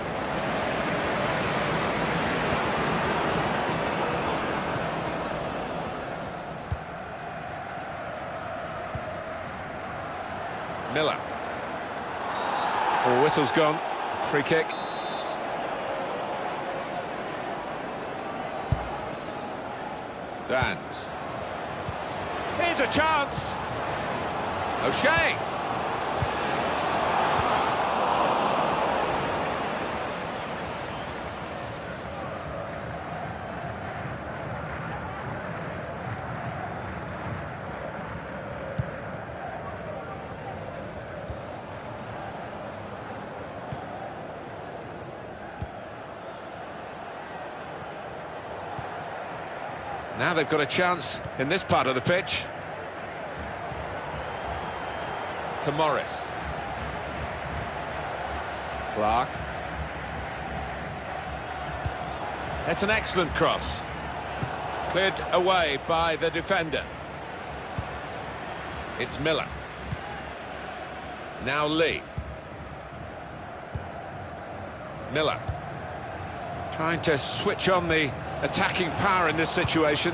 Miller. Oh, whistle's gone. Free kick. Dans. Here's a chance. O'Shea. Now they've got a chance in this part of the pitch. To Morris. Clark. That's an excellent cross. Cleared away by the defender. It's Miller. Now Lee. Miller. Trying to switch on the attacking power in this situation.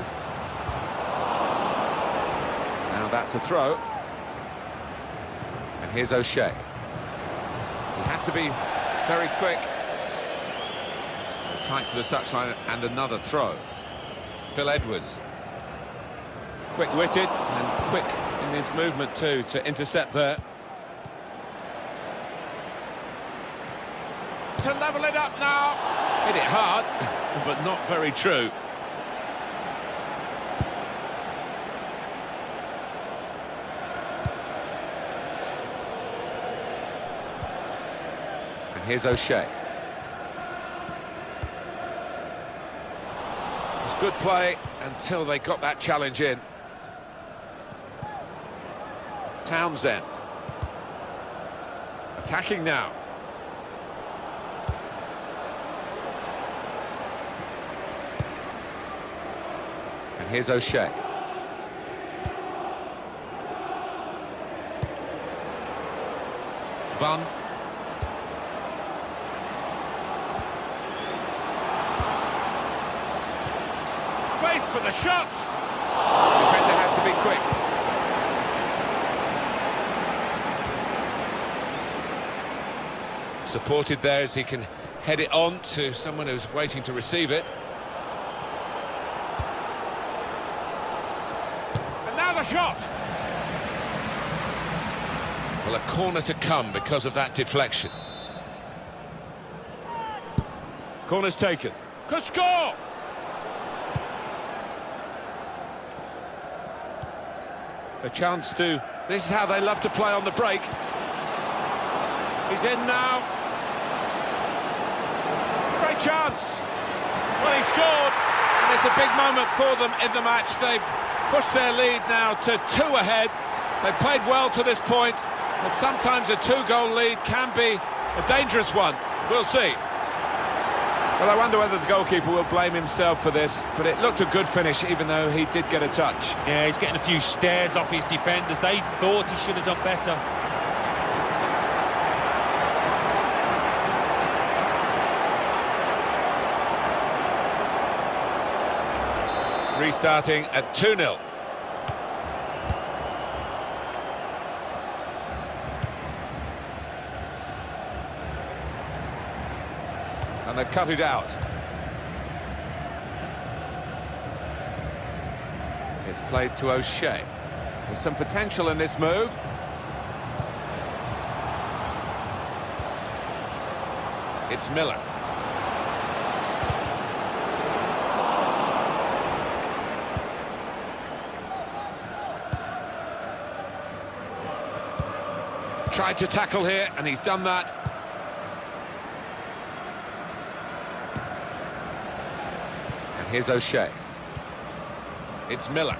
Now that's a throw. And here's O'Shea. He has to be very quick. Tight to the touchline and another throw. Phil Edwards. Quick-witted and quick in his movement too to intercept there. To level it up now. Hit it hard, but not very true. And here's O'Shea. It's good play until they got that challenge in. Townsend. Attacking now. And here's O'Shea. Bunn. Space for the shot! Defender has to be quick. Supported there as he can head it on to someone who's waiting to receive it. Shot. Well, a corner to come because of that deflection. Corner's taken. Could score! A chance to... This is how they love to play on the break. He's in now. Great chance! Well, he scored. And it's a big moment for them in the match. They've pushed their lead now to 2 ahead. They've played well to this point, but sometimes a 2-goal lead can be a dangerous one. We'll see. Well, I wonder whether the goalkeeper will blame himself for this, but it looked a good finish, even though he did get a touch. Yeah, he's getting a few stares off his defenders. They thought he should have done better. Restarting at 2-0. And they've cut it out. It's played to O'Shea. There's some potential in this move. It's Miller. Tried to tackle here, and he's done that. And here's O'Shea. It's Miller.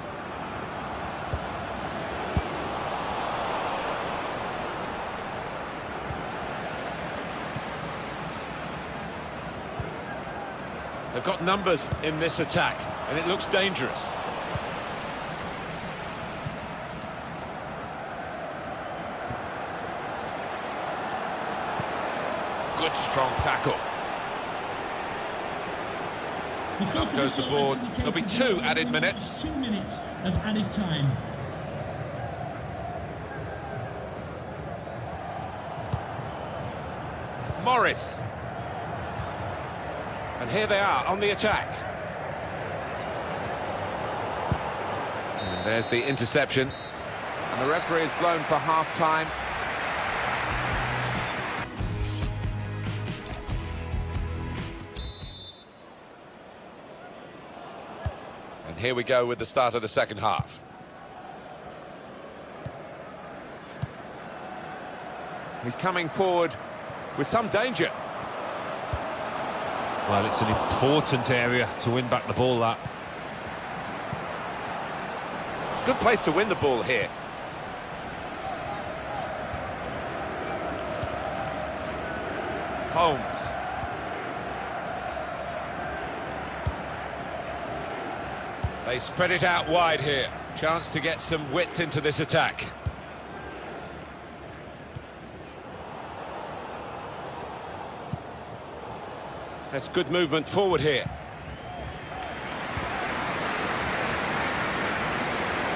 They've got numbers in this attack, and it looks dangerous. Good strong tackle. Up goes the board. There'll be 2 added minutes. 2 minutes of added time. Morris. And here they are on the attack. And there's the interception. And the referee is blown for half-time. And here we go with the start of the second half. He's coming forward with some danger. Well, it's an important area to win back the ball, that. It's a good place to win the ball here. Holmes. They spread it out wide here. Chance to get some width into this attack. That's good movement forward here.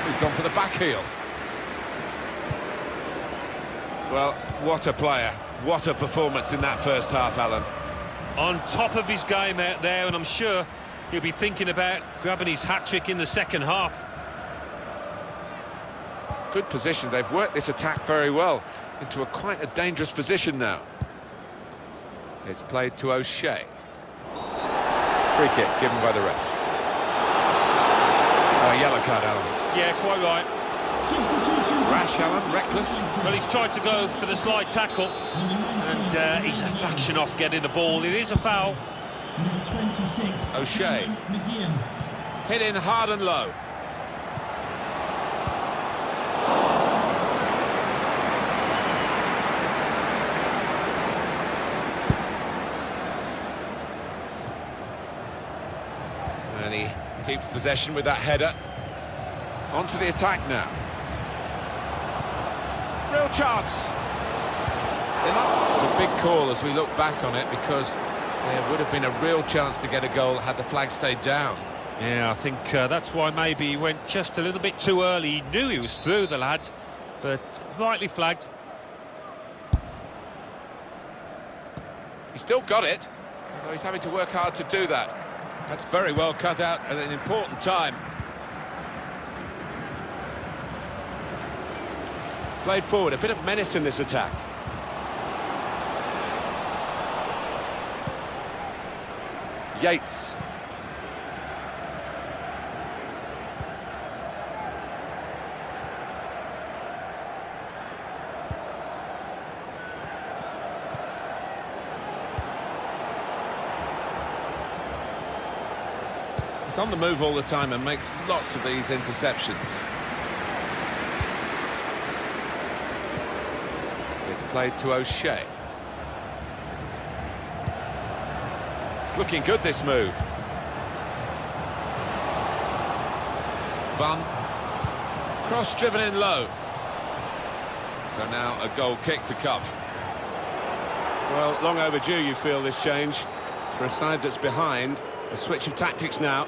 He's gone for the back heel. Well, what a player. What a performance in that first half, Alan. On top of his game out there, and I'm sure he'll be thinking about grabbing his hat-trick in the second half. Good position. They've worked this attack very well into quite a dangerous position now. It's played to O'Shea. Free kick given by the ref. Oh, yellow card, Alan. Yeah, quite right. Rash, Alan, reckless. Well, he's tried to go for the slide tackle, and he's a fraction off getting the ball. It is a foul. Number 26, O'Shea. McGeehan. Hit in hard and low. And he keeps possession with that header. Onto the attack now. Real chance. It's a big call as we look back on it, because there would have been a real chance to get a goal had the flag stayed down. Yeah, I think that's why maybe he went just a little bit too early. He knew he was through, the lad, but rightly flagged. He's still got it, although he's having to work hard to do that. That's very well cut out at an important time. Played forward, a bit of menace in this attack. Yates. He's on the move all the time and makes lots of these interceptions. It's played to O'Shea. It's looking good, this move. Bunn. Cross driven in low. So now a goal kick to come. Well, long overdue, you feel, this change. For a side that's behind, a switch of tactics now.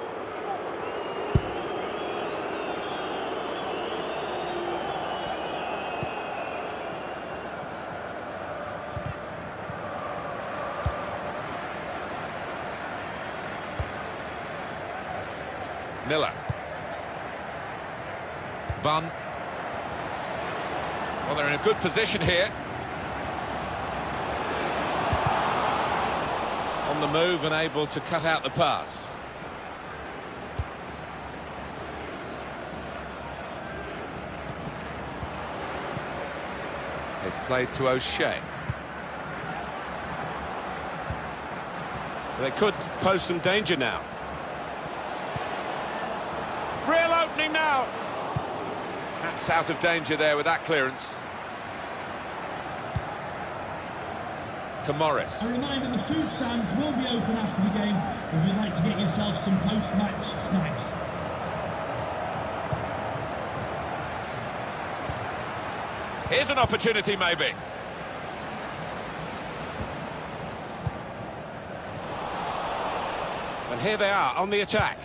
Miller. Bun. Well, they're in a good position here. On the move and able to cut out the pass. It's played to O'Shea. They could pose some danger now. Real opening now. That's out of danger there with that clearance. To Morris. A reminder, the food stands will be open after the game if you'd like to get yourself some post-match snacks. Here's an opportunity, maybe. And here they are on the attack.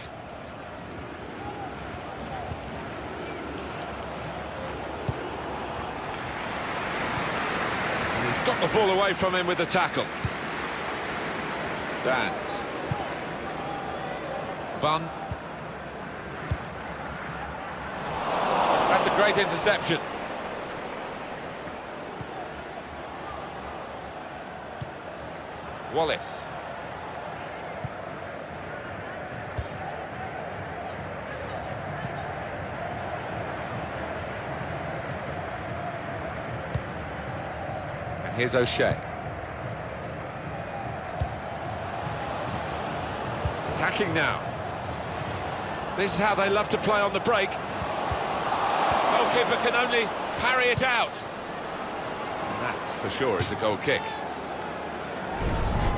And he's got the ball away from him with the tackle. Dance. Bun. That's a great interception. Wallace. And here's O'Shea. Attacking now. This is how they love to play on the break. Goalkeeper can only parry it out. And that, for sure, is a goal kick.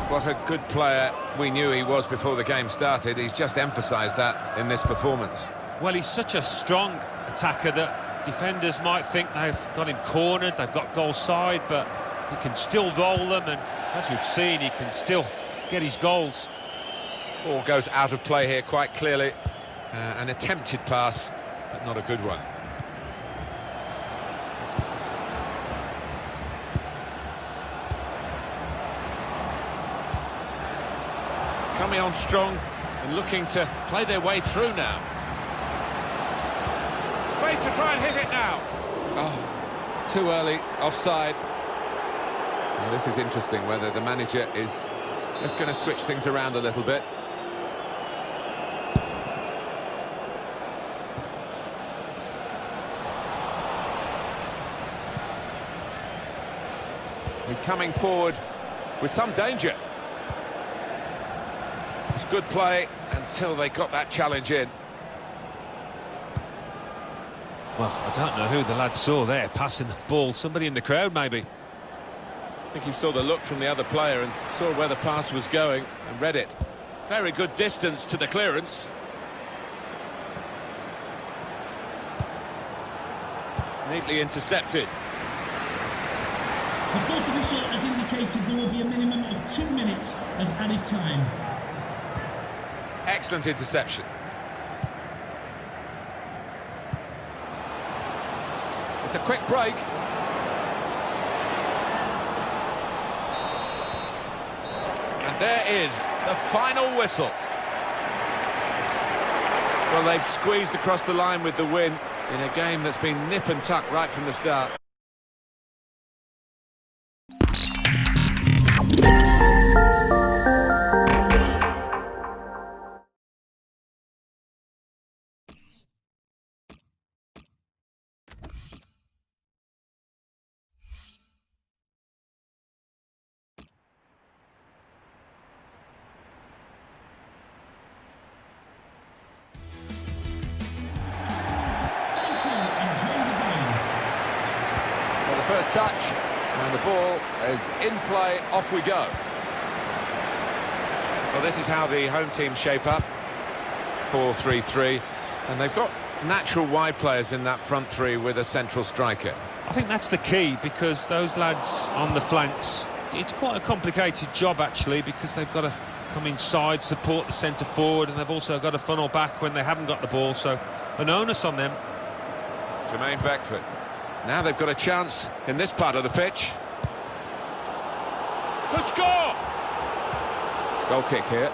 What a good player we knew he was before the game started. He's just emphasised that in this performance. Well, he's such a strong attacker that defenders might think they've got him cornered, they've got goal side, but he can still roll them, and as we've seen, he can still get his goals. Ball goes out of play here quite clearly. An attempted pass, but not a good one. Coming on strong and looking to play their way through now. Space to try and hit it now. Oh, too early, offside. Well, this is interesting, whether the manager is just going to switch things around a little bit. He's coming forward with some danger. It's good play until they got that challenge in. Well, I don't know who the lad saw there passing the ball. Somebody in the crowd, maybe. I think he saw the look from the other player and saw where the pass was going and read it. Very good distance to the clearance. Neatly intercepted. The fourth official has indicated there will be a minimum of 2 minutes of added time. Excellent interception. It's a quick break. And there is the final whistle. Well, they've squeezed across the line with the win in a game that's been nip and tuck right from the start. First touch, and the ball is in play, off we go. Well, this is how the home team shape up. 4-3-3, and they've got natural wide players in that front three with a central striker. I think that's the key, because those lads on the flanks, it's quite a complicated job, actually, because they've got to come inside, support the centre forward, and they've also got to funnel back when they haven't got the ball, so an onus on them. Jermaine Beckford. Now they've got a chance in this part of the pitch. To score! Goal kick here.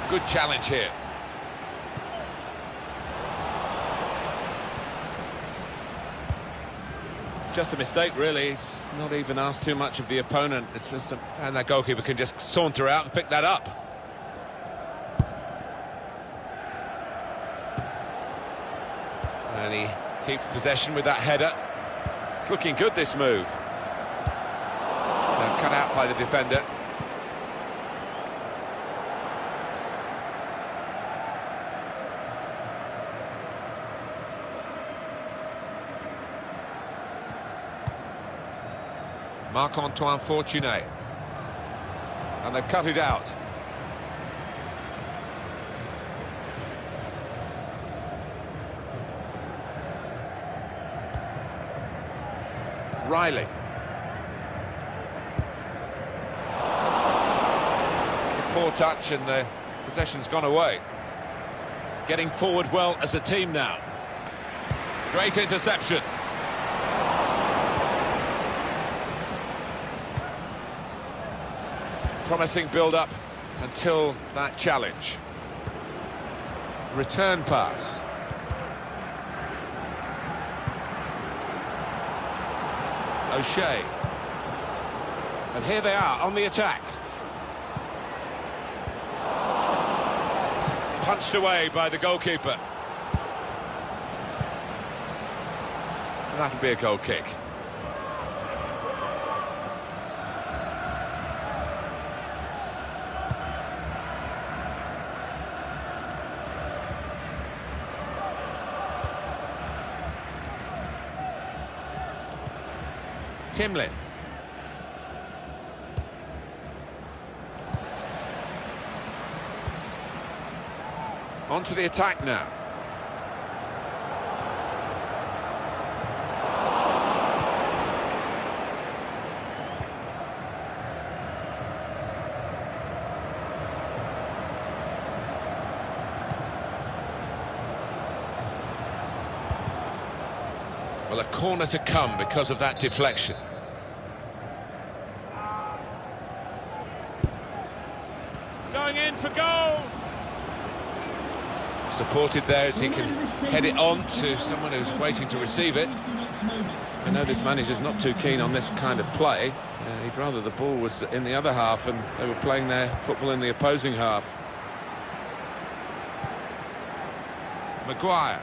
Good challenge here. Just a mistake, really. He's not even asked too much of the opponent. It's just and that goalkeeper can just saunter out and pick that up. And he keeps possession with that header. It's looking good, this move. Now cut out by the defender. Marc-Antoine Fortuné. And they've cut it out. Riley. It's a poor touch and the possession's gone away. Getting forward well as a team now. Great interception. Promising build-up until that challenge. Return pass. O'Shea. And here they are on the attack. Punched away by the goalkeeper. And that'll be a goal kick. Timlin. On to the attack now. Well, a corner to come because of that deflection. Going in for goal. Supported there as he can head it on to someone who's waiting to receive it. I know this manager's not too keen on this kind of play. He'd rather the ball was in the other half and they were playing their football in the opposing half. Maguire.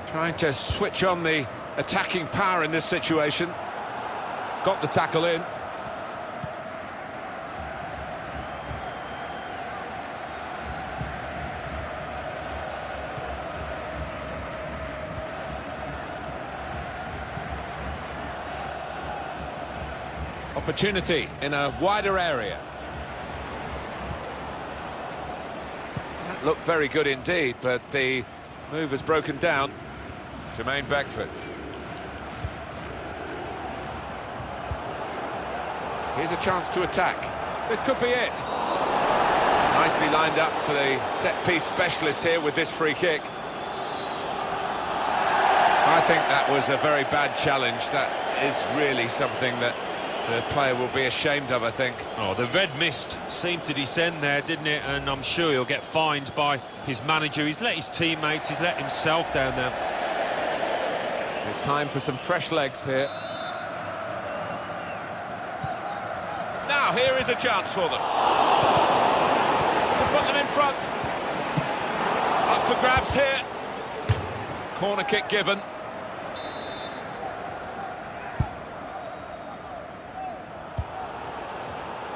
Trying to switch on the attacking power in this situation. Got the tackle in. Opportunity in a wider area. That looked very good indeed, but the move has broken down. Jermaine Beckford. Here's a chance to attack. This could be it. Nicely lined up for the set-piece specialist here with this free kick. I think that was a very bad challenge. That is really something that the player will be ashamed of, I think. Oh, the red mist seemed to descend there, didn't it? And I'm sure he'll get fined by his manager. He's let his teammates, he's let himself down there. It's time for some fresh legs here. Now, here is a chance for them. To put them in front. Up for grabs here. Corner kick given.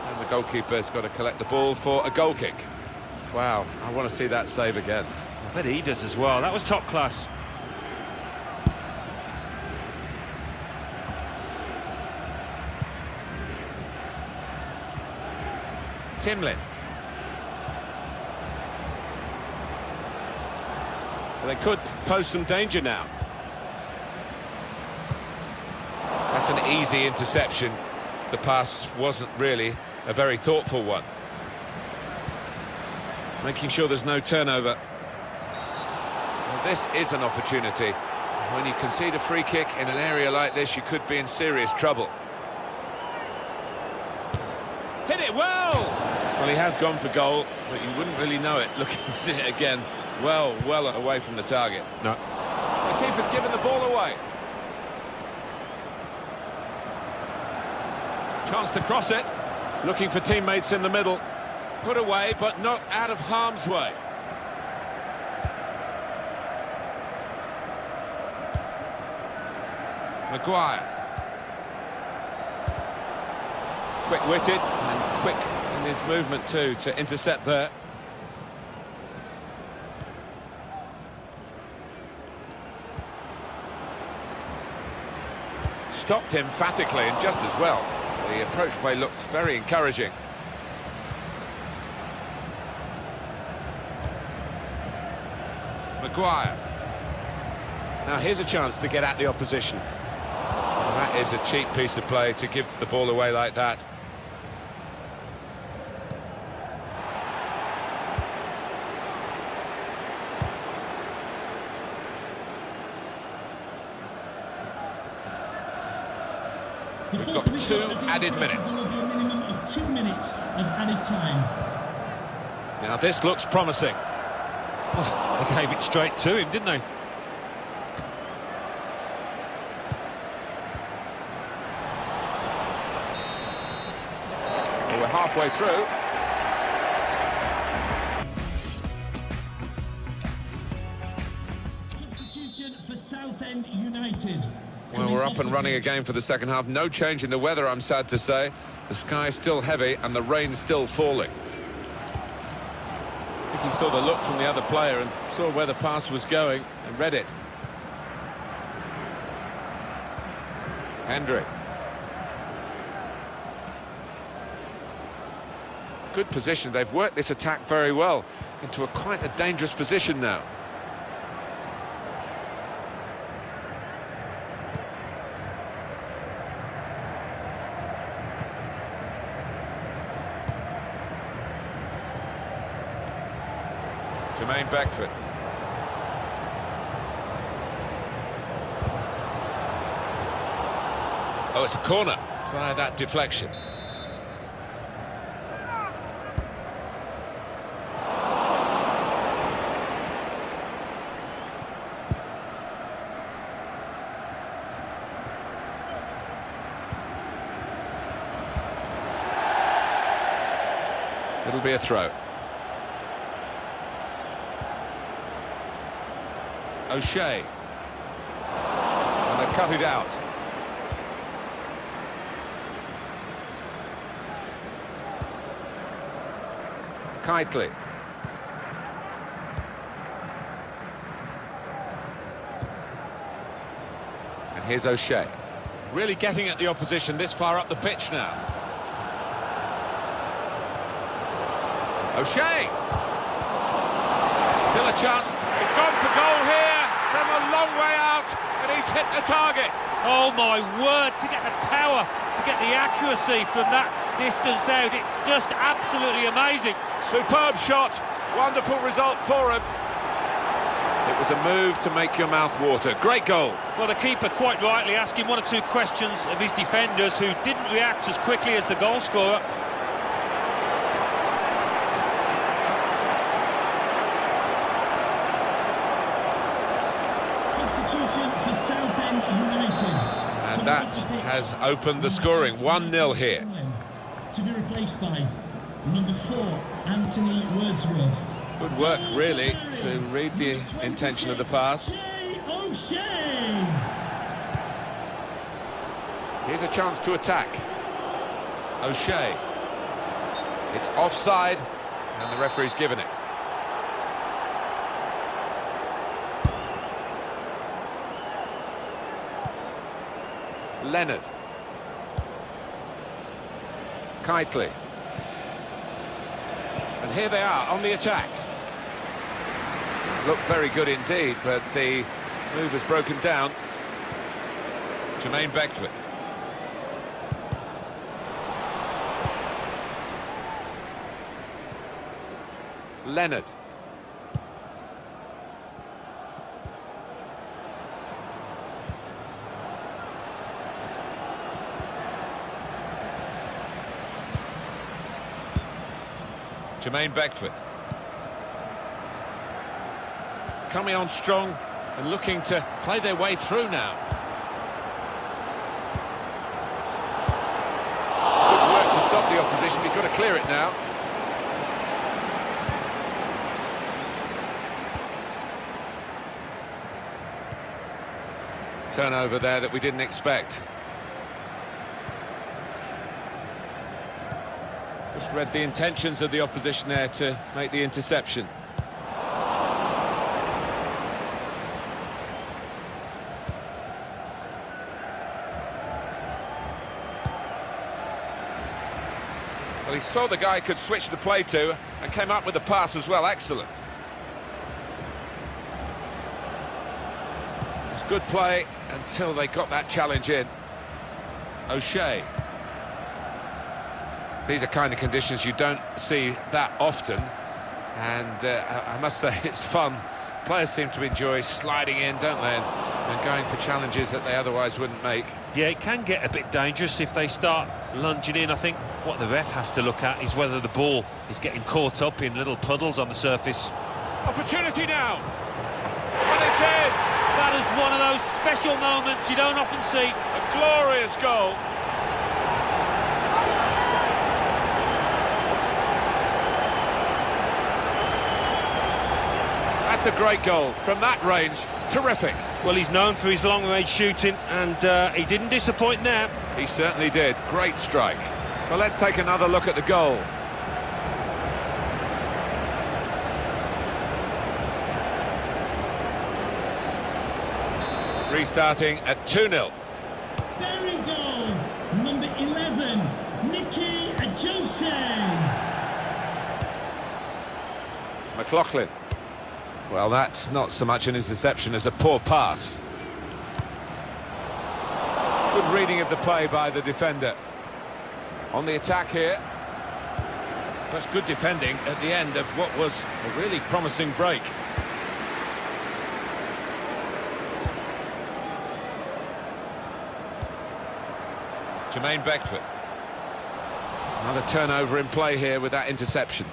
And the goalkeeper's got to collect the ball for a goal kick. Wow, I want to see that save again. I bet he does as well. That was top class. Timlin. Well, they could pose some danger now. That's an easy interception. The pass wasn't really a very thoughtful one. Making sure there's no turnover. Well, this is an opportunity. When you concede a free kick in an area like this, you could be in serious trouble. it well! Well, he has gone for goal, but you wouldn't really know it looking at it again. Well away from the target. No. The keeper's given the ball away. Chance to cross it. Looking for teammates in the middle. Put away, but not out of harm's way. Maguire. Quick-witted and quick in his movement too to intercept there. Stopped emphatically and just as well. The approach play looked very encouraging. Maguire. Now here's a chance to get at the opposition. That is a cheap piece of play to give the ball away like that. We've got 2 added minutes. There will be a minimum of 2 minutes of added time. Now this looks promising. Oh, they gave it straight to him, didn't they? Well, we're halfway through. Substitution for Southend United. Well, we're up and running again for the second half. No change in the weather, I'm sad to say. The sky's still heavy and the rain's still falling. I think he saw the look from the other player and saw where the pass was going and read it. Hendry. Good position. They've worked this attack very well into quite a dangerous position now. Jermaine Beckford. Oh, it's a corner via that deflection. It'll be a throw. O'Shea. And they cut it out. Kitely. And here's O'Shea. Really getting at the opposition this far up the pitch now. O'Shea! Still a chance. He's gone for goal here from a long way out, and he's hit the target. Oh my word, to get the power, to get the accuracy from that distance out, it's just absolutely amazing. Superb shot. Wonderful result for him. It was a move to make your mouth water. Great goal. Well, the keeper quite rightly asking 1 or 2 questions of his defenders who didn't react as quickly as the goal scorer. Substitution for Southend United. And that has opened the scoring. 1-0 here. To be replaced by number 4, Anthony Wordsworth. Good work, really, to read the intention of the pass. O'Shea. Here's a chance to attack. O'Shea. It's offside, and the referee's given it. Leonard. Kitely. And here they are on the attack. Looked very good indeed, but the move has broken down. Jermaine Beckford. Leonard. Jermaine Beckford. Coming on strong and looking to play their way through now. Good work to stop the opposition. He's got to clear it now. Turnover there that we didn't expect. Just read the intentions of the opposition there to make the interception. Well, he saw the guy could switch the play to and came up with the pass as well. Excellent. It's good play until they got that challenge in. O'Shea. These are kind of conditions you don't see that often, and I must say it's fun. Players seem to enjoy sliding in, don't they, and going for challenges that they otherwise wouldn't make. Yeah, it can get a bit dangerous if they start lunging in. I think what the ref has to look at is whether the ball is getting caught up in little puddles on the surface. Opportunity now, and it's in! That is one of those special moments you don't often see. A glorious goal. That's a great goal from that range. Terrific. Well, he's known for his long-range shooting, and he didn't disappoint there. He certainly did. Great strike. Well, let's take another look at the goal. Restarting at 2-0. There we go. Number 11, Nicky Jose. McLaughlin. Well, that's not so much an interception as a poor pass. Good reading of the play by the defender. On the attack here. That's good defending at the end of what was a really promising break. Jermaine Beckford. Another turnover in play here with that interception.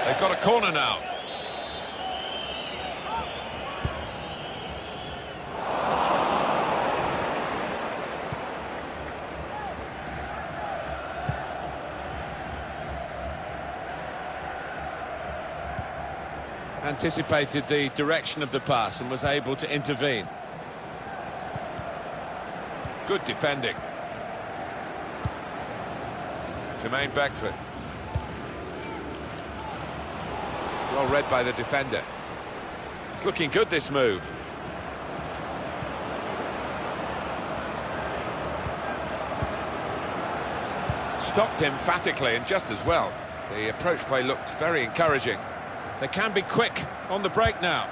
They've got a corner now. Anticipated the direction of the pass and was able to intervene. Good defending. Jermaine Beckford. Well read by the defender. It's looking good, this move. Stopped emphatically and just as well. The approach play looked very encouraging. They can be quick on the break now.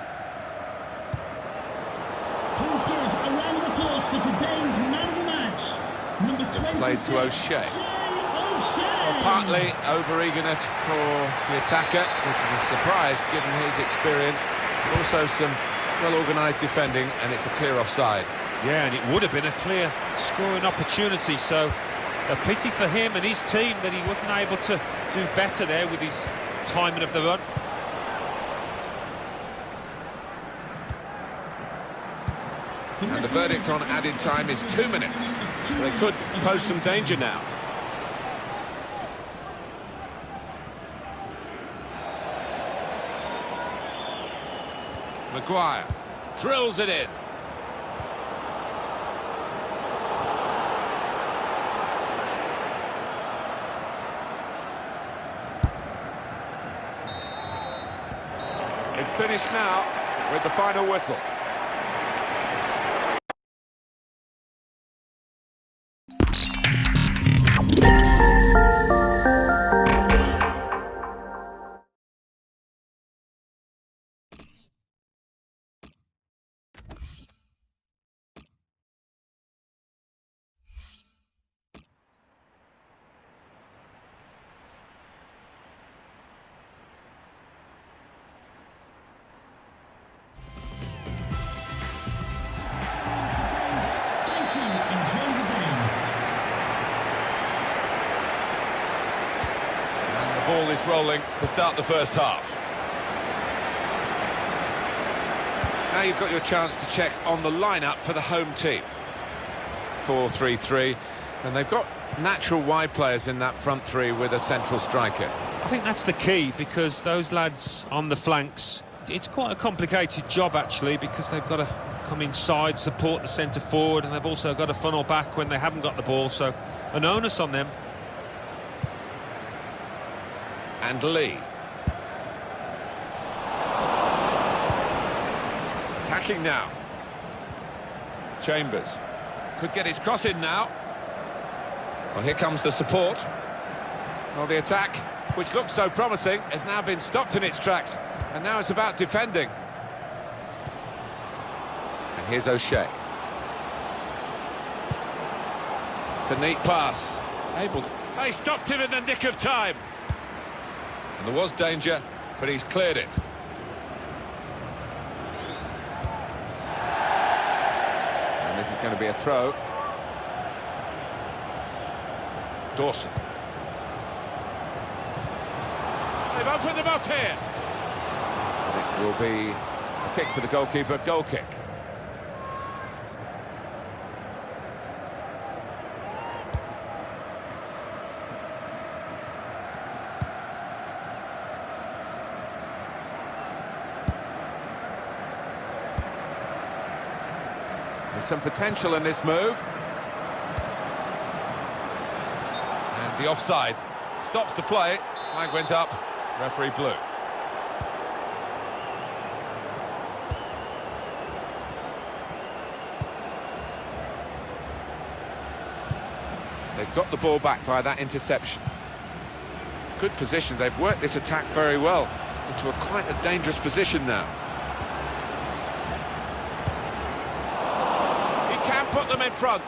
Please give a round of applause for today's man of the match. Number 26. It's played to O'Shea. Well, partly over-eagerness for the attacker, which is a surprise given his experience, but also some well-organised defending, and it's a clear offside. Yeah, and it would have been a clear scoring opportunity, so a pity for him and his team that he wasn't able to do better there with his timing of the run. And the verdict on added time is 2 minutes. They could pose some danger now. Maguire drills it in. It's finished now with the final whistle. is rolling to start the first half. Now you've got your chance to check on the lineup for the home team. 4-3-3, and they've got natural wide players in that front three with a central striker. I think that's the key, because those lads on the flanks, it's quite a complicated job actually, because they've got to come inside, support the centre forward, and they've also got to funnel back when they haven't got the ball, so an onus on them. And Lee. Attacking now. Chambers. Could get his cross in now. Well, here comes the support. Well, the attack, which looks so promising, has now been stopped in its tracks. And now it's about defending. And here's O'Shea. It's a neat pass. Able to... They stopped him in the nick of time. And there was danger, but he's cleared it. And this is going to be a throw. Dawson. They've opened them up here. It will be a kick for the goalkeeper, goal kick. There's some potential in this move. And the offside stops the play. Flag went up, referee blew. They've got the ball back by that interception. Good position, they've worked this attack very well into quite a dangerous position now. He can put them in front.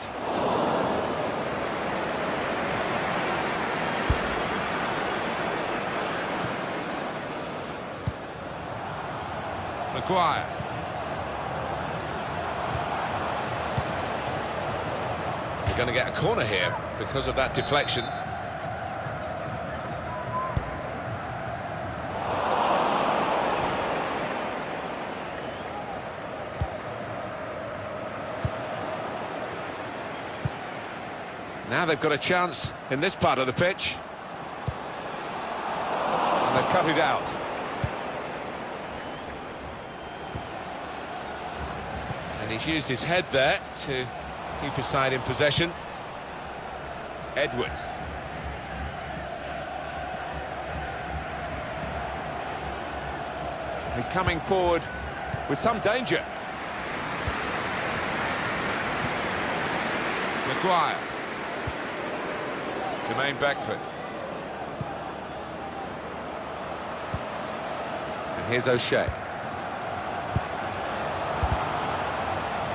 Maguire. They're going to get a corner here because of that deflection. Now they've got a chance in this part of the pitch. And they've cut it out. And he's used his head there to keep his side in possession. Edwards. He's coming forward with some danger. Maguire. Jermaine Beckford. And here's O'Shea.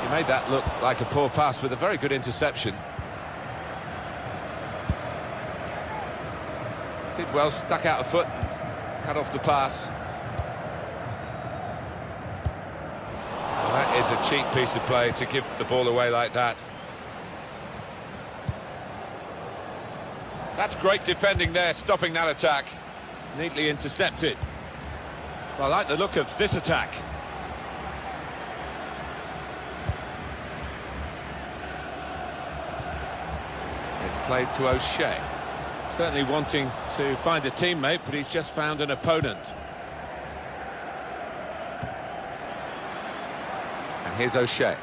He made that look like a poor pass with a very good interception. Did well, stuck out a foot and cut off the pass. Well, that is a cheap piece of play to give the ball away like that. That's great defending there, stopping that attack. Neatly intercepted. Well, I like the look of this attack. It's played to O'Shea. Certainly wanting to find a teammate, but he's just found an opponent. And here's O'Shea.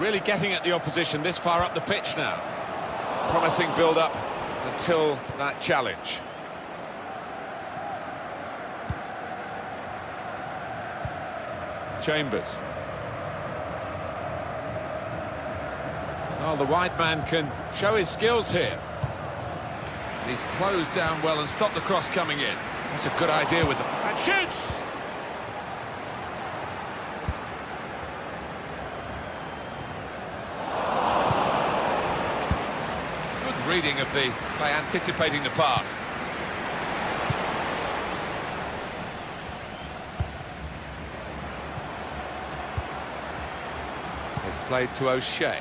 Really getting at the opposition this far up the pitch now. Promising build-up until that challenge. Chambers. Oh, the wide man can show his skills here. He's closed down well and stopped the cross coming in. That's a good idea with them. And shoots! Good reading of the by anticipating the pass. It's played to O'Shea.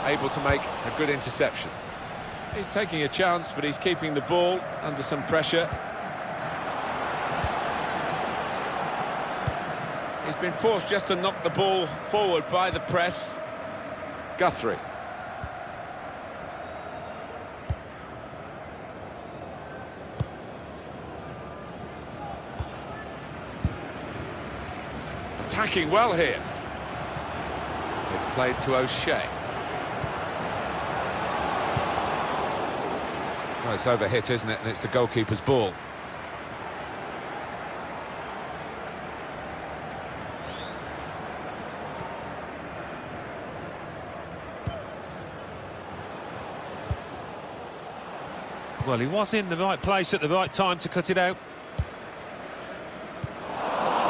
able to make a good interception. He's taking a chance, but he's keeping the ball under some pressure. He's been forced just to knock the ball forward by the press. Guthrie. Attacking well here. It's played to O'Shea. Well, it's overhit, isn't it? And it's the goalkeeper's ball. Well, he was in the right place at the right time to cut it out.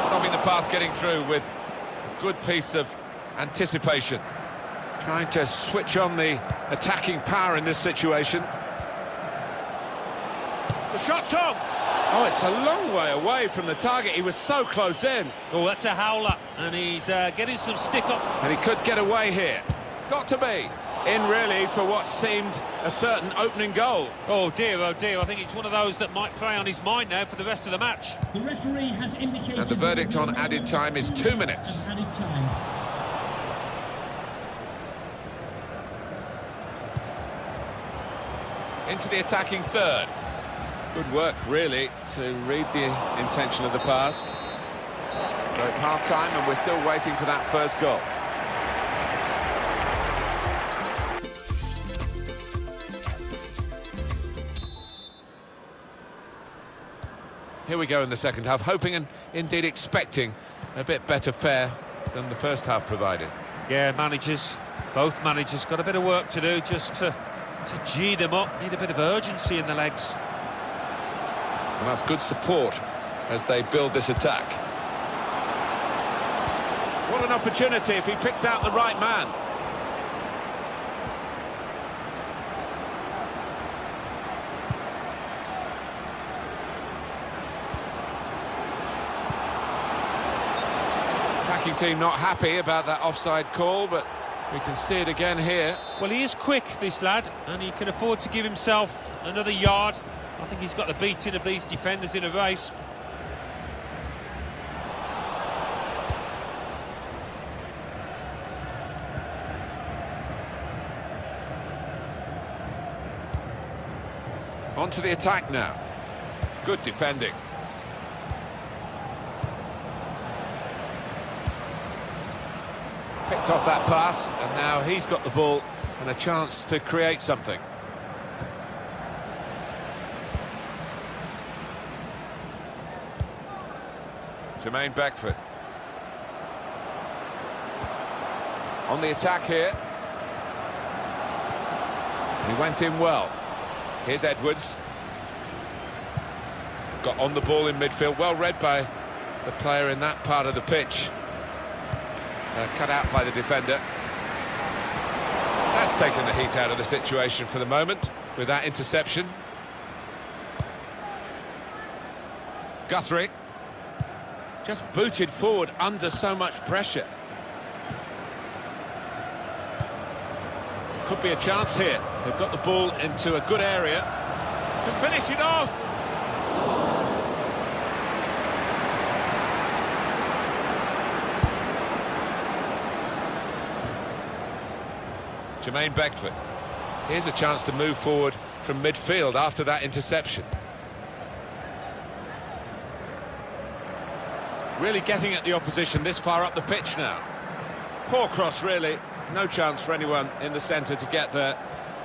Stopping the pass getting through with a good piece of anticipation. Trying to switch on the attacking power in this situation. The shot's on! Oh, it's a long way away from the target. He was so close in. Oh, that's a howler, and he's getting some stick up. And he could get away here. Got to be in really for what seemed a certain opening goal. Oh dear, I think it's one of those that might play on his mind now for the rest of the match. The referee has indicated... And the verdict on added time is 2 minutes. Added time. Into the attacking third. Good work, really, to read the intention of the pass. So it's half-time and we're still waiting for that first goal. Here we go in the second half, hoping and indeed expecting a bit better fare than the first half provided. Yeah, both managers got a bit of work to do just to G them up. Need a bit of urgency in the legs. And that's good support as they build this attack. What an opportunity if he picks out the right man. Attacking team not happy about that offside call, but we can see it again here. Well, he is quick, this lad, and he can afford to give himself another yard. I think he's got the beating of these defenders in a race. On to the attack now. Good defending. Picked off that pass, and now he's got the ball and a chance to create something. Jermaine Beckford. On the attack here. He went in well. Here's Edwards. Got on the ball in midfield. Well read by the player in that part of the pitch. Cut out by the defender. That's taken the heat out of the situation for the moment with that interception. Guthrie. Just booted forward under so much pressure. Could be a chance here. They've got the ball into a good area. Can finish it off. Jermaine Beckford. Here's a chance to move forward from midfield after that interception. Really getting at the opposition this far up the pitch now. Poor cross, really. No chance for anyone in the centre to get there.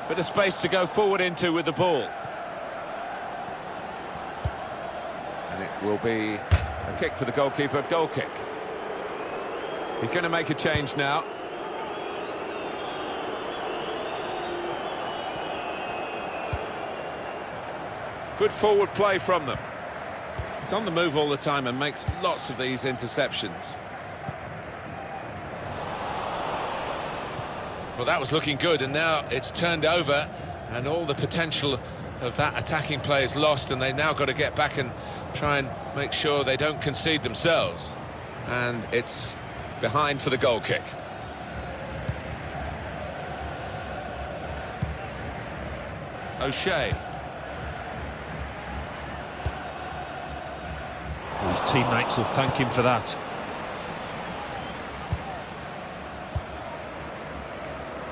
Bit of space to go forward into with the ball. And it will be a kick for the goalkeeper, goal kick. He's going to make a change now. Good forward play from them. He's on the move all the time and makes lots of these interceptions. Well, that was looking good, and now it's turned over, and all the potential of that attacking play is lost, and they've now got to get back and try and make sure they don't concede themselves. And it's behind for the goal kick. O'Shea. His teammates will thank him for that.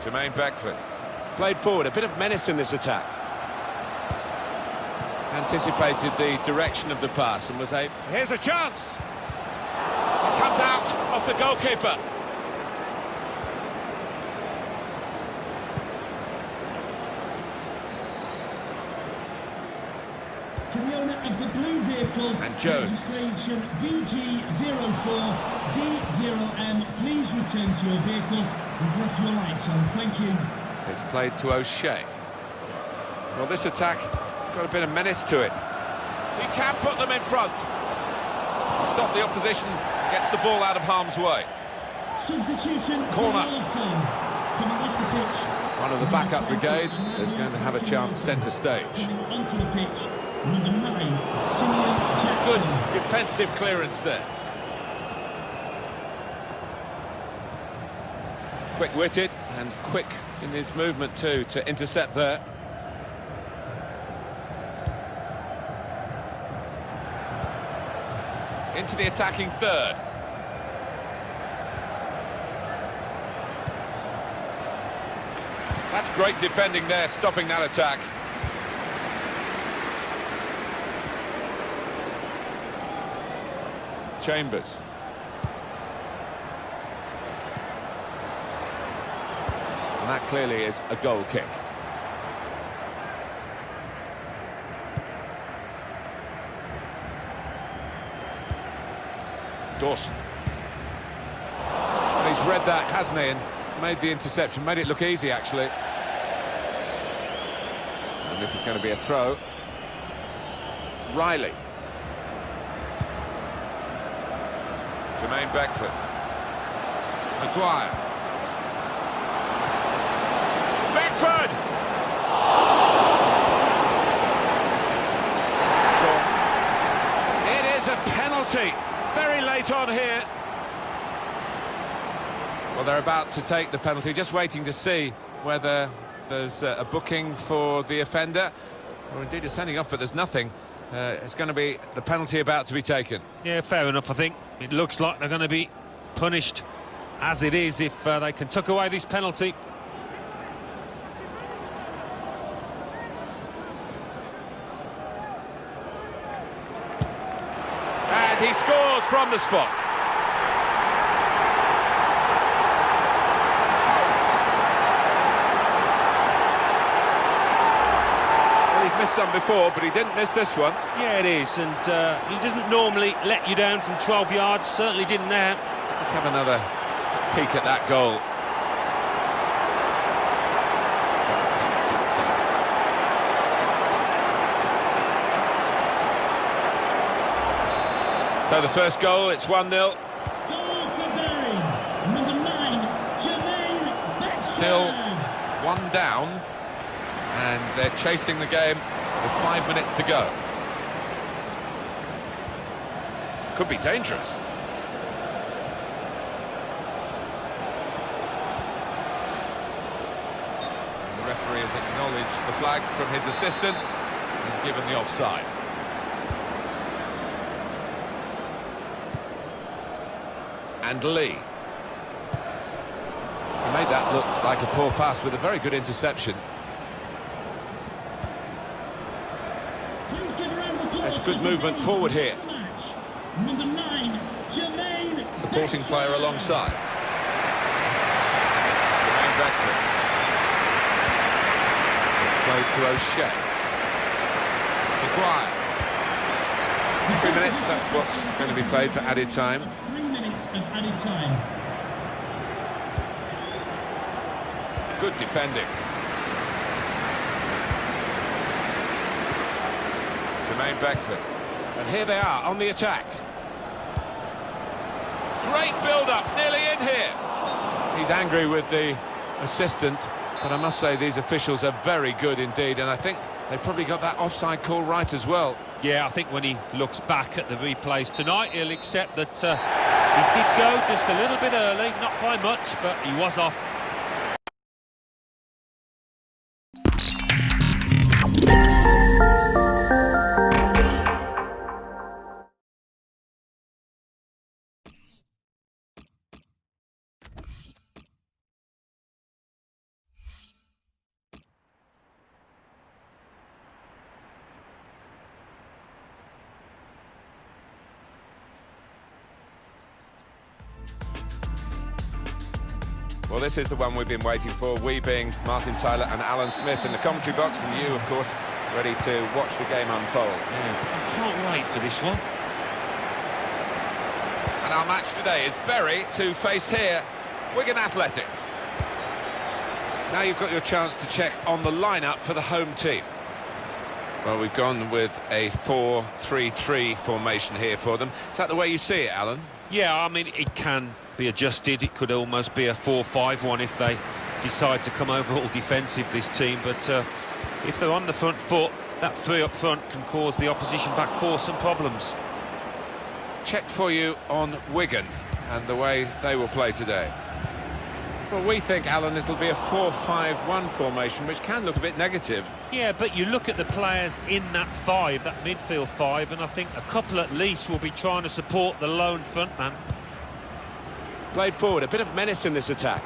Jermaine Beckford. Played forward, a bit of menace in this attack. Anticipated the direction of the pass and was able... Here's a chance. It comes out off the goalkeeper. To the owner of the blue vehicle, And Jones. registration BG04D0M, please return to your vehicle and left your lights on. Thank you. It's played to O'Shea. Well, this attack has got a bit of menace to it. He can put them in front. Stop the opposition, gets the ball out of harm's way. Substitution. Corner. Coming off the pitch. One of the backup brigade is going to have a chance centre stage. Coming onto the pitch. Number 9, Simeon Jackson. Good defensive clearance there. Quick-witted and quick in his movement too to intercept there. Into the attacking third. That's great defending there, stopping that attack. Chambers. And that clearly is a goal kick. Dawson. Well, he's read that, hasn't he, and made the interception, made it look easy, actually. And this is going to be a throw. Riley. Jermaine Beckford. Maguire. Beckford! It is a penalty, very late on here. Well, they're about to take the penalty, just waiting to see whether there's a booking for the offender, or indeed a sending off, but there's nothing. It's going to be the penalty about to be taken. Yeah, fair enough, I think. It looks like they're going to be punished as it is if they can tuck away this penalty. And he scores from the spot. Well, he's missed some before, but he didn't miss this one. Yeah, it is, and he doesn't normally let you down from 12 yards, certainly didn't there. Let's have another peek at that goal. So the first goal, it's 1-0. Goal for Bury. Number 9, Jermaine Beckford. Still one down, and they're chasing the game with 5 minutes to go. Could be dangerous. And the referee has acknowledged the flag from his assistant and given the offside. And Lee. He made that look like a poor pass with a very good interception. Please give a round of applause That's for good the movement goal forward of the here. match. Number 9, Jermaine Supporting Beckford. player alongside. Jermaine Beckford. It's played to O'Shea. Maguire. 3 minutes, that's what's going to be played for added time. 3 minutes of added time. Good defending. Jermaine Beckford. And here they are on the attack. Great build-up, nearly in here. He's angry with the assistant, but I must say these officials are very good indeed, and I think they probably got that offside call right as well. Yeah, I think when he looks back at the replays tonight, he'll accept that he did go just a little bit early, not by much, but he was off. Well, this is the one we've been waiting for, we being Martin Tyler and Alan Smith in the commentary box, and you, of course, ready to watch the game unfold. Yeah, I can't wait for this one. And our match today is Bury to face here Wigan Athletic. Now you've got your chance to check on the lineup for the home team. Well, we've gone with a 4-3-3 formation here for them. Is that the way you see it, Alan? Yeah, I mean, it can be adjusted. It could almost be a 4-5-1 if they decide to come over all defensive, this team. But if they're on the front foot, that three up front can cause the opposition back four some problems. Check for you on Wigan and the way they will play today. Well, we think, Alan, it'll be a 4-5-1 formation, which can look a bit negative. Yeah, but you look at the players in that five, that midfield five, and I think a couple at least will be trying to support the lone front man. Played forward, a bit of menace in this attack.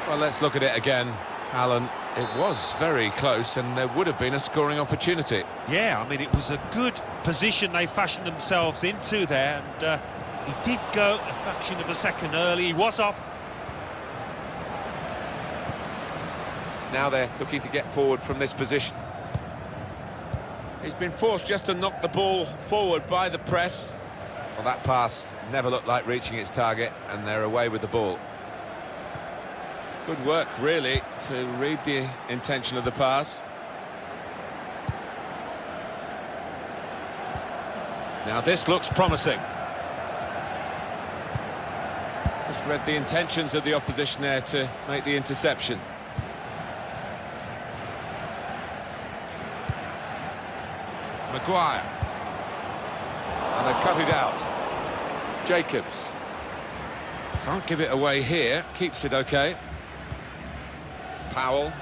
Well, let's look at it again, Alan. It was very close and there would have been a scoring opportunity. Yeah, I mean, it was a good position they fashioned themselves into there, and he did go a fraction of a second early. He was off. Now they're looking to get forward from this position. He's been forced just to knock the ball forward by the press. Well, that pass never looked like reaching its target and they're away with the ball. Good work, really, to read the intention of the pass. Now this looks promising. Just read the intentions of the opposition there to make the interception. Maguire. And they've cut it out. Jacobs. Can't give it away here, keeps it okay. Powell.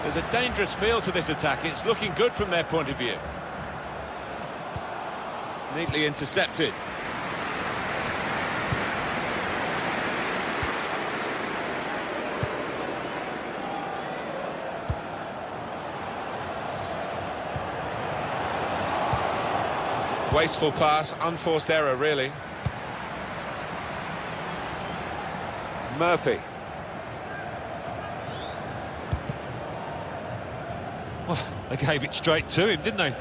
There's a dangerous feel to this attack. It's looking good from their point of view. Neatly intercepted. Wasteful pass, unforced error, really. Murphy. Well, they gave it straight to him, didn't they?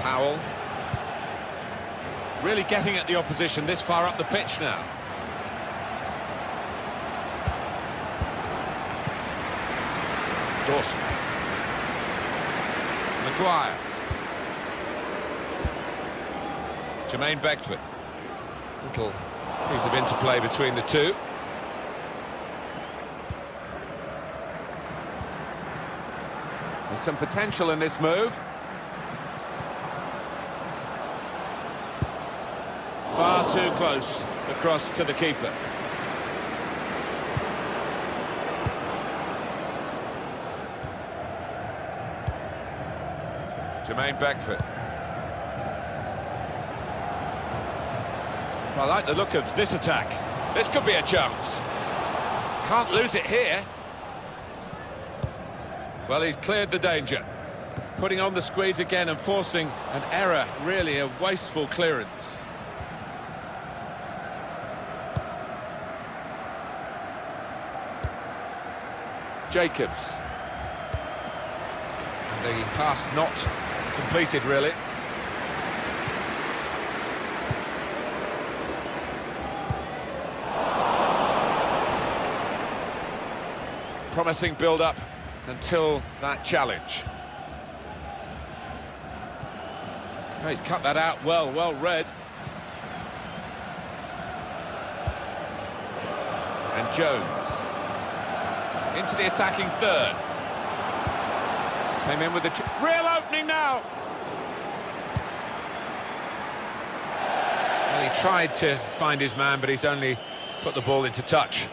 Powell. Really getting at the opposition this far up the pitch now. Dawson. Maguire. Jermaine Beckford. Little piece of interplay between the two. There's some potential in this move. Far too close across to the keeper. Jermaine Beckford. I like the look of this attack. This could be a chance. Can't lose it here. Well, he's cleared the danger. Putting on the squeeze again and forcing an error, really a wasteful clearance. Jacobs. And the pass not completed, really. Promising build-up until that challenge. Oh, he's cut that out well, well read. And Jones. Into the attacking third. Came in with the... Real opening now! Well, he tried to find his man, but he's only put the ball into touch.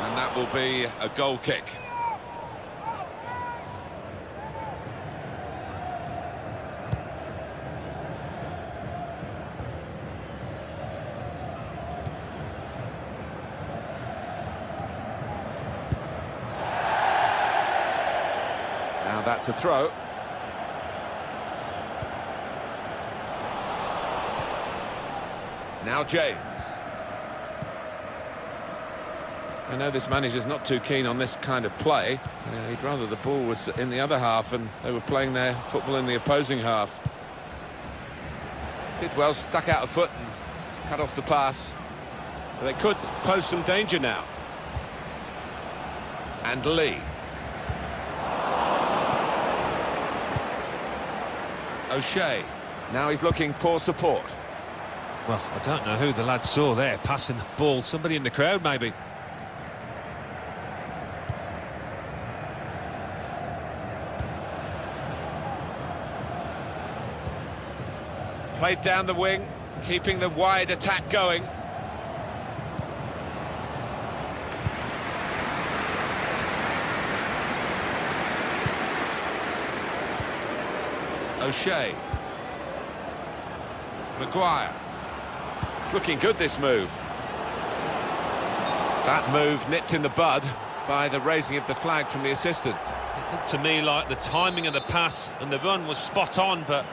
And that will be a goal kick. That's a throw. Now James. I know this manager's not too keen on this kind of play. He'd rather the ball was in the other half and they were playing their football in the opposing half. Did well, stuck out a foot and cut off the pass. But they could pose some danger now. And Lee. O'Shea. Now he's looking for support. Well, I don't know who the lad saw there, passing the ball. Somebody in the crowd, maybe. Played down the wing, keeping the wide attack going. O'Shea. Maguire. It's looking good, this move. That move nipped in the bud by the raising of the flag from the assistant. It looked to me like the timing of the pass and the run was spot on, but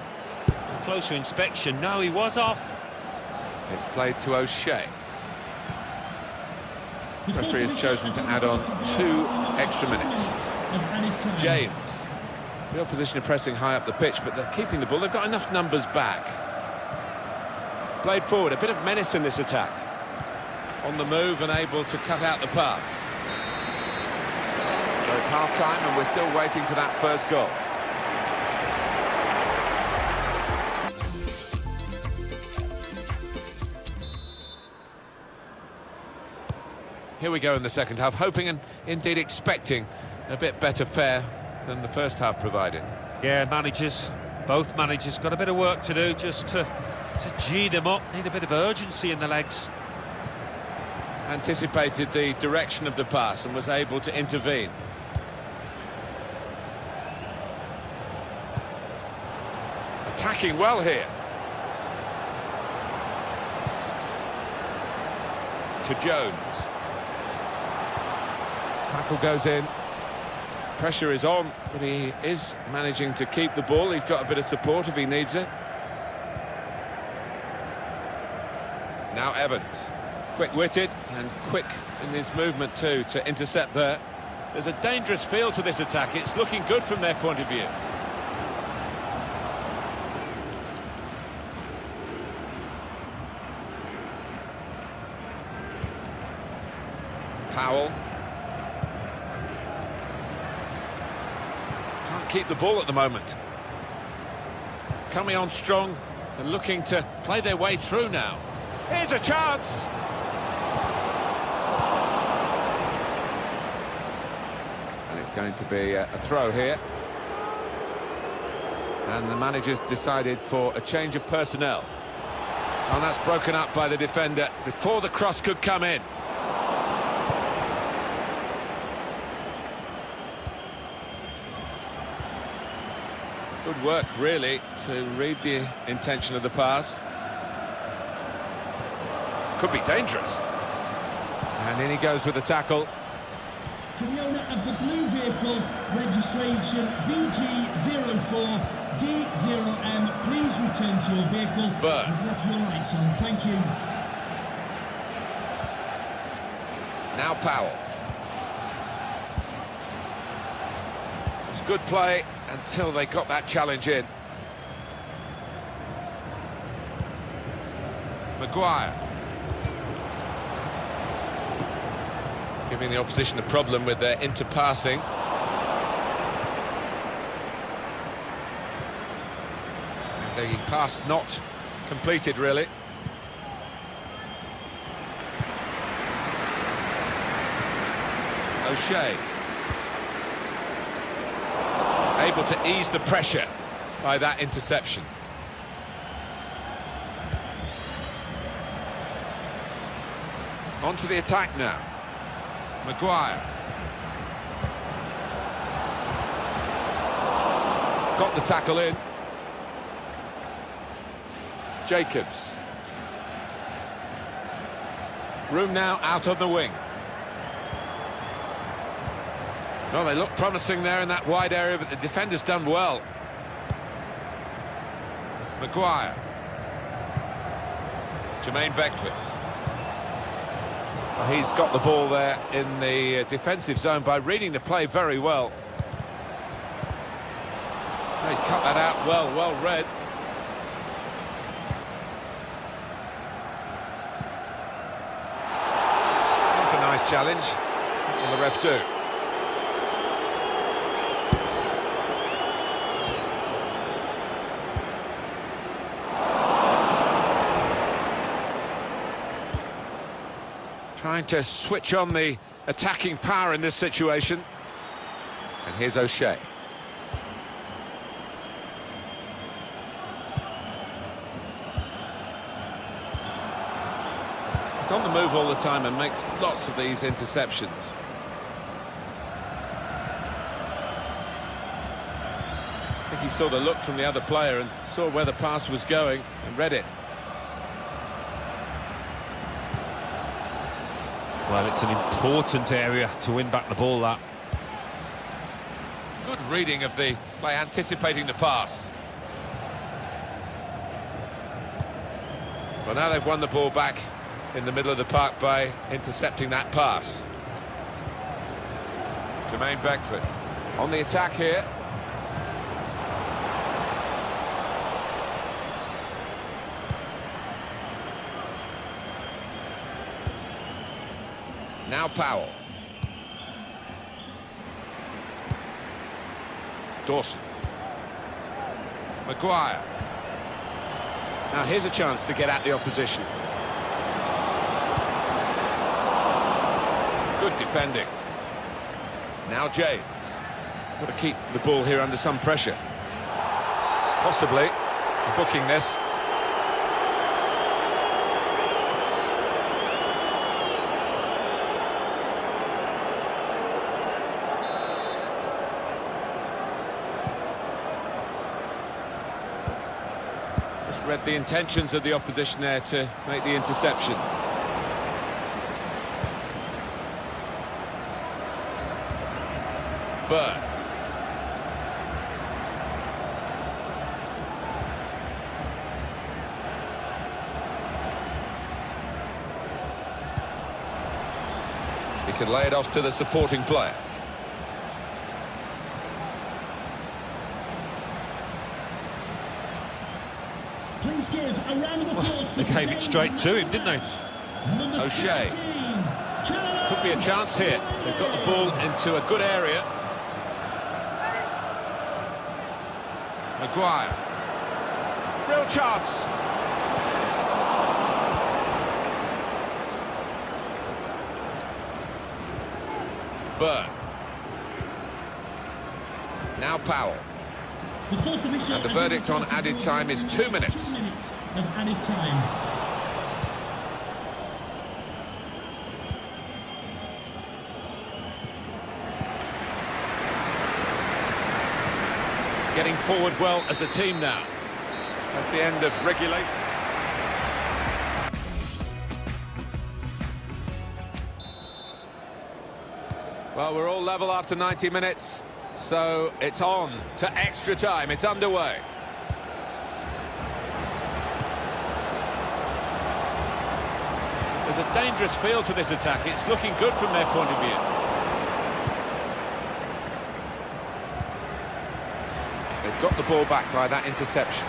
on closer inspection, no, he was off. It's played to O'Shea. The referee has chosen to add on 2 extra minutes. James. The opposition are pressing high up the pitch, but they're keeping the ball. They've got enough numbers back. Played forward, a bit of menace in this attack. On the move and able to cut out the pass. So it's half-time and we're still waiting for that first goal. Here we go in the second half, hoping and indeed expecting a bit better fare than the first half provided. Yeah, both managers got a bit of work to do just to G them up. Need a bit of urgency in the legs. Anticipated the direction of the pass and was able to intervene. Attacking well here. To Jones. Tackle goes in. Pressure is on, but he is managing to keep the ball. He's got a bit of support if he needs it. Now Evans. Quick-witted and quick in his movement too to intercept there. There's a dangerous feel to this attack. It's looking good from their point of view. Powell. Can't keep the ball at the moment. Coming on strong and looking to play their way through now. Here's a chance! And it's going to be a throw here. And the manager's decided for a change of personnel. And that's broken up by the defender before the cross could come in. Good work, really, to read the intention of the pass. Could be dangerous. And in he goes with the tackle. To the owner of the blue vehicle, registration BG04D0M, please return to your vehicle. Burr. You've left your lights on. Thank you. Now Powell. It's good play until they got that challenge in. Maguire. Giving the opposition a problem with their interpassing. The pass not completed, really. O'Shea. Able to ease the pressure by that interception. On to the attack now. Maguire. Got the tackle in. Jacobs. Room now out on the wing. Well, they look promising there in that wide area, but the defender's done well. Maguire. Jermaine Beckford. Well, he's got the ball there in the defensive zone by reading the play very well. He's cut that out well read. Not a nice challenge. What will the ref do? Trying to switch on the attacking power in this situation. And here's O'Shea. He's on the move all the time and makes lots of these interceptions. I think he saw the look from the other player and saw where the pass was going and read it. Well, it's an important area to win back the ball, that. Good reading of the play, anticipating the pass. Well, now they've won the ball back in the middle of the park by intercepting that pass. Jermaine Beckford. On the attack here. Now Powell. Dawson. Maguire. Now here's a chance to get at the opposition. Good defending. Now James. Got to keep the ball here under some pressure. Possibly booking this. Just read the intentions of the opposition there to make the interception. Burn. He can lay it off to the supporting player. Please give a round of applause. They gave it straight to him, didn't they? O'Shea. Could be a chance here. They've got the ball into a good area. Maguire. Real chance. Burn. Now Powell. And the verdict on added time is 2 minutes. 2 minutes of added time. Getting forward well as a team now. That's the end of regulation. Well, we're all level after 90 minutes, so it's on to extra time. It's underway. There's a dangerous feel to this attack. It's looking good from their point of view. They've got the ball back by that interception.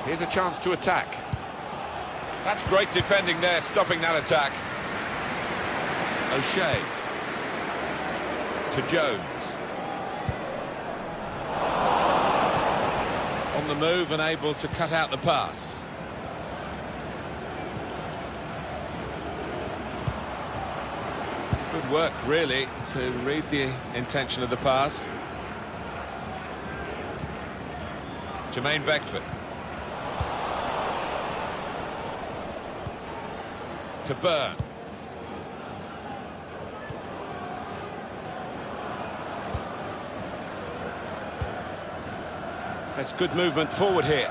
Here's a chance to attack. That's great defending there, stopping that attack. O'Shea. To Jones. On the move and able to cut out the pass. Good work, really, to read the intention of the pass. Jermaine Beckford. To Burn. That's good movement forward here.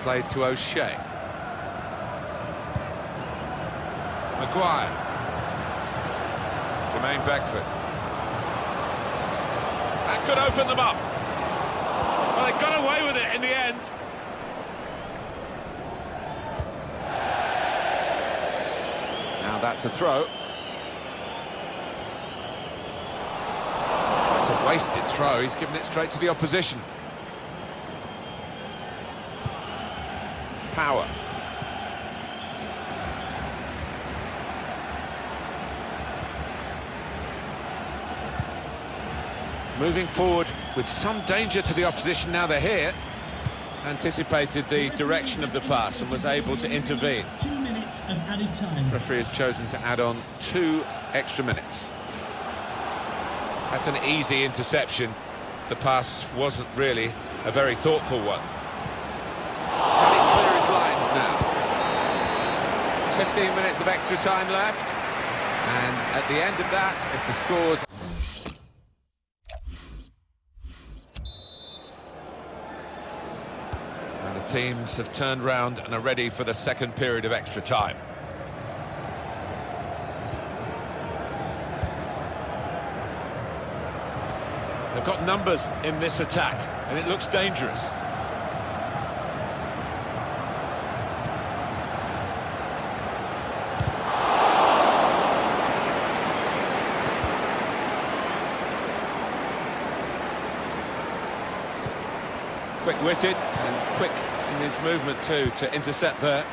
Played to O'Shea. Maguire. Jermaine Beckford. That could open them up. Well, they got away with it in the end. Now that's a throw. It's a wasted throw. He's given it straight to the opposition. Power. Moving forward with some danger to the opposition now they're here. Anticipated the direction of the pass and was able to intervene. 2 minutes of added time. Referee has chosen to add on 2 extra minutes. That's an easy interception. The pass wasn't really a very thoughtful one. Can he clear his lines now? 15 minutes of extra time left. And at the end of that, if the score's... And the teams have turned round and are ready for the second period of extra time. They've got numbers in this attack, and it looks dangerous. Quick-witted and quick in his movement too to intercept there.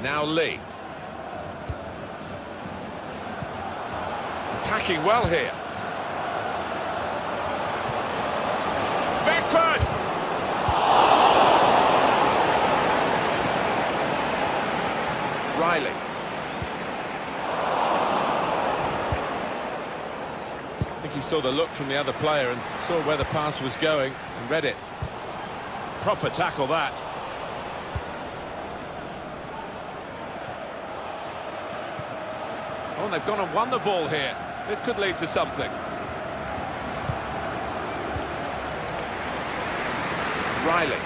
Now Lee. Attacking well here. Beckford! Riley. I think he saw the look from the other player and saw where the pass was going and read it. Proper tackle that. Oh, and they've gone and won the ball here. This could lead to something. Riley.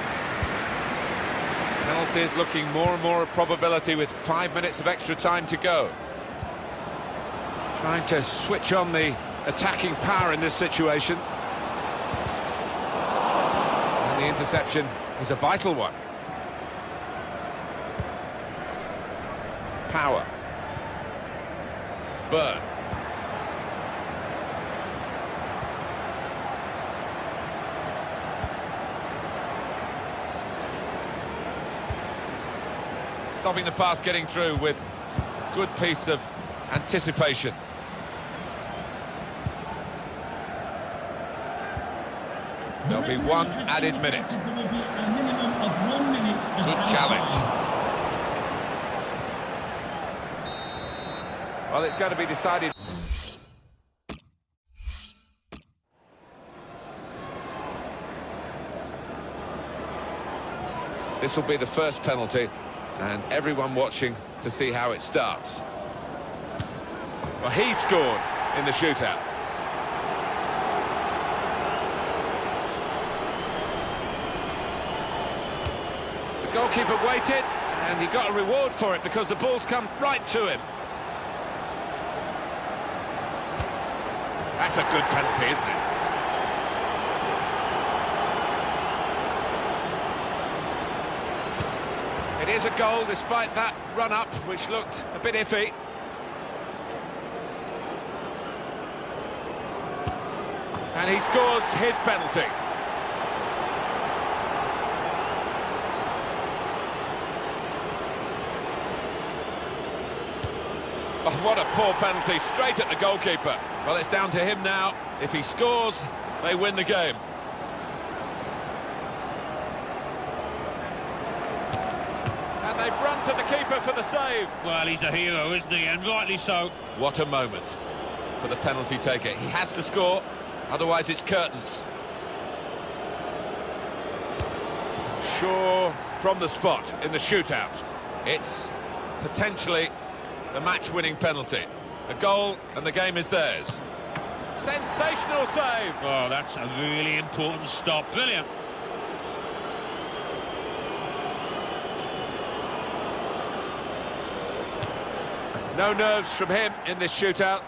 Penalties looking more and more a probability with 5 minutes of extra time to go. Trying to switch on the attacking power in this situation. And the interception is a vital one. Power. Burn. Stopping the pass getting through with good piece of anticipation. There'll be one added minute. There will be a minimum of 1 minute of Good added challenge. time. Well, it's going to be decided. This will be the first penalty, and everyone watching to see how it starts. Well, he scored in the shootout. The goalkeeper waited, and he got a reward for it because the ball's come right to him. That's a good penalty, isn't it? It is a goal despite that run-up, which looked a bit iffy. And he scores his penalty. Oh, what a poor penalty, straight at the goalkeeper. Well, it's down to him now. If he scores, they win the game. And they've run to the keeper for the save. Well, he's a hero, isn't he? And rightly so. What a moment for the penalty taker. He has to score, otherwise it's curtains. Sure, from the spot in the shootout. It's potentially the match-winning penalty. A goal and the game is theirs. Sensational save. Oh, that's a really important stop. Brilliant. No nerves from him in this shootout.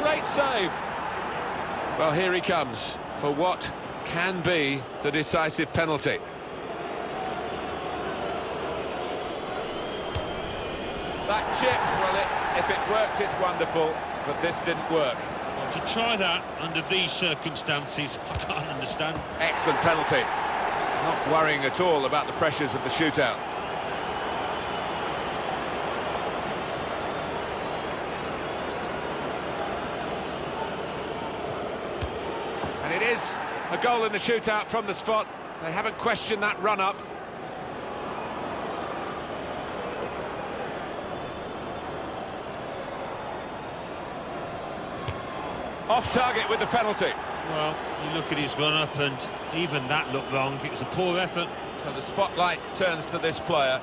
Great save. Well, here he comes for what can be the decisive penalty. That chip, well, if it works, it's wonderful, but this didn't work. Well, to try that under these circumstances, I can't understand. Excellent penalty. Not worrying at all about the pressures of the shootout. And it is a goal in the shootout from the spot. They haven't questioned that run-up. Off target with the penalty. Well, you look at his run-up and even that looked wrong. It was a poor effort. So the spotlight turns to this player.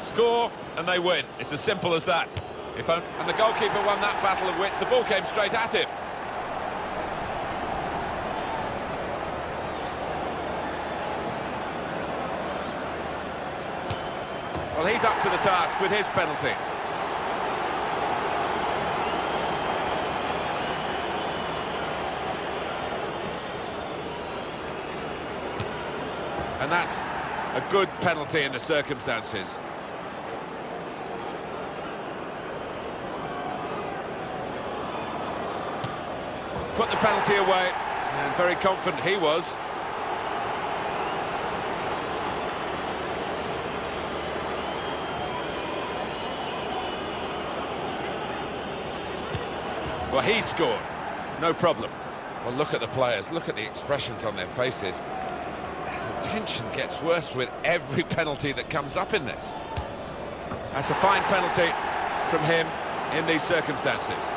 Score and they win. It's as simple as that. And the goalkeeper won that battle of wits. The ball came straight at him. Well, he's up to the task with his penalty. And that's a good penalty in the circumstances. Put the penalty away, and very confident he was. Well, he scored, no problem. Well, look at the players, look at the expressions on their faces. The tension gets worse with every penalty that comes up in this. That's a fine penalty from him in these circumstances.